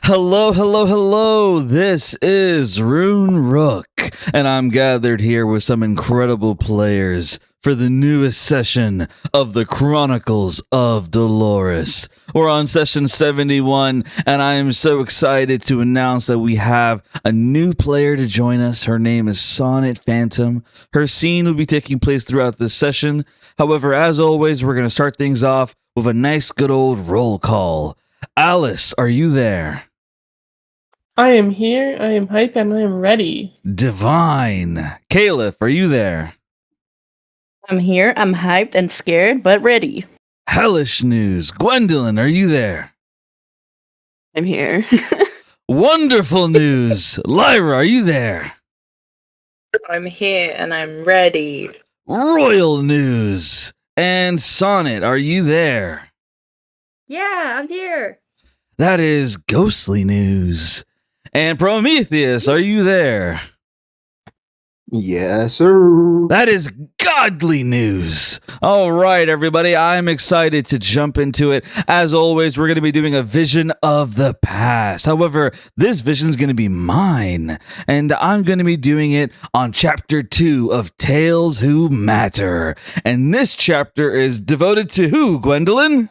Hello, hello, hello. This is Rune Rook, and I'm gathered here with some incredible players for the newest session of the Chronicles of Dolores. We're on session 71, and I am so excited to announce that we have a new player to join us. Her name is Sonnet Phantom. Her scene will be taking place throughout this session. However, as always, we're going to start things off with a nice good old roll call. Alice, are you there? I am here, I am hype, and I am ready. Divine. Caliph, are you there? I'm here, I'm hyped and scared, but ready. Hellish News. Gwendolyn, are you there? I'm here. Wonderful News. Lyra, are you there? I'm here and I'm ready. Royal News. And Sonnet, are you there? Yeah, I'm here. That is Ghostly News. And Prometheus, are you there? Yes, sir. That is godly news. All right, everybody. I'm excited to jump into it. As always, we're going to be doing a vision of the past. However, this vision is going to be mine, and I'm going to be doing it on chapter 2 of Tales Who Matter. And this chapter is devoted to who, Gwendolyn?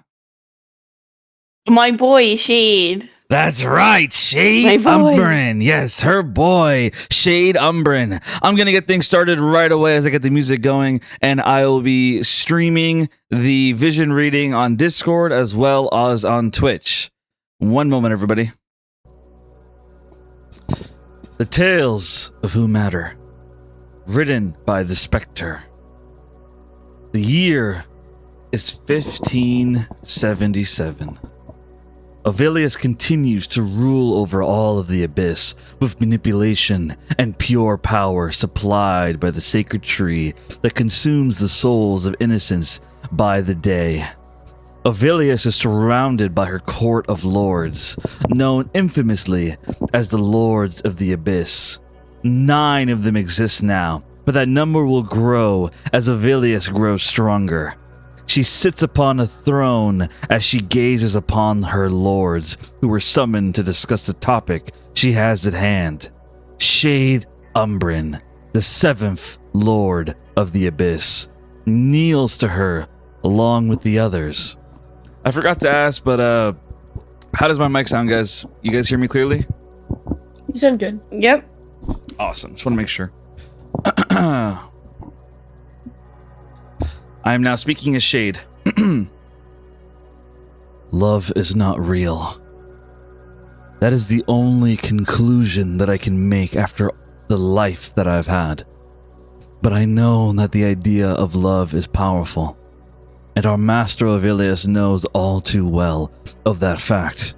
My boy, Shade. That's right, Shade Umbrin. Yes, her boy, Shade Umbrin. I'm going to get things started right away as I get the music going, and I will be streaming the vision reading on Discord as well as on Twitch. One moment, everybody. The Tales of Who Matter, written by the Spectre. The year is 1577. Avilius continues to rule over all of the Abyss with manipulation and pure power supplied by the sacred tree that consumes the souls of innocents by the day. Avilius is surrounded by her court of lords, known infamously as the Lords of the Abyss. 9 of them exist now, but that number will grow as Avilius grows stronger. She sits upon a throne as she gazes upon her lords, who were summoned to discuss the topic she has at hand. Shade Umbrin, the 7th Lord of the Abyss, kneels to her along with the others. I forgot to ask, but how does my mic sound, guys? You guys hear me clearly? You sound good. Yep. Awesome. Just want to make sure. I am now speaking as Shade. Love is not real. That is the only conclusion that I can make after the life that I've had. But I know that the idea of love is powerful, and our master Avilius knows all too well of that fact.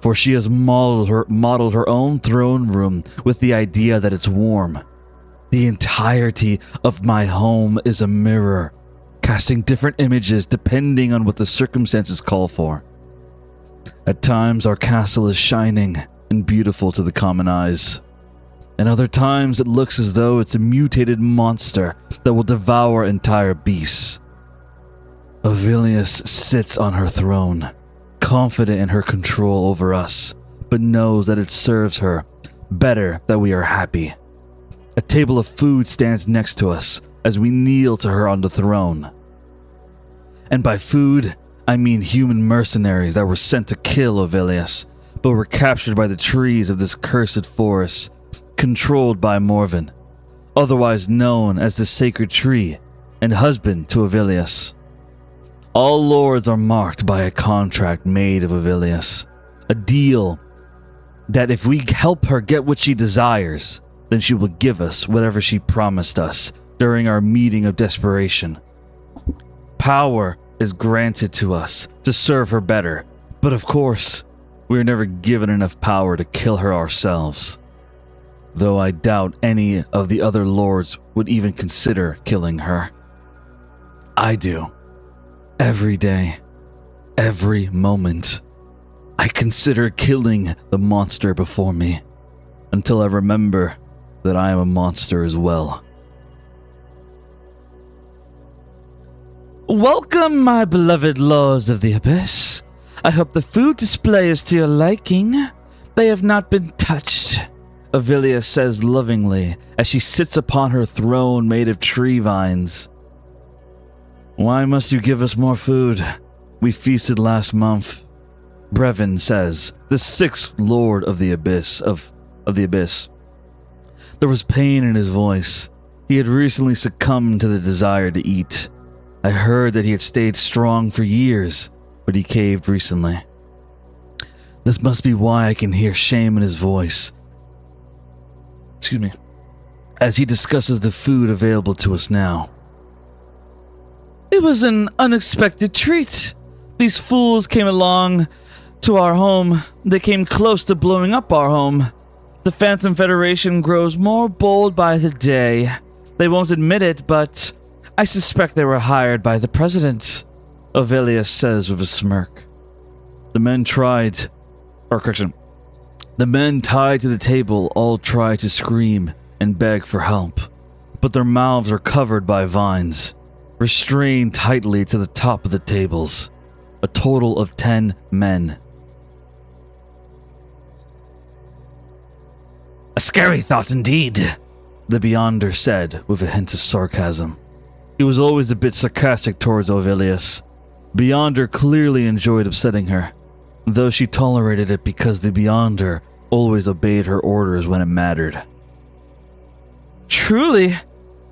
For she has modeled her own throne room with the idea that it's warm. The entirety of my home is a mirror, casting different images depending on what the circumstances call for. At times, our castle is shining and beautiful to the common eyes, and other times it looks as though it's a mutated monster that will devour entire beasts. Avilius sits on her throne, confident in her control over us, but knows that it serves her better that we are happy. A table of food stands next to us as we kneel to her on the throne. And by food, I mean human mercenaries that were sent to kill Avilius, but were captured by the trees of this cursed forest, controlled by Morven, otherwise known as the Sacred Tree, and husband to Avilius. All lords are marked by a contract made of Avilius, a deal that if we help her get what she desires, then she will give us whatever she promised us during our meeting of desperation. Power is granted to us to serve her better, but of course, we are never given enough power to kill her ourselves. Though I doubt any of the other lords would even consider killing her. I do. Every day, every moment, I consider killing the monster before me, until I remember that I am a monster as well. Welcome, my beloved lords of the Abyss. I hope the food display is to your liking. They have not been touched, Avilia says lovingly as she sits upon her throne made of tree vines. Why must you give us more food? We feasted last month, Brevin says, the sixth lord of the abyss. There was pain in his voice. He had recently succumbed to the desire to eat. I heard that he had stayed strong for years, but he caved recently. This must be why I can hear shame in his voice. Excuse me. As he discusses the food available to us now. It was an unexpected treat. These fools came along to our home. They came close to blowing up our home. The Phantom Federation grows more bold by the day. They won't admit it, but I suspect they were hired by the president, Avilia says with a smirk. The men tied to the table all try to scream and beg for help, but their mouths are covered by vines, restrained tightly to the top of the tables. A total of 10 men. A scary thought indeed, the Beyonder said with a hint of sarcasm. He was always a bit sarcastic towards Ovilius. Beyonder clearly enjoyed upsetting her, though she tolerated it because the Beyonder always obeyed her orders when it mattered. Truly,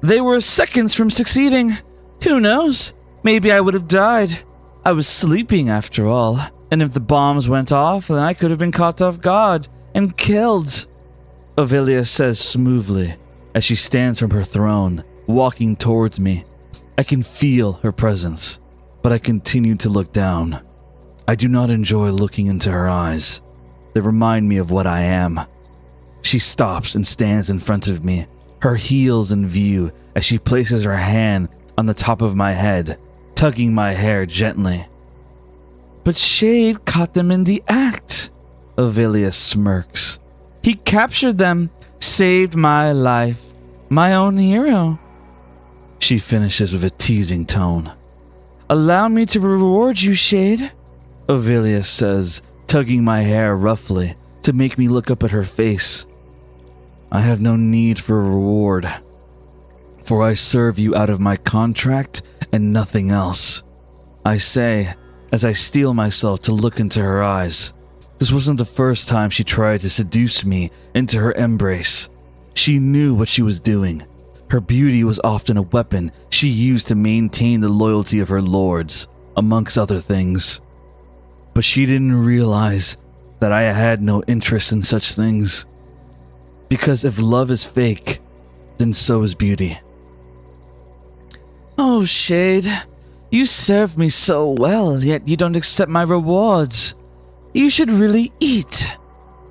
they were seconds from succeeding. Who knows? Maybe I would have died. I was sleeping after all, and if the bombs went off, then I could have been caught off guard and killed, Avilia says smoothly as she stands from her throne, walking towards me. I can feel her presence, but I continue to look down. I do not enjoy looking into her eyes. They remind me of what I am. She stops and stands in front of me, her heels in view as she places her hand on the top of my head, tugging my hair gently. But Shade caught them in the act, Avilia smirks. He captured them, saved my life, my own hero. She finishes with a teasing tone. Allow me to reward you, Shade, Avilia says, tugging my hair roughly to make me look up at her face. I have no need for a reward, for I serve you out of my contract and nothing else, I say as I steel myself to look into her eyes. This wasn't the first time she tried to seduce me into her embrace. She knew what she was doing. Her beauty was often a weapon she used to maintain the loyalty of her lords, amongst other things. But she didn't realize that I had no interest in such things. Because if love is fake, then so is beauty. Oh, Shade, you serve me so well, yet you don't accept my rewards. You should really eat,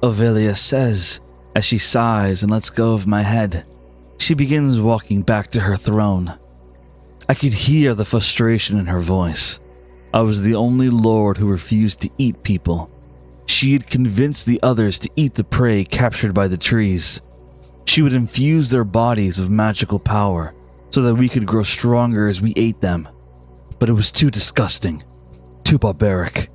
Avilia says, as she sighs and lets go of my head. She begins walking back to her throne. I could hear the frustration in her voice. I was the only lord who refused to eat people. She had convinced the others to eat the prey captured by the trees. She would infuse their bodies with magical power, so that we could grow stronger as we ate them. But it was too disgusting, too barbaric.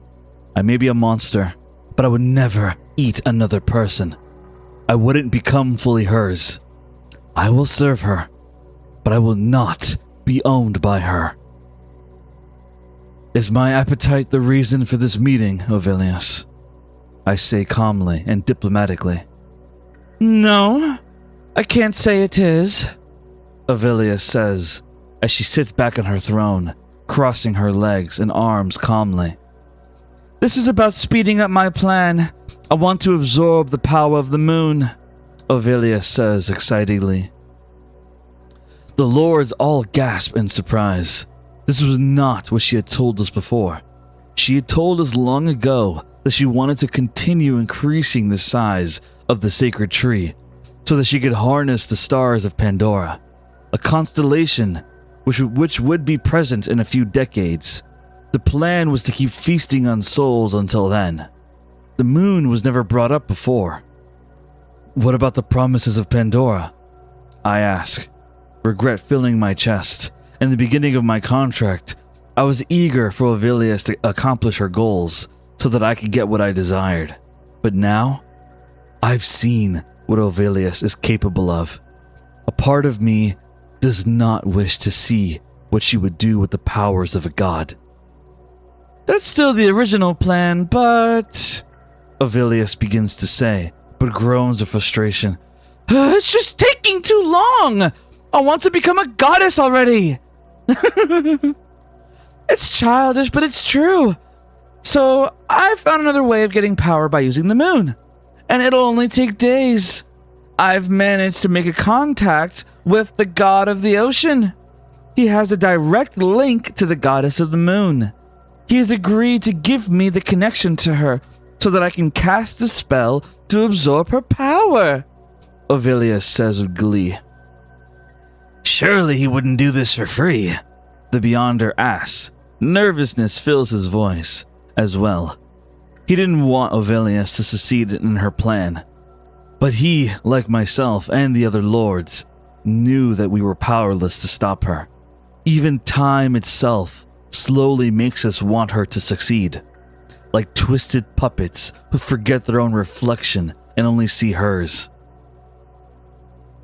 I may be a monster, but I would never eat another person. I wouldn't become fully hers. I will serve her, but I will not be owned by her. Is my appetite the reason for this meeting, Ovilius? I say calmly and diplomatically. No, I can't say it is, Avilia says as she sits back on her throne, crossing her legs and arms calmly. This is about speeding up my plan. I want to absorb the power of the moon, Avilia says excitedly. The lords all gasp in surprise. This was not what she had told us before. She had told us long ago that she wanted to continue increasing the size of the sacred tree so that she could harness the stars of Pandora, a constellation which would be present in a few decades. The plan was to keep feasting on souls until then. The moon was never brought up before. What about the promises of Pandora? I ask, regret filling my chest. In the beginning of my contract, I was eager for Ovilius to accomplish her goals so that I could get what I desired. But now, I've seen what Ovilius is capable of. A part of me does not wish to see what she would do with the powers of a god. That's still the original plan, but... Ovilius begins to say, but groans of frustration. It's just taking too long! I want to become a goddess already! It's childish, but it's true. So, I found another way of getting power by using the moon. And it'll only take days. I've managed to make a contact with the god of the ocean. He has a direct link to the goddess of the moon. He has agreed to give me the connection to her so that I can cast a spell to absorb her power, Ovilius says with glee. Surely he wouldn't do this for free, the Beyonder asks. Nervousness fills his voice as well. He didn't want Ovilius to succeed in her plan, but he, like myself and the other lords, knew that we were powerless to stop her. Even time itself slowly makes us want her to succeed, like twisted puppets who forget their own reflection and only see hers.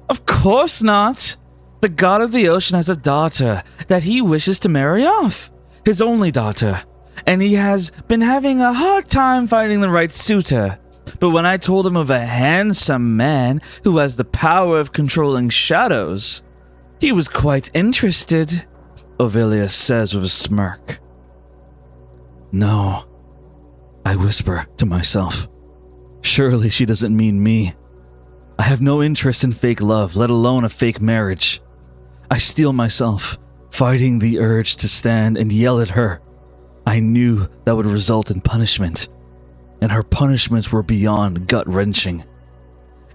Of course not! The god of the ocean has a daughter that he wishes to marry off, his only daughter, and he has been having a hard time finding the right suitor. But when I told him of a handsome man who has the power of controlling shadows, he was quite interested, Ovilius says with a smirk. No, I whisper to myself. Surely she doesn't mean me. I have no interest in fake love, let alone a fake marriage. I steel myself, fighting the urge to stand and yell at her. I knew that would result in punishment, and her punishments were beyond gut-wrenching.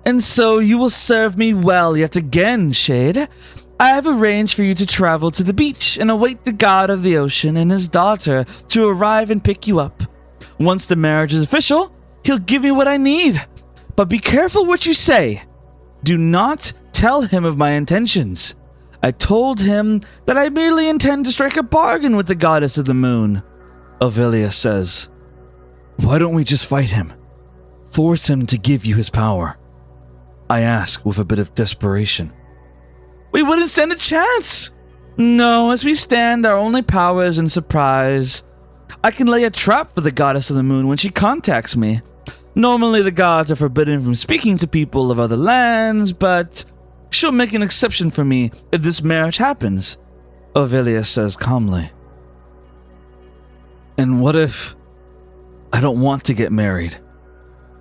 And so you will serve me well yet again, Shade. I have arranged for you to travel to the beach and await the god of the ocean and his daughter to arrive and pick you up. Once the marriage is official, he'll give me what I need. But be careful what you say. Do not tell him of my intentions. I told him that I merely intend to strike a bargain with the goddess of the moon, Ovilius says. Why don't we just fight him? Force him to give you his power, I ask with a bit of desperation. We wouldn't stand a chance. No, as we stand, our only power is in surprise. I can lay a trap for the goddess of the moon when she contacts me. Normally the gods are forbidden from speaking to people of other lands, but she'll make an exception for me if this marriage happens, Ovilius says calmly. And what if I don't want to get married?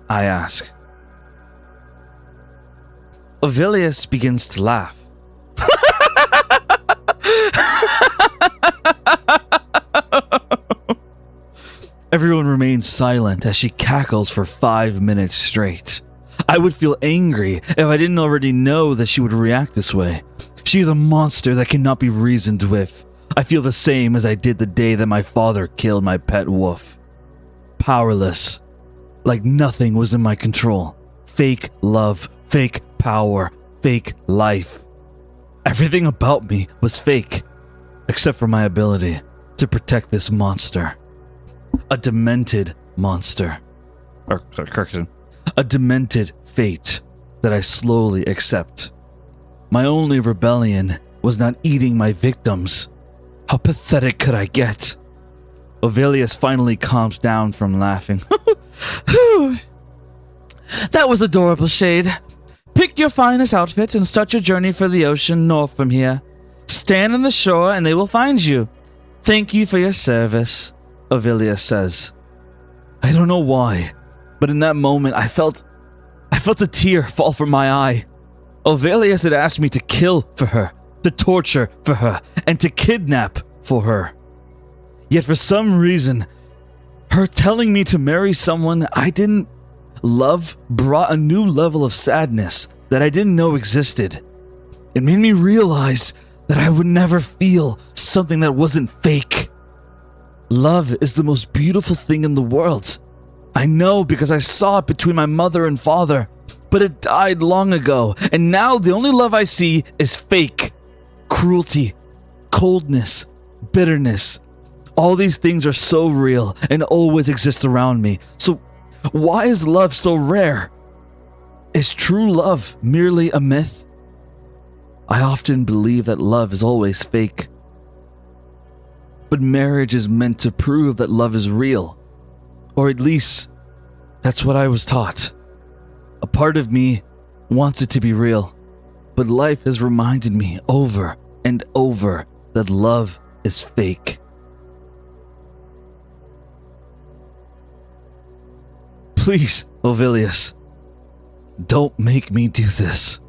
I ask. Ovilius begins to laugh. Everyone remains silent as she cackles for 5 minutes straight. I would feel angry if I didn't already know that she would react this way. She is a monster that cannot be reasoned with. I feel the same as I did the day that my father killed my pet wolf. Powerless. Like nothing was in my control. Fake love, fake power, fake life. Everything about me was fake, except for my ability to protect this monster. A demented monster. A demented fate that I slowly accept. My only rebellion was not eating my victims. How pathetic could I get? Ovilius finally calms down from laughing. That was adorable, Shade. Pick your finest outfit and start your journey for the ocean north from here. Stand on the shore and they will find you. Thank you for your service, Ovilius says. I don't know why, but in that moment I felt a tear fall from my eye. Ovilius had asked me to kill for her, to torture for her, and to kidnap for her. Yet for some reason, her telling me to marry someone I didn't love brought a new level of sadness that I didn't know existed. It made me realize that I would never feel something that wasn't fake. Love is the most beautiful thing in the world. I know because I saw it between my mother and father, but it died long ago, and now the only love I see is fake. Cruelty, coldness, bitterness. All these things are so real and always exist around me. So why is love so rare? Is true love merely a myth? I often believe that love is always fake. But marriage is meant to prove that love is real. Or at least, that's what I was taught. A part of me wants it to be real, but life has reminded me over and over that love is fake. Please, Ovilius, don't make me do this,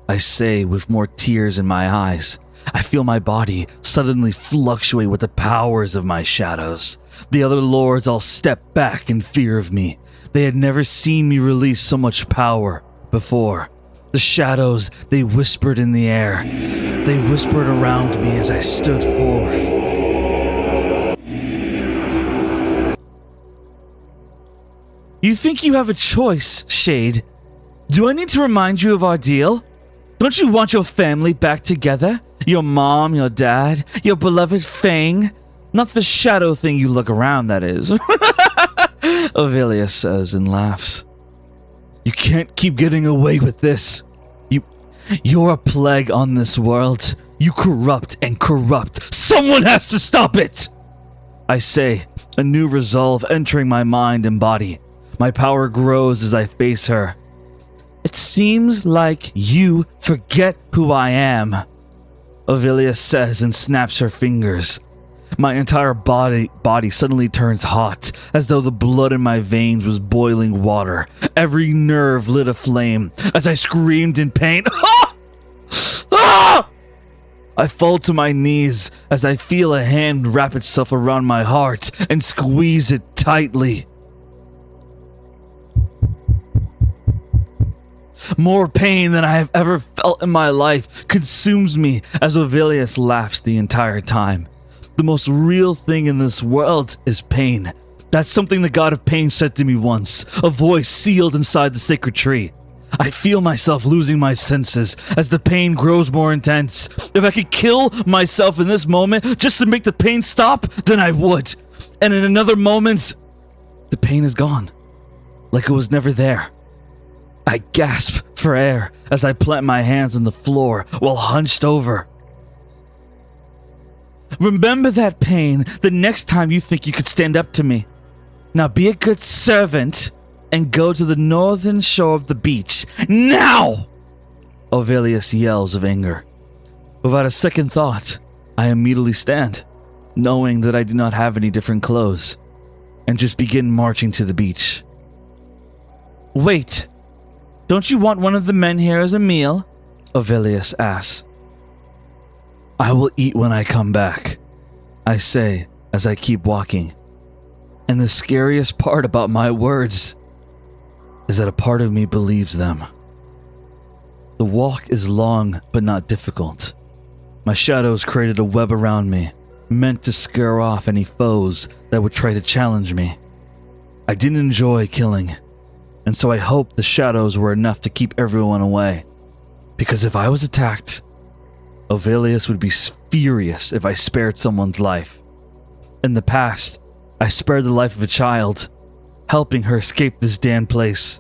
I say with more tears in my eyes. I feel my body suddenly fluctuate with the powers of my shadows. The other lords all step back in fear of me. They had never seen me release so much power before. The shadows, they whispered in the air. They whispered around me as I stood forth. You think you have a choice, Shade? Do I need to remind you of our deal? Don't you want your family back together? Your mom, your dad, your beloved Fang? Not the shadow thing you look around, that is. Ovilius says and laughs. You can't keep getting away with this. You're a plague on this world. You corrupt and corrupt. Someone has to stop it! I say, a new resolve entering my mind and body. My power grows as I face her. It seems like you forget who I am, Ovilius says and snaps her fingers. My entire body suddenly turns hot, as though the blood in my veins was boiling water. Every nerve lit aflame as I screamed in pain. Ah! Ah! I fall to my knees as I feel a hand wrap itself around my heart and squeeze it tightly. More pain than I have ever felt in my life consumes me as Ovilius laughs the entire time. The most real thing in this world is pain. That's something the god of pain said to me once, a voice sealed inside the sacred tree. I feel myself losing my senses as the pain grows more intense. If I could kill myself in this moment just to make the pain stop, then I would. And in another moment, the pain is gone, like it was never there. I gasp for air as I plant my hands on the floor while hunched over. Remember that pain the next time you think you could stand up to me. Now be a good servant and go to the northern shore of the beach. Now! Ovilius yells of anger. Without a second thought, I immediately stand, knowing that I do not have any different clothes, and just begin marching to the beach. Wait! Don't you want one of the men here as a meal? Ovilius asks. I will eat when I come back, I say as I keep walking. And the scariest part about my words is that a part of me believes them. The walk is long but not difficult. My shadows created a web around me, meant to scare off any foes that would try to challenge me. I didn't enjoy killing, and so I hoped the shadows were enough to keep everyone away. Because if I was attacked, Ovilius would be furious if I spared someone's life. In the past, I spared the life of a child, helping her escape this damned place.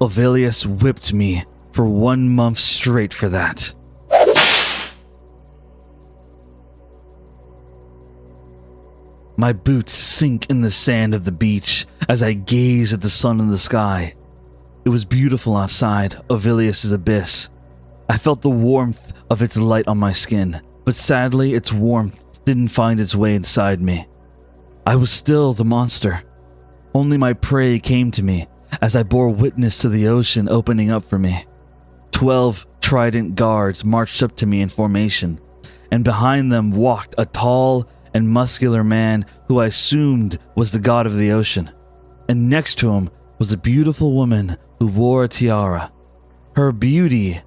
Ovilius whipped me for 1 month straight for that. My boots sink in the sand of the beach as I gaze at the sun in the sky. It was beautiful outside Ovilius's abyss. I felt the warmth of its light on my skin, but sadly its warmth didn't find its way inside me. I was still the monster. Only my prey came to me as I bore witness to the ocean opening up for me. 12 trident guards marched up to me in formation, and behind them walked a tall and muscular man who I assumed was the god of the ocean. And next to him was a beautiful woman who wore a tiara. Her beauty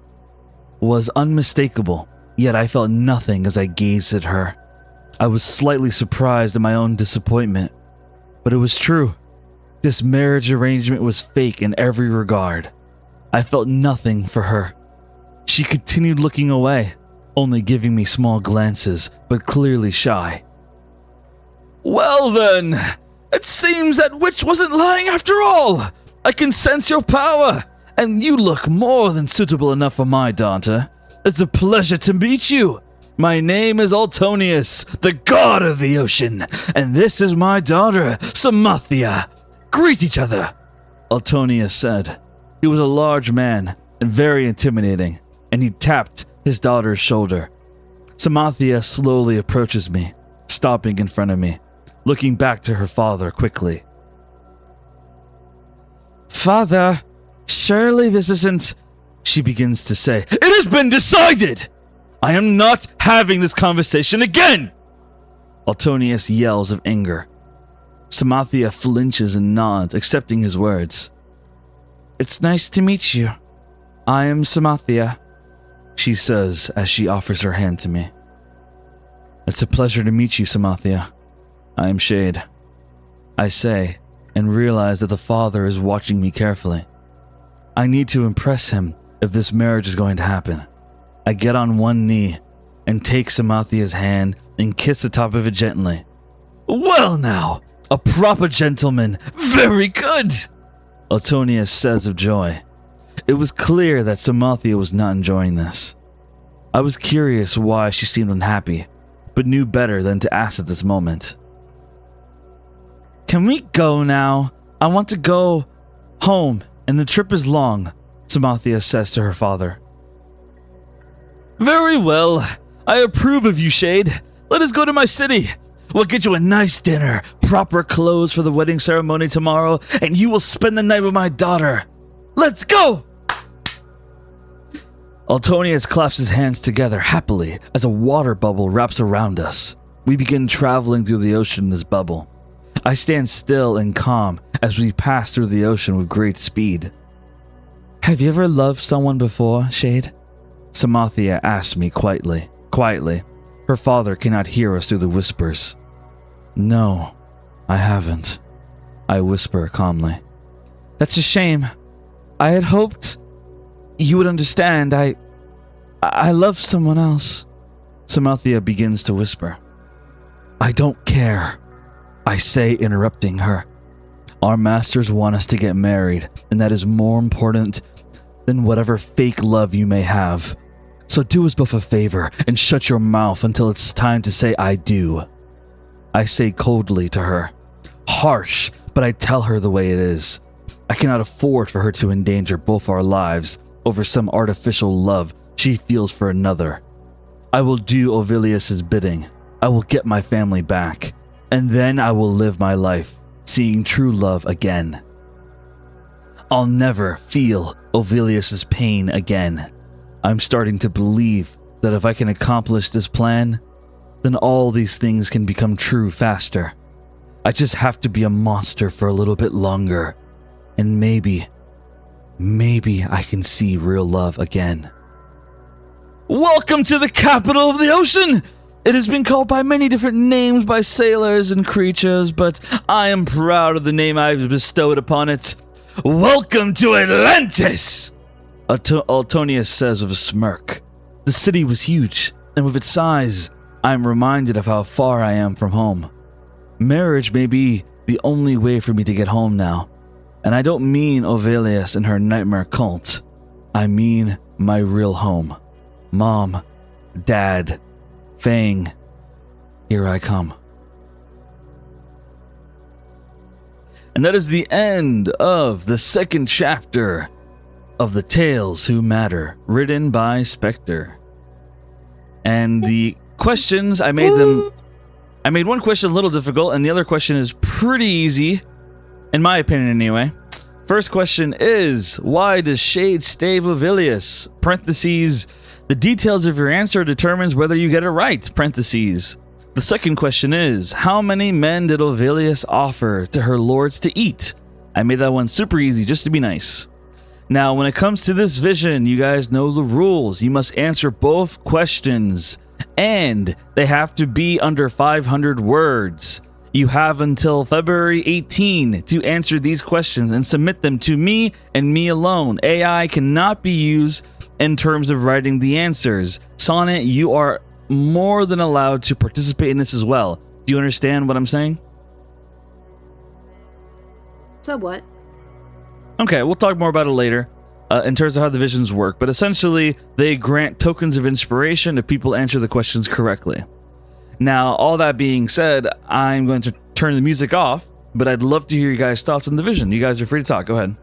was unmistakable, yet I felt nothing as I gazed at her. I was slightly surprised at my own disappointment, but it was true. This marriage arrangement was fake in every regard. I felt nothing for her. She continued looking away, only giving me small glances, but clearly shy. Well then, it seems that witch wasn't lying after all. I can sense your power, and you look more than suitable enough for my daughter. It's a pleasure to meet you. My name is Altonius, the god of the ocean, and this is my daughter, Samathia. Greet each other, Altonius said. He was a large man and very intimidating, and he tapped his daughter's shoulder. Samathia slowly approaches me, stopping in front of me, looking back to her father quickly. Father, surely this isn't... She begins to say, It has been decided! I am not having this conversation again! Altonius yells of anger. Samathia flinches and nods, accepting his words. It's nice to meet you. I am Samathia, she says as she offers her hand to me. It's a pleasure to meet you, Samathia. I am Shade, I say, and realize that the father is watching me carefully. I need to impress him if this marriage is going to happen. I get on one knee and take Samathia's hand and kiss the top of it gently. Well now, a proper gentleman. Very good, Altonius says of joy. It was clear that Samathia was not enjoying this. I was curious why she seemed unhappy, but knew better than to ask at this moment. Can we go now? I want to go home, and the trip is long, Samathia says to her father. Very well. I approve of you, Shade. Let us go to my city. We'll get you a nice dinner, proper clothes for the wedding ceremony tomorrow, and you will spend the night with my daughter. Let's go! Altonius claps his hands together happily as a water bubble wraps around us. We begin traveling through the ocean in this bubble. I stand still and calm as we pass through the ocean with great speed. Have you ever loved someone before, Shade? Samathia asks me quietly. Her father cannot hear us through the whispers. No, I haven't, I whisper calmly. That's a shame. I had hoped you would understand. I love someone else. Samathia begins to whisper. I don't care, I say, interrupting her. Our masters want us to get married, and that is more important than whatever fake love you may have. So do us both a favor and shut your mouth until it's time to say I do. I say coldly to her. Harsh, but I tell her the way it is. I cannot afford for her to endanger both our lives over some artificial love she feels for another. I will do Ovilius's bidding. I will get my family back, and then I will live my life, seeing true love again. I'll never feel Ovilius's pain again. I'm starting to believe that if I can accomplish this plan, then all these things can become true faster. I just have to be a monster for a little bit longer, and maybe I can see real love again. Welcome to the capital of the ocean! It has been called by many different names by sailors and creatures, but I am proud of the name I've bestowed upon it. Welcome to Atlantis! Altonius says with a smirk. The city was huge, and with its size, I am reminded of how far I am from home. Marriage may be the only way for me to get home now, and I don't mean Ovilius and her nightmare cult. I mean my real home. Mom, Dad, Fang, here I come. And that is the end of the second chapter of The Tales Who Matter, written by Spectre. And the questions, I made one question a little difficult, and the other question is pretty easy, in my opinion anyway. First question is, why does Shade stave Ovilius? Parentheses, the details of your answer determines whether you get it right. Parentheses. The second question is, how many men did Ovilius offer to her lords to eat? I made that one super easy just to be nice. Now, when it comes to this vision, you guys know the rules. You must answer both questions, and they have to be under 500 words. You have until February 18 to answer these questions and submit them to me and me alone. AI cannot be used in terms of writing the answers. Sonnet, you are more than allowed to participate in this as well. Do you understand what I'm saying? So what? Okay, we'll talk more about it later in terms of how the visions work. But essentially, they grant tokens of inspiration if people answer the questions correctly. Now, all that being said, I'm going to turn the music off, but I'd love to hear your guys' thoughts on the vision. You guys are free to talk. Go ahead.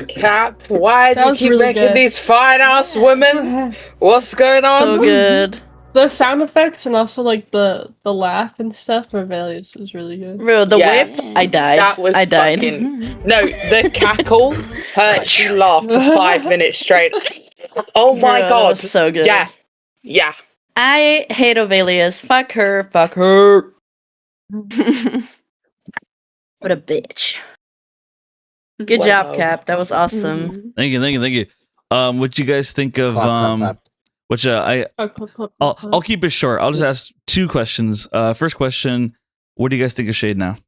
Cap, why do That you was keep really making good. these fine ass women? What's going on? So good. The sound effects and also like the laugh and stuff for Valius was really good. Bro, the Yeah. whip, I died. That was I died. fucking... No, the cackle hurt you laugh for 5 minutes straight. Oh my Bro, that god. was so good. Yeah. Yeah. I hate Ovelius. Fuck her. Fuck her. What a bitch. Good job, Wow. Cap. That was awesome. Mhm. Thank you. What you guys think of Clap. which I'll I'll keep it short. I'll just ask 2 questions. First question, what do you guys think of Shade now?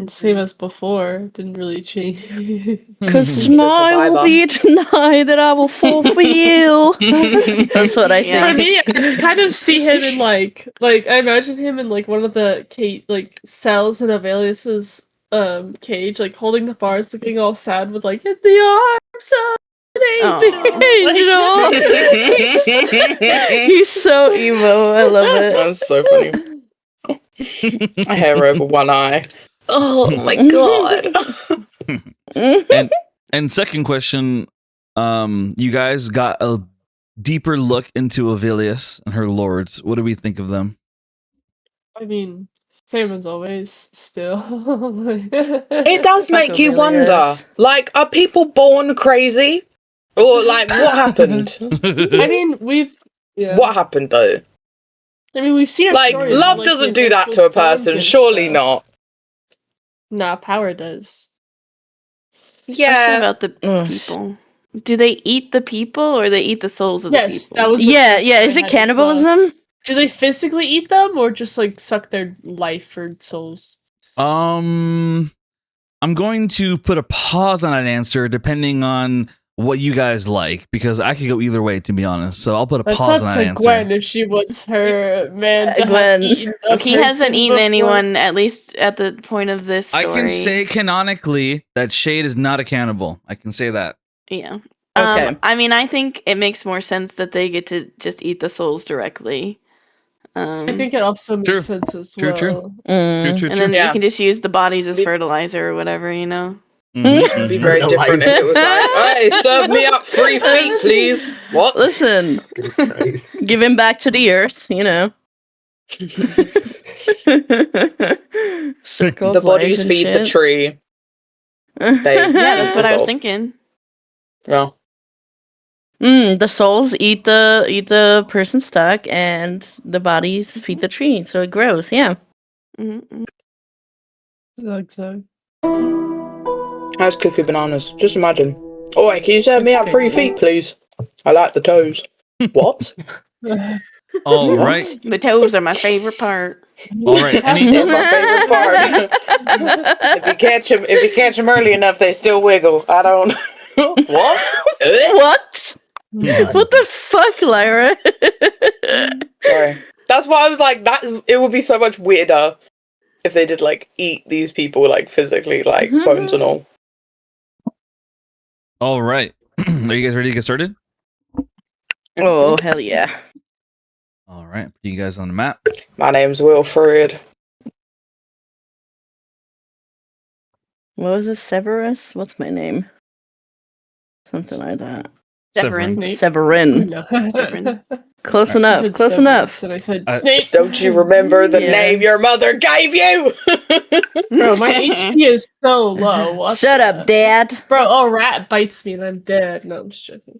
Same as before. Didn't really change. Because The tonight will survivor. be tonight that I will fall for you. That's what I Yeah. For think. me, I kind of see him in like I imagine him in like one of the cells in Avelius's cage, like holding the bars, looking all sad with like in the arms of an Aw. Angel. He's so emo. I love it. That's so funny. A hair over one eye. Oh my god. And second question, you guys got a deeper look into Avelius and her lords. What do we think of them? I mean, same as always. Still, It does Fuck make you Avelius. wonder. Like, are people born crazy? Or like what happened? I mean, What happened though? I mean, we've seen her Like, stories, love like, doesn't the do that to a Invincibles formed person, and surely stuff. not. Nah, power does. Question Yeah. about the Ugh. people. Do they eat the people or they eat the souls of the Yes, people? that was. The Yeah, question yeah. I Is it had as well. cannibalism? Do they physically eat them, or just like suck their life or souls? I'm going to put a pause on that answer depending on what you guys like, because I could go either way, to be honest. So I'll put a That's pause up on that to answer. Gwen if she wants her man to Gwen. have eaten a He hasn't person eaten before. anyone, at least at the point of this story. I can say canonically that Shade is not a cannibal. I can say that. Yeah. Okay. I mean, I think it makes more sense that they get to just eat the souls directly. I think it also makes True. sense as True, well. true. Mm. True. and then Yeah. you can just use the bodies as Be- fertilizer or whatever, you know? It'd be very different if it was like, hey, serve me up 3 feet, please. What? Listen, give him back to the earth, you know. Circle The of life bodies and feed the shit. tree. They Yeah, that's what I was souls. thinking. Yeah. The souls eat the person stuck, and the bodies feed the tree, so it grows. Yeah. Mhm. So. How's cuckoo bananas? Just imagine. Oh, wait, can you serve me up 3 feet, please? I like the toes. What? All What? right. The toes are my favorite part. All right. That's my favorite part. If you catch them early enough, they still wiggle. I don't. What? What? What the fuck, Lyra? Sorry. That's why I was like, it would be so much weirder if they did like eat these people like physically, like bones and all. All right. Are you guys ready to get started? Oh, hell yeah. All right. Put you guys on the map. My name's Wilfred. What was it? Severus? What's my name? Something like that. Severin. Snape. Severin. No. Severin. Close I enough. said Close Severus, enough. And I said I- Snape. Don't you remember the Yeah. name your mother gave you? Bro, my HP is so low. What Shut the- up, Dad. Bro, a rat bites me and I'm dead. No, I'm just joking.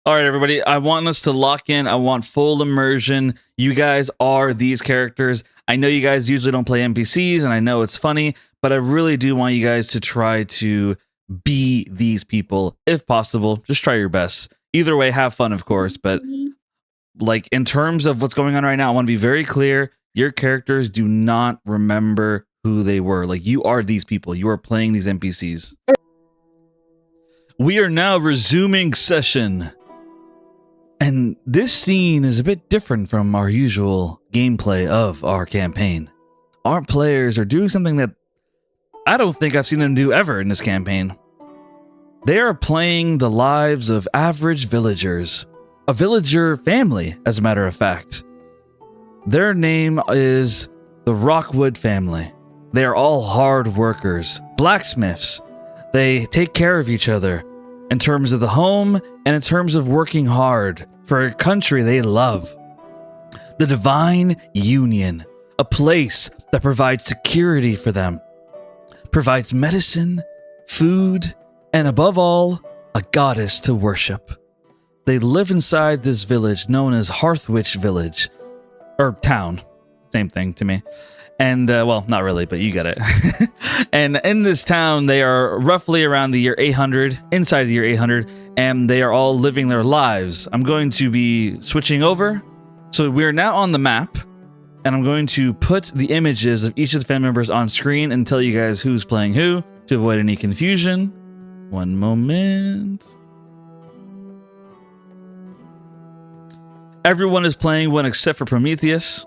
All right, everybody. I want us to lock in. I want full immersion. You guys are these characters. I know you guys usually don't play NPCs, and I know it's funny, but I really do want you guys to try to be these people if possible. Just try your best. Either way, have fun, of course. But like in terms of what's going on right now, I want to be very clear. Your characters do not remember who they were. Like, you are these people. You are playing these NPCs. We are now resuming session. And this scene is a bit different from our usual gameplay of our campaign. our players are doing something that I don't think I've seen them do ever in this campaign. They are playing the lives of average villagers. A villager family, as a matter of fact. Their name is the Rockwood family. They are all hard workers, blacksmiths. They take care of each other in terms of the home and in terms of working hard for a country they love. The Divine Union, a place that provides security for them, provides medicine, food, and above all, a goddess to worship. They live inside this village known as Hearthwitch Village, or town, same thing to me. And, well, not really, but you get it. And in this town, they are roughly around the year 800, inside the year 800, and they are all living their lives. I'm going to be switching over. So we're now on the map, and I'm going to put the images of each of the family members on screen and tell you guys who's playing who to avoid any confusion. One moment. Everyone is playing one except for Prometheus.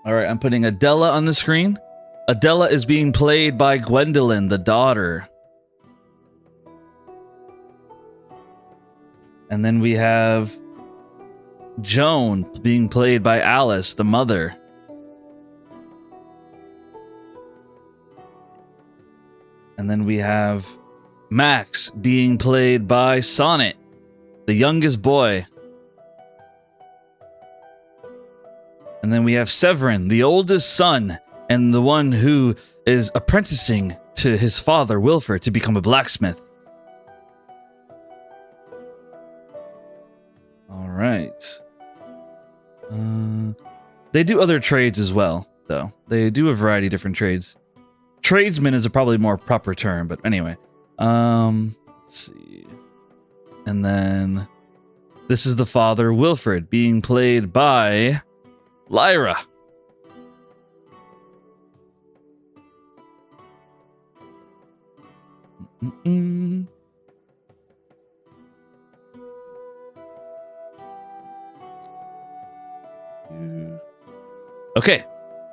All right, I'm putting Adela on the screen. Adela is being played by Gwendolyn, the daughter. And then we have Joan being played by Alice, the mother. And then we have Max being played by Sonnet, the youngest boy. And then we have Severin, the oldest son, and the one who is apprenticing to his father, Wilfred, to become a blacksmith. All right. They do other trades as well, though. They do a variety of different trades. Tradesman is a probably more proper term, but anyway. Let's see. And then this is the father, Wilfred, being played by Lyra. Okay,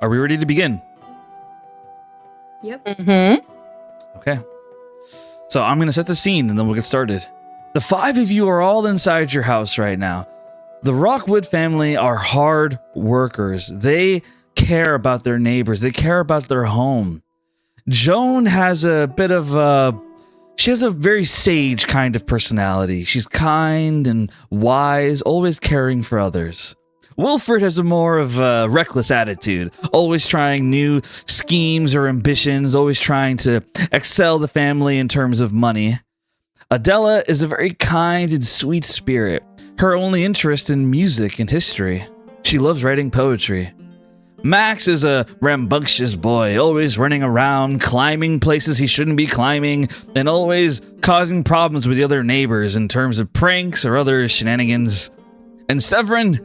are we ready to begin? Yep. Mm-hmm. Okay. So I'm going to set the scene and then we'll get started. The five of you are all inside your house right now. The Rockwood family are hard workers. They care about their neighbors. They care about their home. Joan has a bit of she has a very sage kind of personality. She's kind and wise, always caring for others. Wilfred has a more of a reckless attitude, always trying new schemes or ambitions, always trying to excel the family in terms of money. Adela is a very kind and sweet spirit. Her only interest in music and history. She loves writing poetry. Max is a rambunctious boy, always running around, climbing places he shouldn't be climbing, and always causing problems with the other neighbors in terms of pranks or other shenanigans. And Severin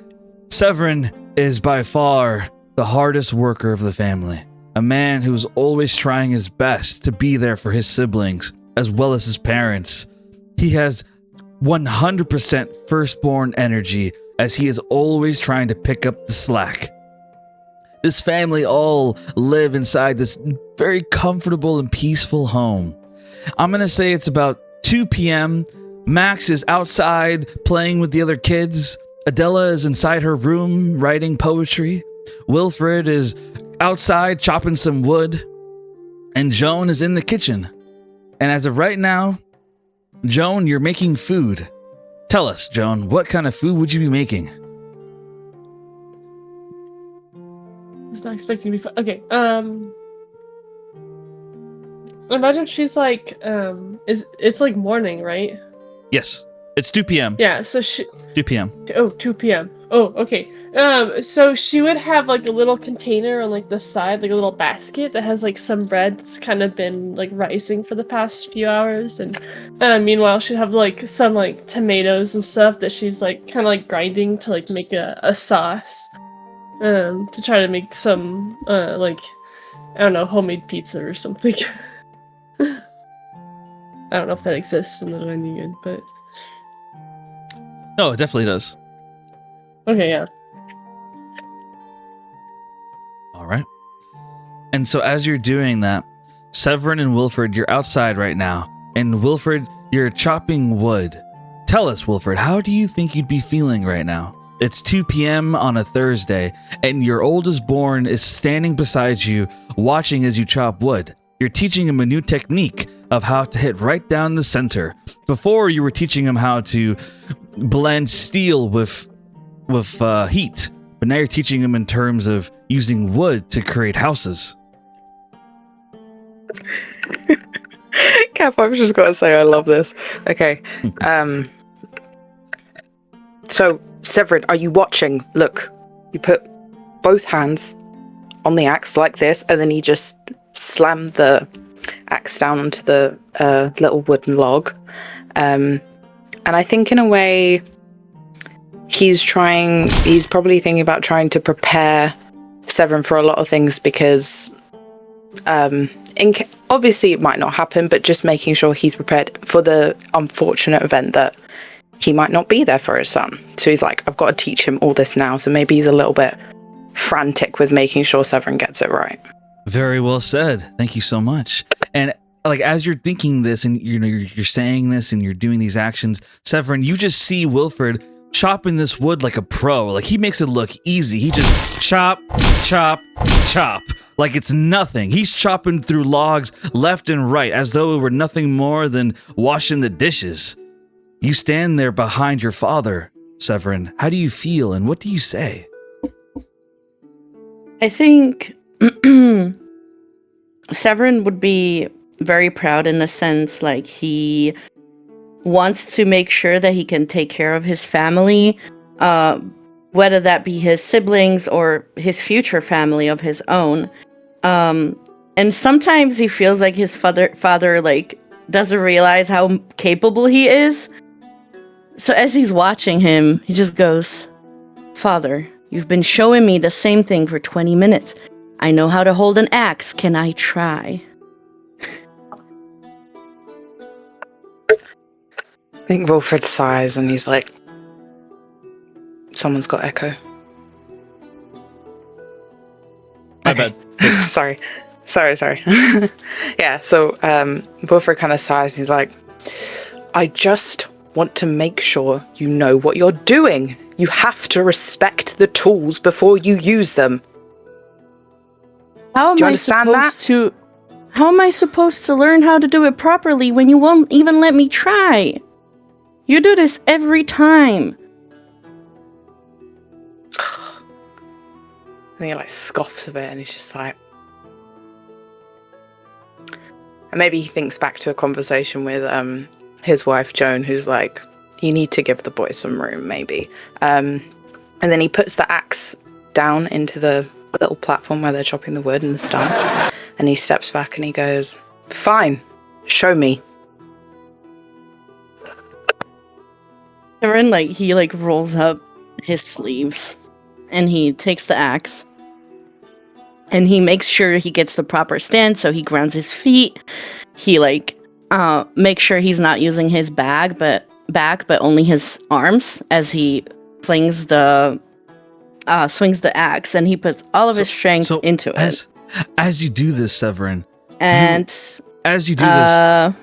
is by far the hardest worker of the family. A man who's always trying his best to be there for his siblings, as well as his parents. He has 100% firstborn energy, as he is always trying to pick up the slack. This family all live inside this very comfortable and peaceful home. I'm going to say it's about 2 p.m. Max is outside playing with the other kids. Adela is inside her room writing poetry. Wilfred is outside chopping some wood. And Joan is in the kitchen. And as of right now, Joan, you're making food. Tell us, Joan, what kind of food would you be making? I was not expecting to be okay. Imagine she's like, it's like morning, right? Yes, it's 2 p.m. Yeah, so she... 2 p.m. Oh, 2 p.m. Oh, okay. So she would have like a little container on like the side, like a little basket that has like some bread that's kind of been like rising for the past few hours, and meanwhile she'd have like some like tomatoes and stuff that she's like kind of like grinding to like make a sauce, to try to make some like, I don't know, homemade pizza or something. I don't know if that exists in the Dominion, but No, it definitely does. okay, yeah. All right. And so as you're doing that, Severin and Wilfred, you're outside right now. And Wilfred, you're chopping wood. Tell us, Wilfred, how do you think you'd be feeling right now? It's 2 p.m. on a Thursday, and your oldest born is standing beside you, watching as you chop wood. You're teaching him a new technique of how to hit right down the center. Before, you were teaching him how to blend steel with heat, but now you're teaching him in terms of using wood to create houses. Cap, I've just got to say I love this. Okay. So, Severin, are you watching? Look, you put both hands on the axe like this, and then you just slam the axe down onto the little wooden log. And I think in a way, he's probably thinking about trying to prepare Severin for a lot of things because obviously it might not happen, but just making sure he's prepared for the unfortunate event that he might not be there for his son. So he's like, I've got to teach him all this now. So maybe he's a little bit frantic with making sure Severin gets it right. Very well said. Thank you so much. And like as you're thinking this, and you're saying this, and you're doing these actions, Severin, you just see Wilfred chopping this wood like a pro. Like he makes it look easy. He just chop, chop, chop. Like it's nothing. He's chopping through logs left and right as though it were nothing more than washing the dishes. You stand there behind your father, Severin. How do you feel and what do you say? I think Severin would be very proud in a sense, like he wants to make sure that he can take care of his family, whether that be his siblings or his future family of his own. And sometimes he feels like his father like doesn't realize how capable he is. So as he's watching him, he just goes, "Father, you've been showing me the same thing for 20 minutes. I know how to hold an axe. Can I try?" I think Wilfred sighs and he's like, someone's got echo. My bad. Sorry. Yeah, so Wilfred kind of sighs and he's like, I just want to make sure you know what you're doing. You have to respect the tools before you use them. How am I supposed to learn how to do it properly when you won't even let me try? You do this every time. And he like scoffs a bit and he's just like, and maybe he thinks back to a conversation with his wife Joan, who's like, you need to give the boy some room, maybe. And then he puts the axe down into the little platform where they're chopping the wood and the stump, and he steps back and he goes, fine, show me. Severin, he rolls up his sleeves and he takes the axe and he makes sure he gets the proper stance, so he grounds his feet. He makes sure he's not using his back, but only his arms as he swings the axe, and he puts all of his strength into it. As you do this, Severin, and as you do this, I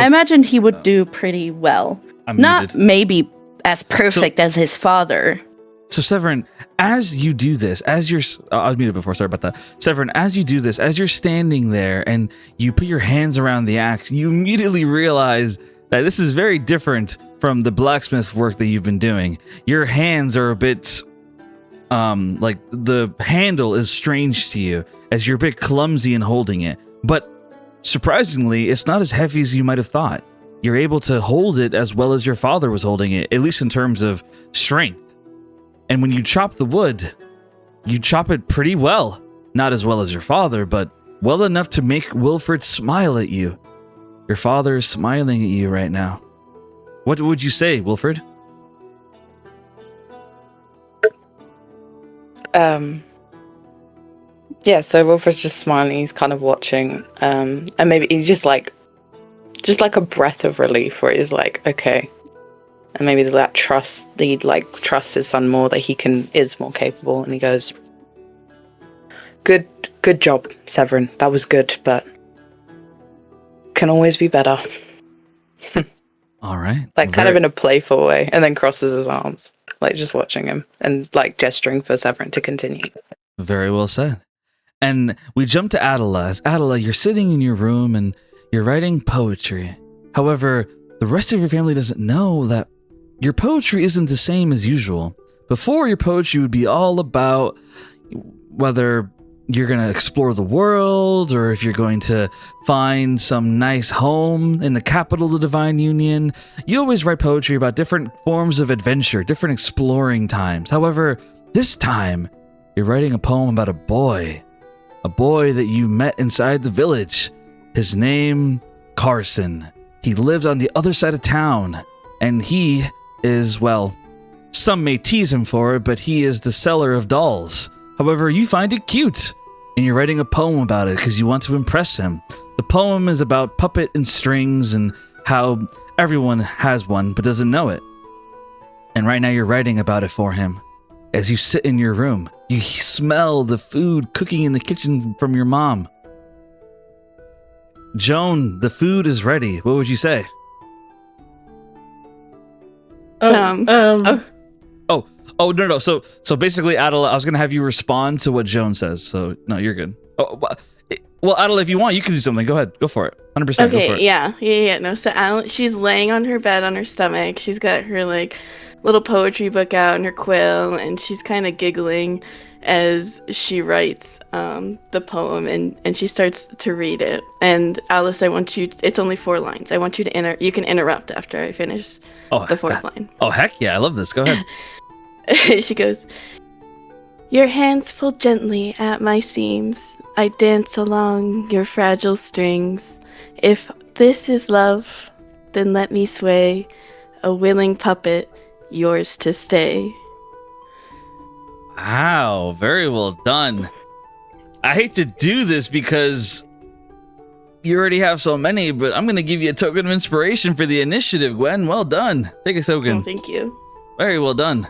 imagined he would do pretty well. I'm Not muted. maybe as perfect as his father. So Severin, as you do this, I was muted before, sorry about that. Severin, as you do this, as you're standing there and you put your hands around the axe, you immediately realize that this is very different from the blacksmith work that you've been doing. Your hands are a bit, the handle is strange to you as you're a bit clumsy in holding it. But surprisingly, it's not as heavy as you might have thought. You're able to hold it as well as your father was holding it, at least in terms of strength. And when you chop the wood, you chop it pretty well. Not as well as your father, but well enough to make Wilfred smile at you. Your father is smiling at you right now. What would you say, Wilfred? Yeah, so Wilfred's just smiling, he's kind of watching, and maybe he just just like a breath of relief where he's like, okay. And maybe that trust, he'd like trust his son more, that he is more capable. And he goes, good job, Severin. That was good, but can always be better. All right. Like kind of in a playful way, and then crosses his arms, like just watching him and like gesturing for Severin to continue. Very well said. And we jump to Adela. As Adela, you're sitting in your room and you're writing poetry. However, the rest of your family doesn't know that your poetry isn't the same as usual. Before, your poetry would be all about whether you're going to explore the world or if you're going to find some nice home in the capital of the Divine Union. You always write poetry about different forms of adventure, different exploring times. However, this time, you're writing a poem about a boy that you met inside the village. His name, Carson. He lives on the other side of town, and he is, well, some may tease him for it, but he is the seller of dolls. However, you find it cute, and you're writing a poem about it because you want to impress him. The poem is about puppet and strings and how everyone has one but doesn't know it. And right now you're writing about it for him. As you sit in your room, you smell the food cooking in the kitchen from your mom. Joan, the food is ready. What would you say? Oh, no. So basically, Adela, I was going to have you respond to what Joan says. So, no, you're good. Oh, well, Adela, if you want, you can do something. Go ahead. Go for it. 100%. Okay, Oh, go for it. yeah. No, so Adela, she's laying on her bed on her stomach. She's got her, like, little poetry book out and her quill, and she's kind of giggling as she writes the poem, and she starts to read it. And Alice, I want you, it's only 4 lines. I want you to you can interrupt after I finish the 4th line. Oh, heck yeah. I love this. Go ahead. She goes, "Your hands pull gently at my seams. I dance along your fragile strings. If this is love, then let me sway, a willing puppet, yours to stay." Wow. Very well done. I hate to do this because you already have so many, but I'm going to give you a token of inspiration for the initiative, Gwen. Well done. Take a token. Oh, thank you. Very well done.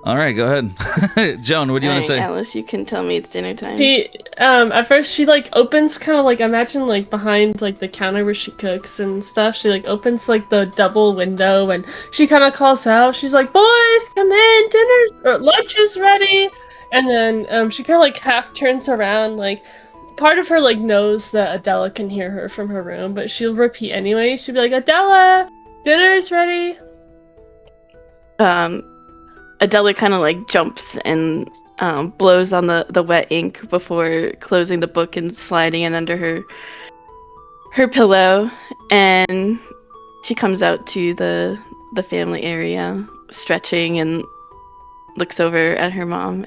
All right, go ahead. Joan, what do you want to say? Alice, you can tell me it's dinner time. She, at first she like opens kind of like, imagine like behind like the counter where she cooks and stuff. She like opens like the double window and she kind of calls out. She's like, "Boys, come in, lunch is ready." And then she kind of like half turns around, like part of her like knows that Adela can hear her from her room, but she'll repeat anyway. She'll be like, "Adela, dinner's ready." Adela kind of like jumps and blows on the wet ink before closing the book and sliding it under her pillow, and she comes out to the family area, stretching, and looks over at her mom.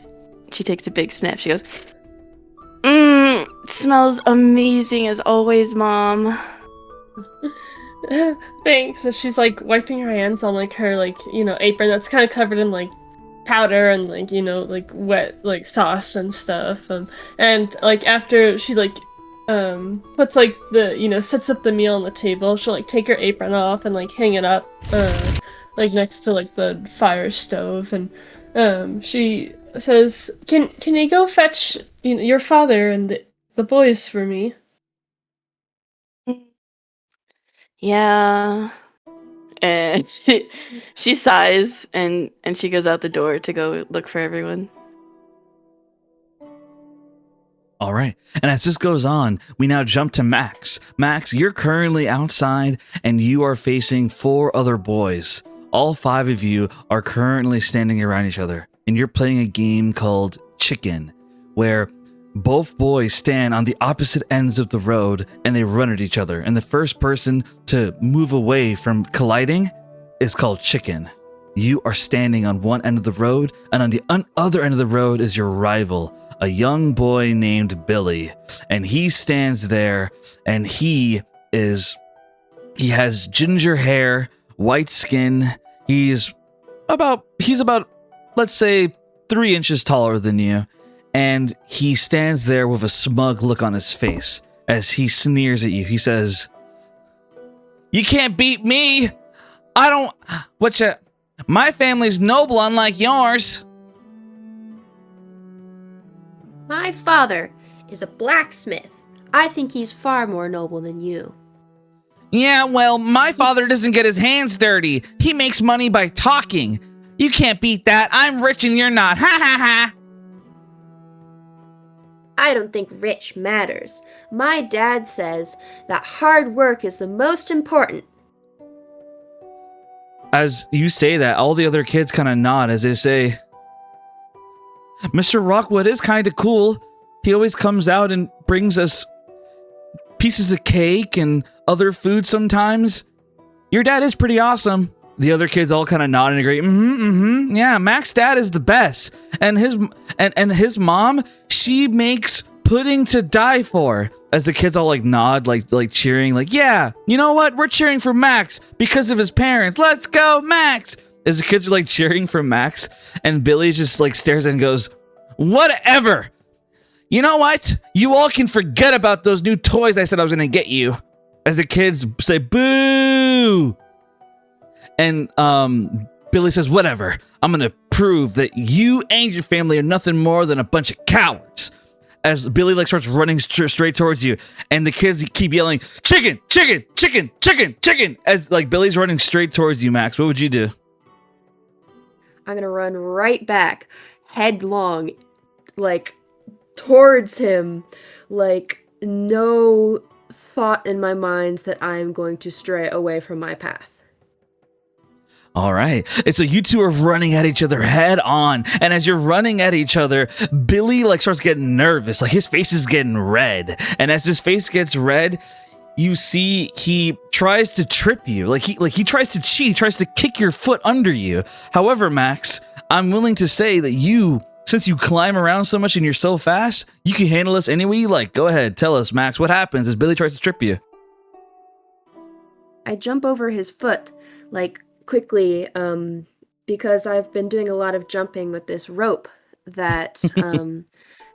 She takes a big sniff. She goes, "It smells amazing as always, Mom." Thanks. And she's like wiping her hands on like her like, apron that's kind of covered in like powder and like, like wet like sauce and stuff. And like after she like puts like the sets up the meal on the table, she'll like take her apron off and like hang it up like next to like the fire stove, and she says, Can you go fetch your father and the boys for me?" Yeah. And she sighs and she goes out the door to go look for everyone. All right. And as this goes on, we now jump to Max. Max, you're currently outside and you are facing 4 other boys. All 5 of you are currently standing around each other, and you're playing a game called Chicken, where both boys stand on the opposite ends of the road and they run at each other. And the first person to move away from colliding is called Chicken. You are standing on one end of the road, and on the other end of the road is your rival, a young boy named Billy. And he stands there, and he has ginger hair, white skin. He's about, let's say, 3 inches taller than you. And he stands there with a smug look on his face as he sneers at you. He says, You can't beat me. I don't. My family's noble, unlike yours. My father is a blacksmith. I think he's far more noble than you. Yeah, well, my father doesn't get his hands dirty. He makes money by talking. You can't beat that. I'm rich and you're not. Ha ha ha. I don't think rich matters. My dad says that hard work is the most important. As you say that, all the other kids kind of nod as they say, Mr. Rockwood is kind of cool. He always comes out and brings us pieces of cake and other food sometimes. Your dad is pretty awesome. The other kids all kind of nod and agree. Yeah, Mac's dad is the best. And his mom, she makes pudding to die for. As the kids all like nod, like cheering, like, yeah, you know what? We're cheering for Max because of his parents. Let's go, Max! As the kids are like cheering for Max, and Billy just like stares and goes, whatever. You know what? You all can forget about those new toys I said I was gonna get you. As the kids say, boo! And Billy says, whatever. I'm gonna prove that you and your family are nothing more than a bunch of cowards. As Billy like starts running straight towards you, and the kids keep yelling, chicken, chicken, chicken, chicken, chicken. As like Billy's running straight towards you, Max, what would you do? I'm gonna run right back, headlong, like, towards him, like, no thought in my mind that I'm going to stray away from my path. All right. And so you two are running at each other head on. And as you're running at each other, Billy like starts getting nervous. Like his face is getting red. And as his face gets red, you see he tries to trip you. Like he tries to cheat. He tries to kick your foot under you. However, Max, I'm willing to say that you, since you climb around so much and you're so fast, you can handle this any way you like. Go ahead. Tell us, Max, what happens as Billy tries to trip you? I jump over his foot, like, quickly, because I've been doing a lot of jumping with this rope that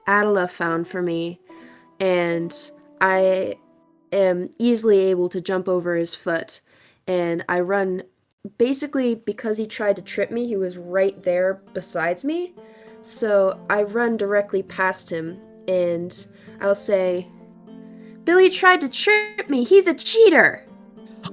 Adela found for me, and I am easily able to jump over his foot, and I run, basically because he tried to trip me, he was right there besides me, so I run directly past him, and I'll say, Billy tried to trip me, he's a cheater!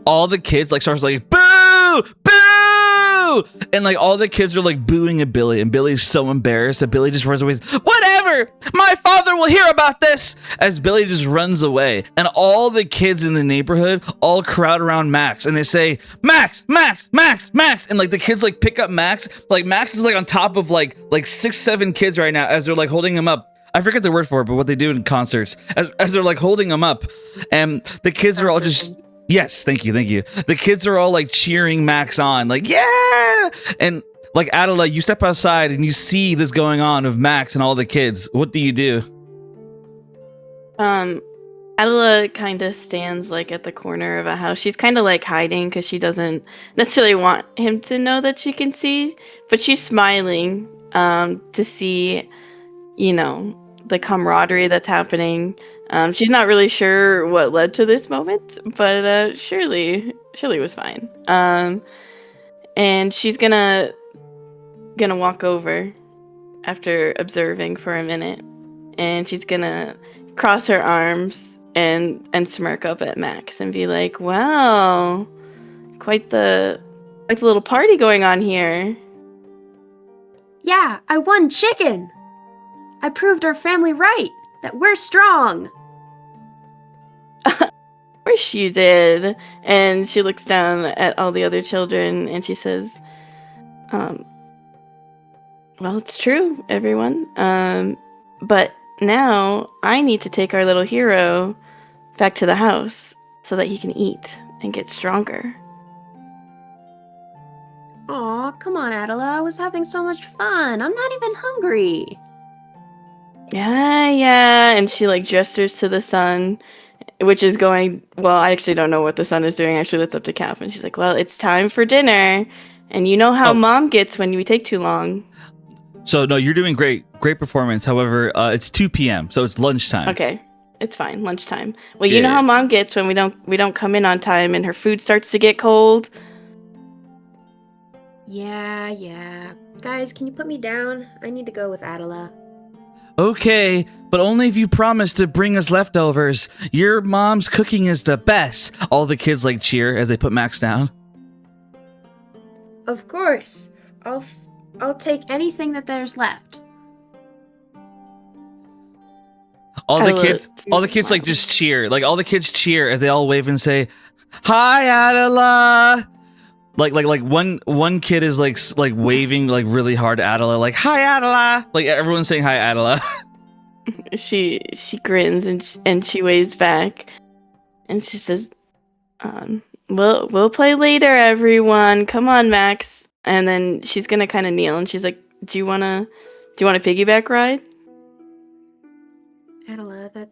All the kids like starts like, boo! Boo! And like all the kids are like booing at Billy, and Billy's so embarrassed that Billy just runs away. Whatever! My father will hear about this! As Billy just runs away. And all the kids in the neighborhood all crowd around Max and they say, Max! Max! Max! Max! And like the kids like pick up Max. Like Max is like on top of like 6-7 kids right now as they're like holding him up. I forget the word for it, but what they do in concerts. As they're like holding him up. And the kids are all just... Yes, thank you. The kids are all like cheering Max on, like, yeah! And like Adela, you step outside and you see this going on of Max and all the kids. What do you do? Adela kind of stands like at the corner of a house. She's kind of like hiding because she doesn't necessarily want him to know that she can see, but she's smiling to see, you know, the camaraderie that's happening. She's not really sure what led to this moment, but Shirley was fine. And she's gonna walk over after observing for a minute, and she's gonna cross her arms and smirk up at Max and be like, "Wow, quite the little party going on here." Yeah, I won chicken! I proved our family right, that we're strong! Of course you did. And she looks down at all the other children and she says, well, it's true, everyone. But now I need to take our little hero back to the house so that he can eat and get stronger. Aw, come on, Adela. I was having so much fun. I'm not even hungry. Yeah. And she like gestures to the sun, which is going, well, I actually don't know what the sun is doing. Actually, that's up to Cap. And she's like, well, it's time for dinner. And you know how Mom gets when we take too long. So, no, you're doing great. Great performance. However, it's 2 p.m., so it's lunchtime. Okay. It's fine. Lunchtime. Well, you know Yeah. how Mom gets when we don't come in on time and her food starts to get cold. Yeah. Guys, can you put me down? I need to go with Adela. Okay, but only if you promise to bring us leftovers. Your mom's cooking is the best. All the kids like cheer as they put Max down. Of course. I'll take anything that there's left. All the Adela kids like just cheer. Like all the kids cheer as they all wave and say, "Hi, Adela." Like one kid is like waving like really hard at Adela, like, "Hi, Adela." Like everyone's saying hi, Adela. She grins and she waves back, and she says, "We'll play later, everyone. Come on, Max." And then she's gonna kind of kneel, and she's like, "Do you want a piggyback ride?" Adela, that.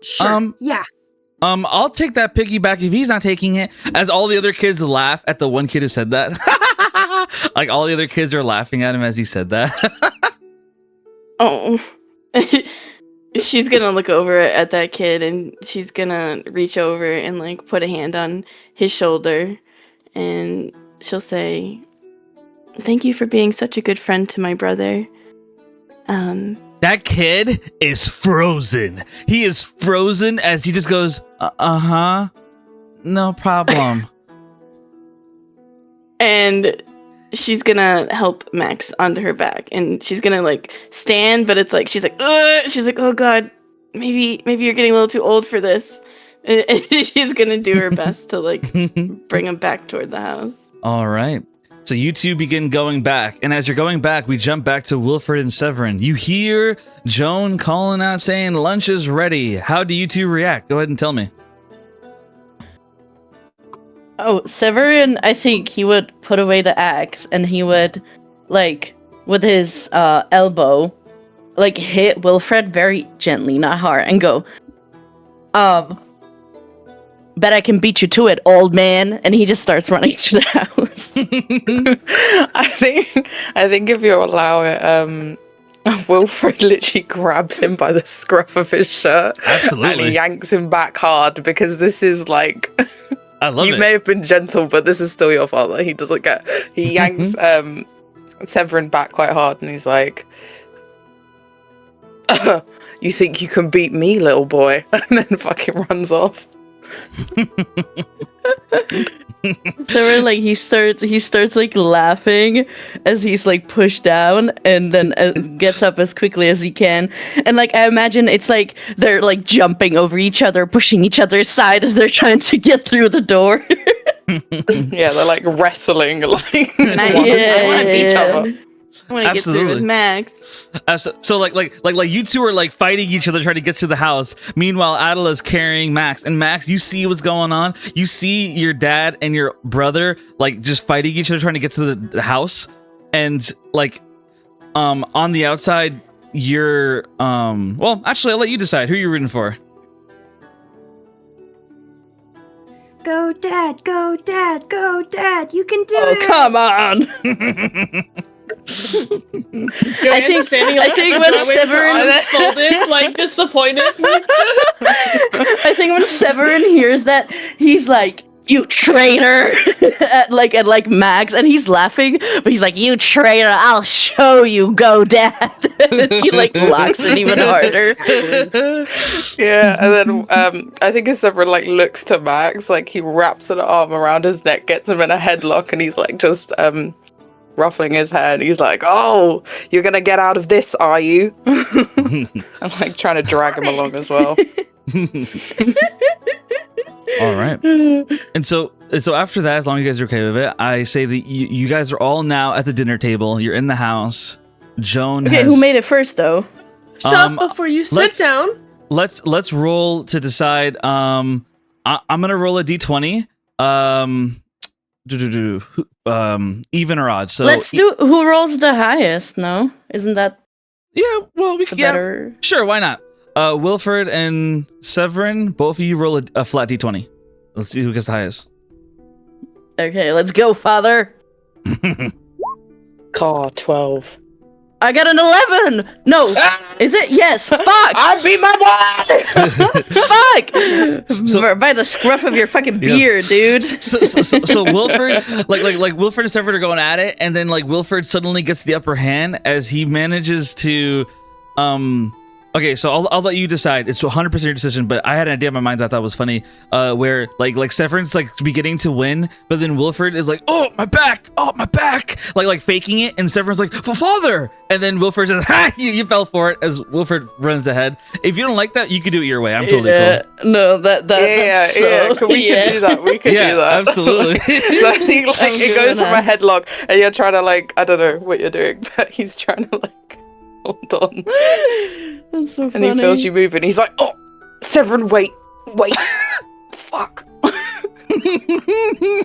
Sure. Yeah. I'll take that piggyback if he's not taking it. As all the other kids laugh at the one kid who said that. Like all the other kids are laughing at him as he said that. Oh. She's gonna look over at that kid, and she's gonna reach over and like put a hand on his shoulder, and she'll say, "Thank you for being such a good friend to my brother." That kid is frozen. He is frozen as he just goes, uh-huh. No problem. And she's gonna help Max onto her back, and she's gonna like stand, but it's like she's like, ugh! She's like, "Oh God, maybe you're getting a little too old for this." And she's gonna do her best to like bring him back toward the house. All right. So you two begin going back, and as you're going back, we jump back to Wilfred and Severin. You hear Joan calling out saying, "Lunch is ready." How do you two react? Go ahead and tell me. Oh, Severin, I think he would put away the axe and he would, like, with his elbow, like, hit Wilfred very gently, not hard, and go, bet I can beat you to it, old man. And he just starts running to the house. I think if you allow it, Wilfred literally grabs him by the scruff of his shirt. Absolutely. And he yanks him back hard because this is like... I love you it. may have been gentle, but this is still your father. He doesn't get... He yanks Severin back quite hard and he's like... You think you can beat me, little boy? And then fucking runs off. Severin, like, he starts like laughing as he's like pushed down, and then gets up as quickly as he can. And like I imagine it's like they're like jumping over each other, pushing each other aside as they're trying to get through the door. Yeah, they're like wrestling, like Nice. I want to beat each other. I want to get through with Max. So like you two are like fighting each other trying to get to the house. Meanwhile, Adela's carrying Max, and Max, you see what's going on. You see your dad and your brother like just fighting each other trying to get to the house, and like on the outside you're well, actually I'll let you decide who you're rooting for. Go, Dad! Go, Dad! Go, Dad! You can do Oh, it! come on! I think when Severin folded, like disappointed. I think when Severin hears that, he's like, "You traitor!" at like Max, and he's laughing, but he's like, "You traitor! I'll show you, go, Dad!" He like locks it even harder. Yeah, and then I think as Severin like looks to Max, like he wraps an arm around his neck, gets him in a headlock, and he's like just ruffling his hair, and he's like, "Oh, you're gonna get out of this, are you?" I'm like trying to drag him along as well. All right. And so after that, as long as you guys are okay with it, I say that you guys are all now at the dinner table. You're in the house. Joan Okay, has... who made it first though? Stop before you sit down. Let's roll to decide. I'm gonna roll a d20. Even or odd. So Let's do who rolls the highest. No, isn't that yeah? Well, we the can. Yeah, better? sure. Why not? Wilfred and Severin, both of you roll a flat d20. Let's see who gets the highest. Okay, let's go, father. Car 12. I got an 11. No, is it? Yes. Fuck. I beat my boy. Fuck. So- By the scruff of your fucking beard, dude. So Wilfred, like Wilfred and Severin are going at it, and then like Wilfred suddenly gets the upper hand as he manages to, Okay, so I'll let you decide. It's 100% your decision, but I had an idea in my mind that I thought was funny. Where like Severin's like beginning to win, but then Wilfred is like, "Oh my back, like faking it," and Severin's like, "Father," and then Wilfred says, "Ha, you fell for it." As Wilfred runs ahead. If you don't like that, you can do it your way. I'm totally cool. No, that's so, We can do that. We can do that. Absolutely. So I think like it goes from a headlock, and you're trying to like I don't know what you're doing, but he's trying to like hold on. That's so And funny. he feels you move, and he's like, "Oh, Severin, wait, fuck."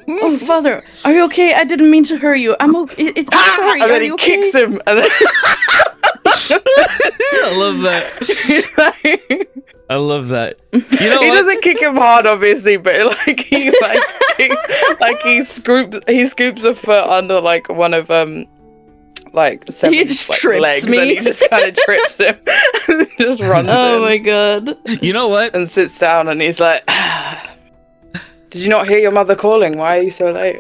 Oh, Father, are you okay? I didn't mean to hurt you. I'm okay. I'm sorry. And Are then he you okay? kicks him, and then I love that. I love that. You know he what? doesn't kick him hard, obviously, but like he scoops a foot under like one of like Severin's just like, trips legs, me. and he just kind of trips him, and just runs Oh in my god. You know what? and sits down, and he's like, "Did you not hear your mother calling? Why are you so late?"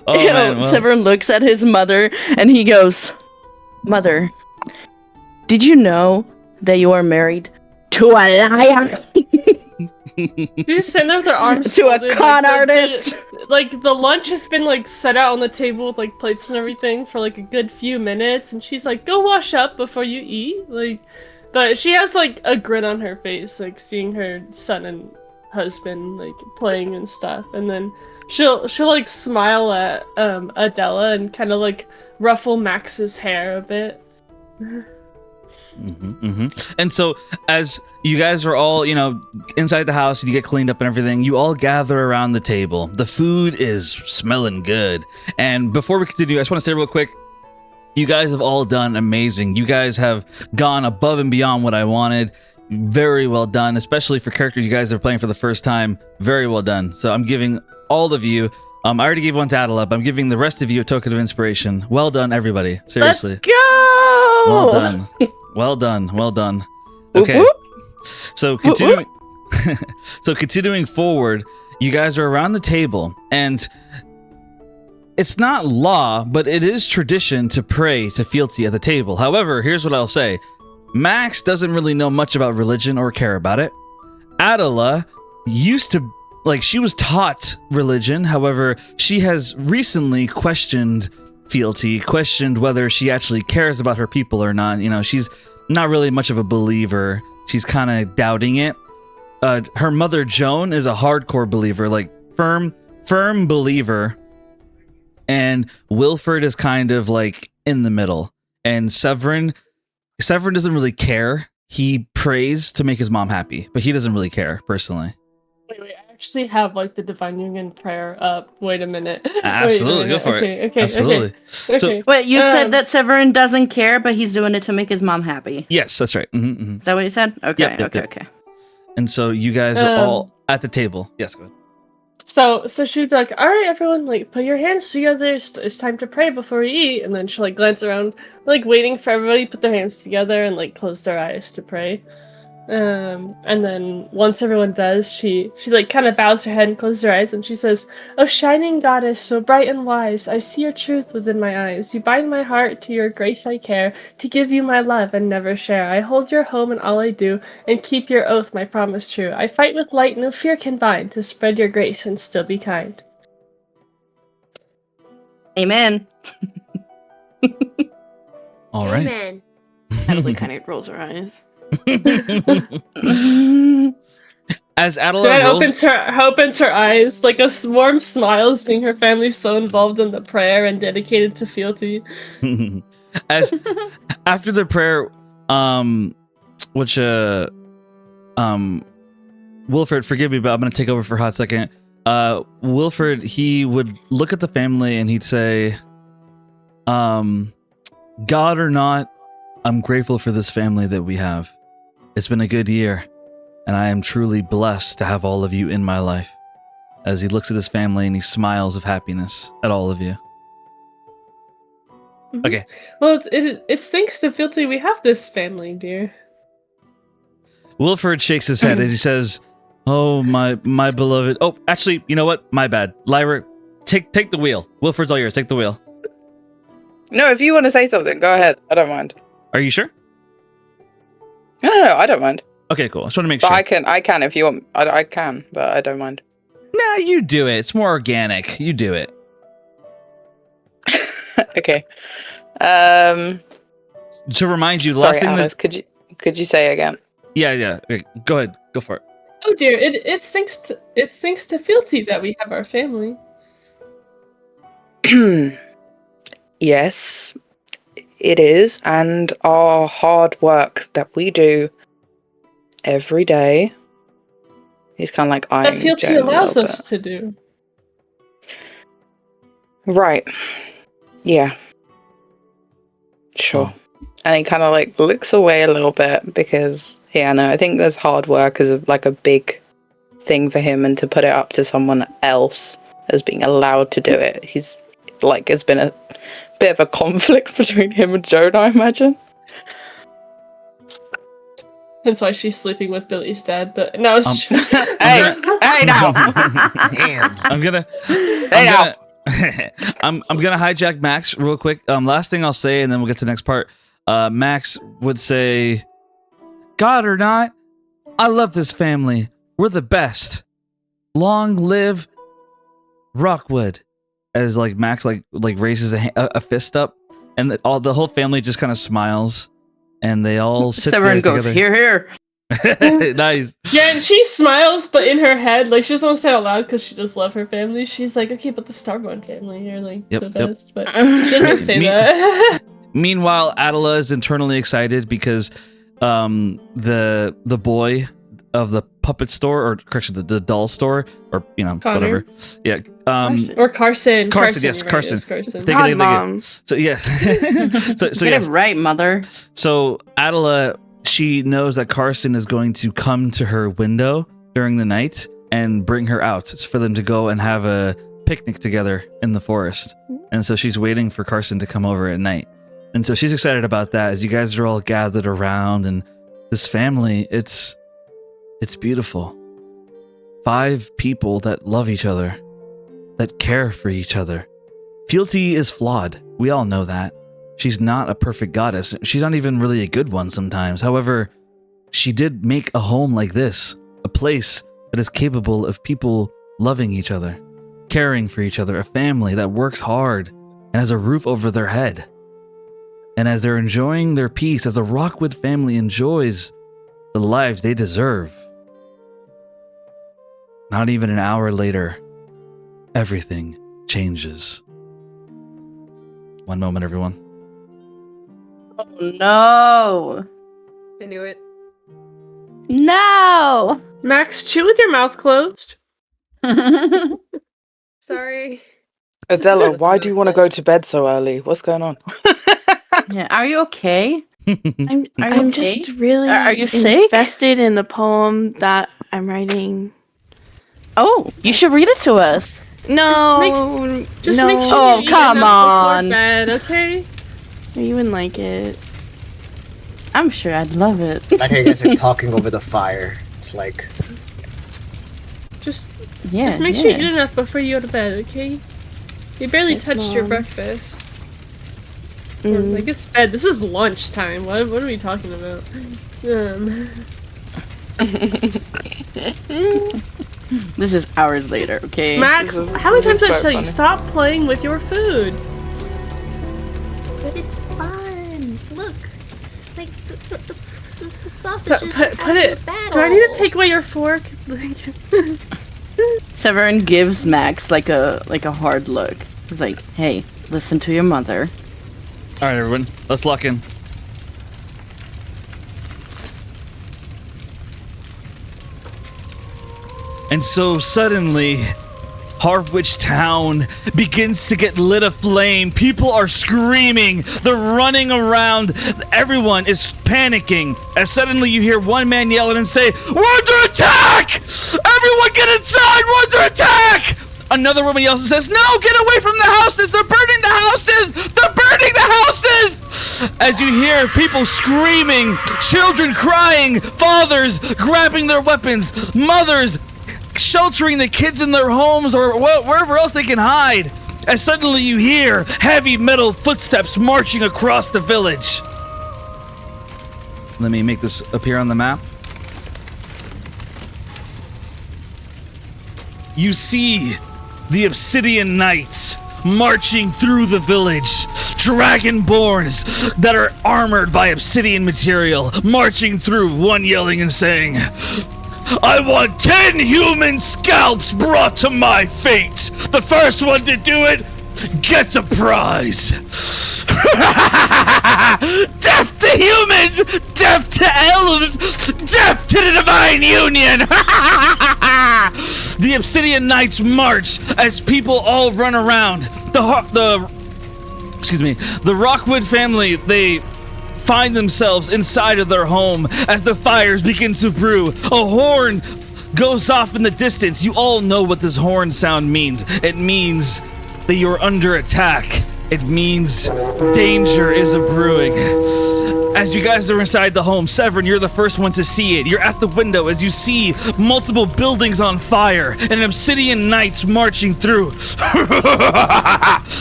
Oh man, well, Severin looks at his mother and he goes, "Mother, did you know that you are married to a liar?" She's just sitting there with her arms To a folded, con like, artist. Like the lunch has been like set out on the table with like plates and everything for like a good few minutes, and she's like, "Go wash up before you eat." Like, but she has like a grin on her face, like seeing her son and husband like playing and stuff, and then she'll like smile at Adela and kind of like ruffle Max's hair a bit. And so as you guys are all, inside the house, you get cleaned up and everything, you all gather around the table. The food is smelling good. And before we continue, I just want to say real quick, you guys have all done amazing. You guys have gone above and beyond what I wanted. Very well done, especially for characters you guys are playing for the first time. Very well done. So I'm giving all of you, I already gave one to Adela, but I'm giving the rest of you a token of inspiration. Well done, everybody. Seriously. Let's go! Well done. Well done. Well done. Whoop, Okay. whoop. So continuing forward, you guys are around the table, and it's not law, but it is tradition to pray to fealty at the table. However, here's what I'll say. Max doesn't really know much about religion or care about it. Adela used to, she was taught religion. However, she has recently questioned fealty, questioned whether she actually cares about her people or not. She's not really much of a believer. She's kind of doubting it. Her mother, Joan, is a hardcore believer, firm believer. And Wilfred is kind of in the middle. And Severin doesn't really care. He prays to make his mom happy, but he doesn't really care personally. Wait, I actually have the Divine Union prayer up. Wait a minute. Absolutely, go for it. Okay, Absolutely. Okay. So, Wait, you said that Severin doesn't care, but he's doing it to make his mom happy. yes, that's right. Mm-hmm. Is that what you said? Okay, Yep. okay. And so you guys are all at the table. Yes, go ahead. So she'd be like, "All right, everyone, put your hands together. It's time to pray before we eat." And then she'll glance around, waiting for everybody to put their hands together and close their eyes to pray. And then once everyone does, she kind of bows her head and closes her eyes, and she says, "O shining goddess, so bright and wise, I see your truth within my eyes. You bind my heart to your grace I care, to give you my love and never share. I hold your home in all I do, and keep your oath my promise true. I fight with light no fear can bind, to spread your grace and still be kind." Amen. All right. Amen. Natalie kind of rolls her eyes. As Adela Joanne rolls, opens her eyes, a warm smile, seeing her family so involved in the prayer and dedicated to fealty. as after the prayer, which Wilfred, forgive me, but I'm gonna take over for a hot second. Wilfred, he would look at the family and he'd say, God or not, I'm grateful for this family that we have. It's been a good year, and I am truly blessed to have all of you in my life. As he looks at his family and he smiles of happiness at all of you. Okay. Well, it's thanks to Filthy we have this family, dear. Wilford shakes his head as he says, "Oh, my beloved." Oh, actually, you know what? My bad. Lyra, take the wheel. Wilford's all yours. Take the wheel. No, if you want to say something, go ahead. I don't mind. Are you sure? No, I don't mind. Okay, cool. I just want to make But sure. I can if you want. I can, but I don't mind. Nah, you do it. It's more organic. You do it. Okay. To remind you, the Sorry, last thing Alice, could you say again? Yeah. Okay, go ahead. Go for it. Oh dear, it's thanks to Filthy that we have our family. Yes, it is, and our hard work that we do every day. He's kind of like That eyeing Filthy Joan a allows little us to do. bit. Right. Yeah. Sure. Oh. And he kind of like looks away a little bit because, yeah, no, I think there's hard work as like a big thing for him, and to put it up to someone else as being allowed to do it, he's like, it's been a bit of a conflict between him and Joan, I imagine. Hence why she's sleeping with Billy's dad. But no, it's Hey now! Damn. I'm gonna hijack Max real quick. Last thing I'll say, and then we'll get to the next part. Max would say, "God or not, I love this family. We're the best. Long live Rockwood." As like Max like raises a fist up, and the whole family just kind of smiles, and they all sit Severin there goes, together. here. Nice. yeah, and she smiles, but in her head, like she doesn't want to say it out loud because she does love her family. She's like, okay, but the Starborn family are like the best, but she doesn't say that. Meanwhile, Adela is internally excited because the boy of the puppet store, or correction, the doll store, or Connor. whatever. Yeah. Or Carson. Carson, yes, you're right, Carson. it's Carson. Thank God, you. Mom. So yeah. so Get yes. it right, mother. So Adela, she knows that Carson is going to come to her window during the night and bring her out. It's for them to go and have a picnic together in the forest. And so she's waiting for Carson to come over at night. And so she's excited about that as you guys are all gathered around, and this family, it's beautiful. 5 people that love each other, that care for each other. Fealty is flawed. We all know that. She's not a perfect goddess. She's not even really a good one sometimes. However, she did make a home like this, a place that is capable of people loving each other, caring for each other, a family that works hard and has a roof over their head. And as they're enjoying their peace, as the Rockwood family enjoys the lives they deserve, not even an hour later, everything changes. One moment, everyone. Oh no. I knew it. No. Max, chew with your mouth closed. Sorry. Adela, why do you want to go to bed so early? What's going on? Yeah, are you okay? I'm okay? just really Are you sick? invested in the poem that I'm writing. Oh, you should read it to us. No, Just no. make sure Oh, you eat come enough on. before bed, okay? You wouldn't like it. I'm sure I'd love it. I hear you guys are talking over the fire. It's like, Just make sure you eat enough before you go to bed, okay? You barely Yes, touched your Mom. breakfast. Or, I guess bed. This is lunchtime. What are we talking about? This is hours later, okay? Max, This is- how many this is times did I quite tell you funny. stop playing with your food? But it's fun. Look. Like the sausage is Put it. Do I need to take away your fork? Severin gives Max like a hard look. He's like, "Hey, listen to your mother." All right, everyone, let's lock in. And so suddenly, Harwich Town begins to get lit aflame. People are screaming. They're running around. Everyone is panicking as suddenly you hear one man yell and say, "We're under attack! Everyone get inside! We're under attack!" Another woman yells and says, "No, get away from the houses! They're burning the houses! They're burning the houses! As you hear people screaming, children crying, fathers grabbing their weapons, mothers sheltering the kids in their homes or wherever else they can hide. As suddenly you hear heavy metal footsteps marching across the village. Let me make this appear on the map. You see the Obsidian Knights marching through the village. Dragonborns that are armored by obsidian material marching through, one yelling and saying, I want 10 human scalps brought to my fate. The first one to do it gets a prize. Death to humans! Death to elves! Death to the divine union! The Obsidian Knights march as people all run around. The Rockwood family, they find themselves inside of their home as the fires begin to brew. A horn goes off in the distance. You all know what this horn sound means. It means that you're under attack. It means danger is a-brewing. As you guys are inside the home, Severin, you're the first one to see it. You're at the window as you see multiple buildings on fire and Obsidian Knights marching through.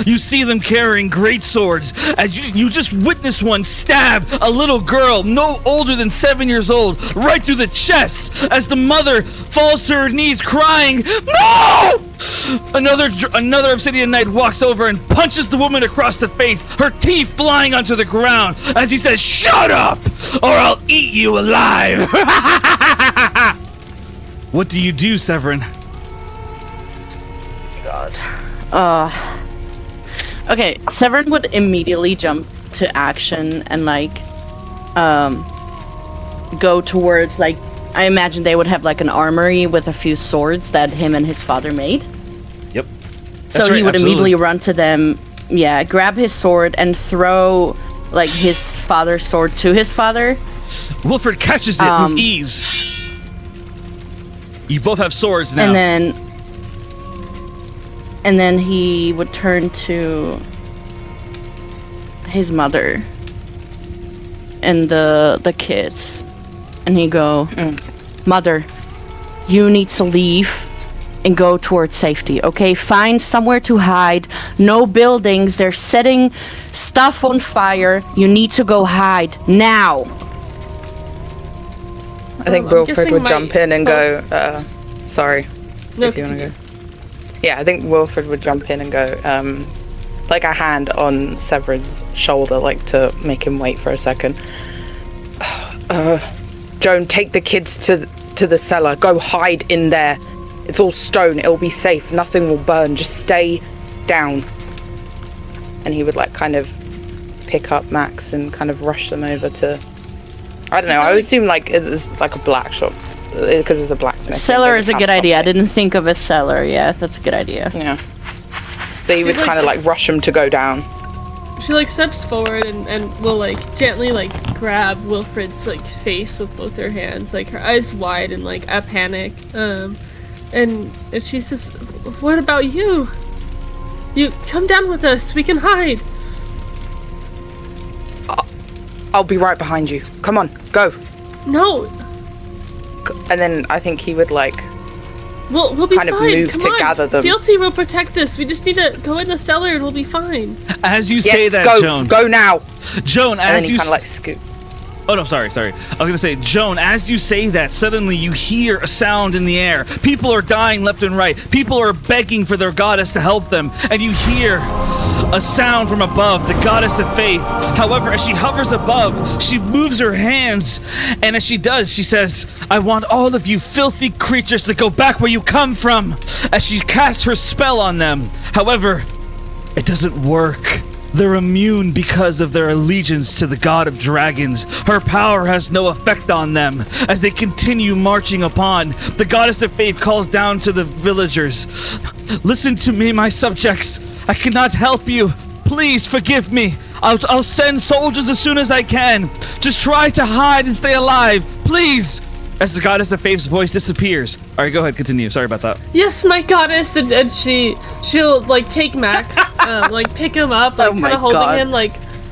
You see them carrying great swords as you just witnessed one stab a little girl no older than 7 years old right through the chest as the mother falls to her knees crying, "No!" Another Obsidian Knight walks over and punches the woman across the face, her teeth flying onto the ground as he says, "Shut up, or I'll eat you alive!" What do you do, Severin? God. Okay, Severin would immediately jump to action and go towards I imagine they would have an armory with a few swords that him and his father made. Yep. So he would immediately run to them, grab his sword and throw his father's sword to his father. Wilfred catches it with ease. You both have swords now. And then he would turn to his mother and the kids. And he'd go, "Mother, you need to leave and go towards safety, okay? Find somewhere to hide. No buildings. They're setting stuff on fire. You need to go hide now." I think Wilfred would jump in and go, sorry. No, if you want to go. Yeah, I think Wilfred would jump in and go, a hand on Severin's shoulder, to make him wait for a second. Joan, take the kids to the cellar. Go hide in there. It's all stone. It'll be safe. Nothing will burn. Just stay down. And he would kind of pick up Max and kind of rush them over to, I don't know. I would assume it was a black shop because it's a blacksmith. Cellar is a good idea. I didn't think of a cellar. Yeah, that's a good idea. Yeah. So he would kind of rush them to go down. She steps forward and will gently grab Wilfred's face with both her hands, her eyes wide and a panic. And she says, "What about you? You come down with us. We can hide." I'll be right behind you. Come on, go. No. And then I think he would We'll be kind of fine. move Come to on. gather them. Fealty will protect us. We just need to go in the cellar and we'll be fine. As you say that, go, Joan. Go now. Joan, and as then you kind of scoot. Oh no, sorry. I was gonna say, Joan, as you say that, suddenly you hear a sound in the air. People are dying left and right. People are begging for their goddess to help them. And you hear a sound from above, the goddess of faith. However, as she hovers above, she moves her hands. And as she does, she says, "I want all of you filthy creatures to go back where you come from." As she casts her spell on them. However, it doesn't work. They're immune because of their allegiance to the god of dragons. Her power has no effect on them. As they continue marching upon, the goddess of faith calls down to the villagers. "Listen to me, my subjects. I cannot help you. Please forgive me. I'll send soldiers as soon as I can. Just try to hide and stay alive. Please." As the goddess of faith's voice disappears. All right, go ahead, continue. Sorry about that. Yes, my goddess, and she'll take Max, pick him up, kind of holding him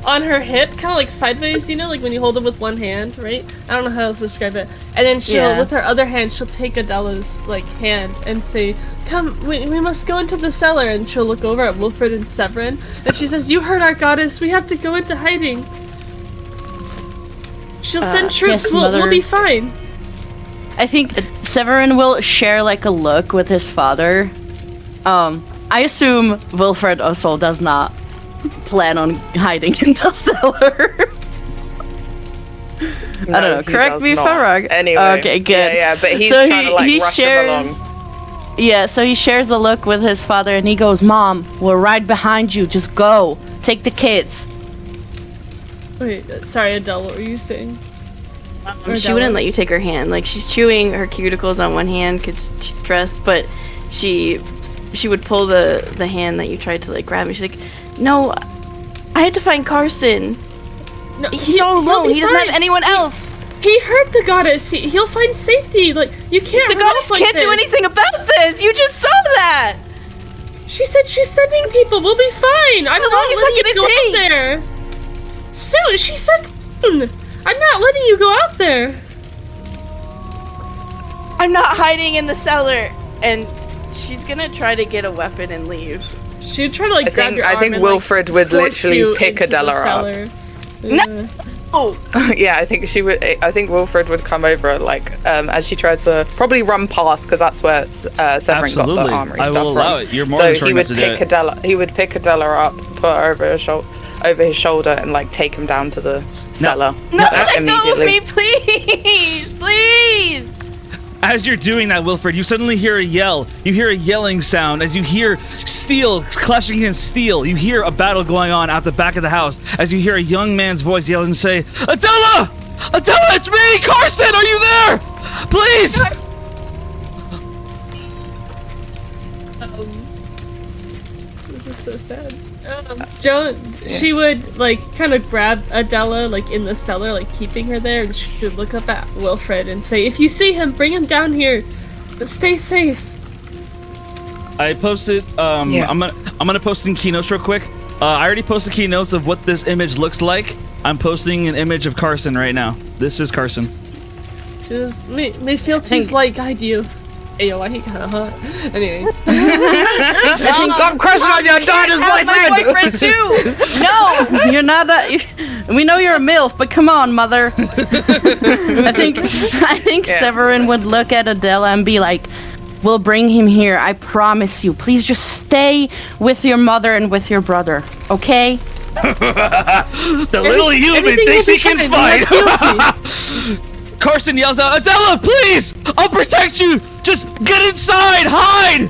on her hip, kind of like sideways, you know, like when you hold them with one hand, right? I don't know how else to describe it. And then she'll, with her other hand, she'll take Adela's like hand and say, "Come, we must go into the cellar." And she'll look over at Wilfred and Severin, and she says, "You heard our goddess. We have to go into hiding." She'll send troops. Yes, we'll be fine. I think Severin will share like a look with his father. I assume Wilfred also does not plan on hiding in the cellar. No, I don't know. he Correct does me if not. I'm wrong. Anyway. Okay, good. Yeah, but he's So trying to like he rush shares. him along. Yeah, so he shares a look with his father, and he goes, "Mom, we're right behind you. Just go. Take the kids." Wait, sorry, Adele. What were you saying? She wouldn't let you take her hand. Like, she's chewing her cuticles on one hand because she's stressed, but she would pull the hand that you tried to like grab, and she's like, "No, I had to find Carson. No, He's all alone. He doesn't have anyone else. He hurt the goddess. He'll find safety. Like, you can't. The run off goddess like can't do this. anything about this. You just saw that." She said she's sending people. We'll be fine. I'm How not long is letting that you gonna go out there. Soon. She said soon. I'm not letting you go out there. "I'm not hiding in the cellar." And she's gonna try to get a weapon and leave. She'd try to like grab your arm I think and, Wilfred like, would force literally you pick into the Adela up. cellar. No. Oh, Yeah, I think she would. I think Wilfred would come over, like, as she tries to probably run past, because that's where Severin got Absolutely. the armory I stuff will allow from. it. You're more So than he short would enough to do pick it. Adela. He would pick Adela up, put her over his shoulder, and like take him down to the cellar no, let go of immediately. me, please, please. As you're doing that, Wilfred, you suddenly hear a yell. You hear a yelling sound as you hear steel clashing against steel. You hear a battle going on out the back of the house as you hear a young man's voice yell and say, "Adela! Adela, it's me! Carson, are you there? Please!" This is so sad. Joan, she would like kind of grab Adela like in the cellar, like keeping her there, and she would look up at Wilfred and say, "If you see him, bring him down here, but stay safe." I posted, I'm gonna post in keynotes real quick. I already posted keynotes of what this image looks like. I'm posting an image of Carson right now. This is Carson. Just may feel his light guide you. Ayo, why he kind of hot? Anyway. Stop crushing on your daughter's My boyfriend! boyfriend too. No. You're not we know you're a MILF, but come on, mother. I think Severin would look at Adela and be like, "We'll bring him here, I promise you. Please just stay with your mother and with your brother, okay?" The little human everything thinks will he be can fine. You're not fight. Carson yells out, "Adela, please! I'll protect you! Just get inside! Hide!"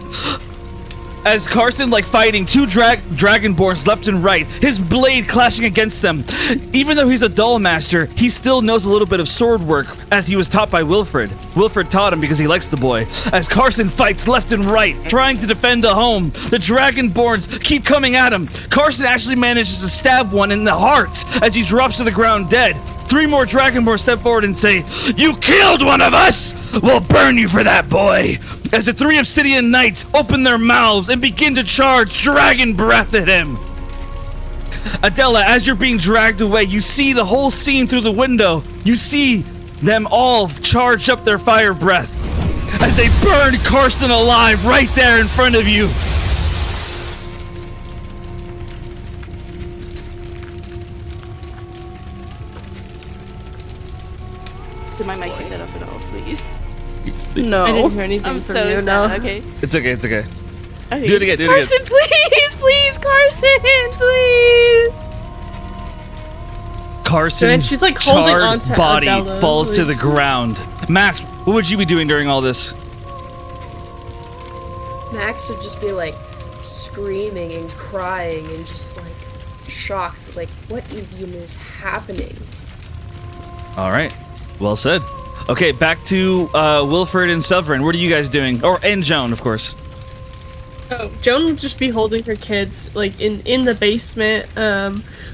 As Carson, like, fighting two dragonborns left and right, his blade clashing against them. Even though he's a dull master, he still knows a little bit of sword work, as he was taught by Wilfred. Wilfred taught him because he likes the boy. As Carson fights left and right, trying to defend the home, the dragonborns keep coming at him. Carson actually manages to stab one in the heart as he drops to the ground dead. 3 more dragonborn step forward and say, "You killed one of us! We'll burn you for that, boy!" As the 3 obsidian knights open their mouths and begin to charge dragon breath at him. Adela, as you're being dragged away, you see the whole scene through the window. You see them all charge up their fire breath as they burn Carson alive right there in front of you. Did my mic pick that up at all, please? No. I didn't hear anything I'm from so you. sad. No. Okay. It's okay, it's okay. Okay. Do it again, do it Carson, again. please, please, Carson, please. Carson's she's, like, holding charred on to body Adela, falls to like- the ground. Max, what would you be doing during all this? Max would just be like screaming and crying and just like shocked, like what even is happening? All right, well said. Okay, back to Wilfred and Severin. What are you guys doing? And Joan, of course. Oh, Joan would just be holding her kids, like, in the basement,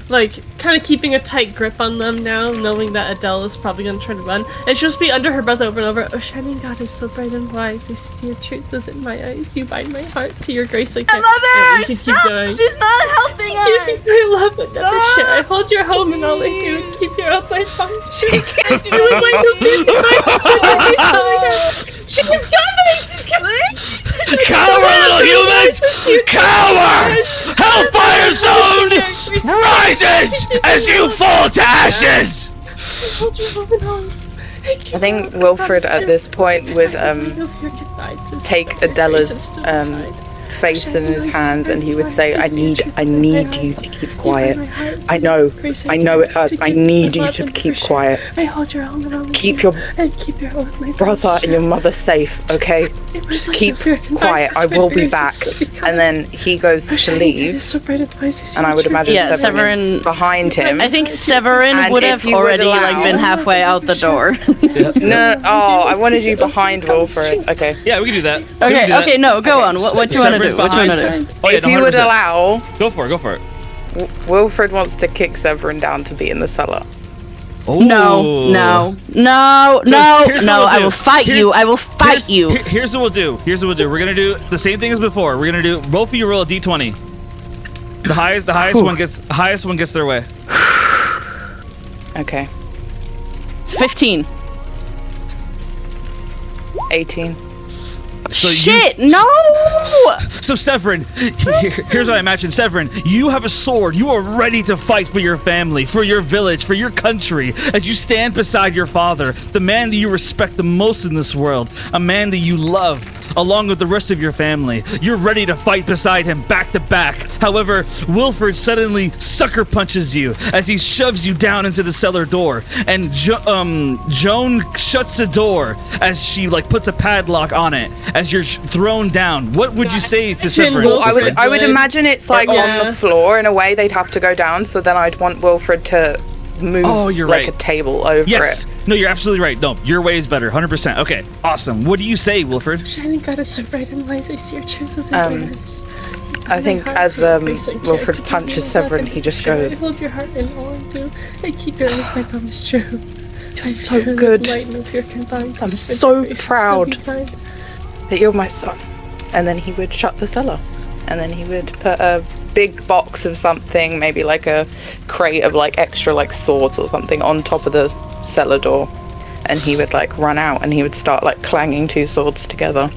like, kind of keeping a tight grip on them now, knowing that Adele is probably going to try to run. And she'll just be under her breath over and over, "Oh, shining God is so bright and wise, I see your truth within my eyes, you bind my heart to your grace like that." Mother, You can stop! keep going. She's not helping You us! keep my love and never share. I hold your home and all I do, and keep your up my heart. You would like to be my sister. She's coming! She's coming! Cower, little humans! Cower! Hellfire Zone rises as you fall to ashes! I think Wilfred at this point would take Adela's face in his hands and he would say, I need you to keep quiet. I know it hurts. I need you to keep quiet. I hold your arm and I'll Keep your keep your oath, my brother and your mother safe, okay? Just keep quiet. I will be back. And then he goes to leave, and I would imagine Yeah, Severin is Severin- behind him. I think Severin And would if have you would already allow- been halfway out the door. No, I wanted you behind Wilfred. Okay. Yeah, we can do that. We can do that. Okay, no, go on. What you want to do? What you want to do? Oh, yeah, If you would 100%. allow, Go for it. Wilfred wants to kick Severin down to be in the cellar. Oh. No, here's what we'll I do. will fight you. I will fight you. Here's what we'll do. We're gonna do the same thing as before. We're gonna do both of you roll a d20. The highest one gets their way. Okay. It's 15. 18. So Shit, no! So Severin, here's what I imagine. Severin, you have a sword. You are ready to fight for your family, for your village, for your country, as you stand beside your father, the man that you respect the most in this world, a man that you love, along with the rest of your family. You're ready to fight beside him, back to back. However, Wilfred suddenly sucker punches you as he shoves you down into the cellar door, and Joan shuts the door as she puts a padlock on it as you're thrown down. What would you say to Severin? Well, I would imagine it's on Yeah. the floor in a way. They'd have to go down, so then I'd want Wilfred to move you're like right. a table over Yes. it. No, you're absolutely right. No, your way is better. 100%. Okay. Awesome. What do you say, Wilfred? Shining God is so bright and wise, I see your truth within my eyes. I think as Wilfred punches Severin, he just I goes, hold your heart in all I do. I keep your oath, my promise true. You're so good. I'm so proud that you're my son. And then he would shut the cellar. And then he would put a big box of something, maybe like a crate of extra swords or something on top of the cellar door. And he would run out and he would start clanging two swords together.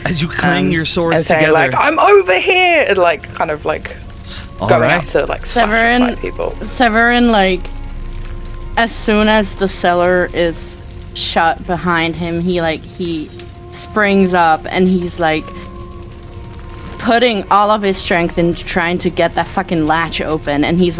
As you clang your swords and saying together. I'm over here! And kind of All going right. out to Severin- slash people. Severin, as soon as the cellar is shut behind him, he springs up and he's putting all of his strength into trying to get that fucking latch open, and he's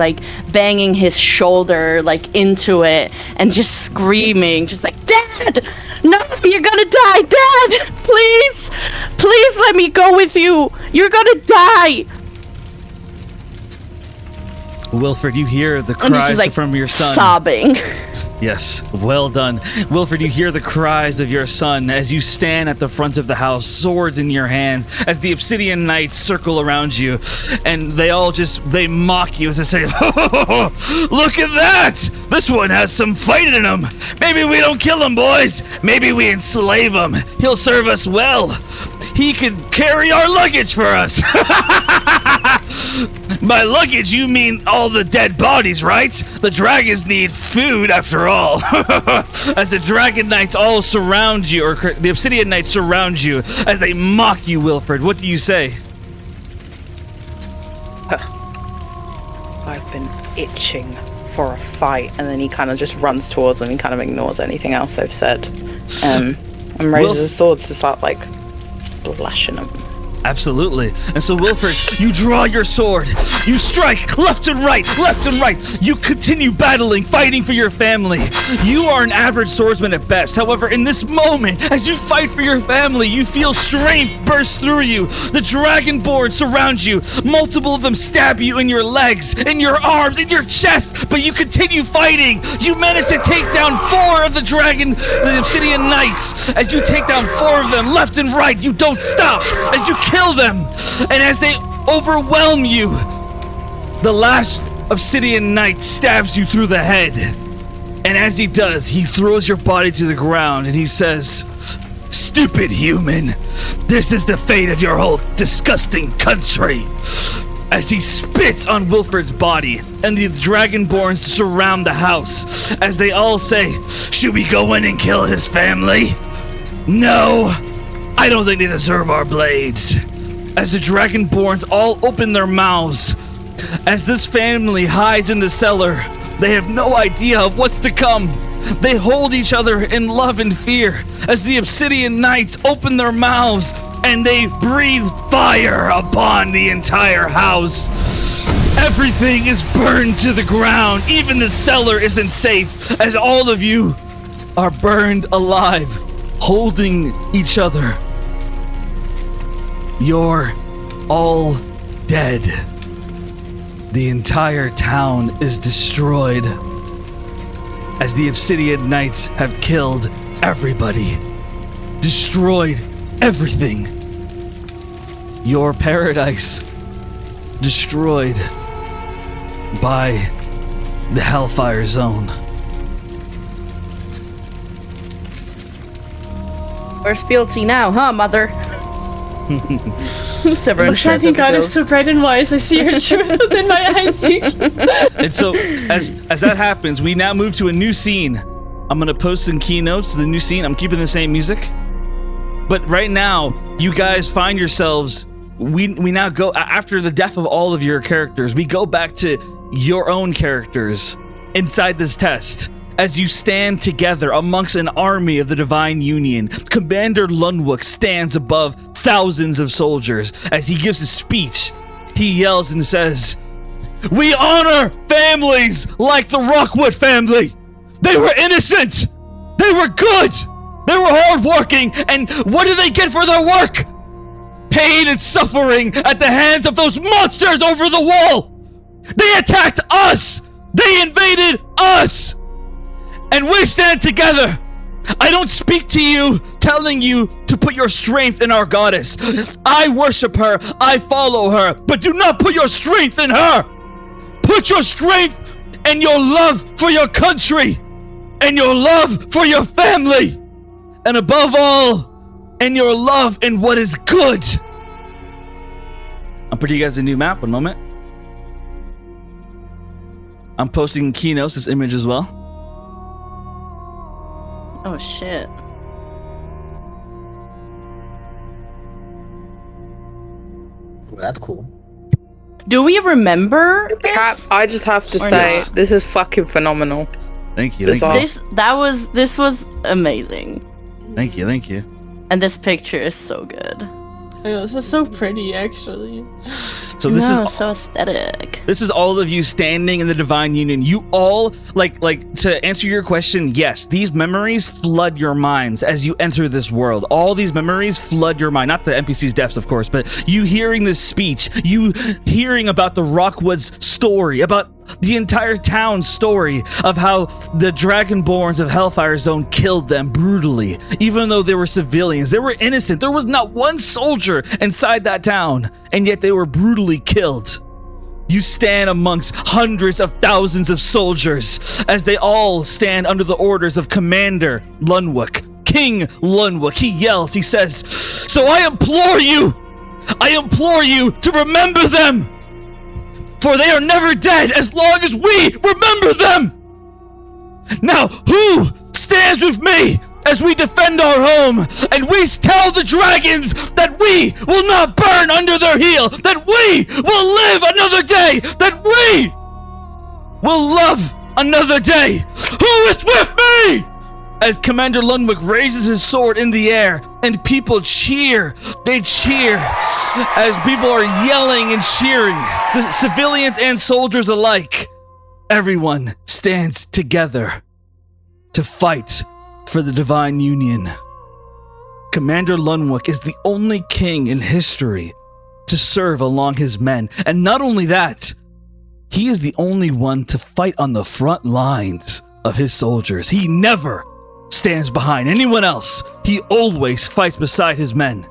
banging his shoulder into it and just screaming, just Dad! No, you're gonna die! Dad! Please! Please let me go with you! You're gonna die! Wilfred, you hear the And he's cries just from your son. sobbing. Yes, well done. Wilfred, you hear the cries of your son as you stand at the front of the house, swords in your hands, as the Obsidian Knights circle around you, and they mock you as they say, "Look at that! This one has some fight in him! Maybe we don't kill him, boys! Maybe we enslave him! He'll serve us well! He could carry our luggage for us!" By luggage, you mean all the dead bodies, right? The dragons need food, after all. As the Dragon Knights all surround you, or the Obsidian Knights surround you, as they mock you, Wilfred, what do you say? I've been itching for a fight. And then he kind of just runs towards them and kind of ignores anything else they've said. And raises his swords to start slashing them. Absolutely. And so, Wilfred, you draw your sword. You strike left and right, left and right. You continue battling, fighting for your family. You are an average swordsman at best. However, in this moment, as you fight for your family, you feel strength burst through you. The Dragonborn surround you. Multiple of them stab you in your legs, in your arms, in your chest, but you continue fighting. You manage to take down 4 of the Obsidian Knights. As you take down 4 of them, left and right, you don't stop. As you kill them. And as they overwhelm you, the last Obsidian Knight stabs you through the head. And as he does, he throws your body to the ground and he says, "Stupid human, this is the fate of your whole disgusting country." As he spits on Wilfred's body, and the Dragonborns surround the house, as they all say, "Should we go in and kill his family? No, I don't think they deserve our blades." As the Dragonborns all open their mouths, as this family hides in the cellar, they have no idea of what's to come. They hold each other in love and fear as the Obsidian Knights open their mouths and they breathe fire upon the entire house. Everything is burned to the ground. Even the cellar isn't safe as all of you are burned alive, holding each other. You're all dead. The entire town is destroyed as the Obsidian Knights have killed everybody, destroyed everything. Your paradise destroyed by the Hellfire Zone. Where's fealty now, huh, mother? Severin The says shining as it god is goes. so bright and wise. I see your truth within my eyes. And so, as that happens, we now move to a new scene. I'm gonna post some keynotes to the new scene. I'm keeping the same music, but right now, you guys find yourselves. We now go after the death of all of your characters. We go back to your own characters inside this test. As you stand together amongst an army of the Divine Union, Commander Lundwook stands above thousands of soldiers. As he gives a speech, he yells and says, "We honor families like the Rockwood family. They were innocent. They were good. They were hardworking. And what do they get for their work? Pain and suffering at the hands of those monsters over the wall. They attacked us. They invaded us. And we stand together. I don't speak to you telling you to put your strength in our goddess. I worship her. I follow her. But do not put your strength in her. Put your strength and your love for your country and your love for your family. And above all, and your love in what is good." I'm putting you guys a new map. One moment. I'm posting keynotes, this image as well. Oh shit. Well, that's cool. Do we remember Cap, this? I just have to Or say, not? this is fucking phenomenal. Thank you. This Thank you. This was amazing. Thank you. Thank you. And this picture is so good. I know, this is so pretty, actually. So this is so aesthetic. This is all of you standing in the Divine Union. You all, like to answer your question, yes, these memories flood your minds as you enter this world. All these memories flood your mind. Not the NPC's deaths, of course, but you hearing this speech, you hearing about the Rockwood's story, about the entire town's story of how the Dragonborns of Hellfire Zone killed them brutally. Even though they were civilians, they were innocent. There was not one soldier inside that town, and yet they were brutally killed. You stand amongst hundreds of thousands of soldiers as they all stand under the orders of Commander Lundwook, King Lundwook. He yells, he says, "So I implore you to remember them, for they are never dead as long as we remember them. Now, who stands with me as we defend our home and we tell the dragons that we will not burn under their heel, that we will live another day, that we will love another day? Who is with me?" As Commander Lundwick raises his sword in the air and people cheer. They cheer as people are yelling and cheering, the civilians and soldiers alike. Everyone stands together to fight for the Divine Union. Commander Lundwick is the only king in history to serve along his men. And not only that, he is the only one to fight on the front lines of his soldiers. He never stands behind anyone else. He always fights beside his men.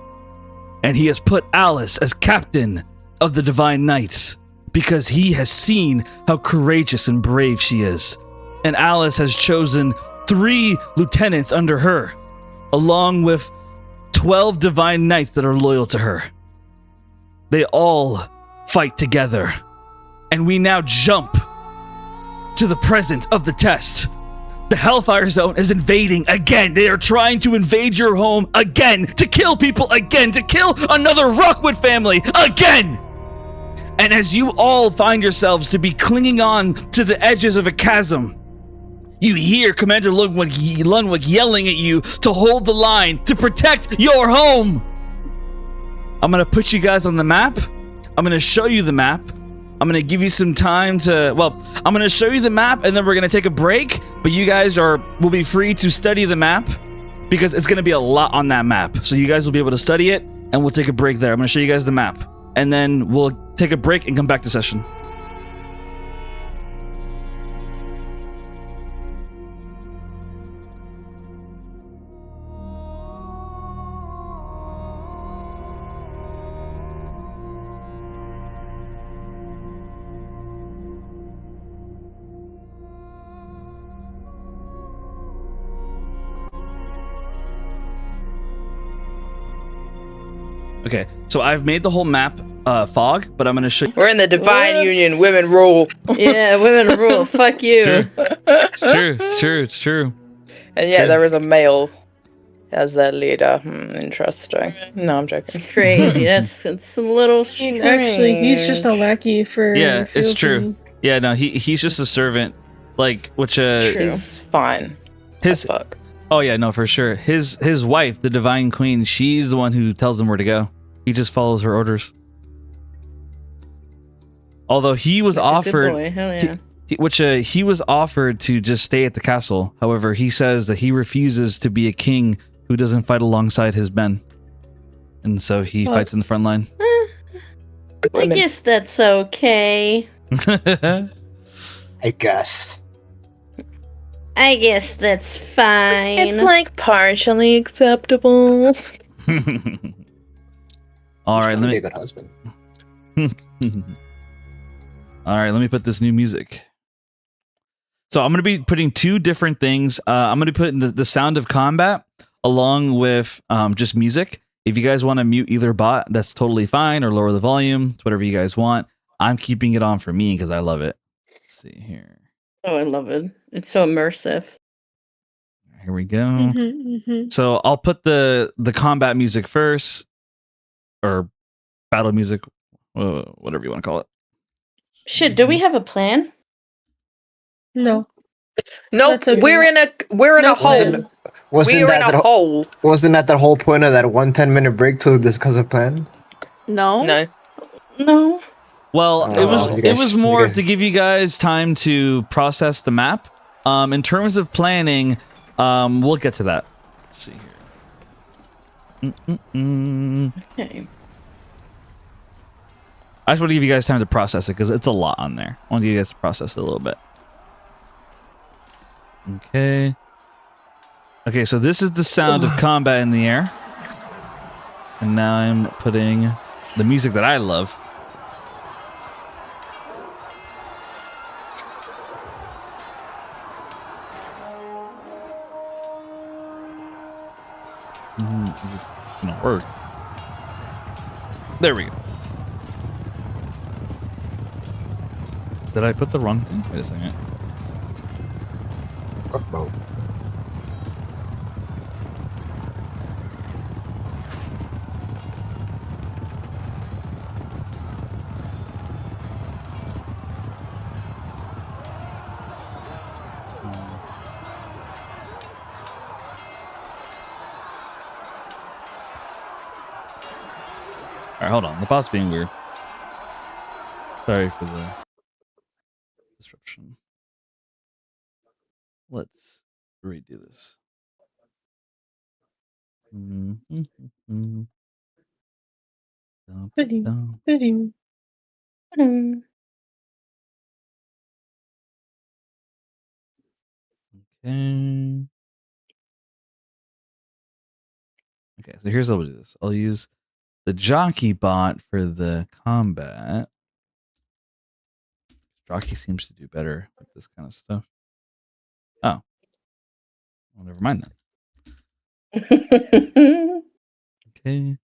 And he has put Alice as captain of the Divine Knights because he has seen how courageous and brave she is. And Alice has chosen 3 lieutenants under her, along with 12 Divine Knights that are loyal to her. They all fight together. And we now jump to the present of the test. The Hellfire Zone is invading again. They are trying to invade your home again, to kill people again, to kill another Rockwood family again. And as you all find yourselves to be clinging on to the edges of a chasm, you hear Commander Lunwick yelling at you to hold the line, to protect your home. I'm going to put you guys on the map. I'm going to show you the map. I'm going to give you some time to, I'm going to show you the map and then we're going to take a break, but you guys will be free to study the map because it's going to be a lot on that map. So you guys will be able to study it and we'll take a break there. I'm going to show you guys the map and then we'll take a break and come back to session. Okay, so I've made the whole map fog, but I'm going to show you. We're in the Divine Union. Women rule. Yeah, women rule. Fuck you. It's true. And yeah, there is a male as their leader. Interesting. No, I'm joking. It's crazy. It's a little strange. Actually, he's just a lackey for. Yeah, it's true. Philippine. Yeah, no, he's just a servant, which He's fine. his. Fuck. Oh yeah, no, for sure. His wife, the Divine Queen, she's the one who tells him where to go. He just follows her orders. Although he was offered, Good boy. Hell yeah. he was offered to just stay at the castle. However, he says that he refuses to be a king who doesn't fight alongside his men, and so he fights in the front line. I guess that's okay. I guess. I guess that's fine. It's like partially acceptable. All right, He's let be me. a good husband. All right, let me put this new music. So I'm going to be putting 2 different things. I'm going to put in the sound of combat along with just music. If you guys want to mute either bot, that's totally fine, or lower the volume. It's whatever you guys want. I'm keeping it on for me because I love it. Let's see here. Oh, I love it. It's so immersive. Here we go. Mm-hmm. So I'll put the combat music first, or battle music, whatever you want to call it. Shit, do we have a plan? No. Nope, That's okay. we're in a hole. Wasn't We're in that a hole. wasn't that the whole point of that 10-minute break to discuss a plan? No. No. No. Well, Oh, it was more okay. to give you guys time to process the map. In terms of planning, we'll get to that. Let's see here. Okay. I just want to give you guys time to process it because it's a lot on there. I want you guys to process it a little bit. Okay. Okay, so this is the sound of combat in the air. And now I'm putting the music that I love. It's gonna work. There we go. Did I put the wrong thing? Wait a second. Oh. Alright, hold on. The bot's being weird. Sorry for the disruption. Let's redo this. Ba-ding. Okay. Okay, so here's how we'll do this. I'll use the jockey bot for the combat. Jockey seems to do better with this kind of stuff. Oh. Well, never mind then. Okay.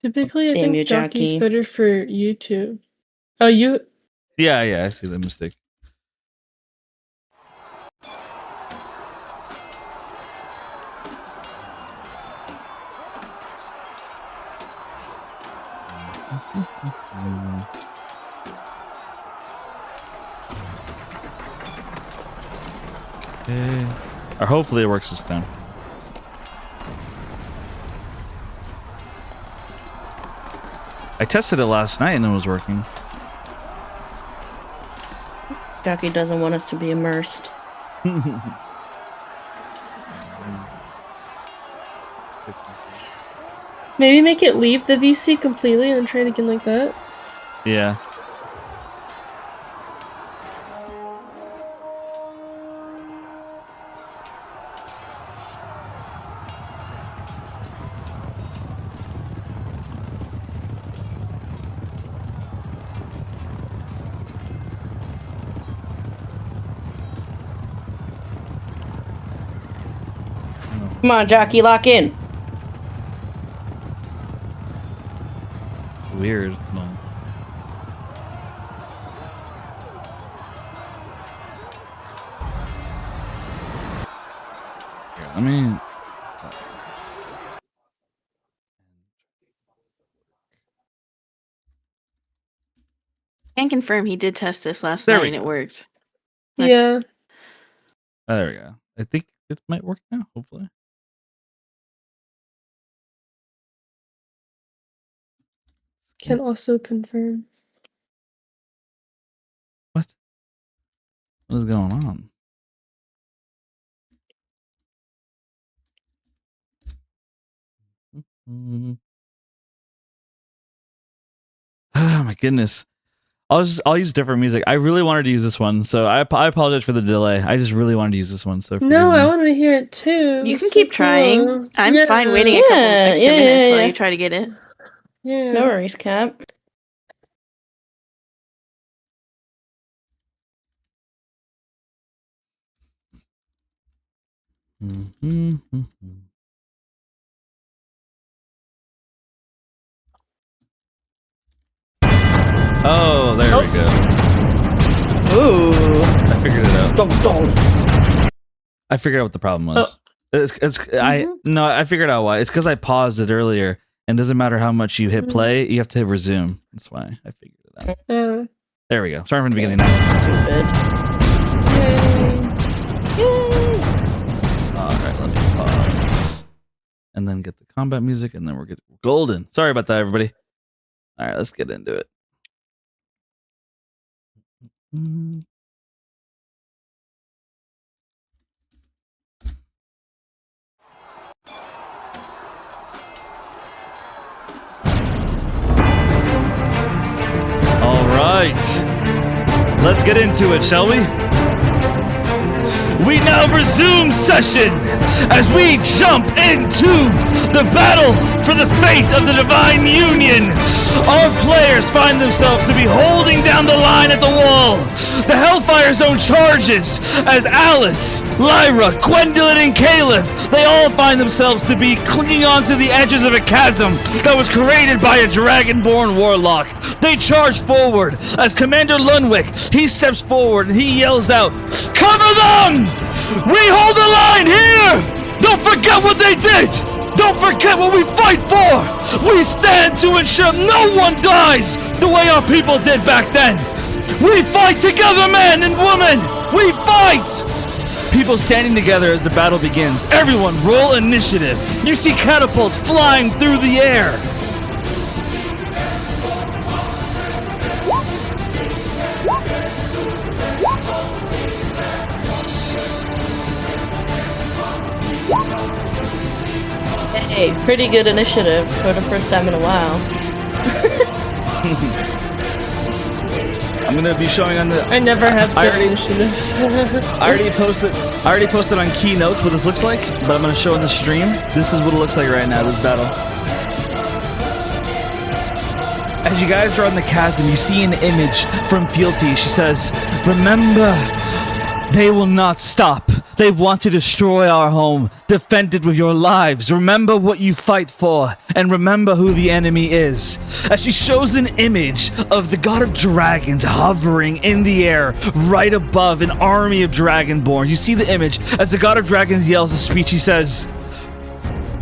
Typically, I Damn you, think jockey's jockey. better for YouTube. Oh, you. Yeah, I see the mistake. Okay. Or hopefully it works this time. I tested it last night and it was working. Jockey doesn't want us to be immersed. Maybe make it leave the VC completely and then try it again like that. Yeah. Come on, jockey, lock in. Weird. No. Here, let me. Can confirm he did test this last There night we and it go. worked. Okay. Yeah. Oh, there we go. I think it might work now, hopefully. Can also confirm. What? What is going on? Oh my goodness. I'll use different music. I really wanted to use this one, so I apologize for the delay. I just really wanted to use this one, so forgive No, me. I wanted to hear it too. You can So keep trying. cool. I'm fine waiting a couple extra minutes while you try to get it. Yeah. No worries, Cap. Oh, there we go. Ooh. I figured it out. Dum, dum. I figured out what the problem was. I figured out why. It's because I paused it earlier, and it doesn't matter how much you hit play, you have to hit resume. That's why I figured it out. There we go. Starting from the beginning now. Stupid. Alright, let me pause. And then get the combat music, and then we're golden. Sorry about that, everybody. Alright, let's get into it. All right, let's get into it, shall we? We now resume session as we jump into the battle for the fate of the Divine Union. Our players find themselves to be holding down the line at the wall. The Hellfire Zone charges as Alice, Lyra, Gwendolyn, and Caleb, they all find themselves to be clinging onto the edges of a chasm that was created by a dragonborn warlock. They charge forward as Commander Lundwick, he steps forward and he yells out, "Cover them! We hold the line here! Don't forget what they did! Don't forget what we fight for! We stand to ensure no one dies the way our people did back then! We fight together, men and women! We fight!" People standing together as the battle begins. Everyone roll initiative. You see catapults flying through the air. Hey, pretty good initiative for the first time in a while. I'm gonna be showing on the. I never have I good already- initiative. I already posted on Keynotes what this looks like, but I'm gonna show in the stream. This is what it looks like right now. This battle. As you guys are on the chasm, you see an image from Fealty. She says, "Remember, they will not stop. They want to destroy our home. Defend it with your lives. Remember what you fight for, and remember who the enemy is." As she shows an image of the god of dragons hovering in the air right above an army of dragonborn. You see the image as the god of dragons yells a speech. He says,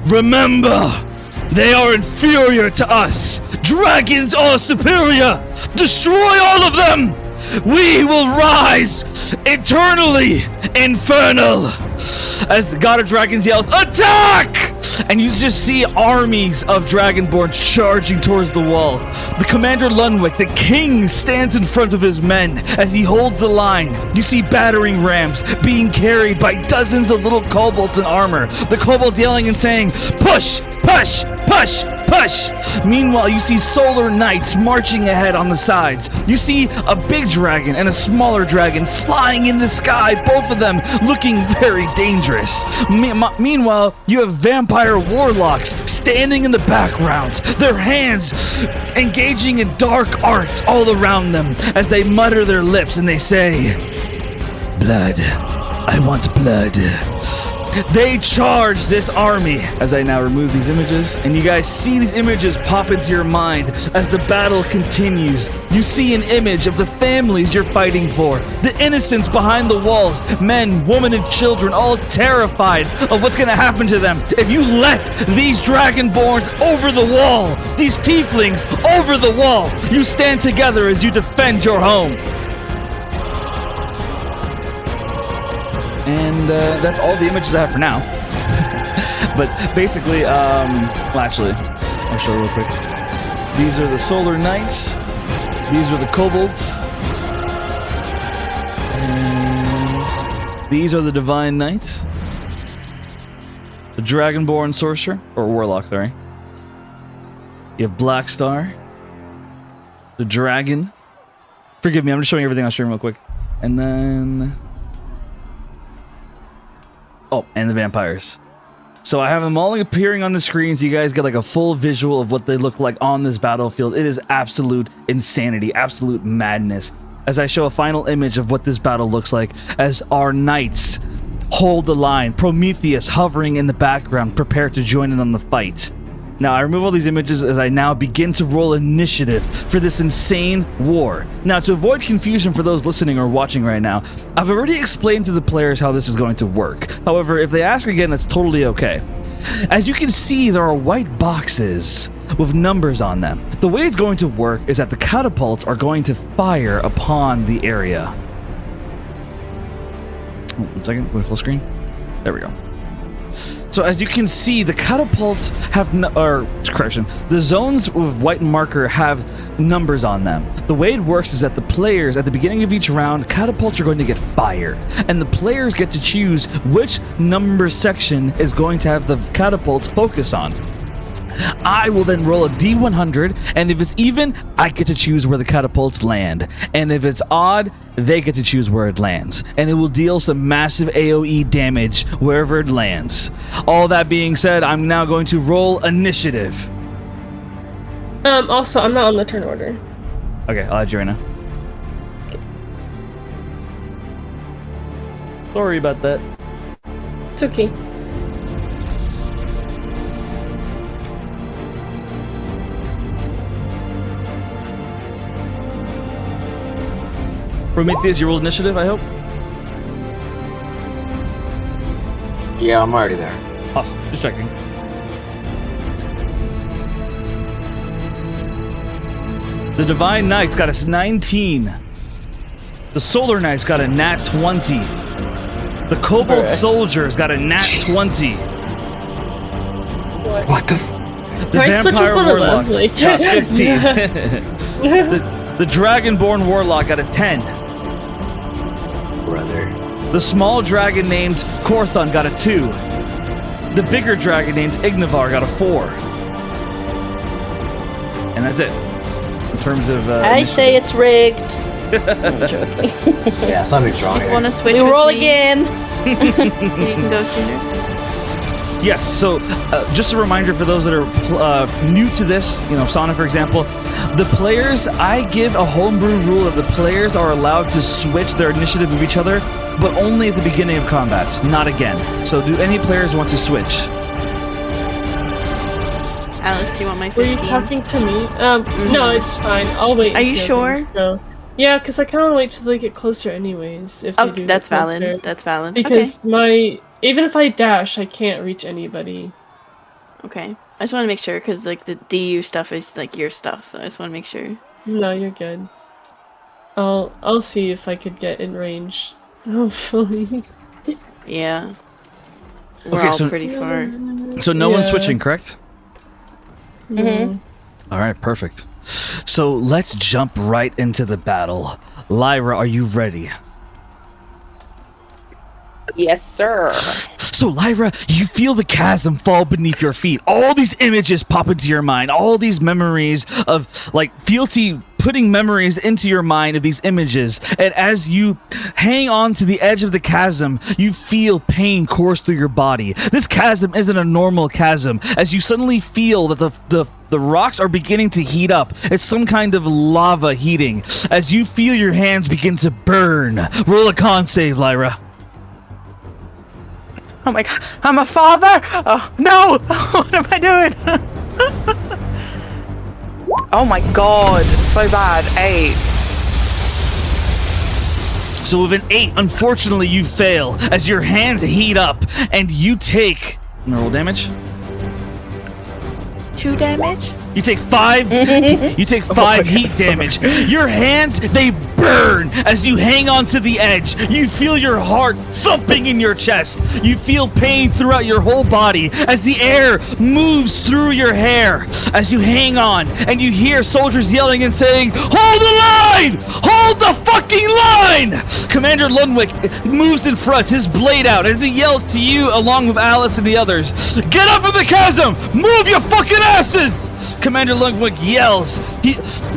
"Remember, they are inferior to us. Dragons are superior. Destroy all of them. We will rise eternally infernal." As the god of dragons yells, "Attack!" And you just see armies of dragonborn charging towards the wall. The commander Lunwick, the king, stands in front of his men as he holds the line. You see battering rams being carried by dozens of little kobolds in armor. The kobolds yelling and saying, "Push! Push! Push! Push!" Meanwhile, you see solar knights marching ahead on the sides. You see a big dragon and a smaller dragon flying in the sky, both of them looking very dangerous. Meanwhile, you have vampire warlocks standing in the background, their hands engaging in dark arts all around them as they mutter their lips and they say, "Blood. I want blood." They charge this army. As I now remove these images, and you guys see these images pop into your mind as the battle continues. You see an image of the families you're fighting for, the innocents behind the walls, men, women, and children, all terrified of what's going to happen to them if you let these dragonborns over the wall, these tieflings over the wall. You stand together as you defend your home. And that's all the images I have for now. But basically, well, actually, I'll show real quick. These are the Solar Knights. These are the Kobolds. And these are the Divine Knights. The Dragonborn Sorcerer, or Warlock, sorry. You have Black Star. The Dragon. Forgive me, I'm just showing everything on stream real quick. And then... oh, and the vampires. So I have them all appearing on the screen so you guys get like a full visual of what they look like on this battlefield. It is absolute insanity, absolute madness. As I show a final image of what this battle looks like as our knights hold the line. Prometheus hovering in the background, prepared to join in on the fight. Now, I remove all these images as I now begin to roll initiative for this insane war. Now, to avoid confusion for those listening or watching right now, I've already explained to the players how this is going to work. However, if they ask again, that's totally okay. As you can see, there are white boxes with numbers on them. The way it's going to work is that the catapults are going to fire upon the area. Oh, 1 second, wait, full screen. There we go. So as you can see, the catapults have, the zones with white marker have numbers on them. The way it works is that the players, at the beginning of each round, catapults are going to get fired. And the players get to choose which number section is going to have the catapults focus on. I will then roll a D100, and if it's even, I get to choose where the catapults land. And if it's odd, they get to choose where it lands. And it will deal some massive AoE damage wherever it lands. All that being said, I'm now going to roll initiative. Also, I'm not on the turn order. Okay, I'll add you right now. Sorry about that. It's okay. Prometheus, you rolled initiative, I hope? Yeah, I'm already there. Awesome, just checking. The Divine Knights got us 19. The Solar Knights got a nat 20. The Kobold Soldiers got a nat 20. What the? The Why such a Vampire fun of them? Warlocks Like- got 15. The Dragonborn Warlock got a 10. Brother. The small dragon named Korthon got a 2. The bigger dragon named Ignivar got a 4. And that's it. In terms of I say it's rigged. I'm joking. Yeah, something's wrong You here. want to switch? We with roll me again. so you can go sooner. Yes, so just a reminder for those that are new to this, Sana, for example, the players, I give a homebrew rule that the players are allowed to switch their initiative with each other, but only at the beginning of combat, not again. So do any players want to switch? Alice, do you want my Were 15? you talking to me? No, it's fine. I'll wait. Are and you see how sure? things go. Yeah, because I kind of wait till they get closer, anyways. If Oh, they do that's get closer. valid. That's valid. Because even if I dash, I can't reach anybody. Okay. I just want to make sure because like the DU stuff is like your stuff, so I just want to make sure. No, you're good. I'll see if I could get in range. Hopefully. Yeah. We're Okay, all so- pretty far. So no one's Yeah. switching, correct? Mhm. All right, perfect. So let's jump right into the battle. Lyra, are you ready? Yes, sir. So, Lyra, you feel the chasm fall beneath your feet. All these images pop into your mind. All these memories of, like, fealty putting memories into your mind of these images. And as you hang on to the edge of the chasm, you feel pain course through your body. This chasm isn't a normal chasm. As you suddenly feel that the rocks are beginning to heat up. It's some kind of lava heating. As you feel your hands begin to burn. Roll a con save, Lyra. Oh my god, I'm a father! Oh no! What am I doing? Oh my god, so bad. 8. So with an 8, unfortunately you fail as your hands heat up and you take... roll damage? 2 damage? You take 5 you take 5 heat damage. Your hands, they burn as you hang onto the edge. You feel your heart thumping in your chest. You feel pain throughout your whole body as the air moves through your hair as you hang on, and you hear soldiers yelling and saying, "Hold the line! Hold the fucking line!" Commander Lundwick moves in front, his blade out, as he yells to you along with Alice and the others, "Get up from the chasm! Move your fucking asses!" Commander Lundwick yells.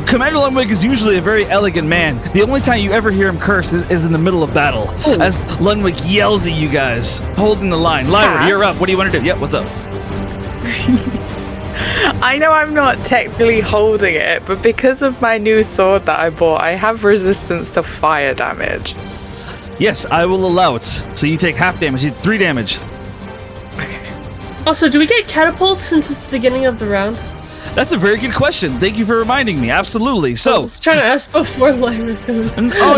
Commander Lundwick is usually a very elegant man. The only time you ever hear him curse is in the middle of battle. Ooh. As Lundwick yells at you guys, holding the line. Lyra, you're up. What do you want to do? Yep, what's up? I know I'm not technically holding it, but because of my new sword that I bought, I have resistance to fire damage. Yes, I will allow it. So you take half damage. You take 3 damage. Also, do we get catapults since it's the beginning of the round? That's a very good question. Thank you for reminding me. Absolutely. I So, was trying to ask before Lyra goes. oh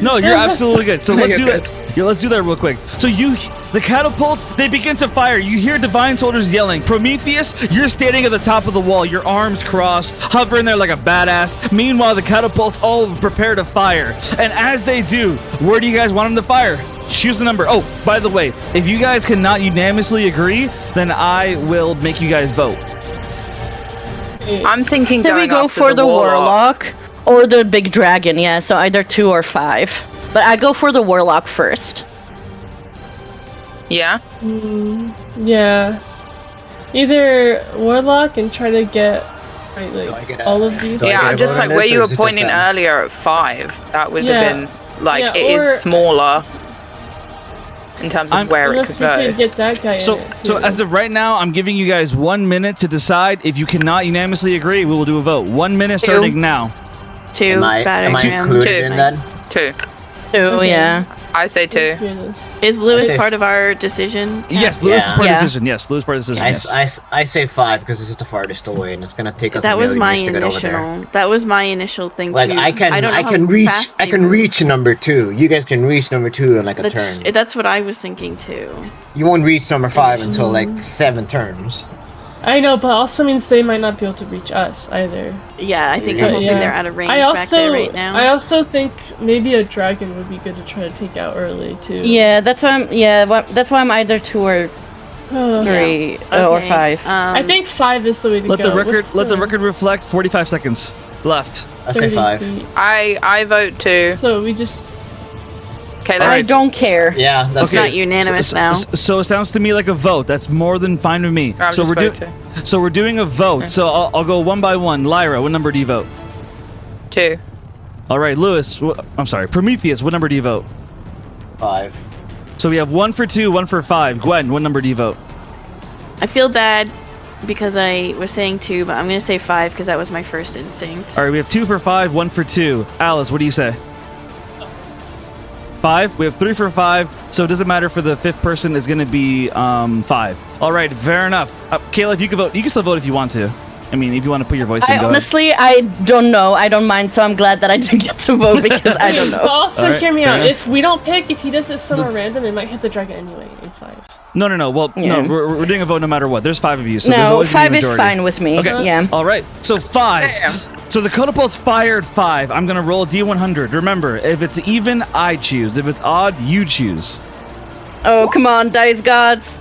no, you're absolutely good. So No, let's do you're that. Yeah, let's do that real quick. So the catapults, they begin to fire. You hear divine soldiers yelling. Prometheus, you're standing at the top of the wall, your arms crossed, hovering there like a badass. Meanwhile, the catapults all prepare to fire. And as they do, where do you guys want them to fire? Choose a number. Oh, by the way, if you guys cannot unanimously agree, then I will make you guys vote. I'm thinking So we going go after for the warlock or the big dragon, yeah, so either 2 or 5. But I go for the warlock first. Yeah? Yeah. Either warlock and try to get all of these. Do I Yeah, get I'm a just vote like on where this, you or were is it just pointing them? earlier at 5. That would Yeah. have been like Yeah, it is or- smaller in terms of where it Unless could we go. could get that guy So, in it, so too. as of right now, I'm giving you guys 1 minute to decide. If you cannot unanimously agree, we will do a vote. 1 minute starting now. 2 Am I battering ram. included 2. in that? 2. 2, Okay. yeah. I say 2. Is Lewis I say part of our decision? Yes, Lewis is Yeah. part of Yeah. the decision. Yes, Lewis is part of the decision. Yes. I say 5 because this is the farthest away, and it's gonna take us That a was million my years to get over there. initial. That was my initial thing Like too. I can don't know I how can reach fast I they can move. reach number 2. You guys can reach number 2 in like a That's, turn. that's what I was thinking too. You won't reach number 5 until like 7 turns. I know, but also means they might not be able to reach us either. Yeah, I think Yeah. I'm hoping Yeah. they're out of range I back there right now. also think maybe a dragon would be good to try to take out early too. Yeah, that's why I'm either 2 or 3 or Okay, 5. I think 5 is the way to Let go. the record What's let the record reflect. 45 seconds left. I say 30 5. feet? I vote 2. So we just Okay, I let's don't care. Yeah, that's It's not unanimous so, now. So it sounds to me like a vote. That's more than fine with me. I'm So just we're doing. voting. So we're doing a vote. So I'll go one by one. Lyra, what number do you vote? 2. All right, Lewis. I'm sorry, Prometheus. What number do you vote? 5. So we have 1 for 2, 1 for 5. Gwen, what number do you vote? I feel bad because I was saying 2, but I'm gonna say 5 because that was my first instinct. All right, we have 2 for 5, 1 for 2. Alice, what do you say? 5. We have 3 for 5, so it doesn't matter for the 5th person. Is going to be 5. All right, fair enough. Kayla, if you can vote, you can still vote if you want to. I mean, if you want to put your voice in, go honestly, I don't know. I don't mind, so I'm glad that I didn't get to vote because I don't know. But also, right, hear me fair out. enough. If we don't pick, if he does it somewhere random, it might hit the dragon anyway in 5. No. Well, Yeah. no, we're doing a vote no matter what. There's 5 of you, so there's No, always gonna 5 be a is majority. fine with me. Okay. Yeah. All right. So 5. So the catapult's fired 5. I'm gonna roll a D100. Remember, if it's even, I choose. If it's odd, you choose. Oh, come on, dice gods.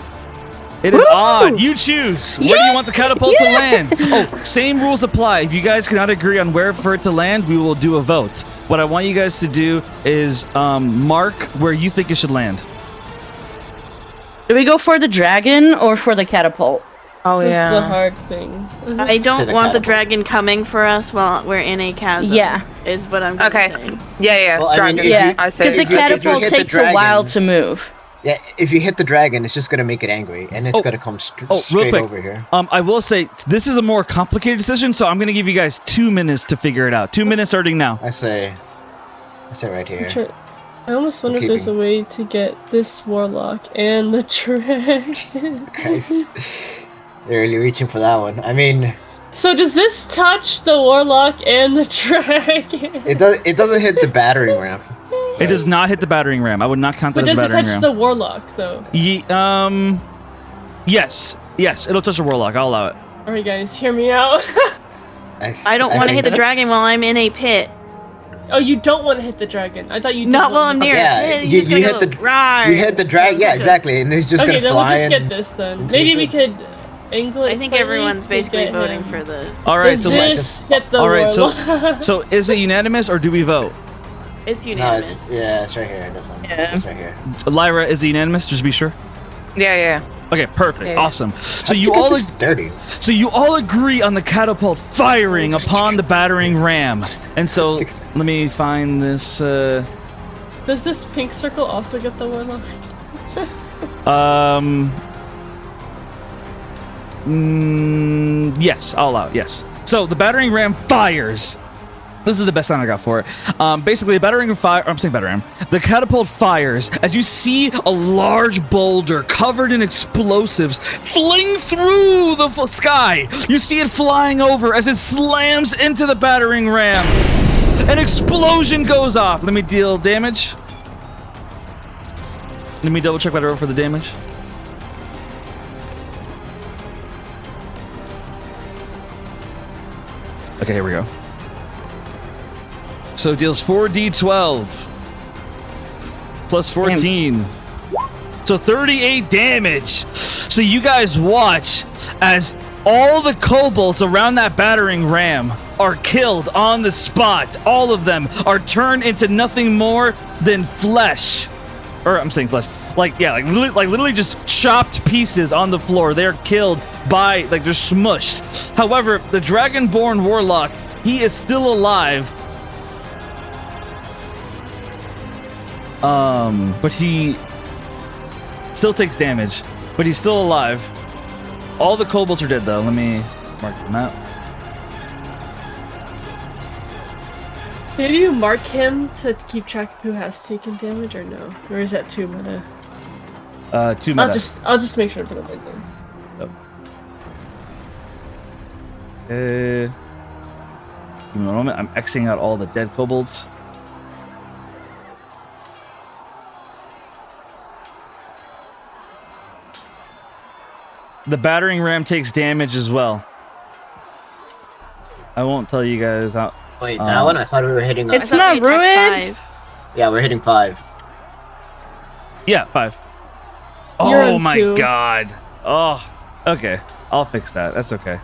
It is odd. You choose. Where do you want the catapult to land? Oh, same rules apply. If you guys cannot agree on where for it to land, we will do a vote. What I want you guys to do is mark where you think it should land. Do we go for the dragon or for the catapult? Oh This is the yeah. hard thing. I don't Say the want the catapult. dragon coming for us while we're in a chasm. Yeah. Is what I'm gonna Okay. say. Yeah. Well, I mean, dragon. if you- Yeah, I say because the if you catapult hit the takes a while dragon- to move. Yeah, if you hit the dragon, it's just gonna make it angry, and it's gonna come real straight quick. over here. I will say this is a more complicated decision, so I'm gonna give you guys 2 minutes to figure it out. 2 minutes starting now. I say right here. I almost wonder if there's a way to get this warlock and the dragon. Christ. They're really reaching for that one. I mean, So does this touch the warlock and the dragon? it doesn't hit the battering ramp. It does not hit the battering ram. I would not count that But as a does it battering touch ram. the warlock though? Yes, it'll touch the warlock. I'll allow it. Alright guys, hear me out. I don't want to hit the dragon while I'm in a pit. Oh, you don't want to hit the dragon. I thought you did Not while I'm want to near Yeah, a pit. you- He's you gonna hit go, the- "Rawr." You hit the dragon, yeah, exactly, and it's just Okay, gonna then we'll fly. just get and- this then. and Maybe take we it. could angle it I think slightly everyone's to basically get voting him. for the. All right, Does so this get the all right, so warlock? so is it unanimous or do we vote? It's No, unanimous. it's right here. This one. Yeah. It's right here. Lyra, is it unanimous? Just to be sure. Yeah. Okay, perfect, Yeah. awesome. So How'd you get all this dirty. So you all agree on the catapult firing upon the battering ram. And so let me find this. Does this pink circle also get the warlock? Yes, I'll allow it. Yes. So the battering ram fires. This is the best sound I got for it. Basically, a battering fire. I'm saying battering ram. The catapult fires as you see a large boulder covered in explosives fling through the sky. You see it flying over as it slams into the battering ram. An explosion goes off. Let me deal damage. Let me double check what I wrote for the damage. Okay, here we go. So it deals 4d12 plus 14. So 38 damage. So you guys watch as all the kobolds around that battering ram are killed on the spot. All of them are turned into nothing more than flesh. Or I'm saying flesh. Like literally just chopped pieces on the floor. They're killed by, they're smushed. However, the dragonborn warlock, he is still alive. But he still takes damage. But he's still alive. All the kobolds are dead though. Let me mark them out. Did you mark him to keep track of who has taken damage or no? Or is that too meta? 2 meta. I'll just make sure to put it like this. Give me a moment. I'm Xing out all the dead kobolds. The battering ram takes damage as well. I won't tell you guys how. Wait, that one? I thought we were hitting. It's I thought not we attacked ruined? 5. Yeah, we're hitting 5. Yeah, 5. You're Oh on my 2. god. Oh, okay. I'll fix that. That's okay.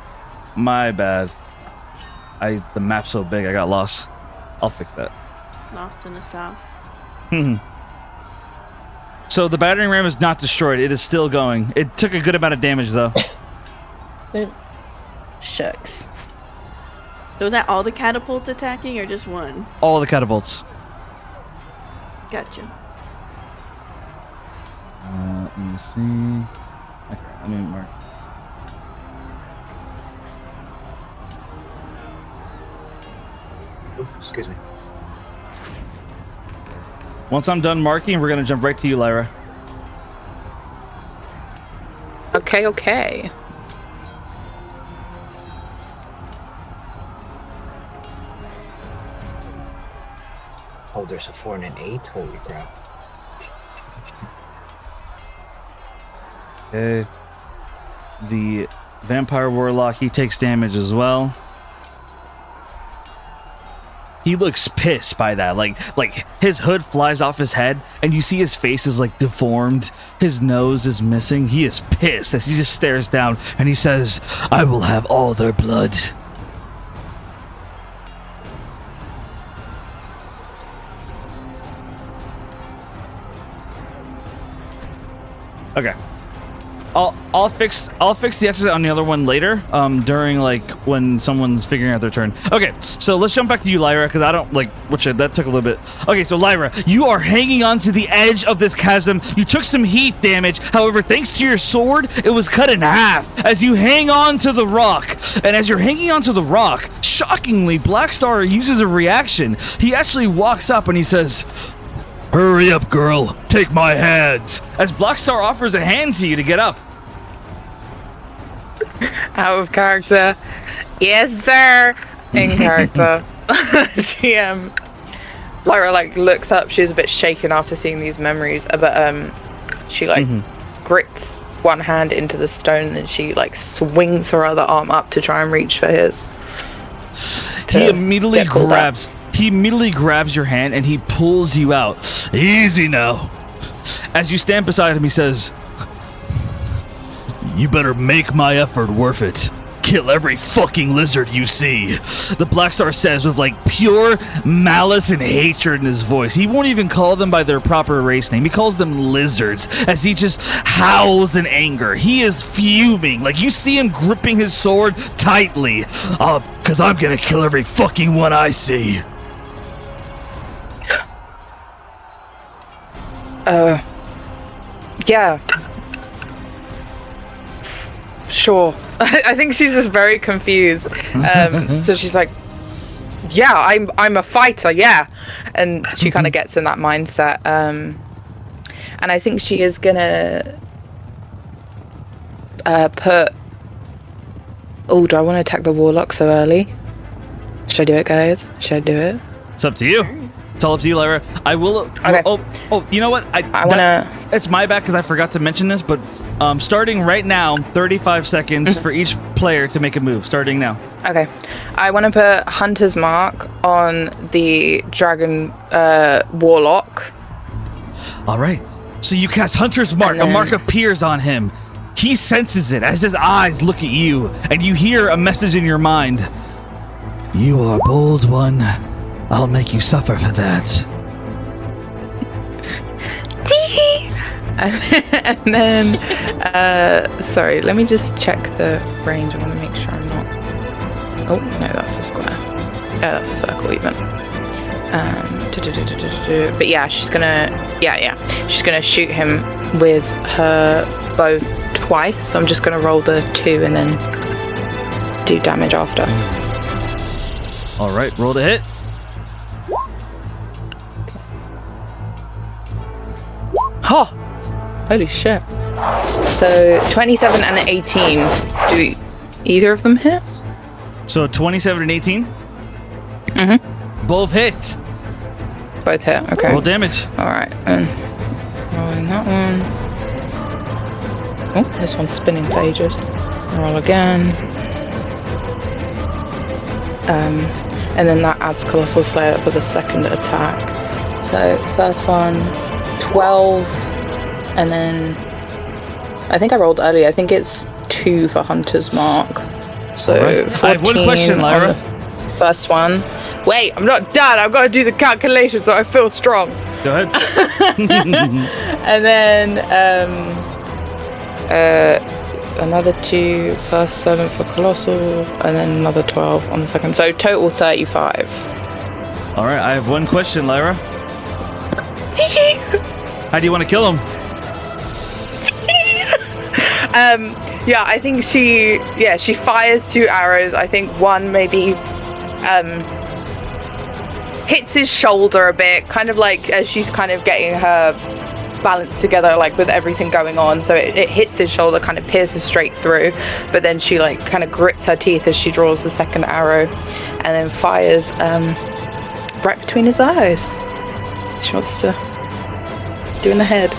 My bad. The map's so big, I got lost. I'll fix that. Lost in the sauce. So the battering ram is not destroyed. It is still going. It took a good amount of damage though. Shucks. So was that all the catapults attacking or just one? All the catapults. Gotcha. Let me see. Okay, let me mark. Oops, excuse me. Once I'm done marking, we're gonna jump right to you, Lyra. Okay. Oh, there's a 4 and an 8. Holy crap. Okay. The vampire warlock, he takes damage as well. He looks pissed by that. Like his hood flies off his head, and you see his face is like deformed. His nose is missing. He is pissed as he just stares down, and he says, "I will have all their blood." Okay. I'll fix the exit on the other one later, during like when someone's figuring out their turn. Okay, so let's jump back to you, Lyra, because I don't like that took a little bit. Okay, so Lyra, you are hanging on to the edge of this chasm. You took some heat damage. However, thanks to your sword, it was cut in half as you hang on to the rock. And as you're hanging onto the rock, shockingly, Blackstar uses a reaction. He actually walks up and he says, "Hurry up, girl. Take my hand." As Blackstar offers a hand to you to get up. Out of character. Yes, sir. In character. She Lyra like looks up. She's a bit shaken after seeing these memories, but she like grits one hand into the stone and she like swings her other arm up to try and reach for his. He immediately grabs your hand and he pulls you out. Easy now. As you stand beside him, he says, "You better make my effort worth it. Kill every fucking lizard you see." The Blackstar says with like pure malice and hatred in his voice. He won't even call them by their proper race name. He calls them lizards as he just howls in anger. He is fuming. Like you see him gripping his sword tightly. "Cause I'm gonna kill every fucking one I see." Yeah. Sure. I think she's just very confused. So she's like, "Yeah, I'm a fighter, yeah." And she kind of gets in that mindset. And I think she is gonna put. Oh, do I want to attack the warlock so early? Should I do it, guys? Should I do it? It's up to you. It's all up to you, Lyra. I will. Okay. Oh, you know what? I wanna. It's my bad because I forgot to mention this, but starting right now, 35 seconds for each player to make a move. Starting now. Okay. I want to put Hunter's Mark on the dragon warlock. All right. So you cast Hunter's Mark. A mark appears on him. He senses it as his eyes look at you, and you hear a message in your mind. "You are bold one. I'll make you suffer for that." And then, sorry, let me just check the range. I want to make sure I'm not. Oh, no, that's a square. Yeah, that's a circle even. But yeah, she's gonna. Yeah. She's gonna shoot him with her bow twice. So I'm just gonna roll the 2 and then do damage after. All right, roll to hit. Oh, holy shit. So 27 and 18. Do either of them hit? So 27 and 18? Mm-hmm. Both hit. Both hit, okay. Roll damage. Alright, and rolling that one. Oh, this one's spinning for ages. Roll again. And then that adds Colossal Slayer for the second attack. So first one, 12, and then I think I rolled early. I think it's 2 for Hunter's Mark. So right. I have one question, Lyra. First one. Wait, I'm not done. I've got to do the calculation so I feel strong. Go ahead. And then another 2 plus 7 for Colossal, and then another 12 on the second. So total 35. All right, I have one question, Lyra. How do you want to kill him? Yeah, I think she fires 2 arrows. I think one maybe hits his shoulder a bit, kind of like as she's kind of getting her balance together, like with everything going on. So it hits his shoulder, kind of pierces straight through, but then she like kind of grits her teeth as she draws the second arrow and then fires right between his eyes. She wants to do in the head.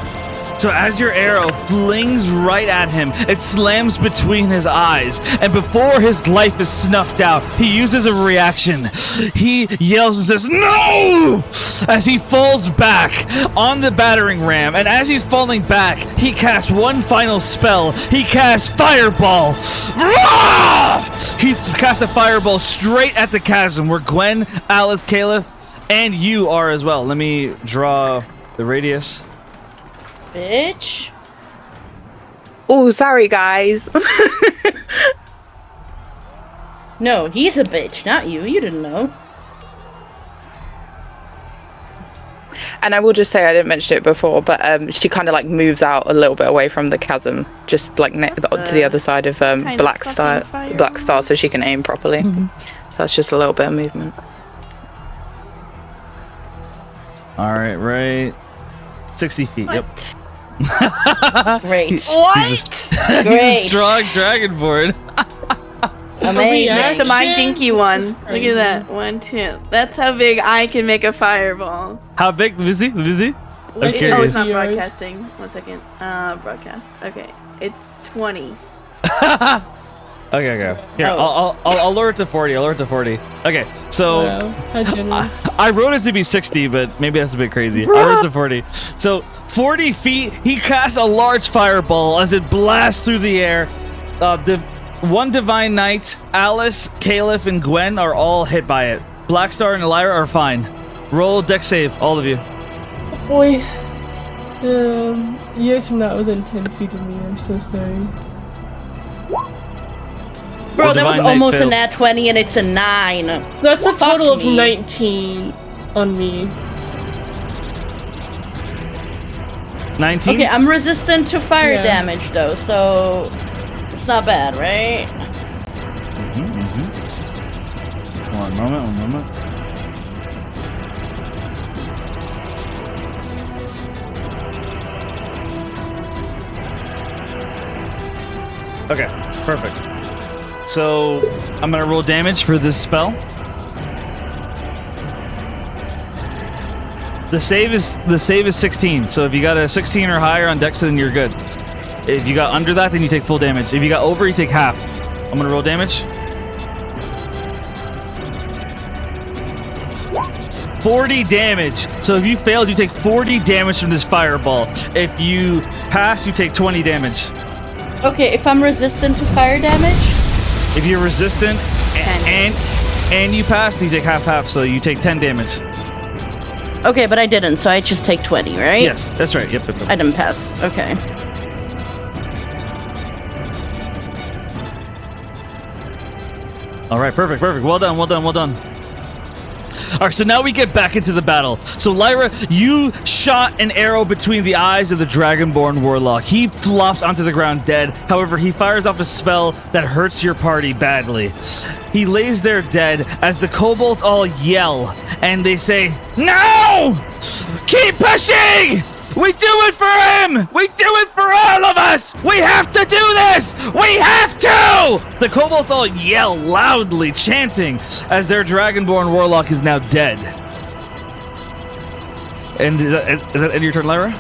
So as your arrow flings right at him, it slams between his eyes, and before his life is snuffed out, he uses a reaction. He yells and says, "No!" as he falls back on the battering ram, and as he's falling back, he casts one final spell. He casts Fireball. He casts a Fireball straight at the chasm where Gwen, Alice, Caliph, and you are as well. Let me draw the radius. Bitch. Oh, sorry guys. No, he's a bitch, not you. You didn't know. And I will just say, I didn't mention it before, but she kind of like moves out a little bit away from the chasm, just like to the other side of Black Star, so she can aim properly. So that's just a little bit of movement. All right, 60 feet. What? Yep. Great. What? He's Great. a strong dragonborn. Amazing. Next to my dinky one. This is Look crazy. at that. 1, 2. That's how big I can make a fireball. How big? Busy? Like, Oh, it's curious. not yours. broadcasting. 1 second. Broadcast. Okay. It's 20. Okay. Here, Oh. I'll lower it to 40. Okay, so Wow, how generous. I wrote it to be 60, but maybe that's a bit crazy. I wrote it to 40. So 40 feet, he casts a large fireball as it blasts through the air. One Divine Knight, Alice, Caliph, and Gwen are all hit by it. Blackstar and Lyra are fine. Roll dex save, all of you. Boy. You guys are not within 10 feet of me. I'm so sorry. Bro, The that was Divine Knight almost a failed. nat 20 and it's a 9. That's a Fuck total of me. 19 on me. 19? Okay, I'm resistant to fire Yeah. damage though, so it's not bad, right? One moment. Okay, perfect. So I'm gonna roll damage for this spell. The save is 16. So if you got a 16 or higher on Dex, then you're good. If you got under that, then you take full damage. If you got over, you take half. I'm gonna roll damage. 40 damage. So if you failed, you take 40 damage from this fireball. If you pass, you take 20 damage. Okay, if I'm resistant to fire damage, If you're resistant and you pass, then you take half. So you take 10 damage. okay, but I didn't, so I just take 20, right? Yes, that's right. Yep. I didn't pass. Okay. All right, perfect. Well done. All right, so now we get back into the battle. So Lyra, you shot an arrow between the eyes of the Dragonborn Warlock. He flops onto the ground dead. However, he fires off a spell that hurts your party badly. He lays there dead as the kobolds all yell, and they say, "No! Keep pushing! We do it for him! We do it for all of us! We have to do this! We have to!" The kobolds all yell loudly, chanting, as their Dragonborn Warlock is now dead. And is that end of your turn, Lyra?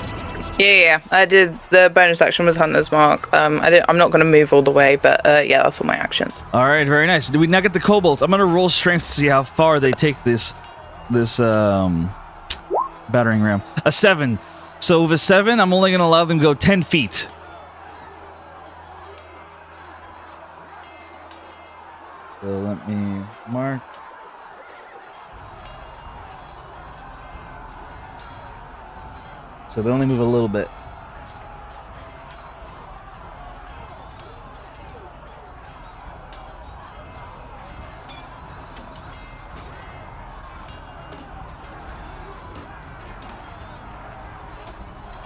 Yeah. I did. The bonus action was Hunter's Mark. I'm not going to move all the way, but yeah, that's all my actions. All right, very nice. Do we now get the kobolds? I'm gonna roll strength to see how far they take this battering ram. A 7. So with a 7, I'm only gonna allow them to go 10 feet. So let me mark. So they only move a little bit.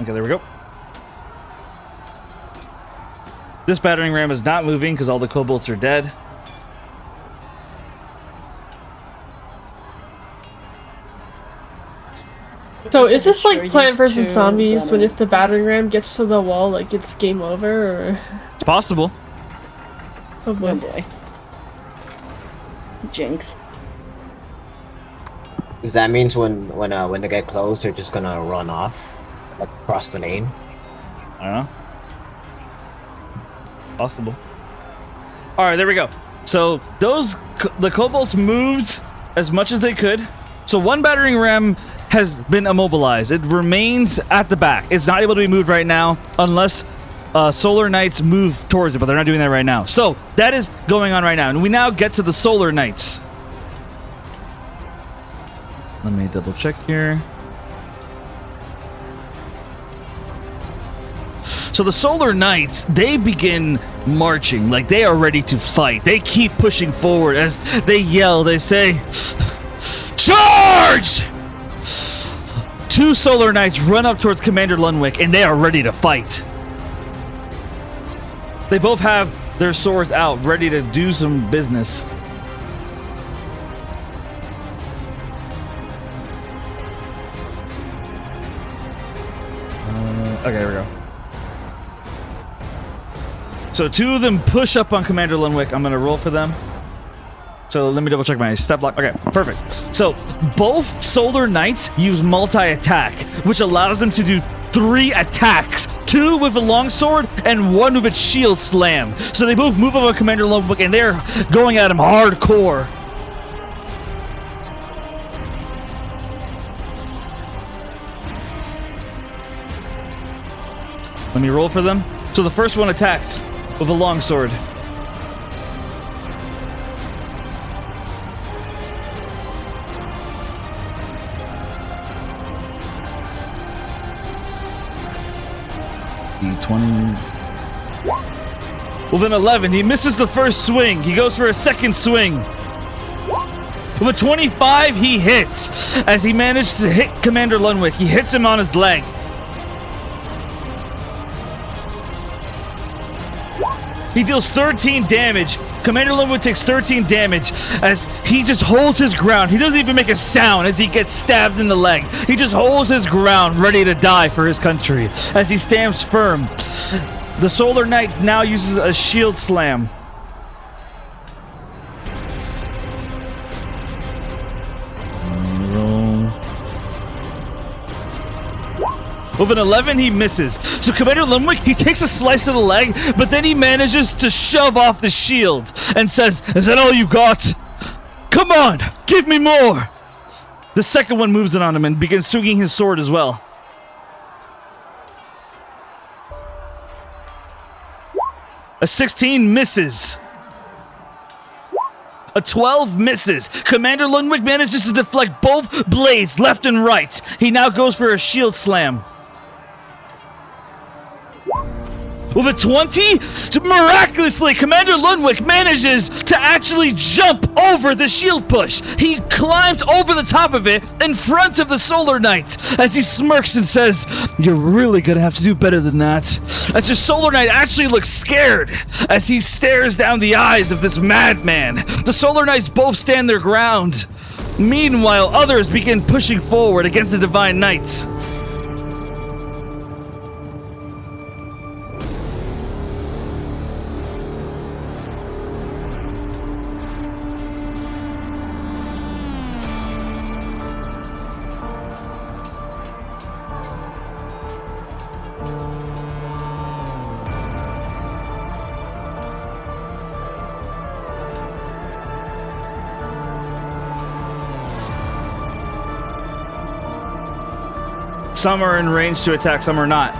Okay, there we go. This battering ram is not moving because all the kobolds are dead. So is this like Plant vs. Used to, Zombies when but, if the battering ram gets to the wall, like it's game over, or? It's possible. Oh boy. Oh boy. Jinx. Does that means when they get close, they're just gonna run off, like across the lane? I don't know. Possible. All right, there we go. So the kobolds moved as much as they could. So one battering ram has been immobilized. It remains at the back. It's not able to be moved right now unless Solar Knights move towards it, but they're not doing that right now. So that is going on right now. And we now get to the Solar Knights. Let me double check here. So the Solar Knights, they begin marching like they are ready to fight. They keep pushing forward as they yell. They say, "Charge!" Two Solar Knights run up towards Commander Lunwick, and they are ready to fight. They both have their swords out, ready to do some business. Okay, here we go. So two of them push up on Commander Lunwick. I'm going to roll for them. So let me double check my step block. Okay, perfect. So both Solar Knights use multi-attack, which allows them to do 3 attacks. 2 with a longsword and 1 with its shield slam. So they both move up on Commander Lunwick and they're going at him hardcore. Let me roll for them. So the first one attacks with a longsword. D20. With an 11, he misses the first swing. He goes for a second swing. With a 25, he hits. As he managed to hit Commander Lunwick, he hits him on his leg. He deals 13 damage. Commander Lunwick takes 13 damage as he just holds his ground. He doesn't even make a sound as he gets stabbed in the leg. He just holds his ground, ready to die for his country as he stands firm. The Solar Knight now uses a shield slam. With an 11, he misses. So Commander Lunwick, he takes a slice of the leg, but then he manages to shove off the shield and says, "Is that all you got? Come on, give me more." The second one moves in on him and begins swinging his sword as well. A 16 misses. A 12 misses. Commander Lunwick manages to deflect both blades left and right. He now goes for a shield slam. With a 20, miraculously, Commander Lunwick manages to actually jump over the shield push. He climbed over the top of it in front of the Solar Knight as he smirks and says, "You're really gonna have to do better than that." As the Solar Knight actually looks scared as he stares down the eyes of this madman. The Solar Knights both stand their ground. Meanwhile, others begin pushing forward against the Divine Knights. Some are in range to attack, some are not.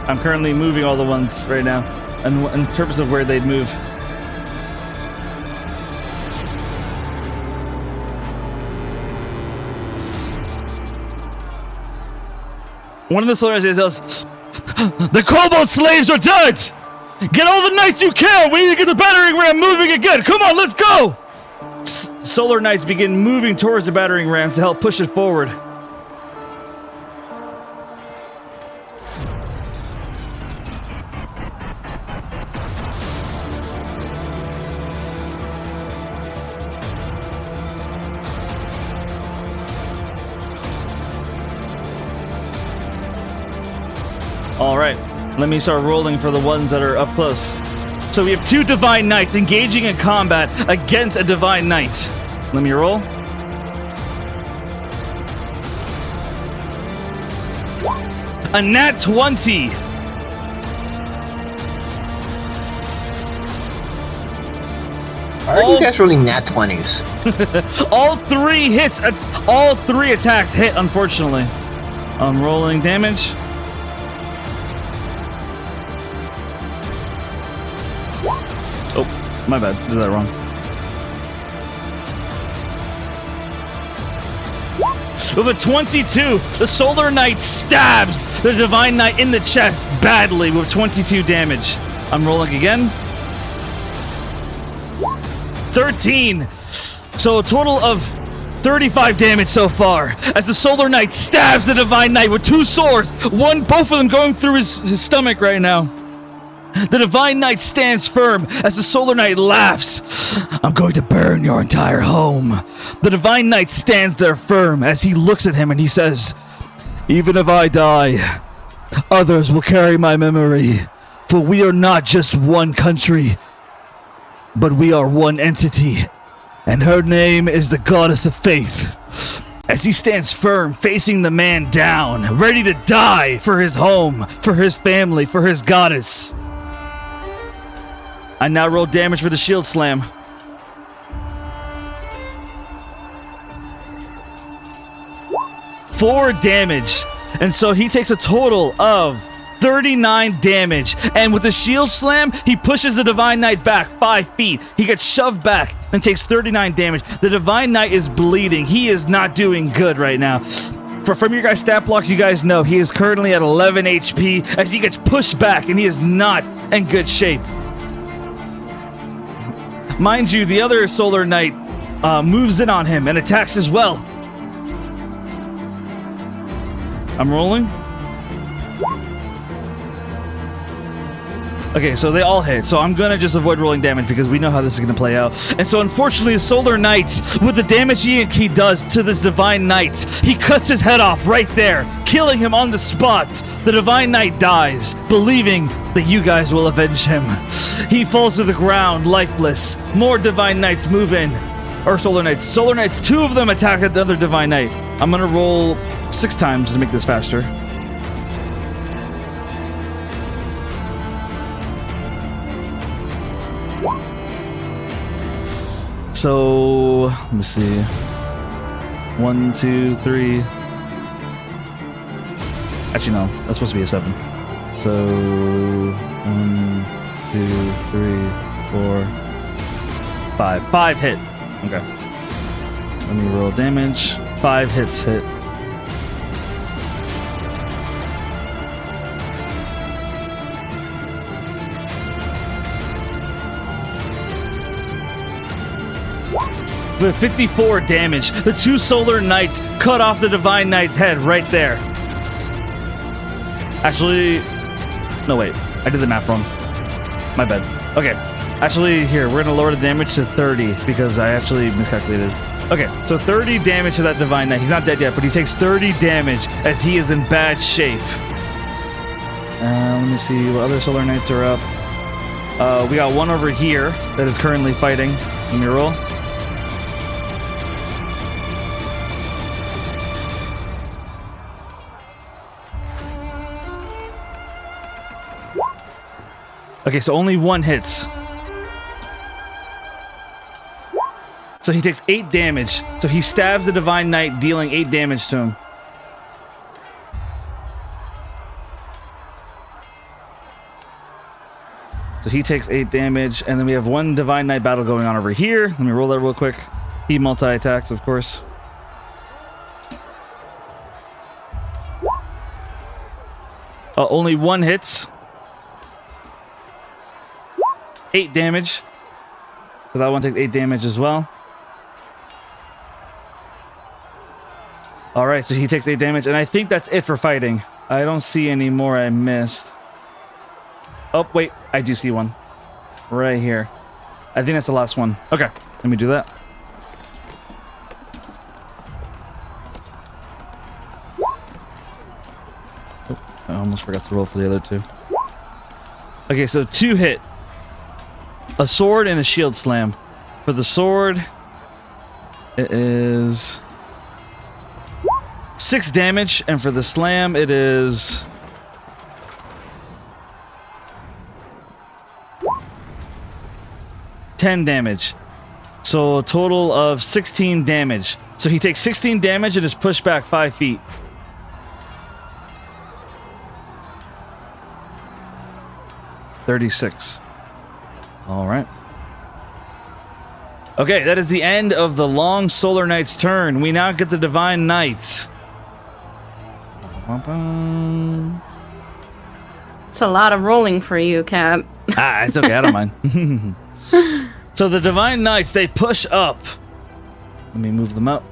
I'm currently moving all the ones right now, and in terms of where they'd move. One of the Solar Knights yells, "The Kobold slaves are dead! Get all the knights you can! We need to get the battering ram moving again! Come on, let's go!" Solar Knights begin moving towards the battering ram to help push it forward. All right, let me start rolling for the ones that are up close. So we have 2 Divine Knights engaging in combat against a Divine Knight. Let me roll. A nat 20. Why are you guys rolling nat 20s? All 3 hits, all 3 attacks hit, unfortunately. I'm rolling damage. Oh, my bad. Did that wrong. With a 22, the Solar Knight stabs the Divine Knight in the chest badly with 22 damage. I'm rolling again. 13. So a total of 35 damage so far as the Solar Knight stabs the Divine Knight with 2 swords. Both of them going through his stomach right now. The Divine Knight stands firm as the Solar Knight laughs. I'm going to burn your entire home. The Divine Knight stands there firm as he looks at him and he says, even if I die, others will carry my memory. For we are not just one country, but we are one entity. And her name is the Goddess of Faith. As he stands firm, facing the man down, ready to die for his home, for his family, for his goddess. I now roll damage for the shield slam. Four damage. And so he takes a total of 39 damage. And with the shield slam, he pushes the Divine Knight back 5 feet. He gets shoved back and takes 39 damage. The Divine Knight is bleeding. He is not doing good right now. From your guys' stat blocks, you guys know he is currently at 11 HP as he gets pushed back and he is not in good shape. Mind you, the other Solar Knight moves in on him and attacks as well. I'm rolling. Okay, so they all hit. So I'm gonna just avoid rolling damage because we know how this is gonna play out. And so unfortunately, the Solar Knight, with the damage he does to this Divine Knight, he cuts his head off right there, killing him on the spot. The Divine Knight dies, believing that you guys will avenge him. He falls to the ground, lifeless. More Divine Knights move in. Or Solar Knights. Solar Knights, 2 of them attack another Divine Knight. I'm gonna roll 6 times to make this faster. So, let me see. 1, 2, 3. Actually, no. That's supposed to be a 7. So, 1, 2, 3, 4, 5. 5 hit. Okay. Let me roll damage. 5 hits hit. With 54 damage, the 2 Solar Knights cut off the Divine Knight's head right there. Actually, no wait, I did the math wrong. My bad. Okay, actually here, we're gonna lower the damage to 30 because I actually miscalculated. Okay, so 30 damage to that Divine Knight. He's not dead yet, but he takes 30 damage as he is in bad shape. Let me see what other Solar Knights are up. We got one over here that is currently fighting. Let me roll. Okay, so only 1 hits. So he takes 8 damage. So he stabs the Divine Knight, dealing 8 damage to him. So he takes 8 damage, and then we have 1 Divine Knight battle going on over here. Let me roll that real quick. He multi-attacks, of course. Only 1 hits. 8 damage. So that one takes 8 damage as well. Alright, so he takes 8 damage, and I think that's it for fighting. I don't see any more I missed. Oh, wait, I do see one. Right here. I think that's the last one. Okay, let me do that. almost forgot to roll for the other two. Okay, so 2 hit. A sword and a shield slam. For the sword, it is 6 damage, and for the slam, it is 10 damage. So a total of 16 damage. So he takes 16 damage and is pushed back 5 feet. $36. All right. Okay, that is the end of the Long Solar Knight's turn. We now get the Divine Knights. It's a lot of rolling for you, Cap. It's okay. I don't mind. So the Divine Knights, they push up. Let me move them up.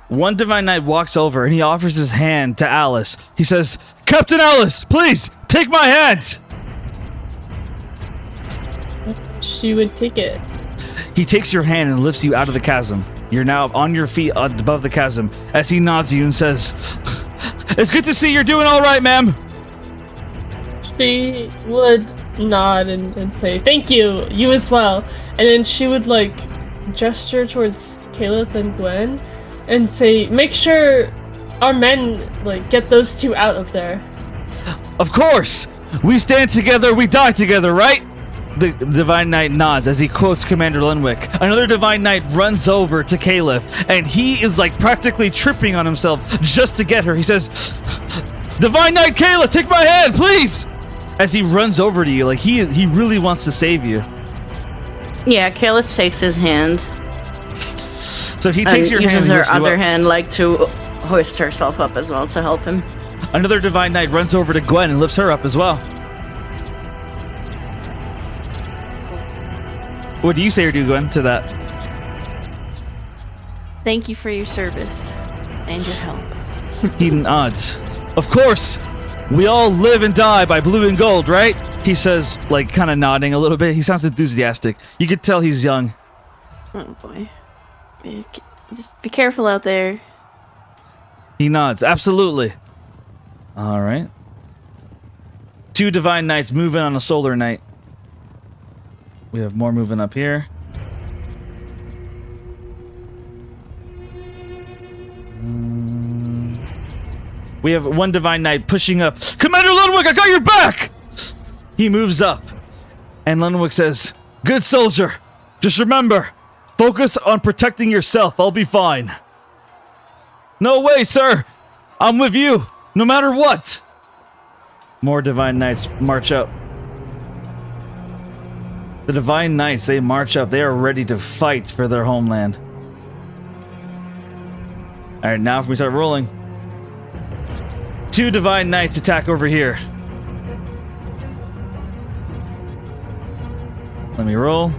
One Divine Knight walks over and he offers his hand to Alice. He says, "Captain Alice, please, take my hand!" She would take it. He takes your hand and lifts you out of the chasm. You're now on your feet above the chasm as he nods to you and says, "It's good to see you're doing all right, ma'am." She would nod and say, "Thank you, you as well." And then she would, like, gesture towards Caleb and Gwen and say, "Make sure our men, like, get those two out of there." "Of course! We stand together, we die together, right?" The Divine Knight nods as he quotes Commander Lenwick. Another Divine Knight runs over to Caleb, and he is, like, practically tripping on himself just to get her. He says, "Divine Knight Caleb, take my hand, please!" As he runs over to you, like, he really wants to save you. Yeah, Caleb takes his hand. So he takes your hand uses and her lifts you other up. hand, like, to hoist herself up as well to help him. Another Divine Knight runs over to Gwen and lifts her up as well. What do you say or do, Gwen, to that? Thank you for your service and your help. He nods. "Of course! We all live and die by blue and gold, right?" He says, like, kind of nodding a little bit. He sounds enthusiastic. You could tell he's young. Oh boy. Just be careful out there. He nods. "Absolutely." All right. 2 Divine Knights move in on a Solar Knight. We have more moving up here. We have 1 Divine Knight pushing up. "Commander Lenwick, I got your back!" He moves up. And Lenwick says, "Good soldier. Just remember, focus on protecting yourself. I'll be fine." "No way, sir. I'm with you, no matter what." More Divine Knights march up. The Divine Knights, they march up. They are ready to fight for their homeland. Alright, now if we start rolling. 2 Divine Knights attack over here. Let me roll.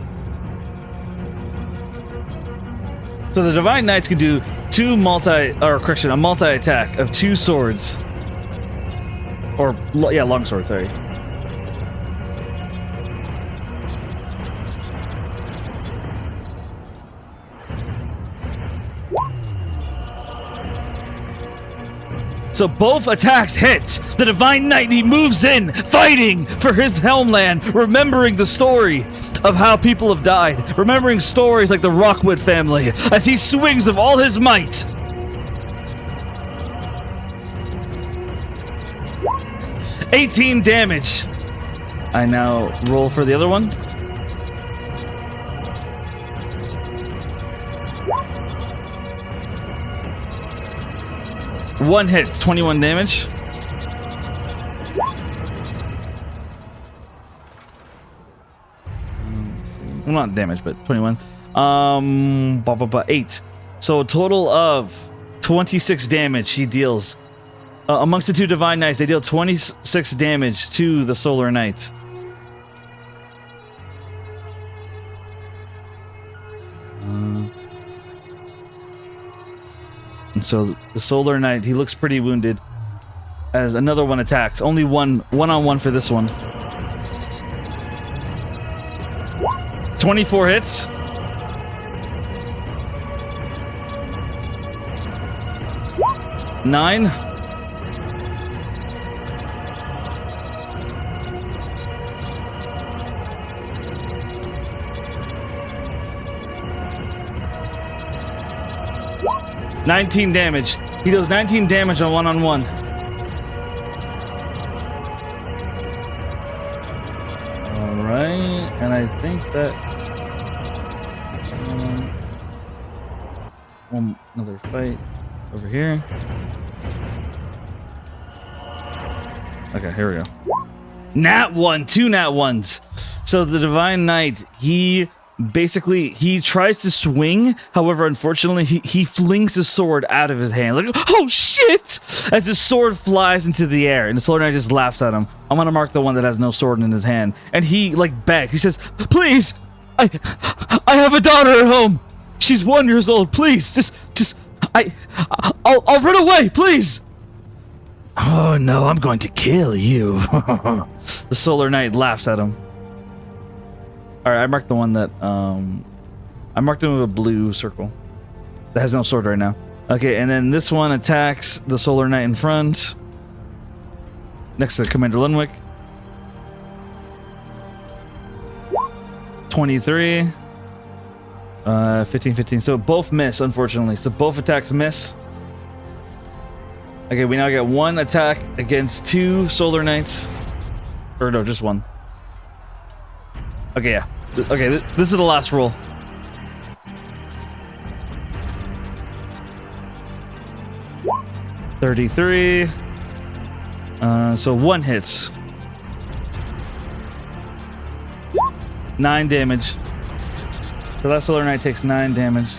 So the Divine Knights can do a multi-attack of 2 swords. Or, yeah, long sword, sorry. So both attacks hit. The Divine Knight, he moves in, fighting for his homeland, remembering the story of how people have died, remembering stories like the Rockwood family, as he swings of all his might. $18 damage. I now roll for the other one. One hits, 21 damage. Well, not damage, but 21. 8. So a total of 26 damage he deals. Amongst the 2 Divine Knights, they deal 26 damage to the Solar Knight. So the Solar Knight, he looks pretty wounded. As another one attacks. Only one-on-one for this one. 24 hits. Nine. $19 damage. He does 19 damage on one-on-one. Alright, and I think that... another fight over here. Okay, here we go. Nat 1, 2 nat 1s. So the Divine Knight, he tries to swing. However, unfortunately, he flings his sword out of his hand. Like, oh shit! As his sword flies into the air, and the Solar Knight just laughs at him. I'm gonna mark the one that has no sword in his hand, and he like begs. He says, "Please, I have a daughter at home. She's 1 year old. Please, I'll run away. Please." Oh no, I'm going to kill you. The Solar Knight laughs at him. Alright, I marked the one that, I marked him with a blue circle. That has no sword right now. Okay, and then this one attacks the Solar Knight in front. Next to Commander Lunwick. 23. 15. So both miss, unfortunately. So both attacks miss. Okay, we now get one attack against 2 Solar Knights. Or no, just one. Okay, yeah. Okay, this is the last roll. $33. So 1 hits. 9 damage. So that Solar Knight takes 9 damage.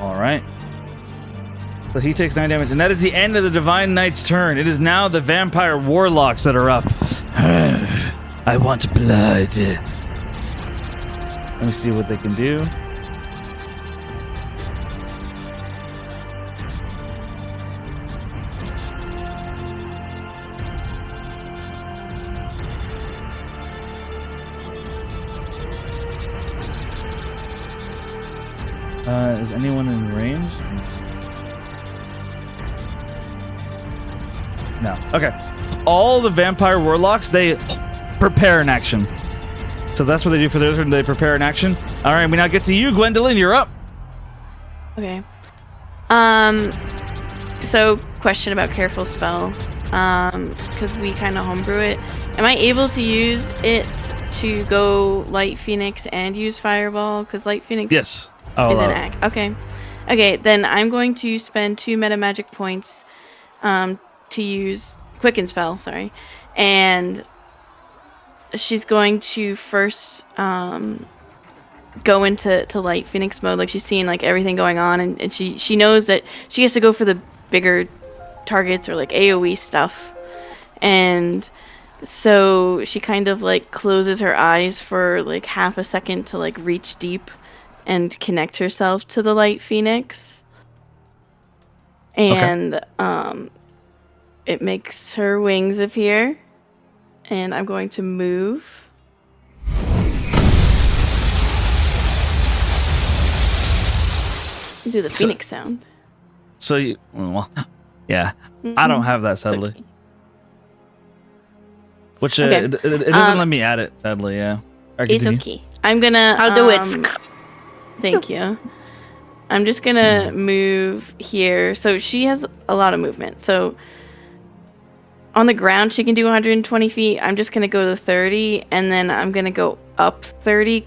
Alright. So he takes 9 damage, and that is the end of the Divine Knight's turn. It is now the Vampire Warlocks that are up. I want blood. Let me see what they can do. Is anyone in range? No. Okay. All the Vampire Warlocks, they prepare an action. So that's what they do for their turn. They prepare an action. All right, we now get to you, Gwendolyn. You're up. Okay. So question about Careful Spell. Because we kind of homebrew it. Am I able to use it to go Light Phoenix and use Fireball? Because Light Phoenix Yes. is an act. Okay. Okay, then I'm going to spend 2 meta magic points to use Quicken Spell, sorry. And she's going to first go into Light Phoenix mode. Like, she's seeing like everything going on, and she knows that she has to go for the bigger targets or like AoE stuff. And so she kind of like closes her eyes for like half a second to like reach deep and connect herself to the Light Phoenix. And it makes her wings appear. And I'm going to move. Do the Phoenix sound. So you, well, yeah, I don't have that, sadly. Okay. Which Okay. it doesn't let me add it, sadly. Yeah. All right, It's continue. okay. I'm gonna. I'll do it. Thank you. I'm just gonna move here. So she has a lot of movement. So on the ground, she can do 120 feet. I'm just gonna go to 30, and then I'm gonna go up 30.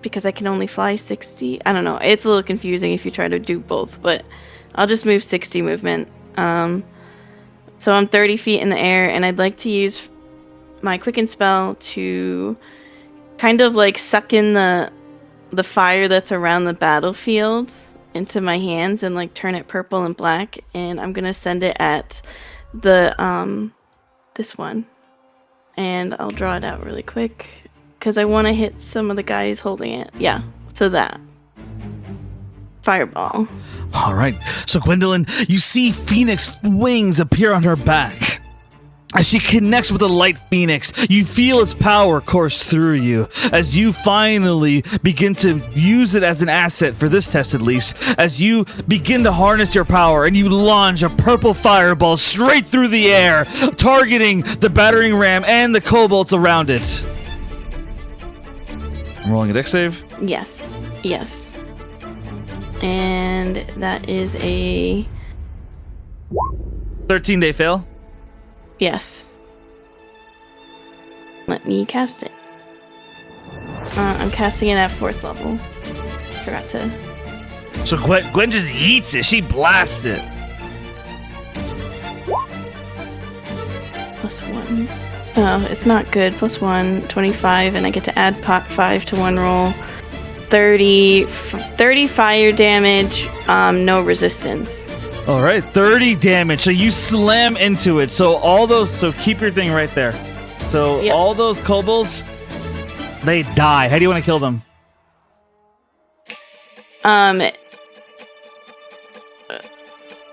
Because I can only fly 60. I don't know. It's a little confusing if you try to do both, but I'll just move 60 movement. So I'm 30 feet in the air, and I'd like to use my Quicken Spell to kind of like suck in the fire that's around the battlefield into my hands and like turn it purple and black, and I'm gonna send it at the this one, and I'll draw it out really quick because I want to hit some of the guys holding it. Yeah, So that. Fireball. All right. So, Gwendolyn, you see Phoenix wings appear on her back. As she connects with the light Phoenix, you feel its power course through you as you finally begin to use it as an asset for this test, at least, as you begin to harness your power and you launch a purple fireball straight through the air, targeting the battering ram and the kobolds around it. I'm rolling a dex save. Yes. And that is a 13-day fail. yes. Let me cast it. I'm casting it at 4th level. Forgot to. So Gwen just eats it. She blasts it. +1. Oh, it's not good. +1, 25, and I get to add 5 to one roll. 30 fire damage, no resistance. All right, 30 damage. So you slam into it. So so keep your thing right there. So Yep. all those kobolds, they die. How do you want to kill them?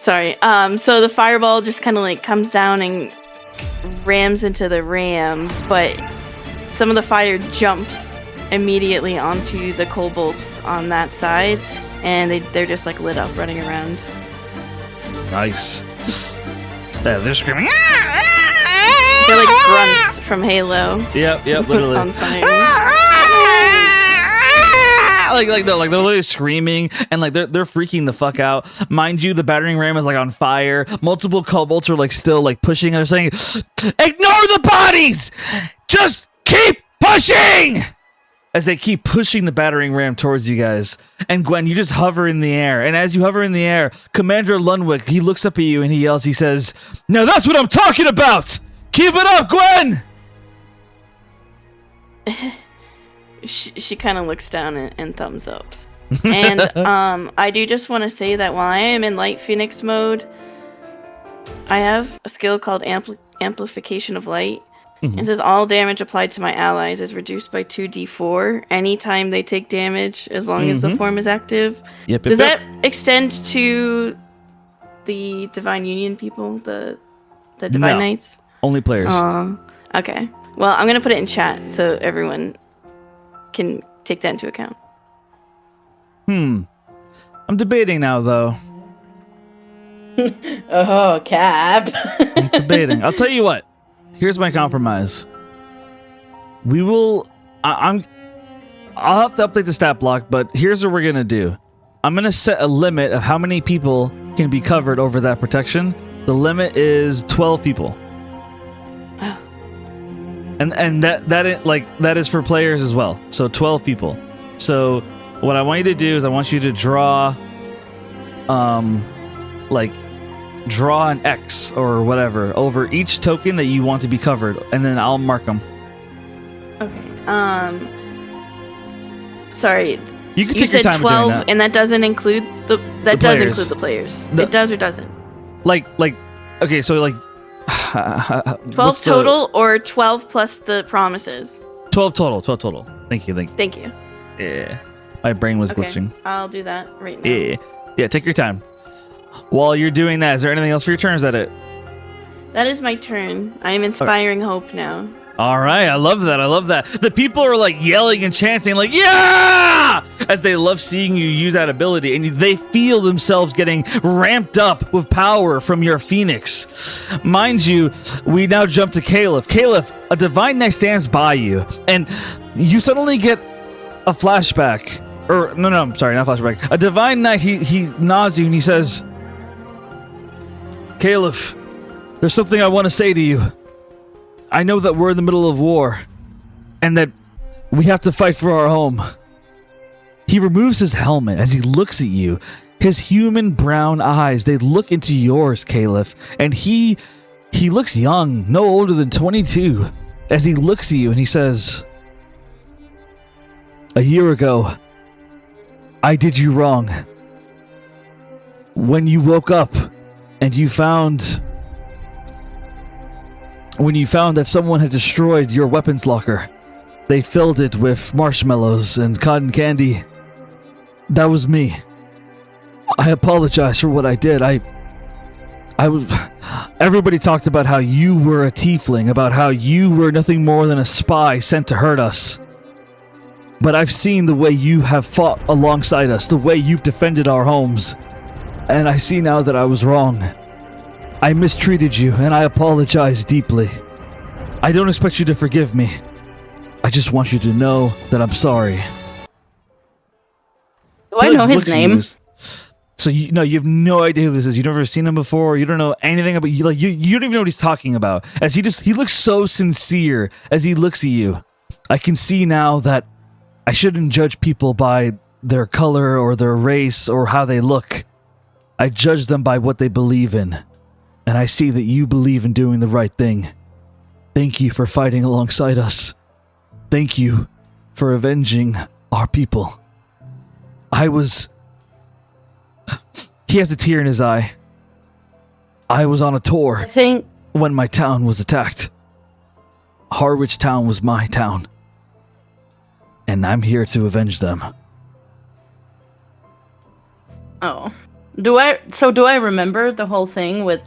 Sorry. So the fireball just kind of like comes down and rams into the ram, but some of the fire jumps immediately onto the kobolds on that side, and they're just like lit up running around. Nice. Yeah, they're screaming. They're like grunts from Halo. Yep, literally. On fire. Like they're literally screaming and like they're freaking the fuck out. Mind you, the battering ram is like on fire. Multiple kobolds are like still like pushing and they're saying, "Ignore the bodies! Just keep pushing!" As they keep pushing the battering ram towards you guys. And Gwen, you just hover in the air. And as you hover in the air, Commander Lundwick, he looks up at you and he yells, he says, "Now that's what I'm talking about! Keep it up, Gwen!" She kind of looks down and thumbs ups. And I do just want to say that while I am in Light Phoenix mode, I have a skill called Amplification of Light. Mhm. It says all damage applied to my allies is reduced by 2d4 anytime they take damage, as long as the Mhm. form is active. Yep, Does that extend to the Divine Union people, the Divine No. Knights? Only players. Okay. Well, I'm gonna put it in chat so everyone can take that into account. I'm debating now, though. Oh, Cap. I'm debating. I'll tell you what. Here's my compromise. We will. I'll have to update the stat block, but here's what we're gonna do. I'm gonna set a limit of how many people can be covered over that protection. The limit is 12 people. And that is for players as well. So 12 people. So what I want you to do is I want you to draw draw an X or whatever over each token that you want to be covered, and then I'll mark them. Okay. Sorry. You can You take your said time 12, doing that. and that doesn't include the players. include the players. The- It does or doesn't. Okay, so 12 total or 12 plus the promises. 12 total. 12 total. Thank you. Thank you. Yeah. My brain was Okay. glitching. I'll do that right now. Yeah, take your time. While you're doing that, is there anything else for your turn? Or is that it? That is my turn. I am inspiring hope now. All right, I love that. The people are like yelling and chanting, like, "Yeah!" as they love seeing you use that ability, and they feel themselves getting ramped up with power from your Phoenix. Mind you, we now jump to Caliph. Caliph, a Divine Knight stands by you, and you suddenly get a flashback. Or, no, I'm sorry, not flashback. A Divine Knight, he nods you and he says, "Caliph, there's something I want to say to you. I know that we're in the middle of war, and that we have to fight for our home." He removes his helmet as he looks at you. His human brown eyes, they look into yours, Caliph, and he looks young, no older than 22, as he looks at you and he says, "A year ago, I did you wrong. When you woke up and you found that someone had destroyed your weapons locker, they filled it with marshmallows and cotton candy, That was me. I apologize for what I did. I was... Everybody talked about how you were a tiefling, about how you were nothing more than a spy sent to hurt us. But I've seen the way you have fought alongside us, the way you've defended our homes. And I see now that I was wrong. I mistreated you, and I apologize deeply. I don't expect you to forgive me. I just want you to know that I'm sorry. Do I know his name? So you have no idea who this is. You've never seen him before. You don't know anything about you. Like you don't even know what he's talking about. As he looks so sincere as he looks at you. I can see now that I shouldn't judge people by their color or their race or how they look. I judge them by what they believe in. And I see that you believe in doing the right thing. Thank you for fighting alongside us. Thank you for avenging our people. He has a tear in his eye. I was on a tour I think when my town was attacked. Harwich Town was my town. And I'm here to avenge them. Oh. Do I remember the whole thing with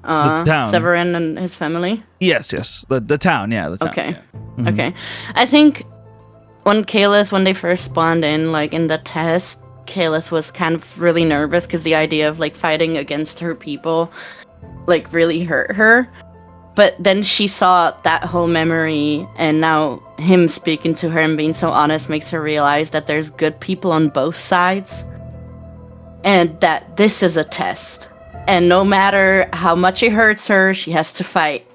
The town. Severin and his family? Yes. The town, yeah. The town, Okay. yeah. Mhm. Okay. I think when they first spawned in, like in the test, Kaelith was kind of really nervous because the idea of like fighting against her people like really hurt her. But then she saw that whole memory, and now him speaking to her and being so honest makes her realize that there's good people on both sides. And that this is a test. And no matter how much it hurts her, she has to fight.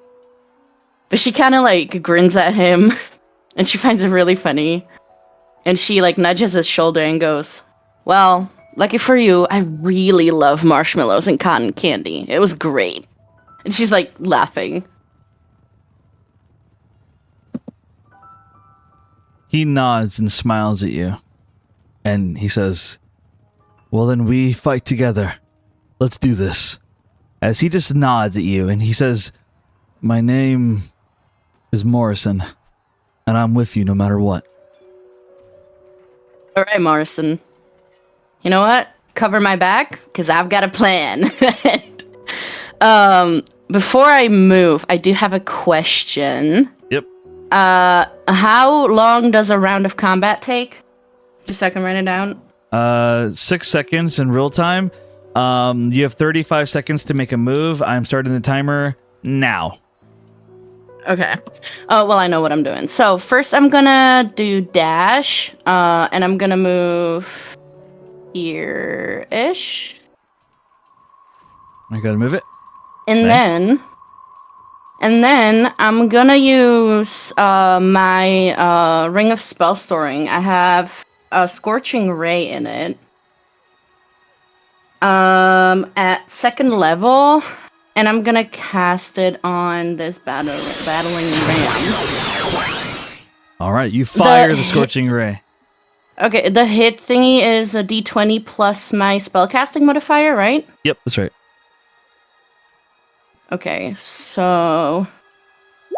But she kind of like grins at him, and she finds it really funny. And she like nudges his shoulder and goes, "Well, lucky for you, I really love marshmallows and cotton candy. It was great." And she's like laughing. He nods and smiles at you. And he says, "Well, then we fight together. Let's do this." As he just nods at you and he says, "My name is Morrison, and I'm with you no matter what." All right, Morrison. You know what? Cover my back, because I've got a plan. Before I move, I do have a question. Yep. How long does a round of combat take? Just so I can write it down. 6 seconds in real time. You have 35 seconds to make a move. I'm starting the timer now. Okay. Oh, well, I know what I'm doing. So first I'm gonna do dash, and I'm gonna move here-ish. I gotta move it. And Nice. then I'm gonna use my ring of spell storing. I have a scorching ray in it. At second level, and I'm gonna cast it on this battling ram. All right, you fire the scorching ray. Okay, the hit thingy is a d20 plus my spellcasting modifier, right? Yep, that's right. Okay, so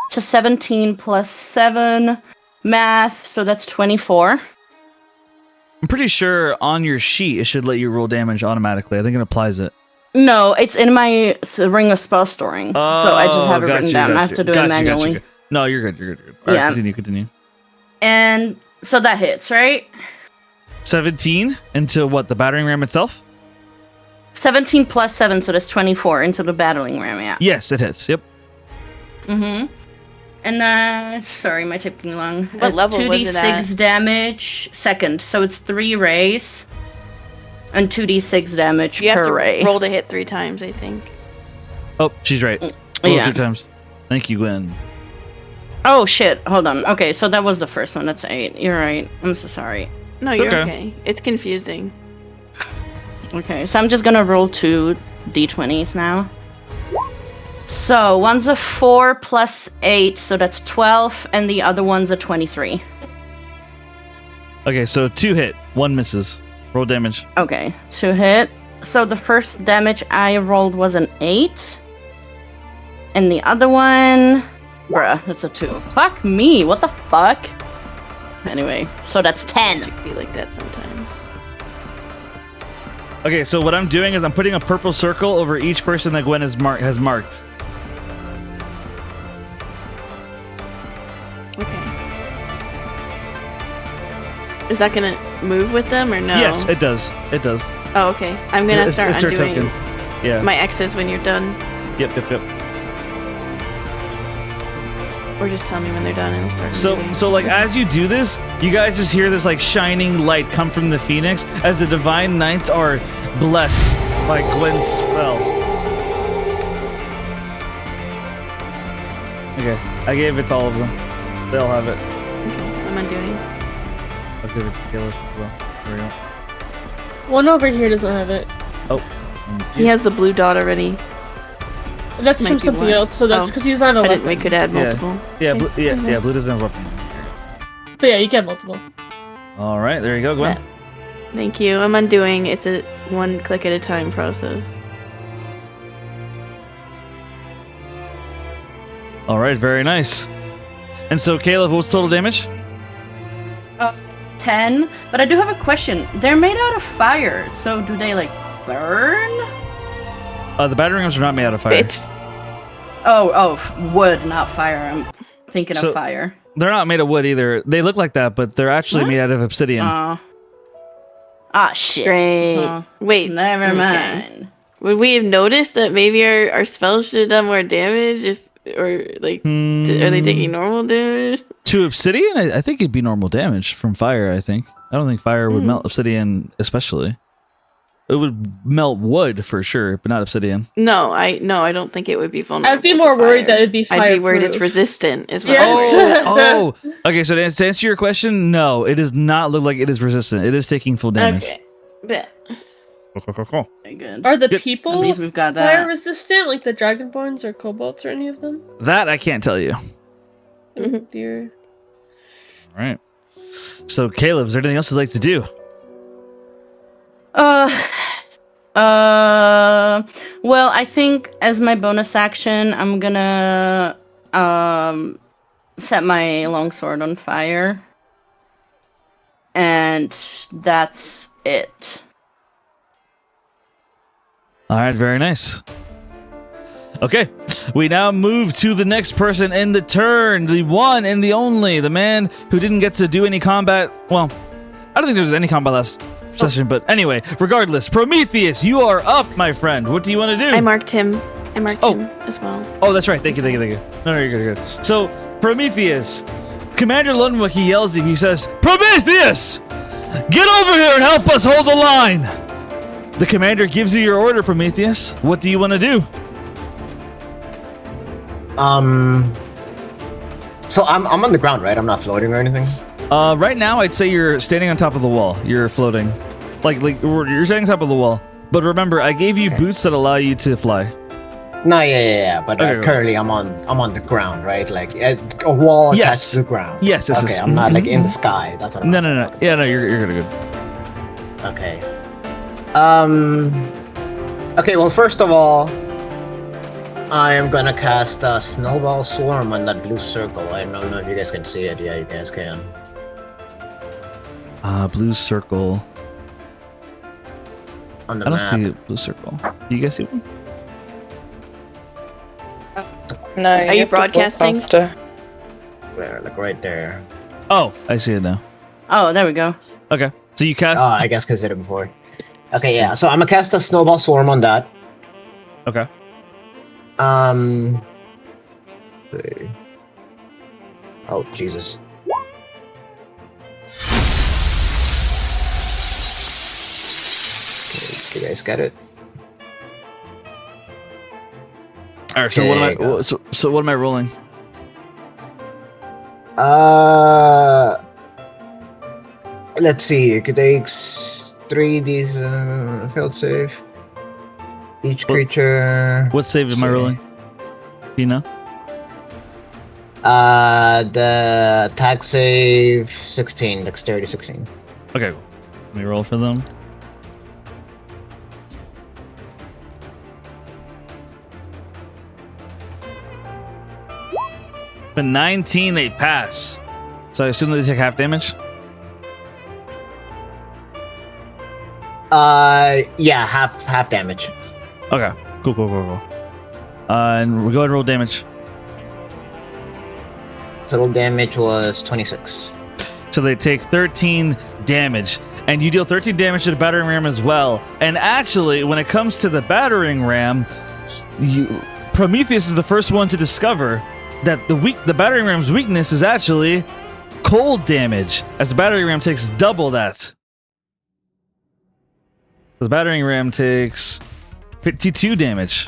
it's a 17 plus 7 math, so that's 24. I'm pretty sure on your sheet it should let you roll damage automatically. I think it applies it. No, it's in my ring of spell storing, so I just have it written down. I have to do it manually. No, you're good. You're good. All right, continue. And so that hits, right? 17 into what? The battering ram itself? 17 plus 7, so that's 24 into the battling ram, yeah. Yes, it hits. Yep. Mm-hmm. And then, sorry, my taking long. What level was it at? 2d6 damage, second, so it's 3 rays, and 2d6 damage You have per to ray. roll to hit 3 times, I think. Oh, she's right. Roll Yeah. 3 times. Thank you, Gwen. Oh, shit, hold on. Okay, so that was the first one, that's 8. You're right, I'm so sorry. No, you're Okay. okay. It's confusing. Okay, so I'm just gonna roll 2 d20s now. So, one's a 4 plus 8, so that's 12, and the other one's a 23. Okay, so 2 hit, 1 misses. Roll damage. Okay, 2 hit. So the first damage I rolled was an 8. And the other one... Bruh, that's a 2. Fuck me, what the fuck? Anyway, so that's 10. It be like that sometimes. Okay, so what I'm doing is I'm putting a purple circle over each person that Gwen has marked. Okay. Is that gonna move with them or no? Yes, it does. It does. Oh, okay. I'm gonna It's start their undoing token. Yeah. my X's when you're done. Yep. Or just tell me when they're done and I'll start undoing. So like as you do this, you guys just hear this like shining light come from the Phoenix as the Divine Knights are blessed by Gwen's spell. Okay, I gave it to all of them. They'll have it. Okay, I'm undoing. I'll give it to Kalish as well. There we go. One over here doesn't have it. Oh. He has the blue dot already. That's Might from be something one. else, so that's because he's not a I weapon. didn't. We could add multiple. Yeah, blue doesn't have weapon. But yeah, you get multiple. All right, there you go, Gwen. Yeah. Thank you. I'm undoing. It's a one click at a time process. All right, very nice. And so, Caleb, what's total damage? 10. But I do have a question. They're made out of fire, so do they like burn? The battering rams are not made out of fire. It's Oh, wood, not fire. I'm thinking So- of fire. They're not made of wood either. They look like that, but they're actually What? made out of obsidian. Shit. great. Oh, Wait, never okay. mind. Would we have noticed that maybe our spells should have done more damage if, or like, are they taking normal damage? To obsidian? I think it'd be normal damage from fire, I think. I don't think fire would melt obsidian especially. It would melt wood for sure, but not obsidian. No, I don't think it would be vulnerable. I'd be to more worried fire. that it'd be fireproof. I'd be worried it's resistant as well. Yes. Oh, okay. So to answer your question, no, it does not look like it is resistant. It is taking full damage. Okay. Bet. Cool. Very good. Are the Good. people At least we've got fire that. resistant, like the Dragonborns or Kobolds or any of them? That I can't tell you. Oh dear. All right. So, Caleb, is there anything else you'd like to do? Well, I think as my bonus action, I'm gonna set my longsword on fire. And that's it. All right, very nice. Okay, we now move to the next person in the turn, the one and the only, the man who didn't get to do any combat. Well, I don't think there was any combat last session, but anyway, regardless, Prometheus, you are up, my friend. What do you want to do? I marked him. him as well. Oh, that's right. Thank you. No, you're good. So, Prometheus, Commander Lundwick, yells at him. He says, Prometheus, get over here and help us hold the line. The commander gives you your order, Prometheus. What do you want to do? So I'm on the ground, right? I'm not floating or anything. Right now, I'd say you're standing on top of the wall. You're floating, like you're standing on top of the wall. But remember, I gave you boots that allow you to fly. No, yeah. But Okay, currently, I'm on the ground, right? Like a wall attached to the ground. Yes. Okay, I'm not like in the sky. That's what I'm saying. No. Yeah, no, you're good. Okay. Okay. Well, first of all, I am gonna cast a snowball swarm on that blue circle. I don't know if you guys can see it. Yeah, you guys can. Blue circle. On the I don't map. see a blue circle. You guys see one? No, Are you have to broadcasting? broadcast it. Where? Like right there. Oh, I see it now. Oh, there we go. Okay, so you cast. I guess because I did it before. Okay, yeah. So I'm gonna cast a snowball swarm on that. Okay. Let's see. Oh Jesus. Okay, you guys got it. All right. So Okay, what am there you go. I? So what am I rolling? Let's see. It takes 3d failed save. Each creature. What save am I see. rolling? Do you know? The attack save 16, dexterity 16. Okay. Let me roll for them. The 19, they pass. So I assume they take half damage. Yeah, half damage. Okay, cool. And we'll go ahead and roll damage. Total damage was 26. So they take 13 damage. And you deal 13 damage to the battering ram as well. And actually, when it comes to the battering ram, Prometheus is the first one to discover that the battering ram's weakness is actually cold damage, as the battering ram takes double that. The battering ram takes 52 damage.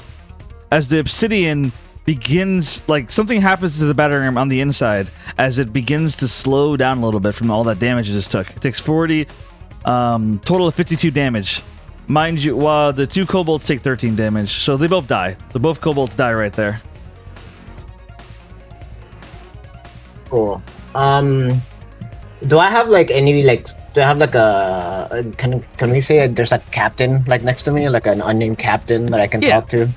As the obsidian begins, like, something happens to the battering ram on the inside as it begins to slow down a little bit from all that damage it just took. It takes 40, total of 52 damage. Mind you, while the two kobolds take 13 damage, so they both die. Both kobolds die right there. Cool. Do I have like any like? Do I have like a? Can we say there's like a captain like next to me, like an unnamed captain that I can talk to?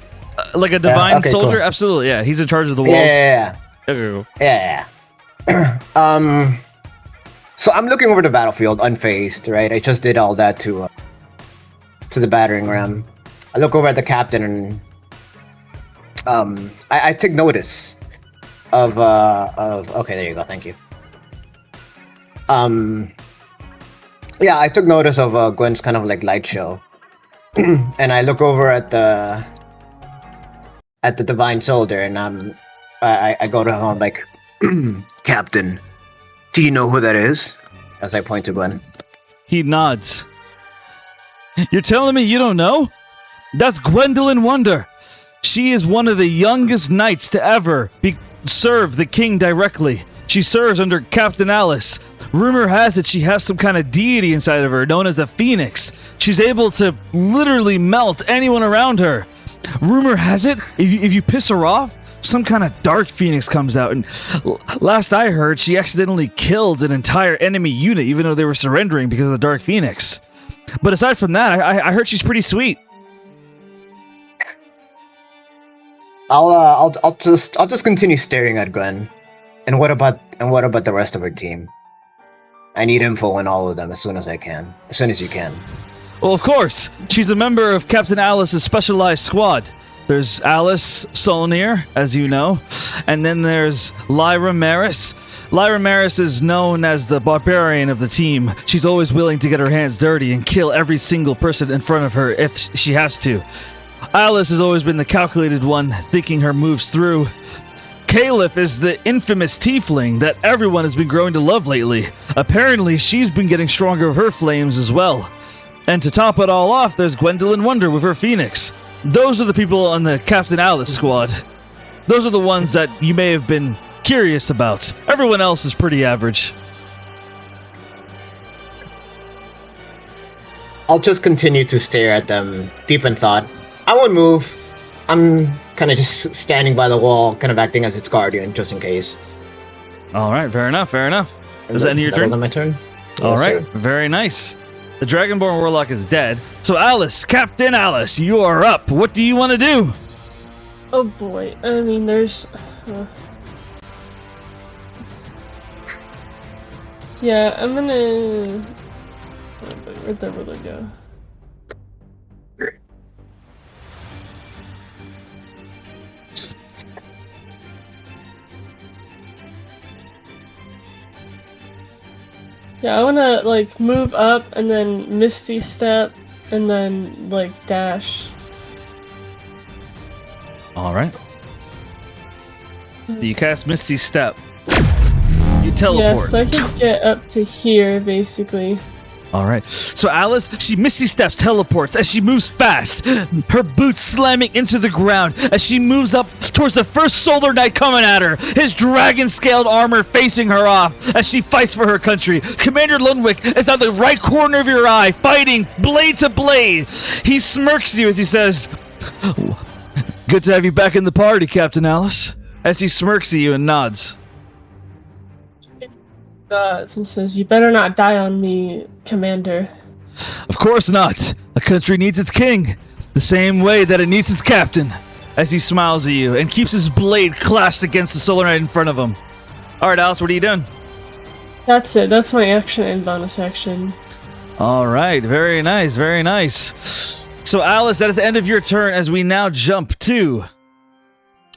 Like a divine okay, soldier? cool. Absolutely, yeah. He's in charge of the walls. Yeah. Okay, cool. Yeah. So I'm looking over the battlefield, unfazed, right? I just did all that to the battering ram. I look over at the captain and I take notice of okay, there you go, thank you. Yeah, I took notice of Gwen's kind of like light show. And I look over at the divine soldier and I go to him like, Captain, do you know who that is? As I point to Gwen. He nods. You're telling me you don't know? That's Gwendolyn Wonder. She is one of the youngest knights to ever serve the king directly. She serves under Captain Alice. Rumor has it she has some kind of deity inside of her known as the Phoenix. She's able to literally melt anyone around her. Rumor has it, if you piss her off, some kind of dark phoenix comes out, and last I heard, she accidentally killed an entire enemy unit, even though they were surrendering because of the dark phoenix. But aside from that, I heard she's pretty sweet. I'll just continue staring at Gwen. And what about the rest of her team? I need info on all of them as soon as I can. As soon as you can. Well, of course. She's a member of Captain Alice's specialized squad. There's Alice Solnir, as you know, and then there's Lyra Maris. Lyra Maris is known as the barbarian of the team. She's always willing to get her hands dirty and kill every single person in front of her if she has to. Alice has always been the calculated one, thinking her moves through. Caliph is the infamous tiefling that everyone has been growing to love lately. Apparently, she's been getting stronger with her flames as well. And to top it all off, there's Gwendolyn Wonder with her phoenix. Those are the people on the Captain Alice squad. Those are the ones that you may have been curious about. Everyone else is pretty average. I'll just continue to stare at them, deep in thought. I won't move. I'm kind of just standing by the wall, kind of acting as its guardian, just in case. All right, fair enough. Is that end of your turn? My turn? All Yes, right, sir. very nice. The Dragonborn Warlock is dead. So Alice, Captain Alice, you are up. What do you want to do? Oh boy. I mean, there's. Yeah, I'm gonna. Oh, boy, where'd that ruler go? Yeah, I wanna like move up and then Misty Step and then like dash. All right. You cast Misty Step. You teleport. Yes, I can get up to here basically. All right. So Alice, she Misty Steps, teleports as she moves fast, her boots slamming into the ground as she moves up towards the first Solar Knight coming at her, his dragon-scaled armor facing her off as she fights for her country. Commander Lundwick is at the right corner of your eye, fighting blade to blade. He smirks you as he says, "Good to have you back in the party, Captain Alice," as he smirks at you and nods. And says, "You better not die on me, Commander." Of course not. A country needs its king, the same way that it needs its captain. As he smiles at you and keeps his blade clashed against the Solar Knight in front of him. All right, Alice, what are you doing? That's it. That's my action and bonus action. All right, very nice, very nice. So, Alice, that is the end of your turn as we now jump to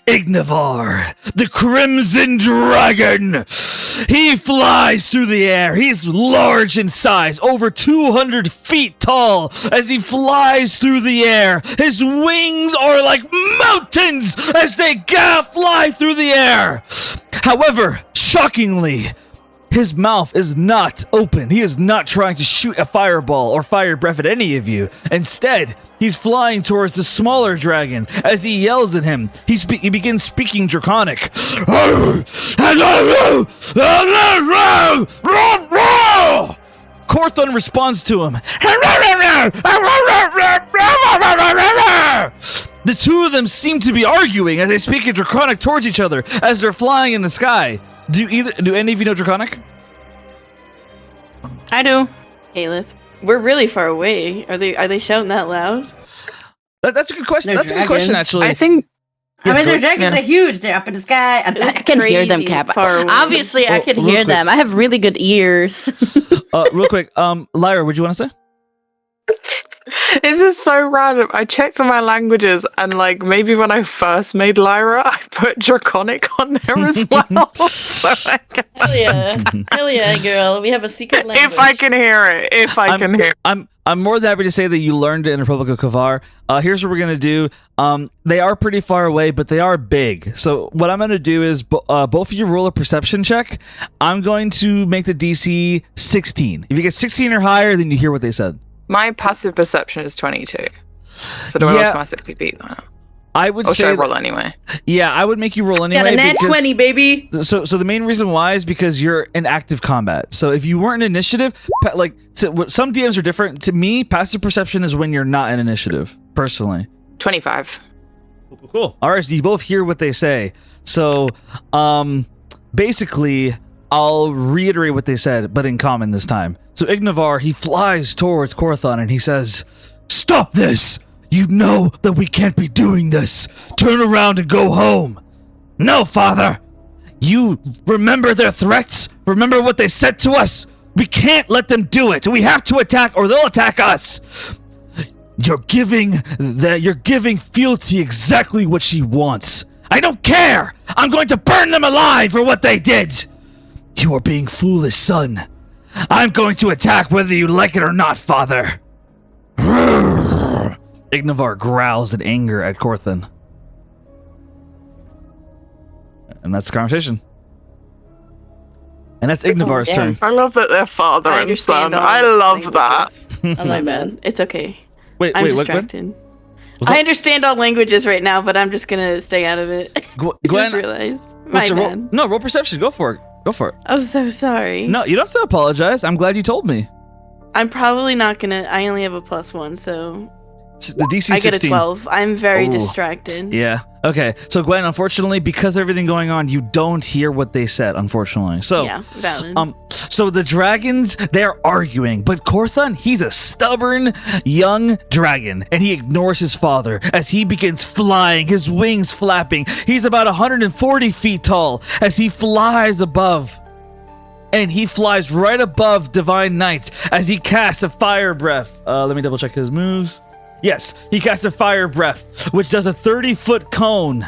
Ignivar, the Crimson Dragon. He flies through the air. He's large in size, over 200 feet tall as he flies through the air. His wings are like mountains as they fly through the air. However, shockingly, his mouth is not open. He is not trying to shoot a fireball or fire breath at any of you. Instead, he's flying towards the smaller dragon. As he yells at him, he begins speaking Draconic. Corthon responds to him. The two of them seem to be arguing as they speak in Draconic towards each other as they're flying in the sky. Do any of you know Draconic? I do. Aelith, we're really far away. Are they shouting that loud? That's a good question. They're That's a good question, dragons. actually. I think I mean, go- their dragons are huge. They're up in the sky. I can hear them, crazy Cap. far away. Obviously, I Well, can real hear quick. them. I have really good ears. Real quick, Lyra, what do you want to say? This is so random. I checked on my languages and like maybe when I first made Lyra, I put Draconic on there as well. So I can, Hell yeah, girl. We have a secret language. if I can hear it, I'm more than happy to say that you learned it in Republic of Kavar. Here's what we're gonna do. They are pretty far away, but they are big. So what I'm gonna do is both of you roll a perception check. I'm going to make the DC 16. If you get 16 or higher, then you hear what they said. my passive perception is 22. So do I Yeah. automatically beat that? I would Or should say I roll anyway? yeah, I would make you roll Got anyway. a nat because- 20, baby. So the main reason why is because you're in active combat. So if you weren't in initiative, some DMs are different. To me, passive perception is when you're not in initiative, personally. 25. Cool. All right, so you both hear what they say. So, basically, I'll reiterate what they said, but in common this time. So Ignivar, he flies towards Corthon and he says, "Stop this! You know that we can't be doing this. Turn around and go home." "No, father. You remember their threats? Remember what they said to us? We can't let them do it. We have to attack or they'll attack us. You're giving Fealty exactly what she wants. I don't care. I'm going to burn them alive for what they did. You are being foolish, son. I'm going to attack whether you like it or not, father." Ignivar growls in anger at Corthon. And that's the conversation. And that's Ignivar's turn. I love that they're father I and son. understand all I love languages. that. Oh, My my bad. bad. It's okay. Wait, I'm what? distracted. Was I that- understand all languages right now, but I'm just gonna stay out of it. I just Gwen, realized. My what's your roll? bad. No, roll perception. Go for it. Go for it. I'm so sorry. No, you don't have to apologize. I'm glad you told me. I'm probably not gonna. I only have a +1, so The DC 16. I get a 12. I'm very Oh. distracted. Yeah. Okay. So Gwen, unfortunately, because of everything going on, you don't hear what they said. Unfortunately. So. Yeah, valid. So the dragons, they're arguing, but Corthon, he's a stubborn young dragon, and he ignores his father as he begins flying, his wings flapping. He's about 140 feet tall as he flies above. And he flies right above Divine Knights as he casts a fire breath. Let me double check his moves. Yes, he casts a fire breath, which does a 30-foot cone.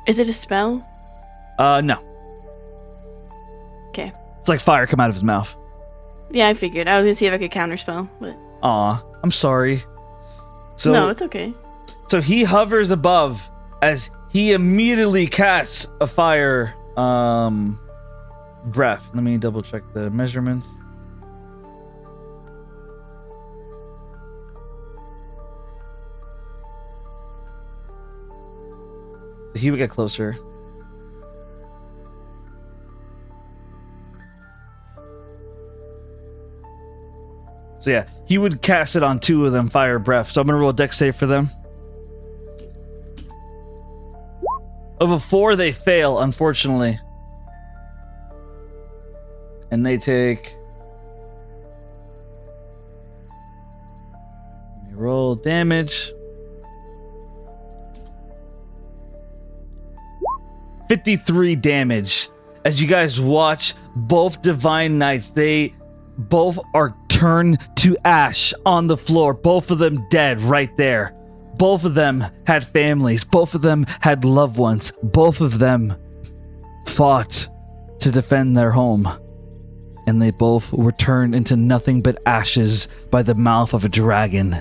Is it a spell? No. Okay. It's like fire come out of his mouth. Yeah, I figured. I was gonna see if I could counterspell, but Aw, I'm sorry. So, no, it's okay. So he hovers above as he immediately casts a fire breath. Let me double check the measurements. He would get closer. So yeah, he would cast it on two of them, fire breath. So I'm gonna roll a dex save for them. Of a 4, they fail, unfortunately. And they take... Let me roll damage. 53 damage. As you guys watch both Divine Knights, they both are turn to ash on the floor. Both of them dead right there. Both of them had families. Both of them had loved ones. Both of them fought to defend their home. And they both were turned into nothing but ashes by the mouth of a dragon.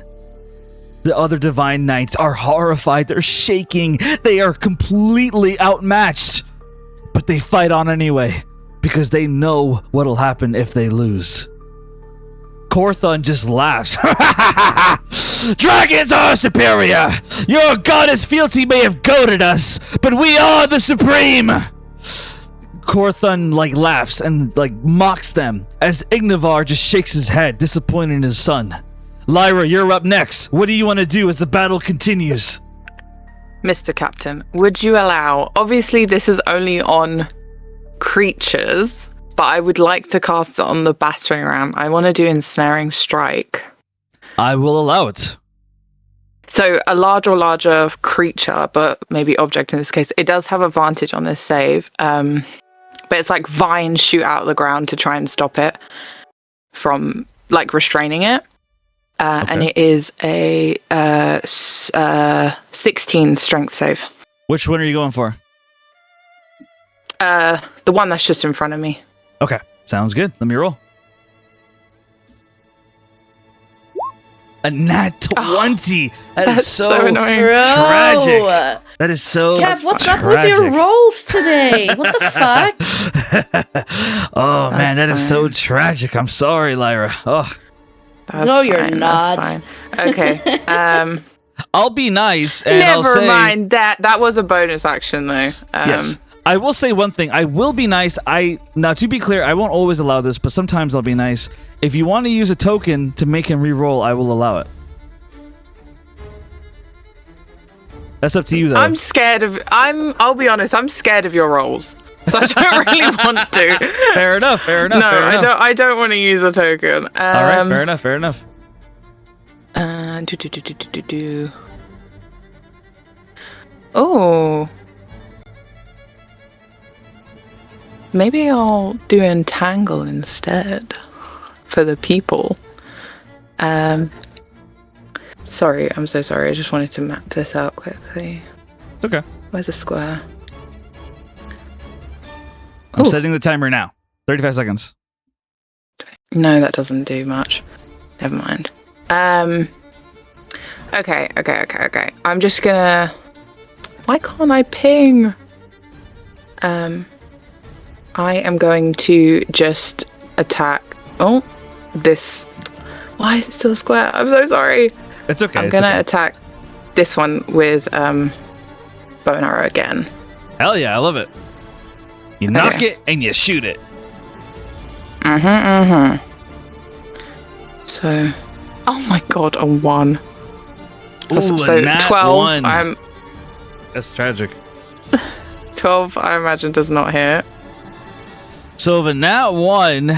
The other divine knights are horrified. They're shaking. They are completely outmatched. But they fight on anyway, because they know what'll happen if they lose. Corthon just laughs. Dragons are superior! Your goddess fealty may have goaded us, but we are the supreme! Corthon laughs and mocks them as Ignivar just shakes his head, disappointed in his son. Lyra, you're up next. What do you want to do as the battle continues? Mr. Captain, would you allow... Obviously, this is only on creatures, but I would like to cast it on the battering ram. I want to do Ensnaring Strike. I will allow it. So a larger creature, but maybe object in this case, it does have advantage on this save. But it's like vines shoot out of the ground to try and stop it from restraining it. Okay. And it is a 16 strength save. Which one are you going for? The one that's just in front of me. Okay, sounds good. Let me roll. A nat 20. That is so annoying. Tragic. That is so Kev, what's tragic. up with your rolls today? What the fuck? Oh man, that is fine. so tragic. I'm sorry, Lyra. Oh, No, you're not. That's fine. Okay. I'll be nice and I'll Never say, mind. That was a bonus action though. yes. I will say one thing. I will be nice. Now, to be clear, I won't always allow this, but sometimes I'll be nice. If you want to use a token to make him re-roll, I will allow it. That's up to you, though. I'm scared of. I'll be honest. I'm scared of your rolls, so I don't really want to. Fair enough. Fair enough. No, fair enough. I don't want to use a token. All right. Fair enough. Fair enough. Oh. Maybe I'll do Entangle instead for the people. Sorry, I'm so sorry. I just wanted to map this out quickly. It's okay. Where's the square? I'm Ooh. setting the timer now. 35 seconds. No, that doesn't do much. Never mind. Okay. I'm just gonna... Why can't I ping? I am going to just attack... Oh, this... Why is it still a square? I'm so sorry. It's okay. I'm gonna attack this one with bow and arrow again. Hell yeah, I love it. You knock it and you shoot it. So, oh my god, a 1. Ooh, so a nat 12. 1. That's tragic. 12, I imagine, does not hit. So if a nat 1,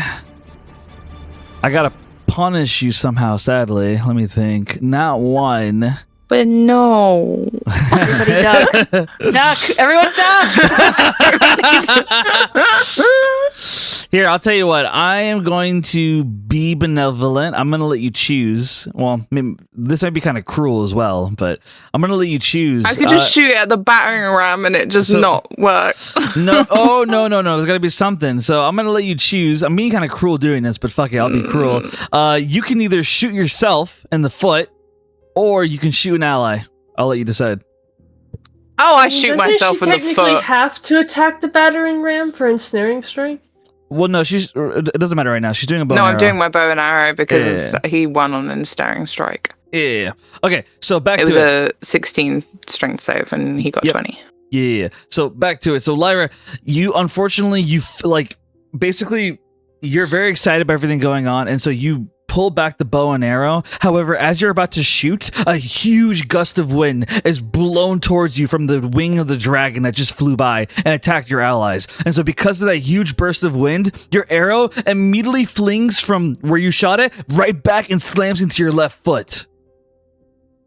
I gotta punish you somehow, sadly. Let me think. Nat 1. But no. Everybody duck. Duck! Everyone duck! Here, I'll tell you what. I am going to be benevolent. I'm going to let you choose. Well, maybe, this might be kind of cruel as well, but I'm going to let you choose. I could just shoot it at the battering ram and it just not work. No. Oh, no. There's got to be something. So I'm going to let you choose. I'm being kind of cruel doing this, but fuck it. I'll be cruel. You can either shoot yourself in the foot or you can shoot an ally. I'll let you decide. Oh, I shoot myself in the technically foot. have to attack the battering ram for ensnaring strike? Well, no, it doesn't matter right now. She's doing a bow No, and I'm arrow. doing my bow and arrow because he won on Ensnaring Strike. Yeah. Okay, so back It to was it. a 16 strength save and he got 20. Yeah. So back to it. So Lyra, you unfortunately, basically, you're very excited about everything going on, and so you pull back the bow and arrow. However, as you're about to shoot, a huge gust of wind is blown towards you from the wing of the dragon that just flew by and attacked your allies. And so because of that huge burst of wind, your arrow immediately flings from where you shot it right back and slams into your left foot.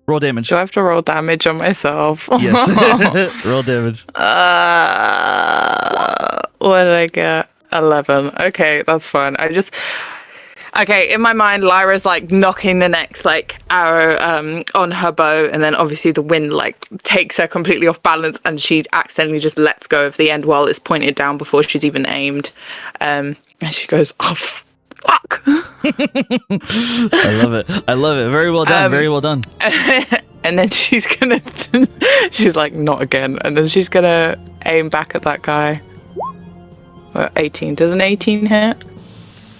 Roll damage. Do I have to roll damage on myself? Yes. Roll damage. What did I get? 11. Okay, that's fine. Okay, in my mind, Lyra's like knocking the next like arrow on her bow, and then obviously the wind like takes her completely off balance, and she accidentally just lets go of the end while it's pointed down before she's even aimed. And she goes, "Oh, fuck!" I love it. I love it. Very well done. Very well done. And then she's like, "Not again!" And then she's gonna aim back at that guy. Well, 18. Does an 18 hit?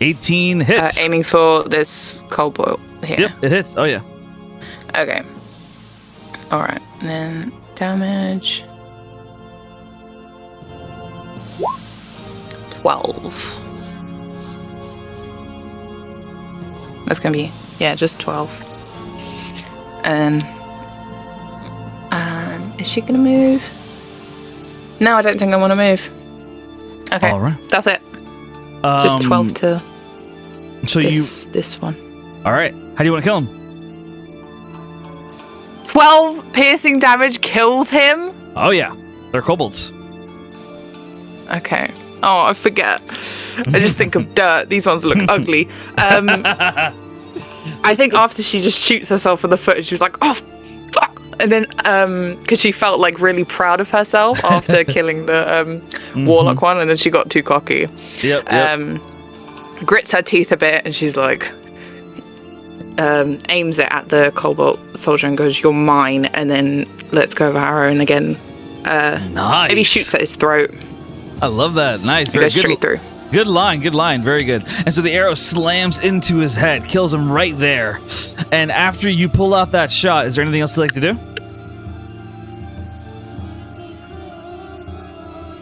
18 hits. Aiming for this cobalt here. Yep, it hits. Oh, yeah. Okay. Alright. And then damage. 12. That's gonna be, just 12. And is she gonna move? No, I don't think I want to move. Okay, All right. that's it. Just 12 to So this one. All right. How do you want to kill him? 12 piercing damage kills him? Oh, yeah. They're kobolds. Okay. Oh, I forget. I just think of dirt. These ones look ugly. I think after she just shoots herself in the foot, she's like, oh, fuck. And then, because she felt like really proud of herself after killing the warlock one, and then she got too cocky. Yep. Grits her teeth a bit, and she's like, aims it at the cobalt soldier and goes, "You're mine," and then lets go of her arrow, and again, Nice. maybe shoots at his throat. I love that. Nice. It Very goes good. straight through. Good line. Good line. Very good. And so the arrow slams into his head, kills him right there. And after you pull off that shot, is there anything else you'd like to do?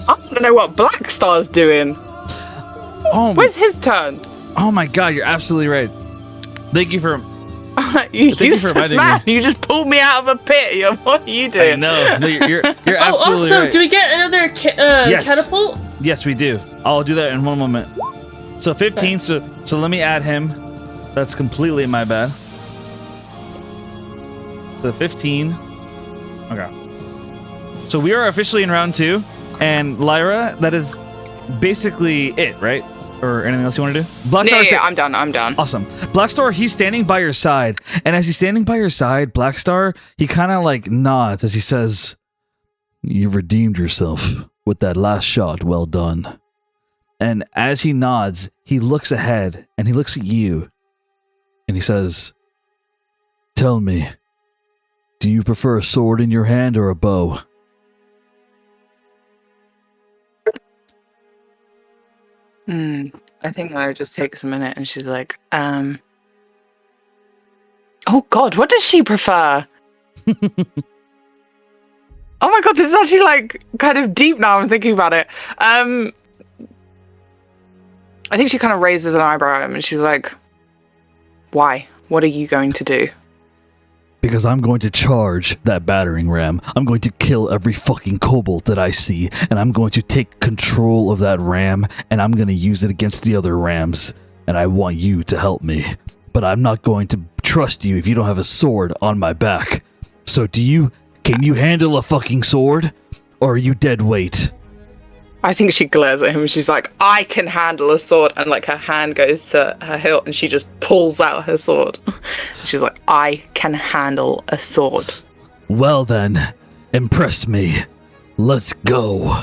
I don't know what Black Star's doing. Oh, Where's his turn? oh my God! You're absolutely right. Thank you for. You you for useless reminding man. me. You just pulled me out of a pit. What are you doing? I know. No, you're Oh, absolutely also, right. do we get another Yes. catapult? Yes, we do. I'll do that in one moment. So 15. So let me add him. That's completely my bad. So 15. Okay. So we are officially in round 2, and Lyra, that is basically it, right? Or anything else you want to do? Blackstar, Yeah, I'm done. I'm done. Awesome. Blackstar, he's standing by your side, and as he's standing by your side, Blackstar, he kind of like nods as he says, "You've redeemed yourself with that last shot. Well done." And as he nods, he looks ahead and he looks at you, and he says, "Tell me, do you prefer a sword in your hand or a bow?" I think Lyra just takes a minute and she's like, oh God, what does she prefer? Oh my God, this is actually like kind of deep now. I'm thinking about it. I think she kind of raises an eyebrow at him and she's like, why? What are you going to do? Because I'm going to charge that battering ram. I'm going to kill every fucking kobold that I see, and I'm going to take control of that ram, and I'm going to use it against the other rams, and I want you to help me. But I'm not going to trust you if you don't have a sword on my back. So can you handle a fucking sword? Or are you dead weight? I think she glares at him and she's like, I can handle a sword. And like her hand goes to her hilt and she just pulls out her sword. She's like, I can handle a sword. Well then, impress me. Let's go.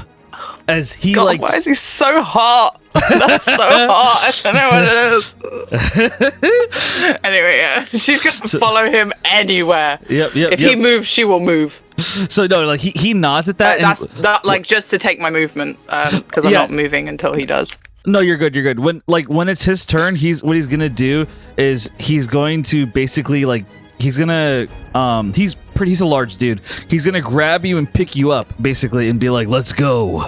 As he God, like... why is he so hot? That's so hot. I don't know what it is. Anyway, yeah. She's going to follow him anywhere. Yep. If he moves, she will move. So no, like he nods at that. That's that, like just to take my movement because I'm not moving until he does. No, you're good. You're good. When it's his turn, he's gonna do is he's going to basically like he's gonna he's a large dude. He's gonna grab you and pick you up basically and be like, "Let's go."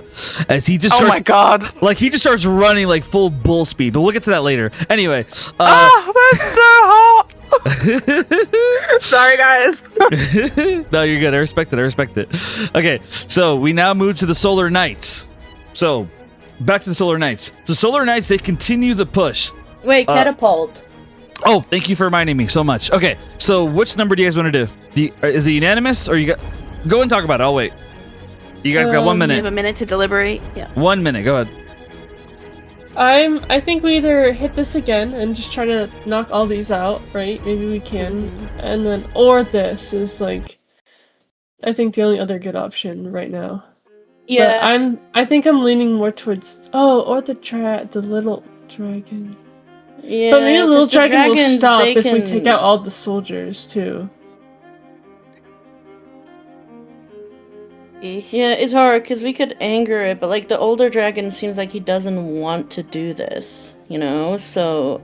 As he just oh my God, like he just starts running like full bull speed. But we'll get to that later. Anyway, that's so hot. Sorry, guys. No, you're good. I respect it. Okay, so we now move to the Solar Knights. So, back to the Solar Knights. So, Solar Knights, they continue the push. Wait, catapult. Oh, thank you for reminding me so much. Okay, so which number do you guys want to do? Is it unanimous, or you got? Go and talk about it. I'll wait. You guys got 1 We minute. have a minute to deliberate. Yeah. 1 minute. Go ahead. I think we either hit this again and just try to knock all these out, right? Maybe we can, and then or this is like, I think the only other good option right now. Yeah. But I think I'm leaning more towards or the little dragon. Yeah. But maybe the little 'cause the dragon will dragons, stop they if we can- take out all the soldiers too. Yeah, it's hard because we could anger it, but like the older dragon seems like he doesn't want to do this, you know? So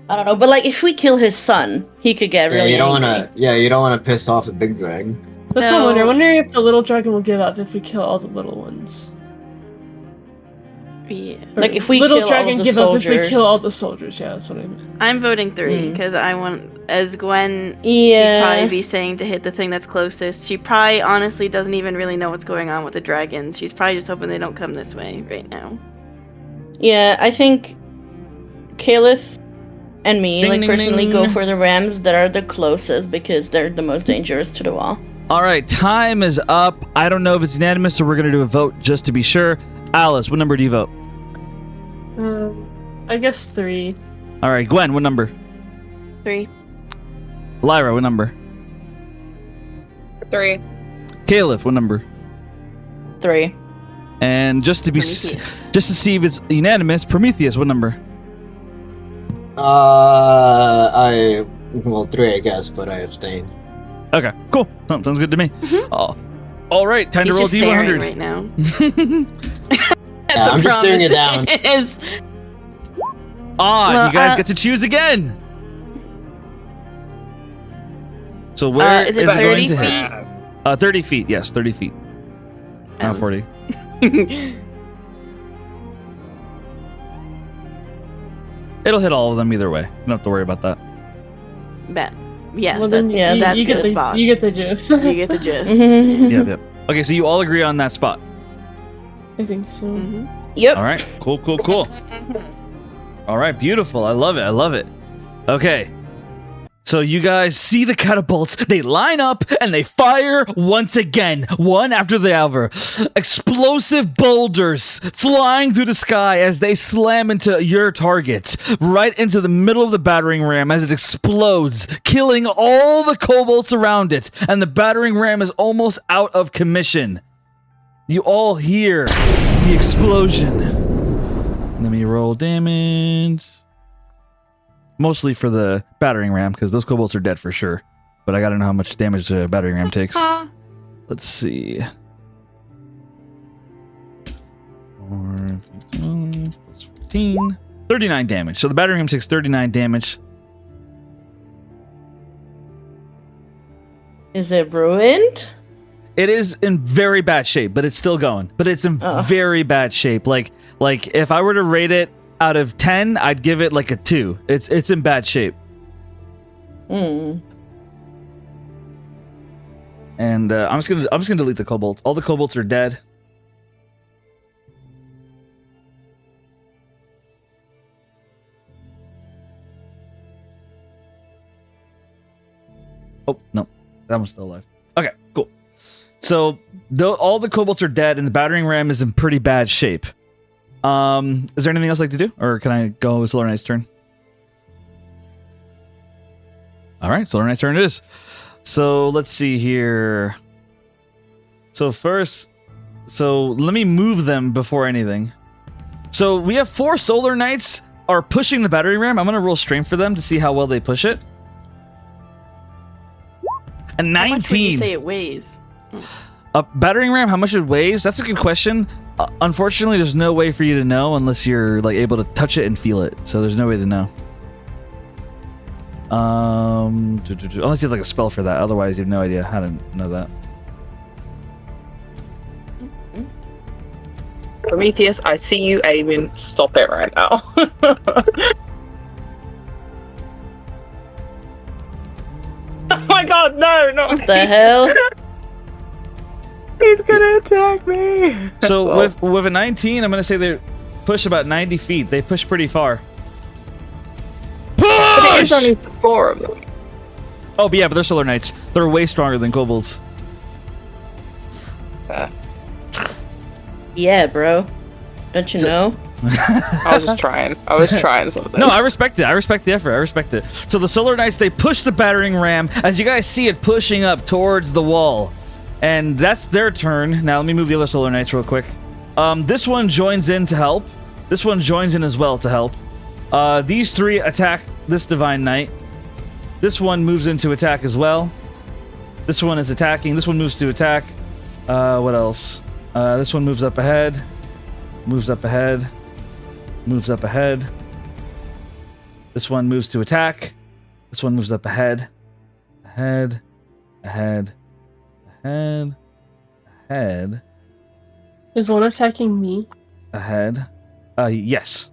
I don't know, but like if we kill his son, he could get Yeah, really you don't angry. wanna. Yeah, you don't wanna piss off the big drag. That's what I wonder. I No. wonder if the little dragon will give up if we kill all the little ones. Yeah. Or Like, if we little kill all dragon of the give up if we soldiers. kill all the soldiers. Yeah, that's what I meant. I'm voting 3 because I want, as Gwen, Yeah. she'd probably be saying to hit the thing that's closest. She probably honestly doesn't even really know what's going on with the dragons. She's probably just hoping they don't come this way right now. Yeah, I think Caliph and me, Ding, like ding, personally, ding. go for the rams that are the closest because they're the most dangerous to the wall. All right, time is up. I don't know if it's unanimous, so we're going to do a vote just to be sure. Alice, what number do you vote? I guess 3. All right, Gwen, what number? 3. Lyra, what number? 3. Caliph, what number? 3. And just to be just to see if it's unanimous, Prometheus, what number? Well, 3, I guess, but I abstain. Okay, cool. Sounds good to me. Oh, all right, time to He's roll just staring D100. right now. Yeah, I'm just staring it down. Is. You guys get to choose again. So where is it going 30 to hit? 30 feet. Yes, 30 feet. Not 40. It'll hit all of them either way. You don't have to worry about that. Bet. Yes, Well, then that's you get the spot. You get the gist. You get the gist. Yep. Okay, so you all agree on that spot. I think so. Mhm. Yep. All right. Cool. All right. Beautiful. I love it. Okay. So you guys see the catapults. They line up and they fire once again, one after the other. Explosive boulders flying through the sky as they slam into your target, right into the middle of the battering ram as it explodes, killing all the kobolds around it. And the battering ram is almost out of commission. You all hear the explosion. Let me roll damage. Mostly for the battering ram, because those kobolds are dead for sure. But I gotta know how much damage the battering ram takes. Let's see. 4 plus 15. 39 damage. So the battering ram takes 39 damage. Is it ruined? It is in very bad shape, but it's still going. But it's in very bad shape. Like if I were to rate it out of 10, I'd give it like a 2. It's in bad shape. And I'm just gonna delete the kobolds. All the kobolds are dead. Oh no, that one's still alive. Okay, cool. So all the kobolds are dead, and the battering ram is in pretty bad shape. Is there anything else I'd like to do, or can I go Solar Knight's turn? All right, Solar Knight's turn it is. So let's see here. So first, let me move them before anything. So we have 4 Solar Knights are pushing the battering ram. I'm gonna roll strength for them to see how well they push it. A 19. How much would you say it weighs? A battering ram, how much it weighs? That's a good question. Unfortunately, there's no way for you to know unless you're like able to touch it and feel it. So there's no way to know. Unless you have like a spell for that. Otherwise, you have no idea how to know that. Prometheus, I see you aiming. Stop it right now. Oh my god, no, not What the hell? He's gonna attack me. So with a 19, I'm gonna say they push about 90 feet. They push pretty far. There's Push! only 4 of them. Oh, but yeah, but they're Solar Knights. They're way stronger than kobolds. Yeah, bro. Don't you know? I was just trying. I was trying something. No, I respect it. I respect the effort. I respect it. So the Solar Knights, they push the battering ram as you guys see it pushing up towards the wall. And that's their turn. Now let me move the other Solar Knights real quick. This one joins in to help. This one joins in as well to help. These three attack this Divine Knight. This one moves in to attack as well. This one is attacking. This one moves to attack. What else? This one moves up ahead. Moves up ahead. Moves up ahead. This one moves to attack. This one moves up ahead. Ahead. Ahead. Ahead. Ahead. Is one attacking me? Ahead. Yes.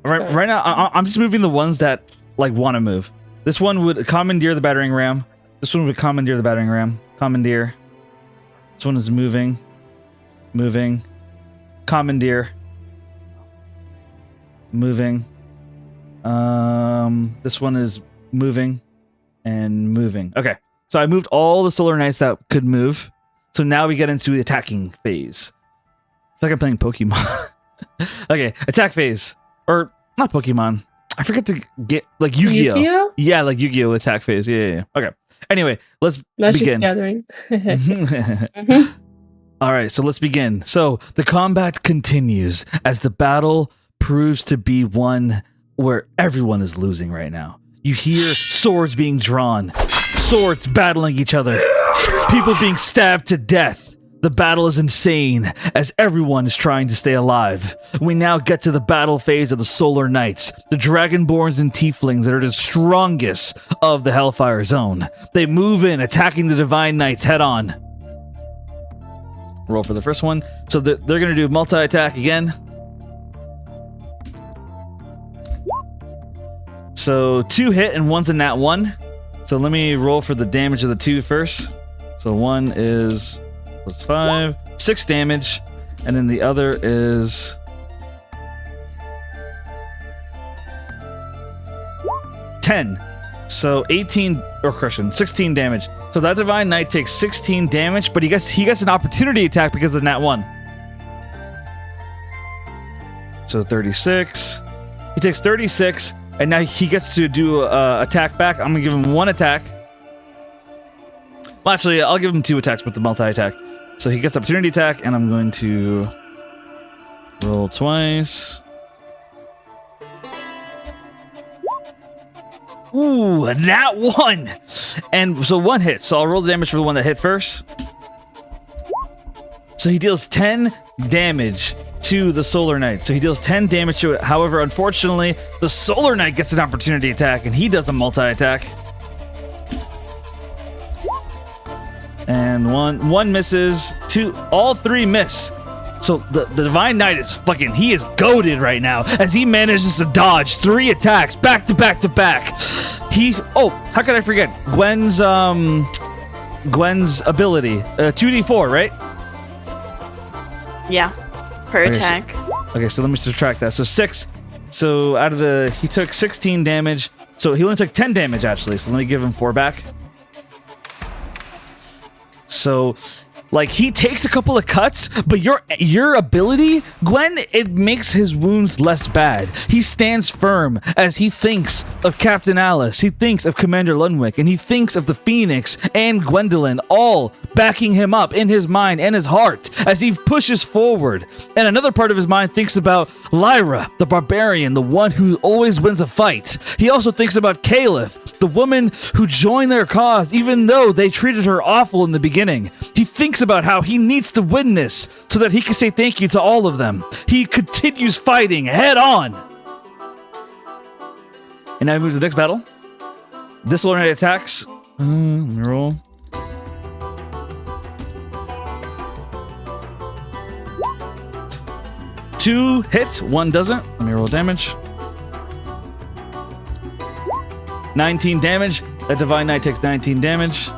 Right now, I'm just moving the ones that like want to move. This one would commandeer the battering ram. This one would commandeer the battering ram. Commandeer. This one is moving. Moving. Commandeer. Moving. This one is moving and moving. Okay. So I moved all the Solar Knights that could move. So now we get into the attacking phase. I feel like I'm playing Pokemon. Okay, attack phase. Or not Pokemon. I forget to get like Yu-Gi-Oh. Yu-Gi-Oh? Yeah, like Yu-Gi-Oh attack phase. Yeah. Okay. Anyway, let's Magic begin. Gathering. All right, so let's begin. So the combat continues as the battle proves to be one where everyone is losing right now. You hear swords being drawn, swords battling each other, people being stabbed to death. The battle is insane as everyone is trying to stay alive. We now get to the battle phase of the Solar Knights, the Dragonborns and Tieflings that are the strongest of the Hellfire Zone. They move in, attacking the Divine Knights head on. Roll for the first one. So they're going to do multi-attack again. So 2 hit and one's a nat 1. So let me roll for the damage of the 2 first. So 1 is plus 5, 6 damage, and then the other is 10. So 18, or correction, 16 damage. So that Divine Knight takes 16 damage, but he gets an opportunity attack because of nat 1. So 36. He takes 36, and now he gets to do attack back. I'm gonna give him 1 attack. Well, actually, I'll give him 2 attacks with the multi-attack. So he gets opportunity attack, and I'm going to roll twice. Ooh, nat 1! And so 1 hit. So I'll roll the damage for the one that hit first. So he deals 10 damage to the Solar Knight. So he deals 10 damage to it. However, unfortunately, the Solar Knight gets an opportunity attack, and he does a multi-attack. And one misses. 2, all 3 miss. So the Divine Knight is he is goated right now as he manages to dodge 3 attacks back to back to back. How could I forget? Gwen's ability. 2d4, right? Yeah, per attack. So let me subtract that. So 6. So he took 16 damage. So he only took 10 damage actually. So let me give him 4 back. So, he takes a couple of cuts, but your ability, Gwen, it makes his wounds less bad. He stands firm as he thinks of Captain Alice, he thinks of Commander Lunwick, and he thinks of the Phoenix and Gwendolyn, all backing him up in his mind and his heart as he pushes forward. And another part of his mind thinks about Lyra, the barbarian, the one who always wins a fight. He also thinks about Caliph, the woman who joined their cause even though they treated her awful in the beginning. He thinks about how he needs to win this so that he can say thank you to all of them. He continues fighting head on. And now he moves to the next battle. This Solar Knight attacks. Let me roll. Two hits, 1 doesn't. Let me roll damage. 19 damage. That Divine Knight takes 19 damage.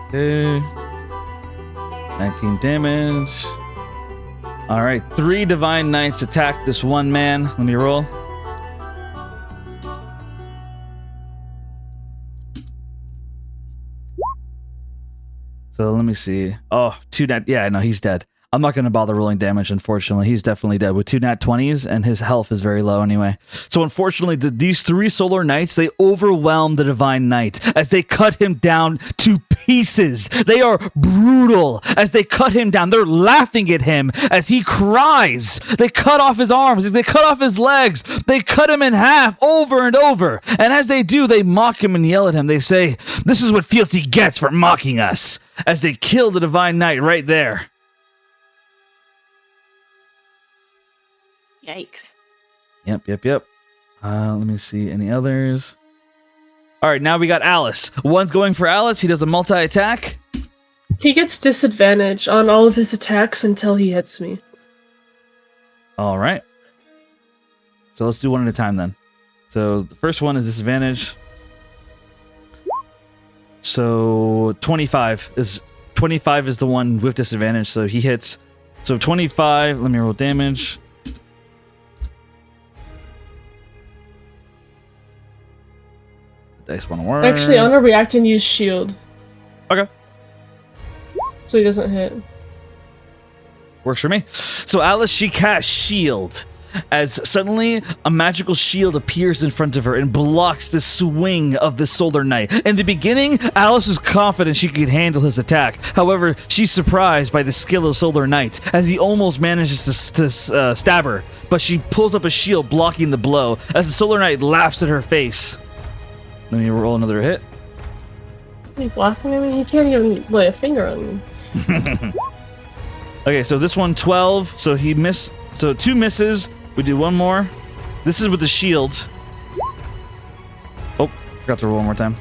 Okay. 19 damage. All right, 3 Divine Knights attack this one man. Let me roll. So let me see. Oh, 2 nat. Yeah, no, he's dead. I'm not going to bother rolling damage, unfortunately. He's definitely dead with 2 nat 20s, and his health is very low anyway. So unfortunately, these 3 Solar Knights, they overwhelm the Divine Knight as they cut him down to pieces. They are brutal as they cut him down. They're laughing at him as he cries. They cut off his arms. They cut off his legs. They cut him in half over and over. And as they do, they mock him and yell at him. They say, "This is what Fealty gets for mocking us," as they kill the Divine Knight right there. Yikes. Yep. Let me see any others. All right, now we got Alice. One's going for Alice. He does a multi-attack. He gets disadvantage on all of his attacks until he hits me. All right. So let's do one at a time then. So the first one is disadvantage. So 25 is the one with disadvantage. So he hits. So 25. Let me roll damage. Dice want to work. Actually, I'm gonna react and use shield. Okay. So he doesn't hit. Works for me. So Alice, she casts shield as suddenly a magical shield appears in front of her and blocks the swing of the Solar Knight. In the beginning, Alice was confident she could handle his attack. However, she's surprised by the skill of Solar Knight as he almost manages to stab her, but she pulls up a shield blocking the blow as the Solar Knight laughs at her face. Let me roll another hit. He's laughing at me? He can't even lay a finger on me. Okay, so this one 12. So he missed. So 2 misses. We do one more. This is with the shield. Oh, forgot to roll one more time.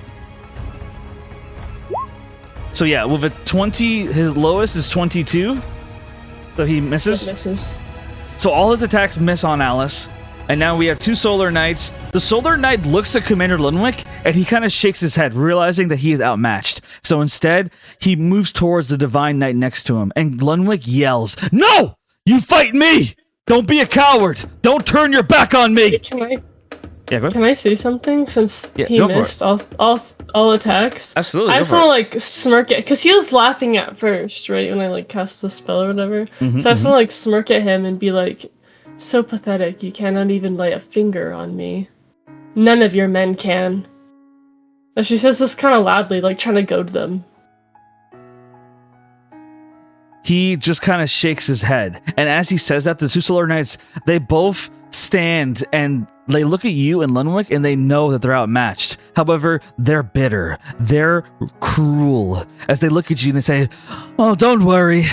So yeah, with a 20, his lowest is 22. So he misses. It misses. So all his attacks miss on Alice. And now we have 2 Solar Knights. The Solar Knight looks at Commander Lunwick, and he kind of shakes his head, realizing that he is outmatched. So instead, he moves towards the Divine Knight next to him, and Lunwick yells, "No! You fight me! Don't be a coward! Don't turn your back on me!" Can I Yeah, go ahead. Can I say something since Yeah, he go for missed all attacks? Absolutely. I go just for want to it. like smirk it because he was laughing at first, right, when I like cast the spell or whatever. Mhm, So I just want to like smirk at him and be like, "So pathetic! You cannot even lay a finger on me. None of your men can." And she says this kind of loudly, like trying to goad them. He just kind of shakes his head. And as he says that, the 2 Solar Knights, they both stand and they look at you and Lunwick and they know that they're outmatched. However, they're bitter. They're cruel. As they look at you and they say, "Oh, don't worry.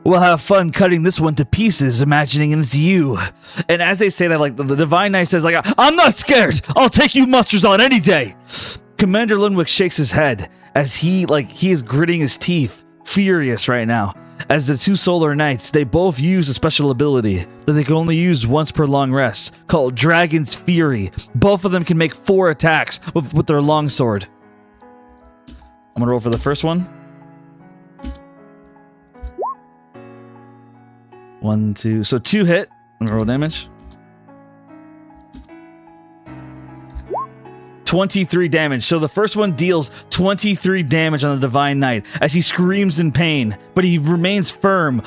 We'll have fun cutting this one to pieces, imagining it's you." And as they say that, like the Divine Knight says, like, "I'm not scared. I'll take you monsters on any day." Commander Lunwick shakes his head as he is gritting his teeth, furious right now. As the 2 Solar Knights, they both use a special ability that they can only use once per long rest, called Dragon's Fury. Both of them can make 4 attacks with their longsword. I'm gonna roll for the first one. 1, 2. So 2 hit. I'm gonna roll damage. 23 damage. So the first one deals 23 damage on the Divine Knight as he screams in pain, but he remains firm,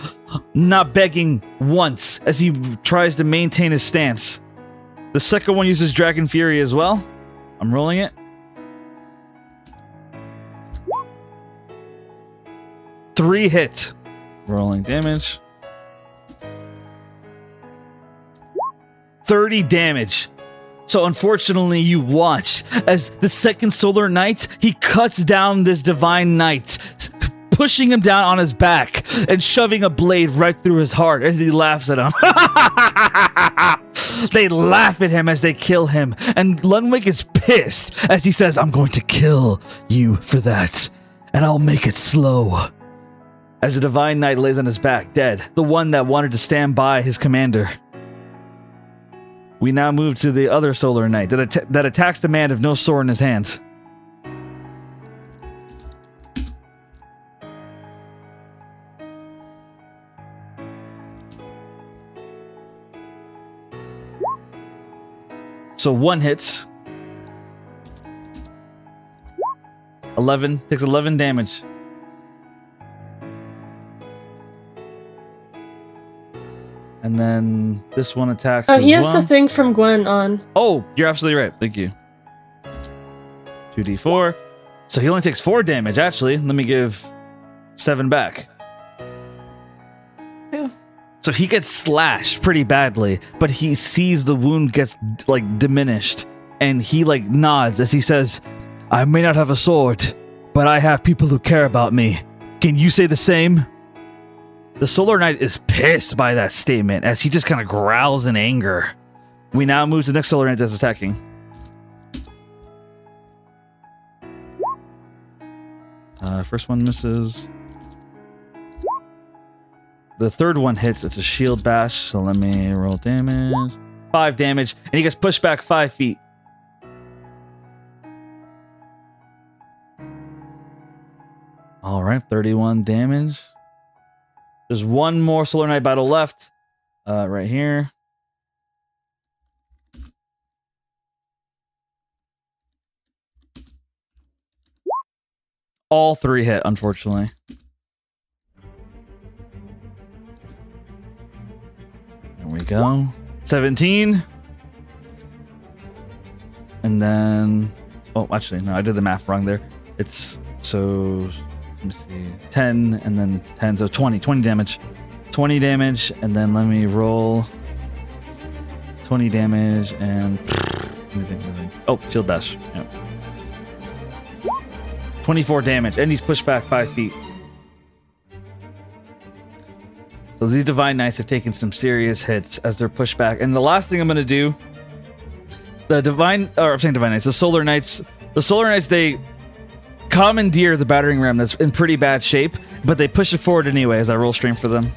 not begging once as he tries to maintain his stance. The second one uses Dragon Fury as well. I'm rolling it. 3 hit. Rolling damage. 30 damage. So unfortunately, you watch as the second Solar Knight, he cuts down this Divine Knight, pushing him down on his back and shoving a blade right through his heart as he laughs at him. They laugh at him as they kill him, and Lunwick is pissed as he says, "I'm going to kill you for that, and I'll make it slow." As the Divine Knight lays on his back, dead, the one that wanted to stand by his commander. We now move to the other Solar Knight that attacks the man with no sword in his hands. So 1 hits. 11, takes 11 damage. And then this one attacks. Oh, he as has well. the thing from Gwen on. Oh, you're absolutely right. Thank you. 2d4. So he only takes 4 damage, actually. Let me give 7 back. Yeah. So he gets slashed pretty badly, but he sees the wound gets like diminished, and he like nods as he says, I may not have a sword, but I have people who care about me. Can you say the same? The Solar Knight is pissed by that statement as he just kind of growls in anger. We now move to the next Solar Knight that's attacking. First one misses. The third one hits. It's a shield bash, so let me roll damage. 5 damage, and he gets pushed back 5 feet. All right, 31 damage. There's one more Solar Knight battle left. Right here. All 3 hit, unfortunately. There we go. 17. And then... Oh, actually, no, I did the math wrong there. It's... So... Let me see. 10, and then 10, so 20. 20 damage. 20 damage, and then let me roll... 20 damage, and... Anything. Oh, shield bash. Yeah. 24 damage, and he's pushed back 5 feet. So these Divine Knights have taken some serious hits as they're pushed back. And the last thing I'm going to do, the Solar Knights, they commandeer the battering ram that's in pretty bad shape, but they push it forward anyway as I roll strength for them.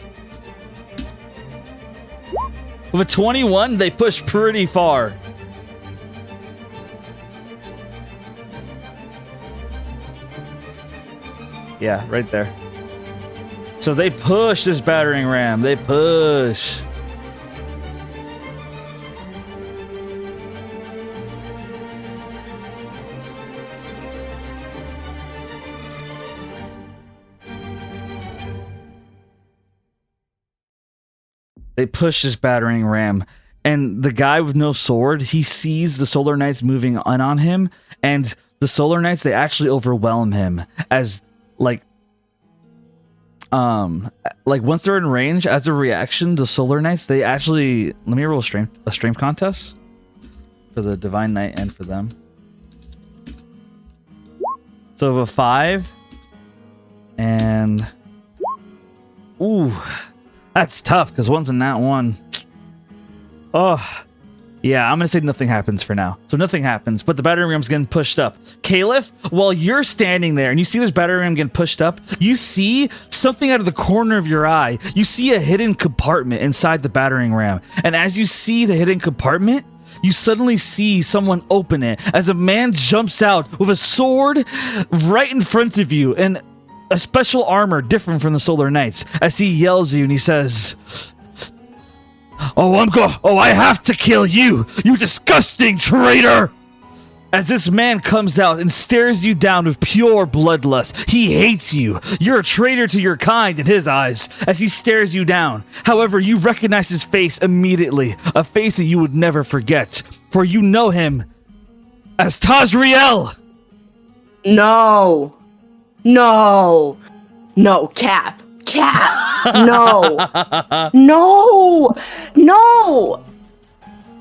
With a 21, they push pretty far. Yeah, right there. So they push this battering ram. They push. They push this battering ram. And the guy with no sword, he sees the Solar Knights moving on him. And the Solar Knights, they actually overwhelm him as... Like once they're in range, as a reaction, the Solar Knights, they actually... Let me roll a strength contest for the Divine Knight and for them. So of a 5 and... Ooh, that's tough because one's in that one. Oh, yeah, I'm going to say nothing happens for now. So nothing happens, but the battering ram's getting pushed up. Caliph, while you're standing there and you see this battering ram getting pushed up, you see something out of the corner of your eye. You see a hidden compartment inside the battering ram. And as you see the hidden compartment, you suddenly see someone open it as a man jumps out with a sword right in front of you and a special armor different from the Solar Knights as he yells at you and he says... I have to kill you, you disgusting traitor! As this man comes out and stares you down with pure bloodlust, he hates you. You're a traitor to your kind in his eyes as he stares you down. However, you recognize his face immediately, a face that you would never forget, for you know him as Tazriel! No, Cap. No.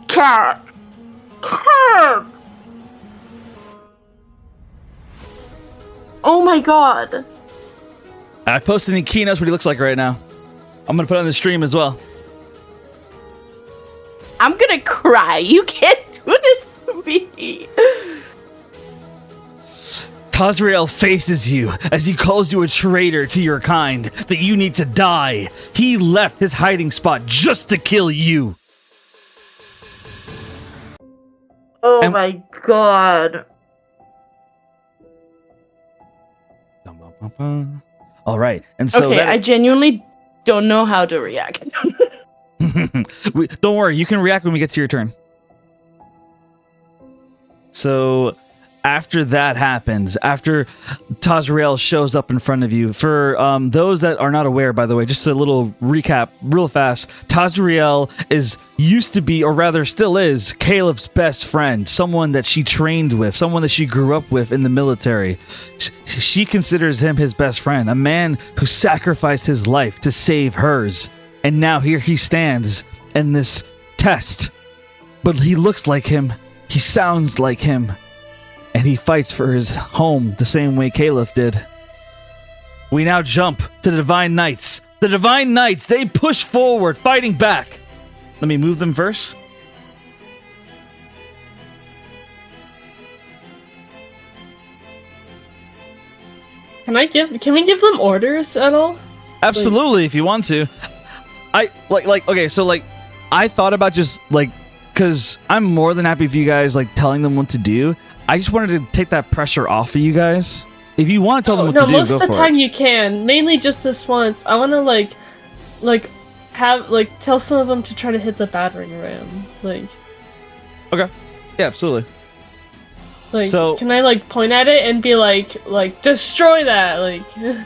Cap. Oh my god. I posted in Keynotes what he looks like right now. I'm gonna put it on the stream as well. I'm gonna cry. You can't do this to me. Tazriel faces you as he calls you a traitor to your kind, that you need to die. He left his hiding spot just to kill you. Oh my god. All right, and so okay, I genuinely don't know how to react. Don't worry, you can react when we get to your turn. So after that happens, after Tazriel shows up in front of you, for those that are not aware, by the way, just a little recap real fast. Tazriel used to be, or rather still is, Caleb's best friend, someone that she trained with, someone that she grew up with in the military. She considers him his best friend, a man who sacrificed his life to save hers. And now here he stands in this test. But he looks like him, he sounds like him, and he fights for his home the same way Caleb did. We now jump to the Divine Knights. The Divine Knights, they push forward, fighting back. Let me move them first. Can we give them orders at all? Absolutely, if you want to. I thought about just because I'm more than happy for you guys telling them what to do. I just wanted to take that pressure off of you guys. If you want to tell them what to do, most go of the for time it. you can. Mainly just this once. I want to tell some of them to try to hit the battering ram. Okay. Yeah, absolutely. So can I point at it and be like destroy that?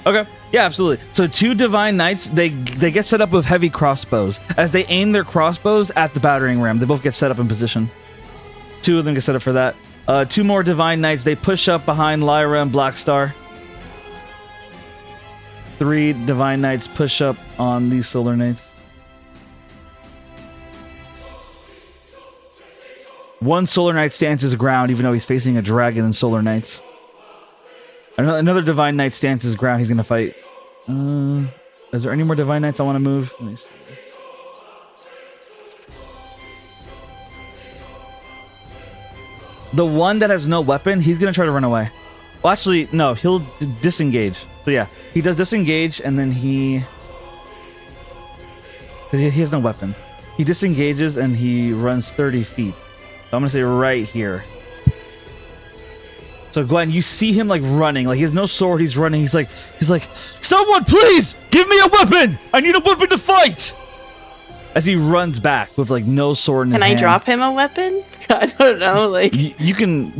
Okay. Yeah, absolutely. So 2 Divine Knights, they get set up with heavy crossbows. As they aim their crossbows at the battering ram, they both get set up in position. 2 of them get set up for that. 2 more Divine Knights, they push up behind Lyra and Blackstar. 3 Divine Knights push up on these Solar Knights. 1 Solar Knight stands his ground, even though he's facing a dragon and Solar Knights. Another Divine Knight stands his ground. He's going to fight. Is there any more Divine Knights I want to move? Let me see. The one that has no weapon, he's going to try to run away. Well, actually, no. He'll disengage. So yeah, he does disengage, and then he has no weapon. He disengages, and he runs 30 feet. So I'm going to say right here. So Gwen, you see him running, he has no sword. He's running. He's like, someone please give me a weapon. I need a weapon to fight. As he runs back with no sword in his hand. Can I drop him a weapon? I don't know. You can.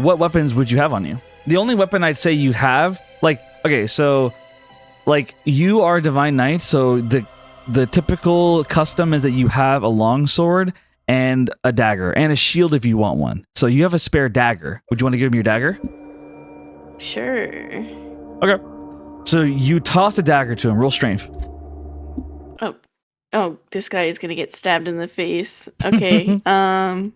What weapons would you have on you? The only weapon I'd say you have, okay, so you are a Divine Knight, so the typical custom is that you have a long sword and a dagger and a shield if you want one. So you have a spare dagger. Would you want to give him your dagger? Sure. Okay. So you toss a dagger to him. Roll strength. Oh, this guy is gonna get stabbed in the face. Okay. No,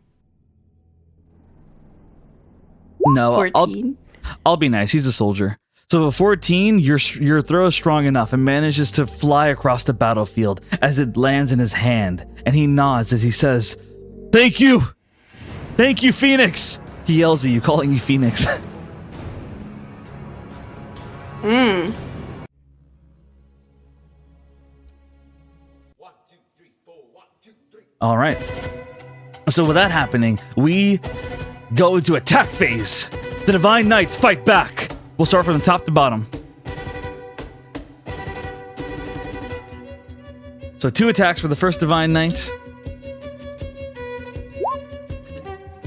14. I'll be nice. He's a soldier. So with 14, your throw is strong enough and manages to fly across the battlefield as it lands in his hand. And he nods as he says, "Thank you! Thank you, Phoenix!" He yells at you, calling you Phoenix. All right. So with that happening, we go into attack phase. The Divine Knights fight back. We'll start from the top to bottom. So 2 attacks for the first Divine Knight.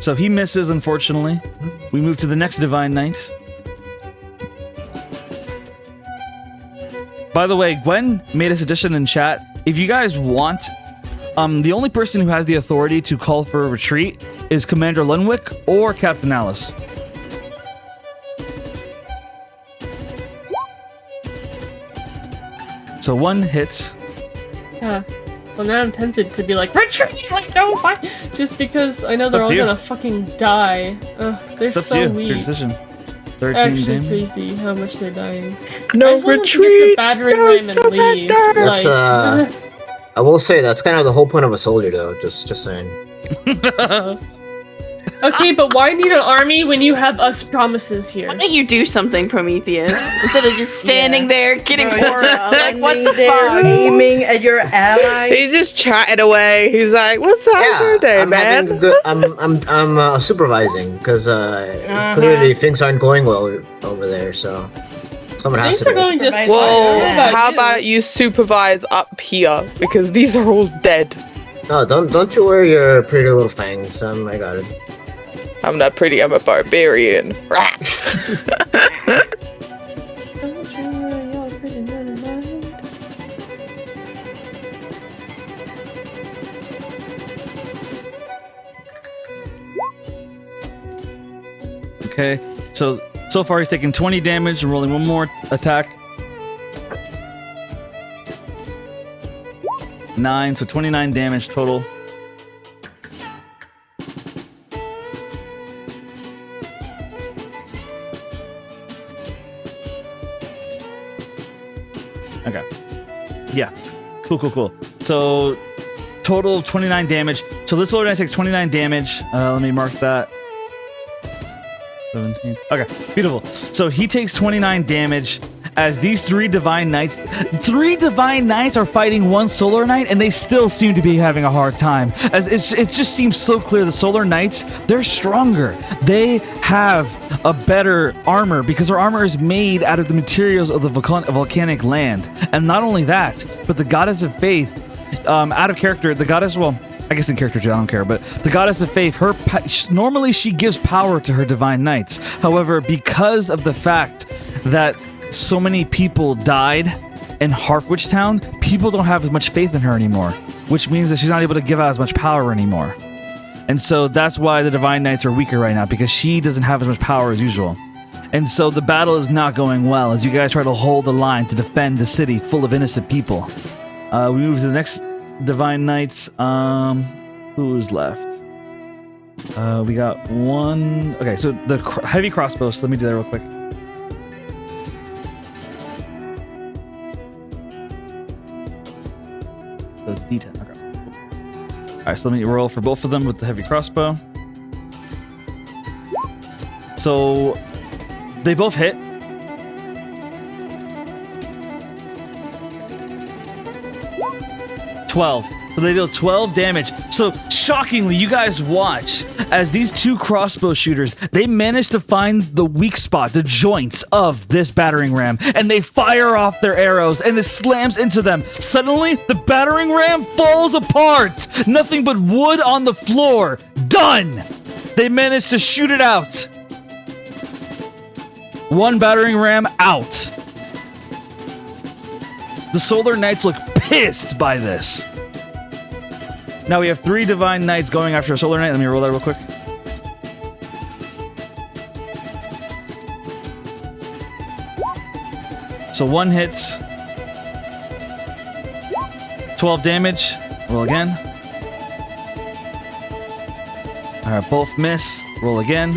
So he misses, unfortunately. We move to the next Divine Knight. By the way, Gwen made a suggestion in chat. If you guys want, the only person who has the authority to call for a retreat is Commander Lunwick or Captain Alice. So 1 hits. Well, now I'm tempted to be retreat, no, fight, just because I know they're all gonna fucking die. They're It's up so to you. weak. Your decision. It's 13 actually damage. crazy how much they're dying. No I just want them to get retreat. the battering No, ram and so leave. That's I will say that's kind of the whole point of a soldier, though. Just saying. Okay, but why need an army when you have us promises here? Why don't you do something, Prometheus? Instead of just standing there getting Bro, aura. What the Standing there fuck? aiming at your allies. He's just chatting away. He's like, "What's up Yeah, your day, I'm man?" having good. I'm supervising because clearly things aren't going well over there. So someone has Things to. are going just fine. Well, I don't know how you. about you supervise up here because these are all dead. No, don't you worry your pretty little fangs. I got it. I'm not pretty, I'm a barbarian. Don't you worry, you're pretty never mind. Okay, so far he's taken 20 damage and rolling one more attack. 9, so 29 damage total. Okay. Yeah. Cool. So total 29 damage. So this Lord Knight takes 29 damage. Let me mark that. 17. Okay, beautiful. So he takes 29 damage as these three divine knights are fighting one solar knight, and they still seem to be having a hard time. As it just seems so clear the solar knights, they're stronger. They have a better armor because their armor is made out of the materials of the volcanic land. And not only that, but the goddess of faith, out of character, the goddess, well, I guess in character, I don't care, but the goddess of faith, normally she gives power to her divine knights. However, because of the fact that so many people died in Harfwich Town, people don't have as much faith in her anymore, which means that she's not able to give out as much power anymore. And so that's why the divine knights are weaker right now, because she doesn't have as much power as usual. And so the battle is not going well as you guys try to hold the line to defend the city full of innocent people. We move to the next divine knights. Who's left? We got one. Okay, so the heavy crossbows. So let me do that real quick. So it's D10. Okay. Cool. All right, so let me roll for both of them with the heavy crossbow. So they both hit. So they deal 12 damage. So shockingly, you guys watch as these two crossbow shooters, they manage to find the weak spot, the joints of this battering ram, and they fire off their arrows, and it slams into them. Suddenly, the battering ram falls apart. Nothing but wood on the floor. Done! They managed to shoot it out. One battering ram out. The Solar Knights look pissed by this. Now we have 3 Divine Knights going after a Solar Knight. Let me roll that real quick. So one hits. 12 damage. Roll again. Alright, both miss. Roll again.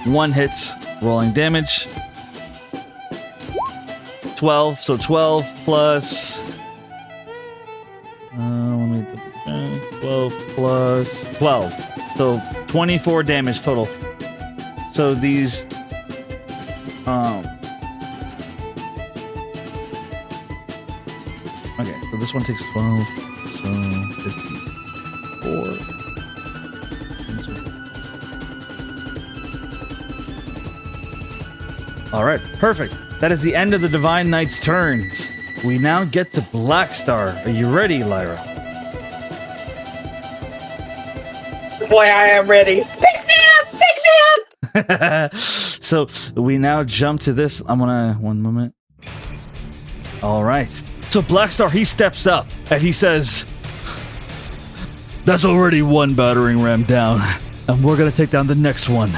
One hits. Rolling damage. 12. So 12 plus... 12 plus 12. So 24 damage total. So these... Okay, so this one takes 12. So 54. Alright, perfect. That is the end of the Divine Knight's turns. We now get to Blackstar. Are you ready, Lyra? Boy, I am ready. Pick me up! Pick me up! So we now jump to this. I'm gonna... One moment. Alright. So Blackstar, he steps up and he says, "That's already one battering ram down, and we're gonna take down the next one.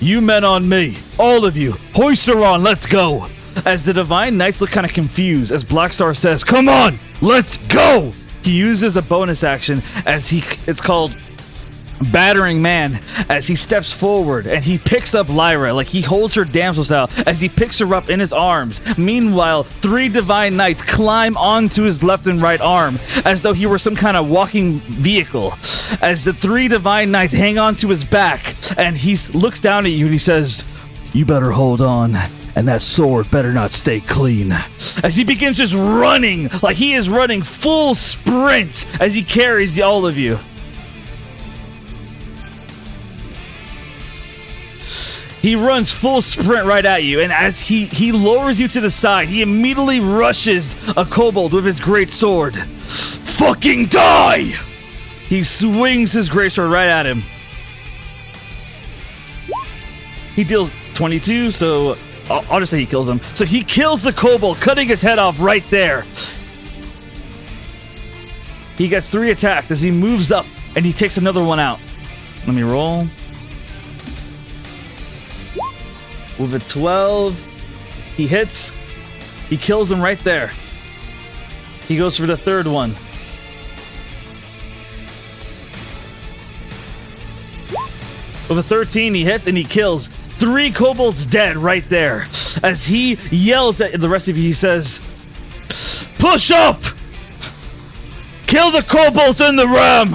You men on me, all of you, hoist her on, let's go." As the Divine Knights look kind of confused as Blackstar says, "Come on, let's go!" He uses a bonus action as it's called Battering Man, as he steps forward and he picks up Lyra, like he holds her damsel style as he picks her up in his arms. Meanwhile, 3 Divine Knights climb onto his left and right arm as though he were some kind of walking vehicle. As the 3 Divine Knights hang onto his back and he looks down at you and he says, "You better hold on. And that sword better not stay clean." As he begins just running, like he is running full sprint as he carries all of you. He runs full sprint right at you, and as he lowers you to the side, he immediately rushes a kobold with his great sword. "Fucking die!" He swings his great sword right at him. He deals 22, so I'll just say he kills him. So he kills the kobold, cutting his head off right there. He gets 3 attacks as he moves up, and he takes another one out. Let me roll. With a 12, he hits. He kills him right there. He goes for the third one. With a 13, he hits and he kills. 3 kobolds dead right there. As he yells at the rest of you, he says, "Push up! Kill the kobolds in the ram!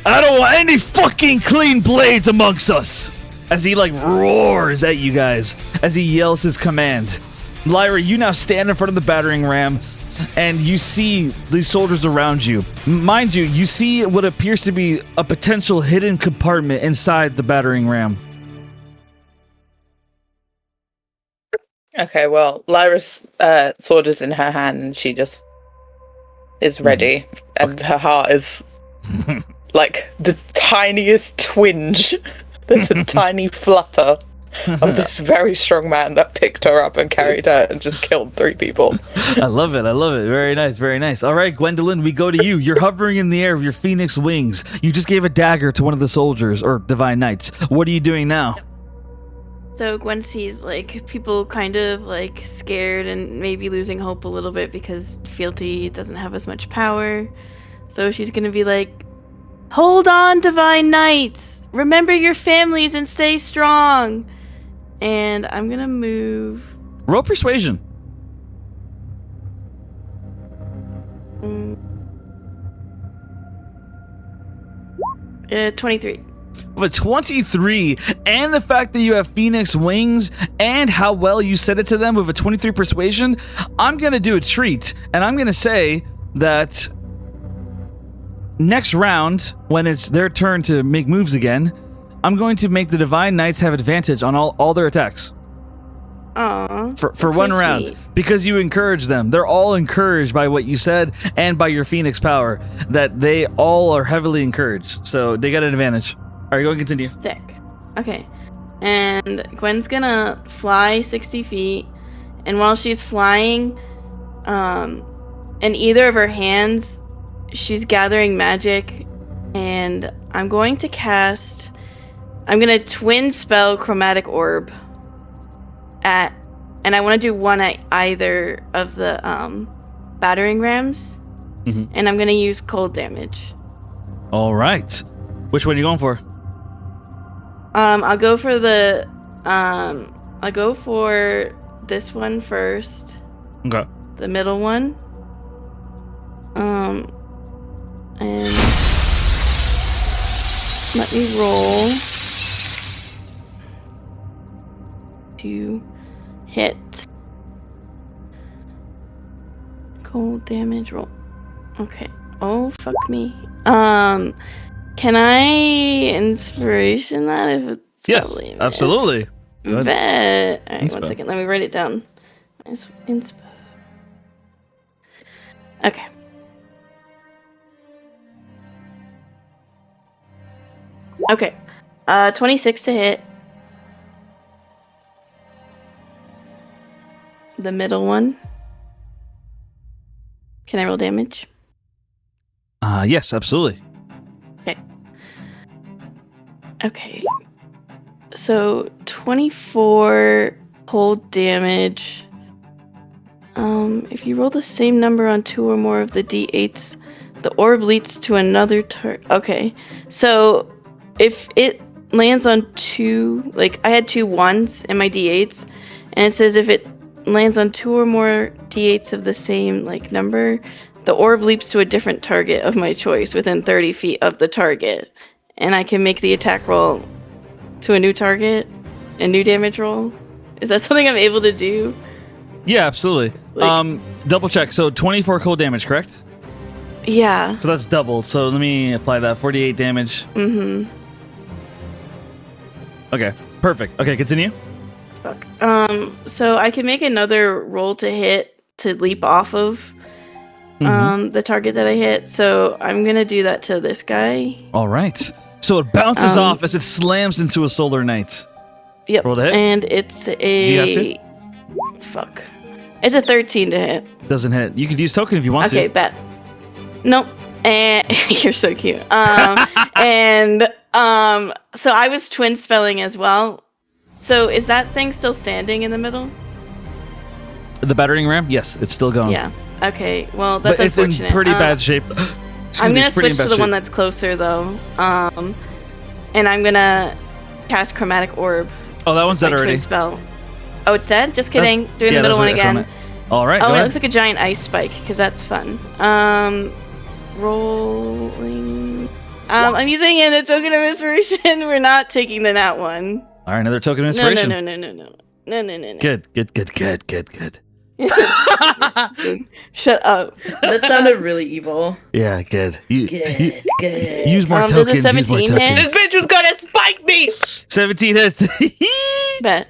I don't want any fucking clean blades amongst us!" As he roars at you guys, as he yells his command. Lyra, you now stand in front of the battering ram, and you see the soldiers around you. Mind you, you see what appears to be a potential hidden compartment inside the battering ram. Okay, well, Lyra's sword is in her hand, and she just is ready, and her heart is like the tiniest twinge. There's a tiny flutter of this very strong man that picked her up and carried her and just killed 3 people. I love it. I love it. Very nice. Very nice. All right, Gwendolyn, we go to you. You're hovering in the air with your phoenix wings. You just gave a dagger to one of the soldiers, or divine knights. What are you doing now? So Gwen sees people kind of scared and maybe losing hope a little bit because fealty doesn't have as much power. So she's gonna be like, "Hold on, divine knights! Remember your families and stay strong!" And I'm gonna move. Roll persuasion. 23. With a 23, and the fact that you have phoenix wings, and how well you said it to them with a 23 persuasion, I'm going to do a treat, and I'm going to say that next round, when it's their turn to make moves again, I'm going to make the divine knights have advantage on all their attacks. Aww. For one round, because you encourage them. They're all encouraged by what you said and by your phoenix power, that they all are heavily encouraged, so they got an advantage. All right, go and continue. Sick. Okay. And Gwen's gonna fly 60 feet, and while she's flying, in either of her hands, she's gathering magic, and I'm going to twin spell Chromatic Orb and I want to do one at either of the battering rams, and I'm going to use cold damage. All right. Which one are you going for? I'll go for this one first. Okay. The middle one. And let me roll to hit. Cold damage roll. Okay. Oh, fuck me. Can I inspiration that if it's Yes, absolutely. Bet. All right, Inspo. 1 second. Let me write it down. Inspo. Okay. Okay. 26 to hit. The middle one. Can I roll damage? Yes, absolutely. Okay. So 24 cold damage. If you roll the same number on 2 or more of the d8s, the orb leads to another target. Okay. So if it lands on 2, I had 2 1s in my d8s, and it says if it lands on 2 or more d8s of the same number, the orb leaps to a different target of my choice within 30 feet of the target. And I can make the attack roll to a new target, a new damage roll. Is that something I'm able to do? Yeah, absolutely. Double check. So 24 cold damage, correct? Yeah. So that's doubled. So let me apply that. 48 damage. Mm-hmm. Okay, perfect. Okay, continue. Fuck. So I can make another roll to hit to leap off of the target that I hit. So I'm gonna do that to this guy. All right. So it bounces off as it slams into a solar knight. Yep. Roll to hit? And it's a. Do you have to? Fuck. It's a 13 to hit. Doesn't hit. You could use token if you want Okay, to. bet. Nope. And you're so cute. And so I was twin spelling as well. So is that thing still standing in the middle? The battering ram? Yes, it's still going. Yeah. Okay. Well, that's but it's unfortunate. in pretty bad shape. I'm gonna switch to the one that's closer though. And I'm gonna cast Chromatic Orb. Oh, that one's dead already. Twin spell. Oh, it's dead? Just kidding. Doing the that's middle one what it's on again. it. All right. Oh, go it ahead. looks like a giant ice spike because that's fun. Rolling. I'm using a token of inspiration. We're not taking the nat one. All right, another token of inspiration. No. Good. Shut up. That sounded really evil. Yeah, good. Good. Use more Does a tokens. Use more 17 hit? tokens. This bitch was gonna spike me! 17 hits. Bet.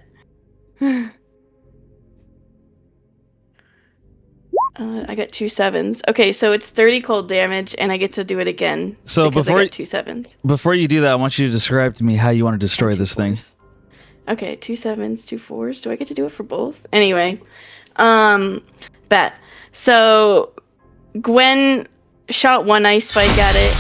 I got 2 7s. Okay, so it's 30 cold damage, and I get to do it again. So because before I got 2 7s. Before you do that, I want you to describe to me how you want to destroy this thing. Okay, 2 7s, 2 4s. Do I get to do it for both? Anyway, bet. So Gwen shot one ice spike at it,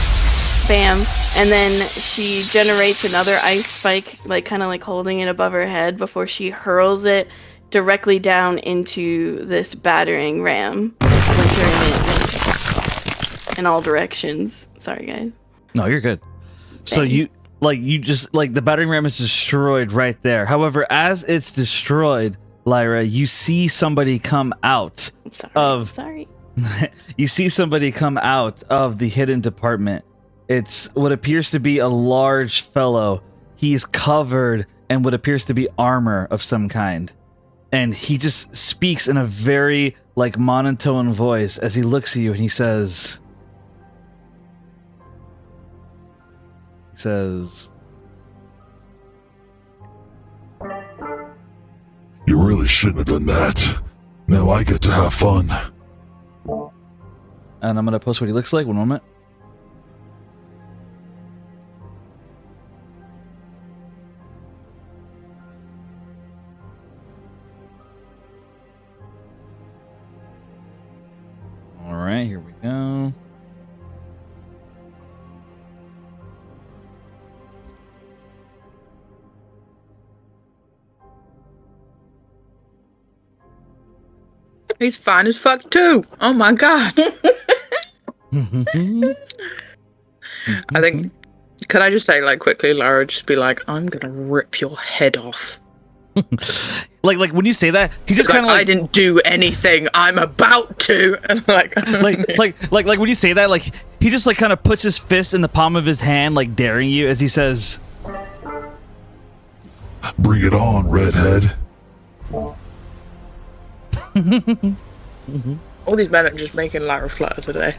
bam, and then she generates another ice spike, like kind of like holding it above her head before she hurls it directly down into this battering ram, splintering it in all directions. Sorry, guys. No, you're good. So Dang. the battering ram is destroyed right there. However, as it's destroyed, Lyra, you see somebody come out Sorry. you see somebody come out of the hidden department. It's what appears to be a large fellow. He's covered in what appears to be armor of some kind. And he just speaks in a very monotone voice as he looks at you and he says, You really shouldn't have done that. Now I get to have fun. and I'm going to post what he looks like. 1 moment. All right, here we go. He's fine as fuck too. Oh my god. I think. Could I just say, quickly, Lara, just be like, I'm gonna rip your head off. like when you say that, he just kind of I didn't do anything. I'm about to. And like when you say that, he just kind of puts his fist in the palm of his hand, daring you as he says, Bring it on, redhead. All these men are just making Lara flutter today.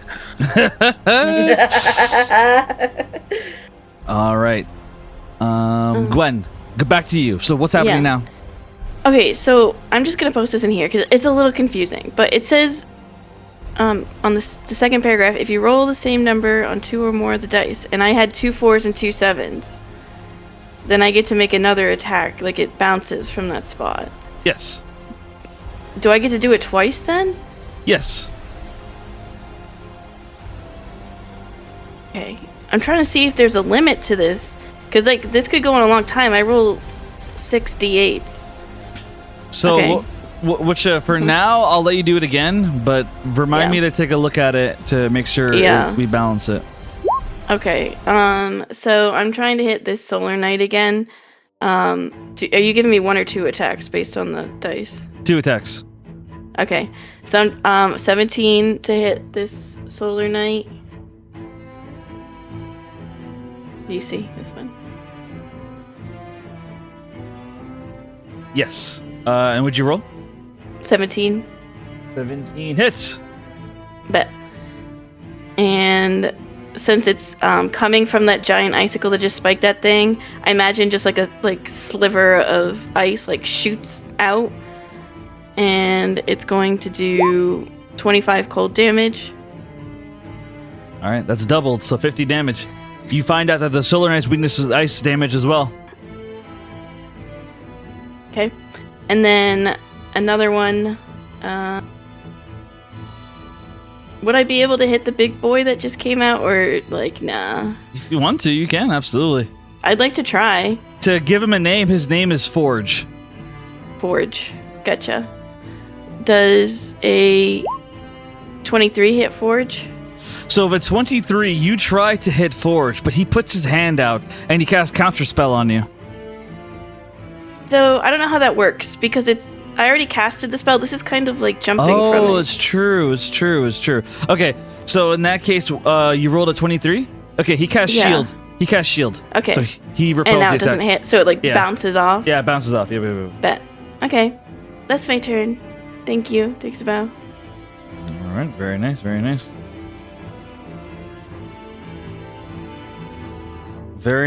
All right. Gwen, get back to you. So what's happening now? Okay, so I'm just gonna post this in here because it's a little confusing. But it says, on the second paragraph, if you roll the same number on 2 or more of the dice, and I had 2 4s and 2 7s, then I get to make another attack. It bounces from that spot. Yes. Do I get to do it twice then? Yes. Okay. I'm trying to see if there's a limit to this. Because, this could go on a long time. I roll 6 d8s. So, Okay. which for now, I'll let you do it again, but remind me to take a look at it to make sure we balance it. Okay. So I'm trying to hit this Solar Knight again. Are you giving me 1 or 2 attacks based on the dice? 2 attacks. Okay. So I'm 17 to hit this Solar Knight. Do you see this one? Yes. And would you roll? 17. 17 hits. Bet. And since it's coming from that giant icicle that just spiked that thing, I imagine just a sliver of ice shoots out, and it's going to do 25 cold damage. All right, that's doubled, so 50 damage. You find out that the Solar Knight's weakness is ice damage as well. Okay. And then another one. Would I be able to hit the big boy that just came out, or like, nah? If you want to, you can, absolutely. I'd like to try. To give him a name, his name is Forge. Forge. Gotcha. Does a 23 hit Forge? So if it's 23, you try to hit Forge, but he puts his hand out and he casts Counterspell on you. So I don't know how that works because I already casted the spell. This is kind of like jumping from it. Oh, it's true. Okay, so in that case, you rolled a 23? Okay, he casts shield. He casts shield. Okay. So he repels and now the it attack. doesn't hit, so it like bounces off. Yeah, it bounces off. Yeah. Bet. Okay. That's my turn. Thank you. Takes a bow. All right, very nice. Very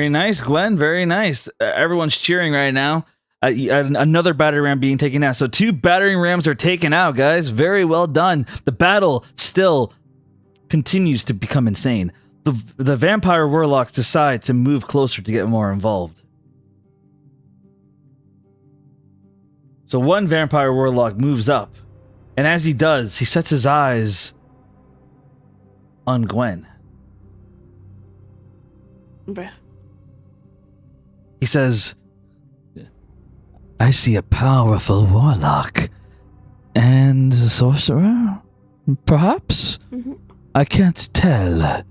nice, Gwen. Very nice. Everyone's cheering right now. Another battering ram being taken out. So 2 battering rams are taken out, guys. Very well done. The battle still continues to become insane. The vampire warlocks decide to move closer to get more involved. So one vampire warlock moves up, and as he does, he sets his eyes on Gwen. Bruh. He says, I see a powerful warlock and a sorcerer, perhaps? Mm-hmm. I can't tell.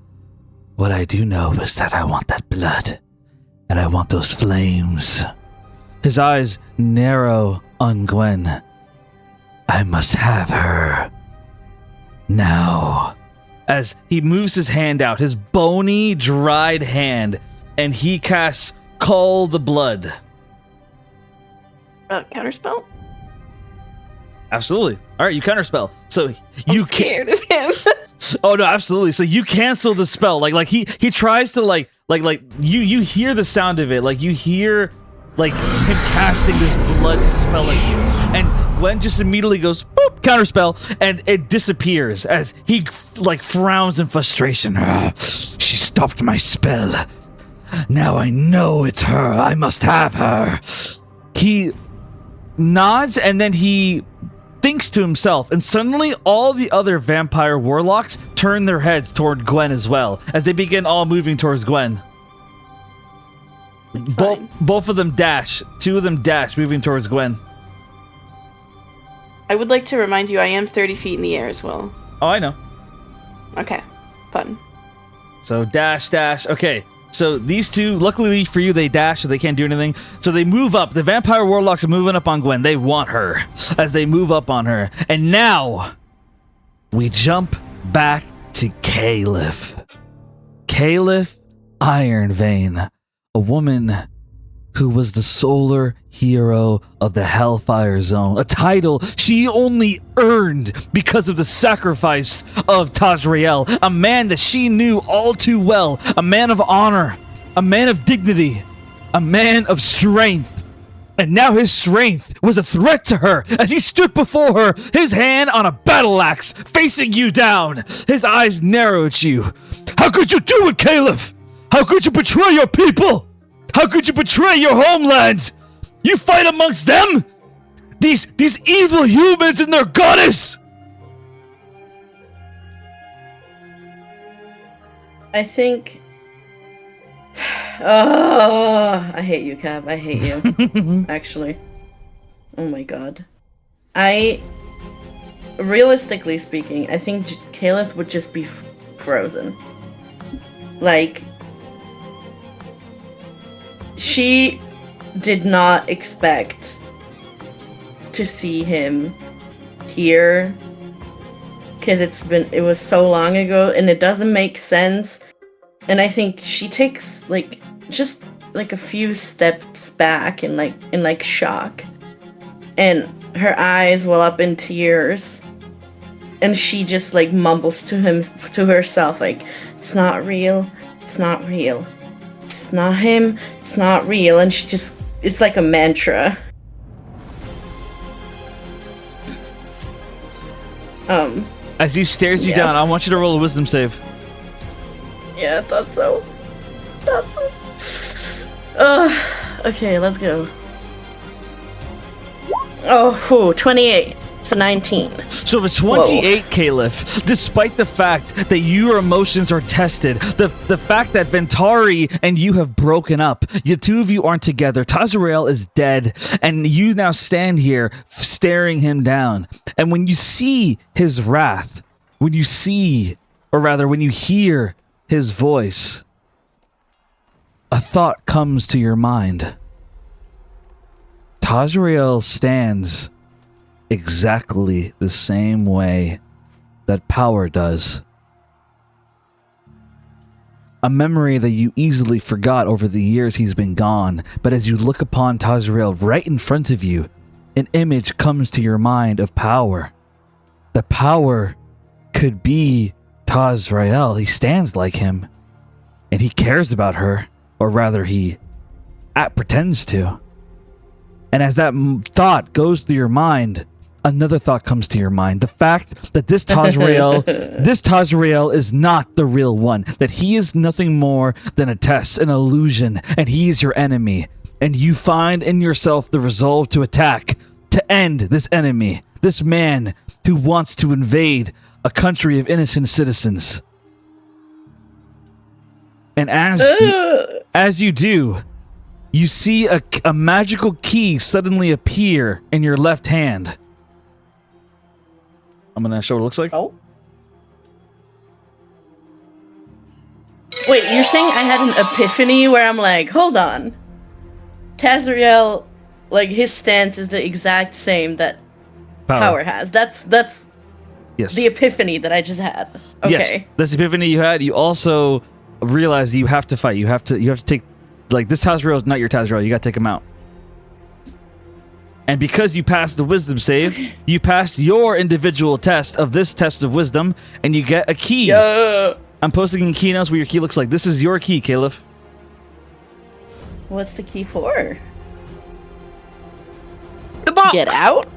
What I do know is that I want that blood, and I want those flames. His eyes narrow on Gwen. I must have her. Now. As he moves his hand out, his bony, dried hand, and he casts Call the Blood. Counterspell? Absolutely. All right, you counterspell. So I'm you scared of him. Oh no, absolutely. So you cancel the spell. Like he tries to like you hear the sound of it. Like you hear like him casting this blood spell at you. And Gwen just immediately goes boop, counterspell, and it disappears as he frowns in frustration. She stopped my spell. Now I know it's her. I must have her. He nods and then he thinks to himself, and suddenly all the other vampire warlocks turn their heads toward Gwen as well, as they begin all moving towards Gwen. Both of them dash. 2 of them dash, moving towards Gwen. I would like to remind you I am 30 feet in the air as well. Oh, I know. Okay. Fun. So dash. Okay. So these 2, luckily for you, they dash, so they can't do anything. So they move up. The vampire warlocks are moving up on Gwen. They want her as they move up on her. And now we jump back to Caliph. Caliph Ironvein, a woman who was the solar hero of the Hellfire Zone, a title she only earned because of the sacrifice of Tazrael, a man that she knew all too well, a man of honor, a man of dignity, a man of strength. And now his strength was a threat to her as he stood before her, his hand on a battle axe, facing you down. His eyes narrow at you. How could you do it, Caliph? How could you betray your people? How could you betray your homeland? You fight amongst them? These evil humans and their goddess? I think... Oh, I hate you, Cab. I hate you. Actually. Oh my god. Realistically speaking, I think Caliph would just be frozen. Like... She did not expect to see him here because it was so long ago and it doesn't make sense. And I think she takes just a few steps back in shock, and her eyes well up in tears, and she just mumbles to herself it's not real, it's not real. It's not him, it's not real, and it's like a mantra. As he stares you down, I want you to roll a wisdom save. Yeah, I thought so. Okay, let's go. Oh, 28. It's a 19. So the 28, Caliph, despite the fact that your emotions are tested, the fact that Ventari and you have broken up, the two of you aren't together, Tazrael is dead, and you now stand here staring him down. And when you see his wrath, when you hear his voice, a thought comes to your mind. Tazrael stands exactly the same way that power does. A memory that you easily forgot over the years he's been gone, but as you look upon Tazrael right in front of you, an image comes to your mind of power. The power could be Tazrael. He stands like him, and he cares about her, or rather he pretends to. And as that thought goes through your mind, another thought comes to your mind. The fact that this Tazrael is not the real one. That he is nothing more than a test, an illusion, and he is your enemy. And you find in yourself the resolve to attack, to end this enemy, this man who wants to invade a country of innocent citizens. And as you do, you see a magical key suddenly appear in your left hand. I'm gonna show what it looks like. Oh. Wait, you're saying I had an epiphany where I'm like, hold on. Tazrael, like, his stance is the exact same that Power has. That's yes. The epiphany that I just had. Okay. Yes, this epiphany you had. You also realize you have to fight. You have to take, like, this Tazrael is not your Tazrael. You gotta take him out. And because you passed the wisdom save, you passed your individual test of this test of wisdom, and you get a key. Yeah. I'm posting in key notes what your key looks like. This is your key, Caliph. What's the key for? The box. Get out?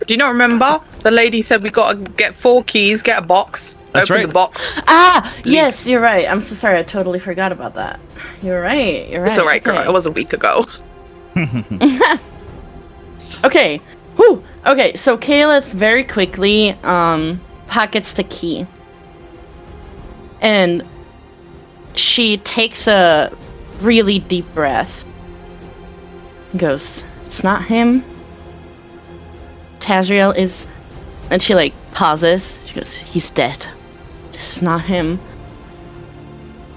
Do you not remember? The lady said we gotta get 4 keys, get a box, That's open right. the box. Ah, yes, you're right. I'm so sorry. I totally forgot about that. You're right. It's alright, girl. It was a week ago. Okay. Whew. Okay, so Caliph very quickly pockets the key. And she takes a really deep breath. And goes, it's not him. Tazrael is... And she, like, pauses. She goes, he's dead. This is not him.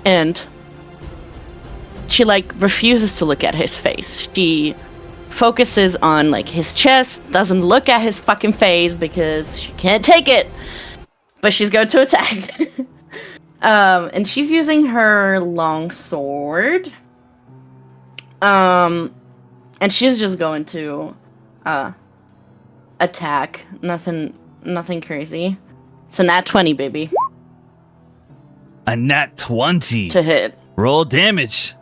And she, like, refuses to look at his face. She focuses on, like, his chest, doesn't look at his fucking face because she can't take it. But she's going to attack. And she's using her long sword. And she's just going to attack. Nothing crazy. It's a nat 20, baby. A nat 20 To hit. Roll damage.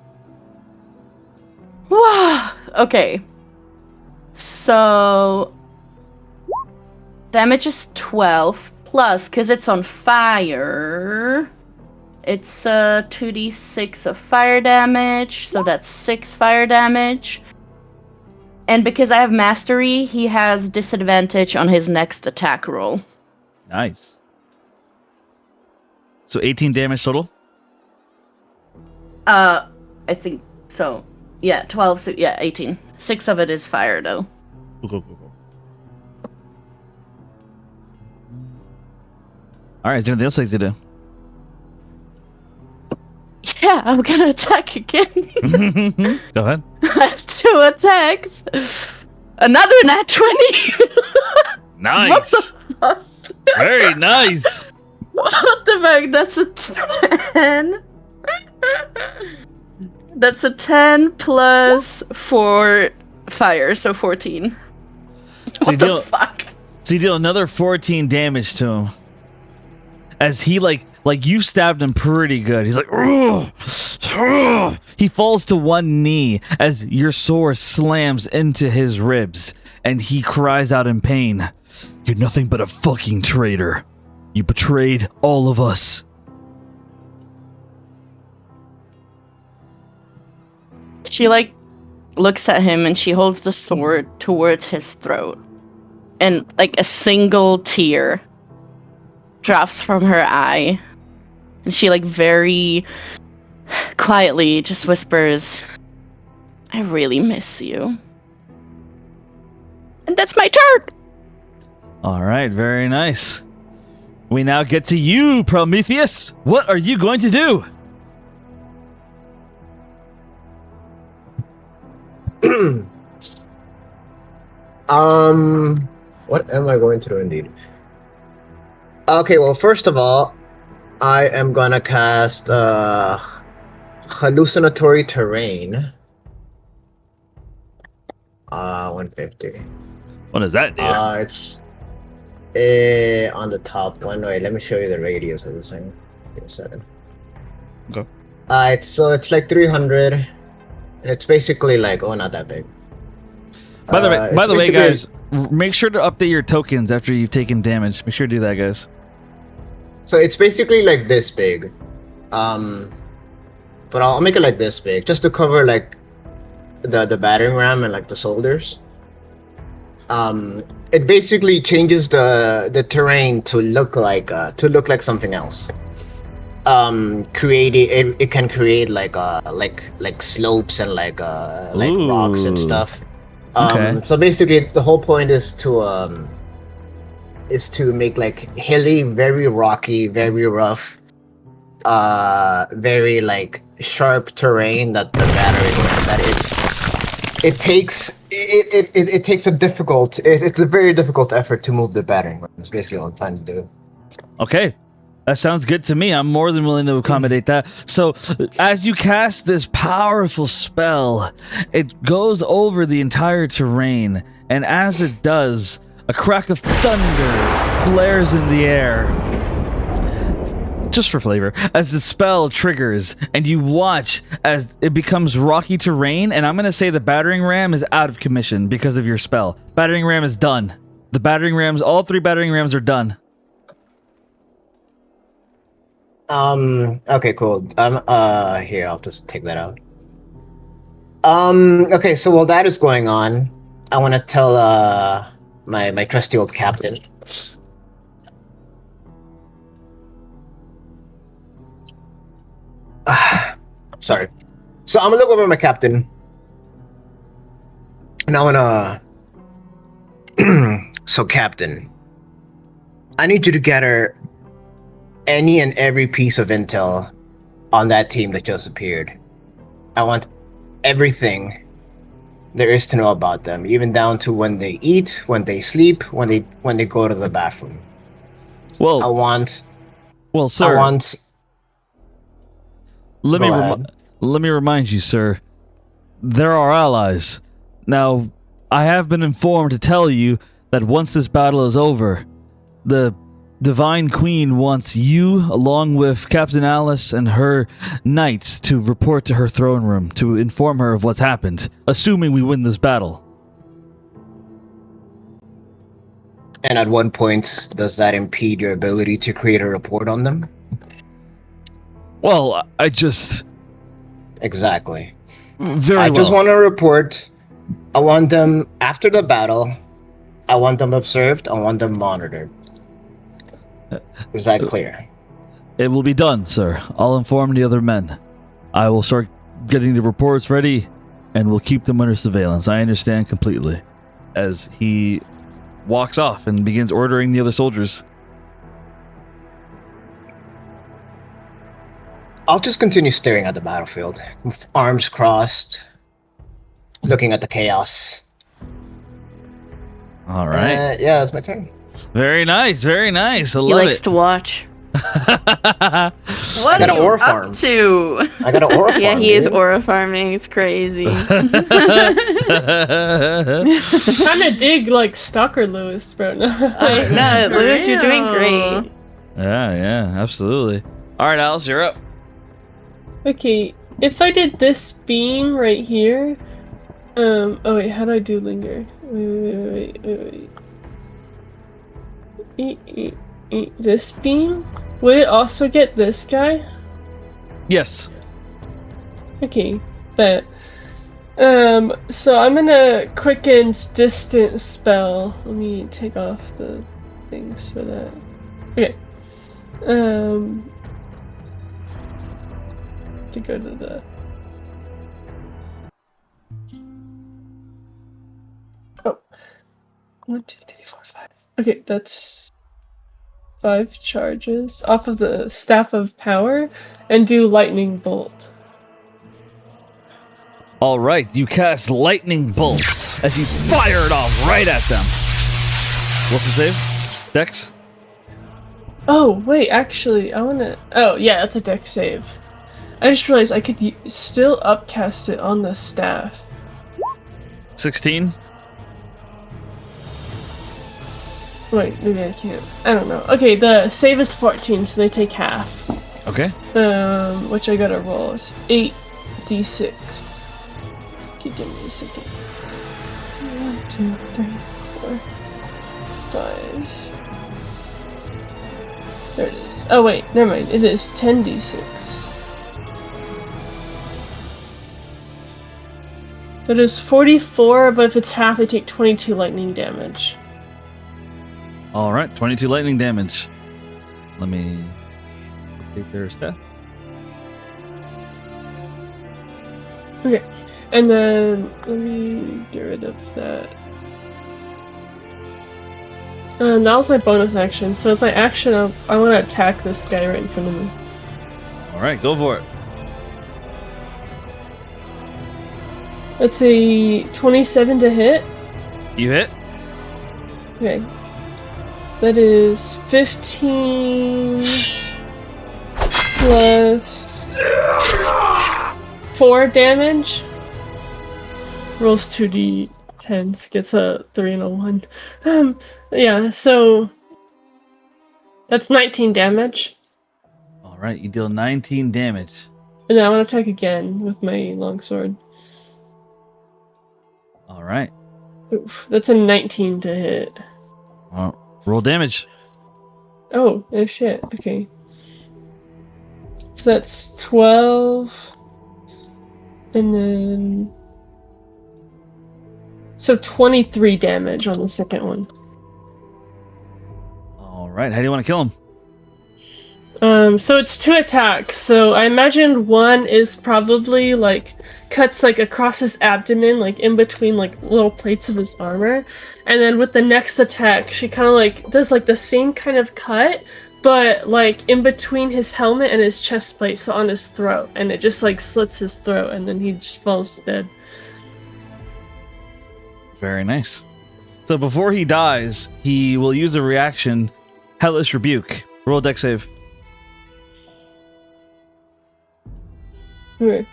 Wow. Okay. So damage is 12 plus, because it's on fire. It's 2d6 of fire damage, so that's 6 fire damage. And because I have mastery, he has disadvantage on his next attack roll. Nice. So 18 damage total? I think so. Yeah, 12, so yeah, 18. 6 of it is fire, though. Cool. Alright, is there anything else I like to do? Yeah, I'm gonna attack again. Go ahead. I have 2 attacks. Another nat 20. Nice. Very nice. What the fuck? That's a 10. That's a 10 plus 4 fire, so 14. What the fuck? So you deal another 14 damage to him. As he, like you stabbed him pretty good. He's like, ugh, ugh. He falls to one knee as your sword slams into his ribs, and he cries out in pain, "You're nothing but a fucking traitor. You betrayed all of us." She, like, looks at him and she holds the sword towards his throat. And like a single tear drops from her eye. And she like very quietly just whispers, I really miss you. And that's my turn! All right, very nice. We now get to you, Prometheus. What are you going to do? What am I going to do indeed? Okay, well, first of all, I am gonna cast hallucinatory terrain. 150. What does that do? It's on the top one. Wait, let me show you the radius of this thing. Give me a second. Okay. It's like 300, and it's basically like not that big. By the way, basically- guys, make sure to update your tokens after you've taken damage. Make sure to do that, guys. So it's basically like this big, but I'll make it like this big just to cover like the battering ram and like the soldiers. It basically changes the terrain to look like something else. It can create like slopes and like rocks and Ooh. stuff. Okay. So basically, the whole point is to make like hilly, very rocky, very rough, very like sharp terrain that the battery that it takes it's a very difficult effort to move the battering ram. That's basically what I'm trying to do. Okay. That sounds good to me. I'm more than willing to accommodate that. So, as you cast this powerful spell, it goes over the entire terrain, and as it does, a crack of thunder flares in the air. Just for flavor, as the spell triggers, and you watch as it becomes rocky terrain, and I'm going to say the battering ram is out of commission because of your spell. Battering ram is done. All 3 battering rams are done. Okay, cool. Here, I'll just take that out. Okay, so while that is going on, I want to tell, my trusty old captain. Sorry. So I'm gonna look over my captain, and I wanna... So, Captain, I need you to gather any and every piece of intel on that team that just appeared. I want everything there is to know about them, even down to when they eat, when they sleep, when they go to the bathroom. Well, sir. Let me remind you, sir. They're our allies. Now, I have been informed to tell you that once this battle is over, the Divine Queen wants you, along with Captain Alice and her knights, to report to her throne room to inform her of what's happened, assuming we win this battle. And at what point does that impede your ability to create a report on them? Well, I just... Exactly. I just want to report. I want them after the battle. I want them observed. I want them monitored. Is that clear? It will be done, sir. I'll inform the other men. I will start getting the reports ready, and we'll keep them under surveillance. I understand completely. As he walks off and begins ordering the other soldiers. I'll just continue staring at the battlefield, with arms crossed, looking at the chaos. All right. Yeah, it's my turn. Very nice, very nice. I He love likes it. to watch. What got are an you ore up farm. to? I got an aura farm. Yeah, he is dude. aura farming. It's crazy. Trying to dig like Stalker Lewis, bro. No, Lewis, you're doing great. Yeah, absolutely. All right, Alice, you're up. Okay, if I did this beam right here, oh wait, how do I do linger? Wait. This beam? Would it also get this guy? Yes. Okay, but So I'm gonna quicken distance spell. Let me take off the things for that. Okay. To go to the. Oh. 1, 2, 3, 4, 5. Okay, that's 5 charges off of the Staff of Power, and do lightning bolt. All right, you cast lightning bolt as you fire it off right at them. What's the save? Dex? Oh, wait, actually, I wanna... Oh, yeah, that's a dex save. I just realized I could still upcast it on the staff. 16? Wait, maybe I can't. I don't know. Okay, the save is 14, so they take half. Okay. Which I gotta roll. It's 8d6. Okay, give me a second. 1, 2, 3, 4, 5. There it is. Oh wait, never mind. It is 10d6. That is 44, but if it's half, they take 22 lightning damage. All right, 22 lightning damage. Let me take their staff. Okay, and then let me get rid of that. That was my bonus action, so with my action, I want to attack this guy right in front of me. All right, go for it. It's a 27 to hit. You hit. Okay. That is 15 plus 4 damage. Rolls 2d10s, gets a 3 and a 1. Yeah, so that's 19 damage. All right, you deal 19 damage. And then I want to attack again with my longsword. All right. Oof, that's a 19 to hit. Roll damage. Oh shit, okay. So that's 12. And then... So 23 damage on the second one. All right, how do you want to kill him? So it's 2 attacks. So I imagine one is probably like cuts like across his abdomen, like in between like little plates of his armor. And then with the next attack, she kind of like does like the same kind of cut, but like in between his helmet and his chest plate, so on his throat. And it just like slits his throat and then he just falls dead. Very nice. So before he dies, he will use a reaction, Hellish Rebuke. Roll a dex save. Okay.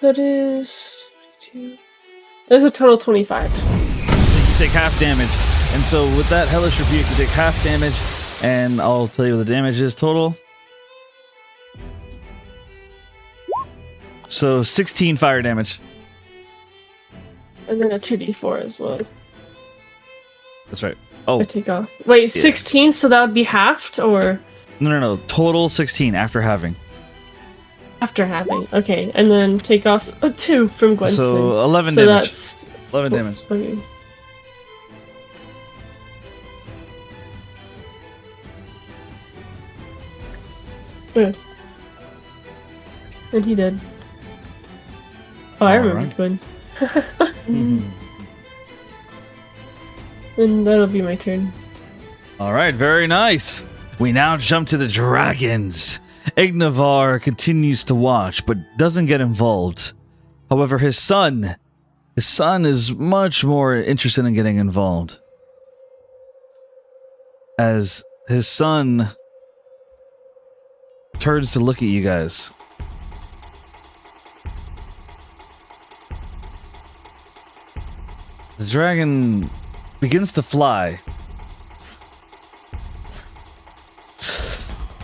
That is... That's a total 25. You take half damage. And so with that Hellish Rebuke, you take half damage, and I'll tell you what the damage is total. So 16 fire damage. And then a 2d4 as well. That's right. Oh, I take off. Wait, 16, so that would be halved, or? no. Total 16 after halving. After having. Okay, and then take off a 2 from Gwen's So thing. 11 So damage. that's 11 damage. Okay. Yeah. And he did. Oh, I remember Alright. Gwen. And that'll be my turn. All right, very nice. We now jump to the dragons. Ignavar continues to watch, but doesn't get involved. However, his son is much more interested in getting involved. As his son turns to look at you guys. The dragon begins to fly.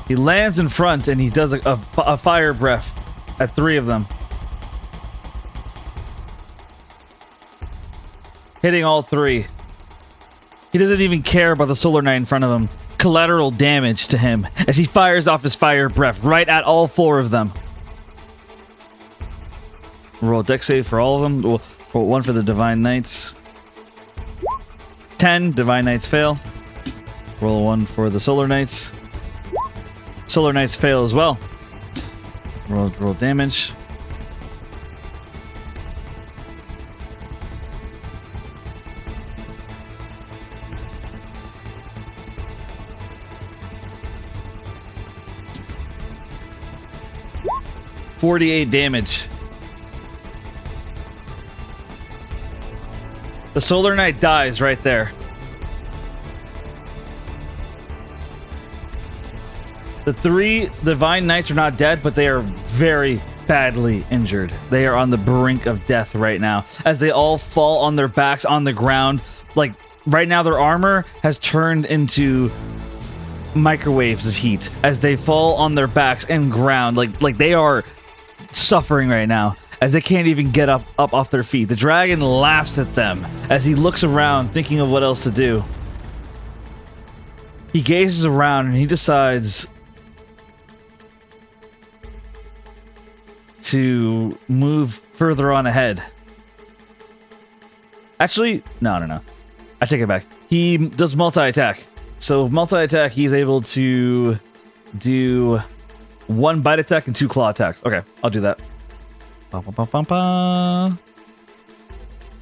He lands in front and he does a fire breath at 3 of them. Hitting all 3. He doesn't even care about the solar knight in front of him. collateral damage to him as he fires off his fire breath right at all 4 of them. Roll a dex save for all of them. Roll 1 for the Divine Knights. 10, Divine Knights fail. Roll 1 for the Solar Knights. Solar Knights fail as well. Roll damage. .48 damage. The Solar Knight dies right there. The 3 Divine Knights are not dead, but they are very badly injured. They are on the brink of death right now, as they all fall on their backs on the ground. Like, right now their armor has turned into microwaves of heat as they fall on their backs and ground. Like they are suffering right now, as they can't even get up off their feet. The dragon laughs at them as he looks around, thinking of what else to do. He gazes around and he decides to move further on ahead. Actually, no. I take it back. He does multi-attack. So multi-attack, he's able to do 1 bite attack and 2 claw attacks. Okay, I'll do that.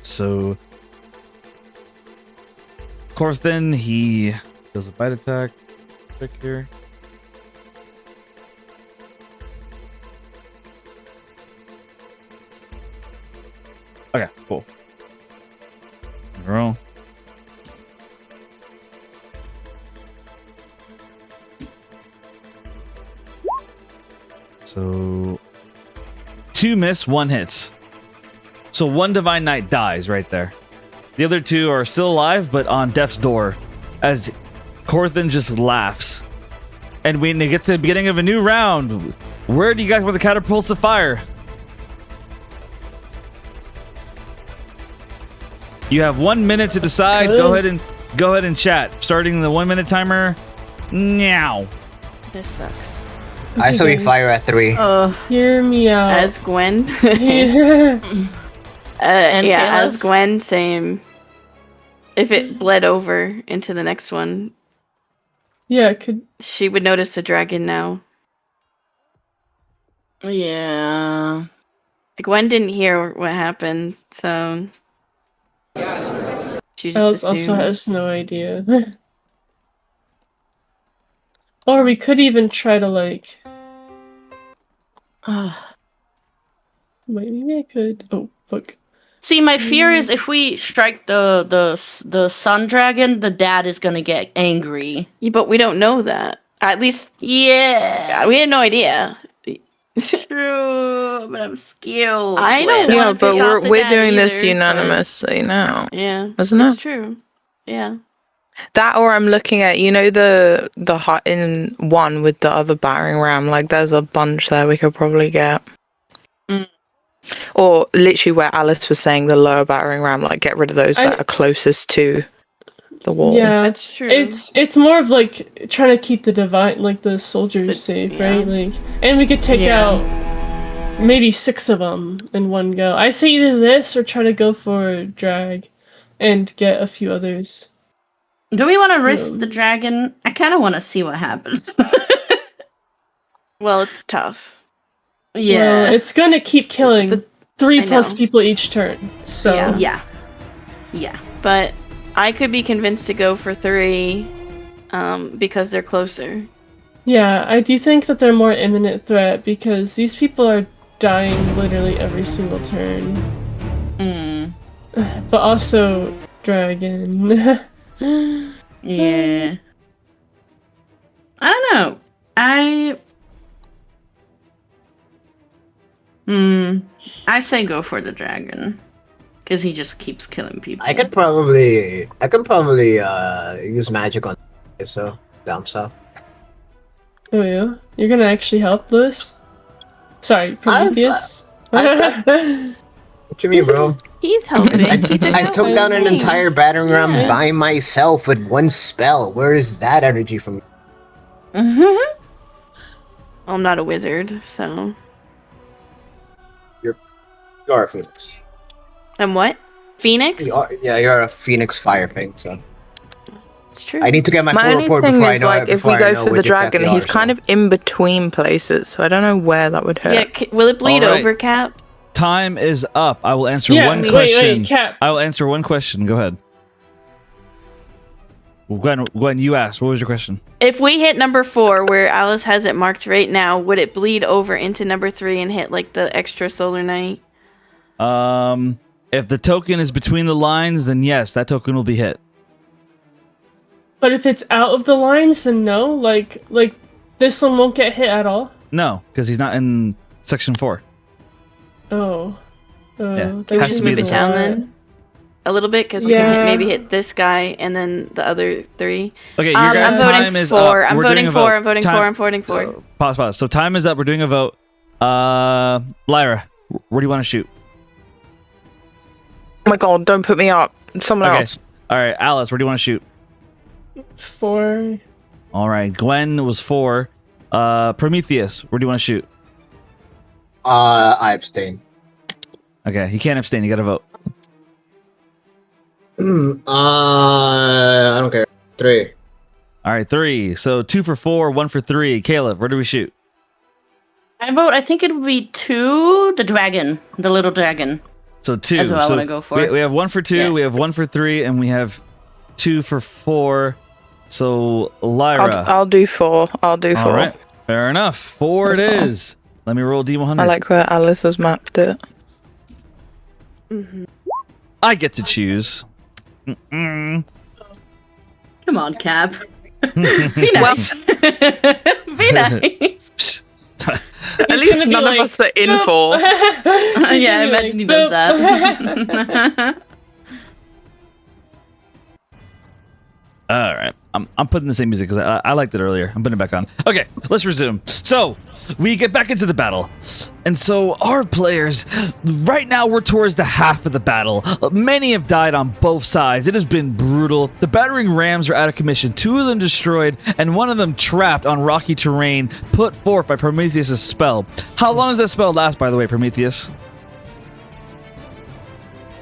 So Corthin, he does a bite attack. Check here. Okay, cool. Roll. So 2 miss, 1 hits. So 1 Divine Knight dies right there. The other 2 are still alive, but on death's door, as Corthin just laughs. And when they get to the beginning of a new round, where do you guys want the catapults to fire? You have 1 minute to decide. Go ahead and chat. Starting the 1 minute timer now. This sucks. I say we fire at 3. Hear me out. As Gwen. Yeah. As Gwen, same. If it bled over into the next one, Yeah, could she would notice the dragon now. Yeah. Gwen didn't hear what happened, so she just also assumed. has no idea. Or we could even try to like. Wait, maybe I could. Oh fuck. See, my fear is if we strike the sun dragon, the dad is gonna get angry. Yeah, but we don't know that. At least, Yeah. we had no idea. True, but I'm skilled. I don't Gwen. Yeah, wanna but piss off the we're dad doing this either, but- unanimously now. Yeah, Isn't that's it? true. Yeah. That, or I'm looking at, the hut in one with the other battering ram. Like, there's a bunch there we could probably get. Mm. Or literally where Alice was saying the lower battering ram. Like, get rid of those that are closest to the wall. Yeah, That's true. It's more of like trying to keep the soldiers safe, yeah. right? Like, and we could take out maybe 6 of them in one go. I say either this or try to go for drag and get a few others. Do we want to risk the dragon? I kind of want to see what happens. Well, it's tough. Yeah. Well, it's gonna keep killing The- 3 I plus know. people each turn. So Yeah. Yeah. But I could be convinced to go for 3 because they're closer. yeah, I do think that they're more imminent threat because these people are dying literally every single turn. Mm. But also dragon. Yeah. I don't know. I say go for the dragon. Because he just keeps killing people. I could probably use magic on so down south. Oh yeah? You're gonna actually help Lewis? Sorry, Prometheus? Try What you mean, bro? He's helping. He I took down an things. entire battering ram Yeah. by myself with one spell. Where is that energy from? Mm-hmm. I'm not a wizard, so. You are a phoenix. And what? Phoenix? You're a phoenix fire thing. So It's true. I need to get my My full only report thing before I is, know. like, if we before I go know for the which exact dragon, they he's are, kind so. of in between places, so I don't know where that would hurt. Yeah, will it bleed All right. over, Cap? Time is up. I will answer Yeah, one wait, question. Cap. I will answer one question. Go ahead. Well, Gwen, you asked. What was your question? If we hit number 4, where Alice has it marked right now, would it bleed over into number 3 and hit like the extra solar night? If the token is between the lines, then yes, that token will be hit. But if it's out of the lines, then no. Like this one won't get hit at all. No, because he's not in section 4. Oh. Yeah, That Can we has just to be move it this down one. then? A little bit, because we can Yeah. maybe hit this guy and then the other 3. Okay, your I'm guys' voting time is 4. up. I'm We're voting doing a 4. vote. I'm voting 4. I'm voting 4. Pause. So time is up. We're doing a vote. Lyra, where do you want to shoot? Oh my god, don't put me up. Someone Okay. else. All right, Alice, where do you want to shoot? 4. All right, Gwen was 4. Prometheus, where do you want to shoot? I abstain. Okay, you can't abstain. You got to vote. I don't care. 3. All right, 3. So 2 for 4, 1 for 3. Caleb, where do we shoot? I think it would be 2, the dragon, the little dragon. So 2. That's what I So wanna go for. We have 1 for 2, Yeah. we have 1 for 3, and we have 2 for 4. So Lyra. I'll do 4. I'll do 4. All right, fair enough. 4 That's it fine. is. Let me roll D100. I like where Alice has mapped it. I get to choose. Mm-mm. Come on, Cap. Be nice. Be nice. At least none of us are in 4. Yeah, I imagine he does that. All right. I'm putting the same music because I liked it earlier. I'm putting it back on. Okay, let's resume. So, we get back into the battle. And so, our players, right now we're towards the half of the battle. Many have died on both sides. It has been brutal. The battering rams are out of commission. 2 of them destroyed, and 1 of them trapped on rocky terrain, put forth by Prometheus' spell. How long does that spell last, by the way, Prometheus?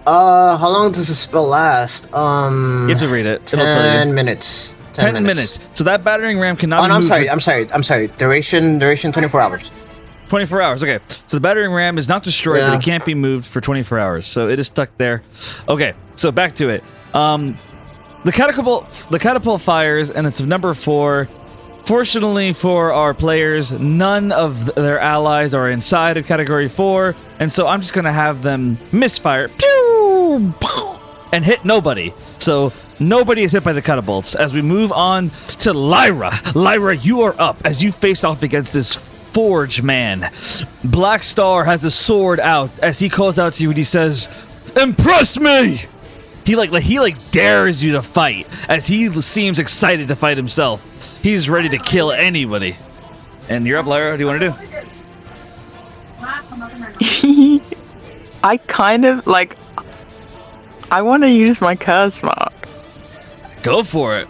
How long does the spell last? You have to read it. It'll tell you. 10 minutes. 10 minutes. So that battering ram cannot Oh, be no, moved I'm sorry. Duration 24 hours. 24 hours. Okay. So the battering ram is not destroyed, but Yeah. it can't be moved for 24 hours. So it is stuck there. Okay. So back to it. The catapult fires, and it's number 4. Fortunately for our players, none of their allies are inside of category 4, and so I'm just gonna have them misfire, pew, and hit nobody. So nobody is hit by the catapults. As we move on to Lyra. Lyra, you are up as you face off against this Forge man. Black Star has a sword out as he calls out to you and he says, "Impress me!" He dares you to fight as he seems excited to fight himself. He's ready to kill anybody. And you're up, Lyra. What do you want to do? I kind of like. I want to use my curse mark. Go for it.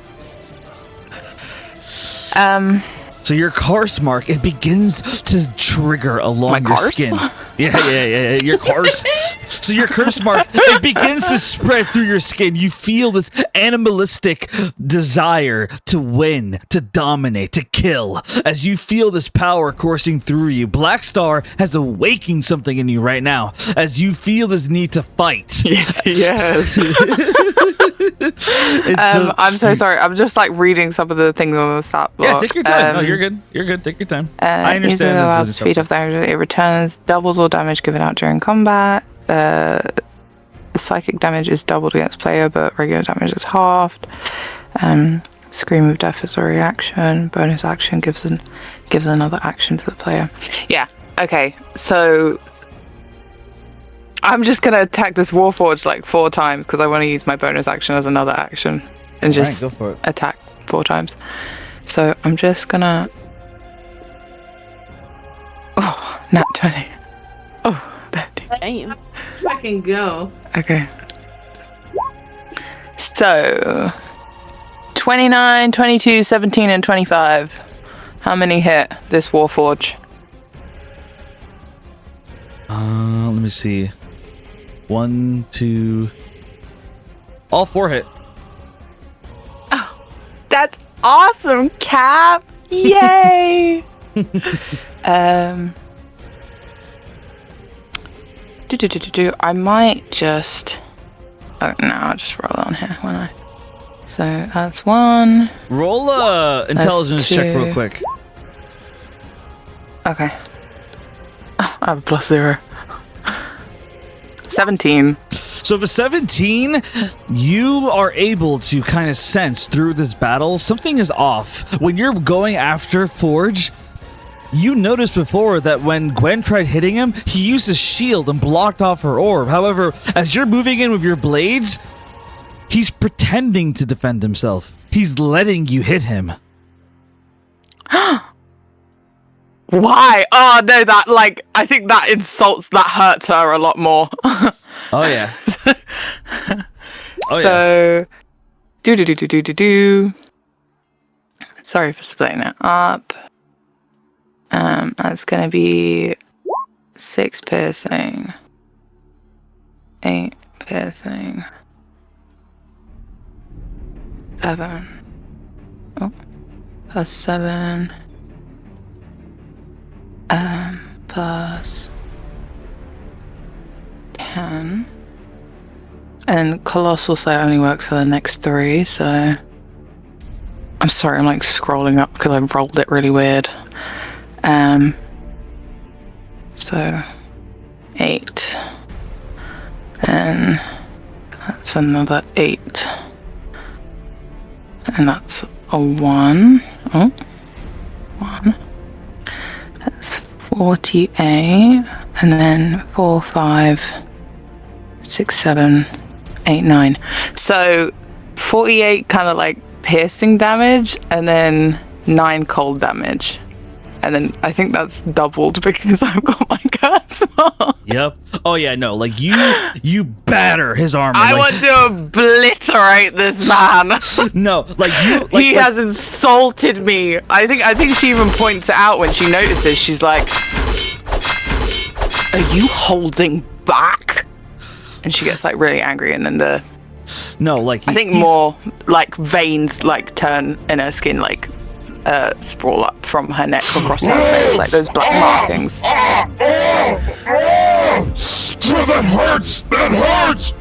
So your curse mark, it begins to trigger along My your curse? skin. Yeah. Your curse. So your curse mark, it begins to spread through your skin. You feel this animalistic desire to win, to dominate, to kill. As you feel this power coursing through you, Black Star has awakened something in you right now. As you feel this need to fight. Yes. I'm so sorry. I'm just like reading some of the things on the stat block. Yeah, take your time. No, you're good. You're good. Take your time. I User understand. allows this is speed of the action. It returns, doubles all damage given out during combat. Psychic damage is doubled against player, but regular damage is halved. Scream of Death is a reaction. Bonus action gives another action to the player. Yeah. Okay. So I'm just gonna attack this Warforged like 4 times because I want to use my bonus action as another action and just go for it. attack 4 times. So I'm just gonna. Oh, nat 20. Oh, 30. Damn. fucking go. Okay. So, 29, 22, 17, and 25. How many hit this Warforge? Let me see. 1, 2. All 4 hit. That's awesome, Cap! Yay! I might just... Oh, no, I'll just roll on here, won't I? So, that's 1. Roll a intelligence check real quick. Okay. I have a +0. 17. So for 17, you are able to kind of sense through this battle something is off. When you're going after Forge, you noticed before that when Gwen tried hitting him, he used his shield and blocked off her orb. However, as you're moving in with your blades, he's pretending to defend himself. He's letting you hit him. Why? Oh, no, I think that hurts her a lot more. Oh, yeah. So, Sorry for splitting it up. That's gonna be 6 piercing, 8 piercing, 7. Oh, plus 7. Plus 10. And Colossal Sight only works for the next 3, so... I'm sorry, I'm like scrolling up because I rolled it really weird. So... 8. And... that's another 8. And that's a 1. Oh. 1. That's 48, and then 4, 5, 6, 7, 8, 9. So 48 kind of like piercing damage, and then 9 cold damage. And then I think that's doubled because I've got my curse mark. Yep. Oh yeah, no, like you batter his armor. I want to obliterate this man. No, like you. He has insulted me. I think she even points it out when she notices. She's like, "Are you holding back?" And she gets like really angry, and then I think more like veins like turn in her skin, like sprawl up from her neck across her face, like those black markings. That hurts! That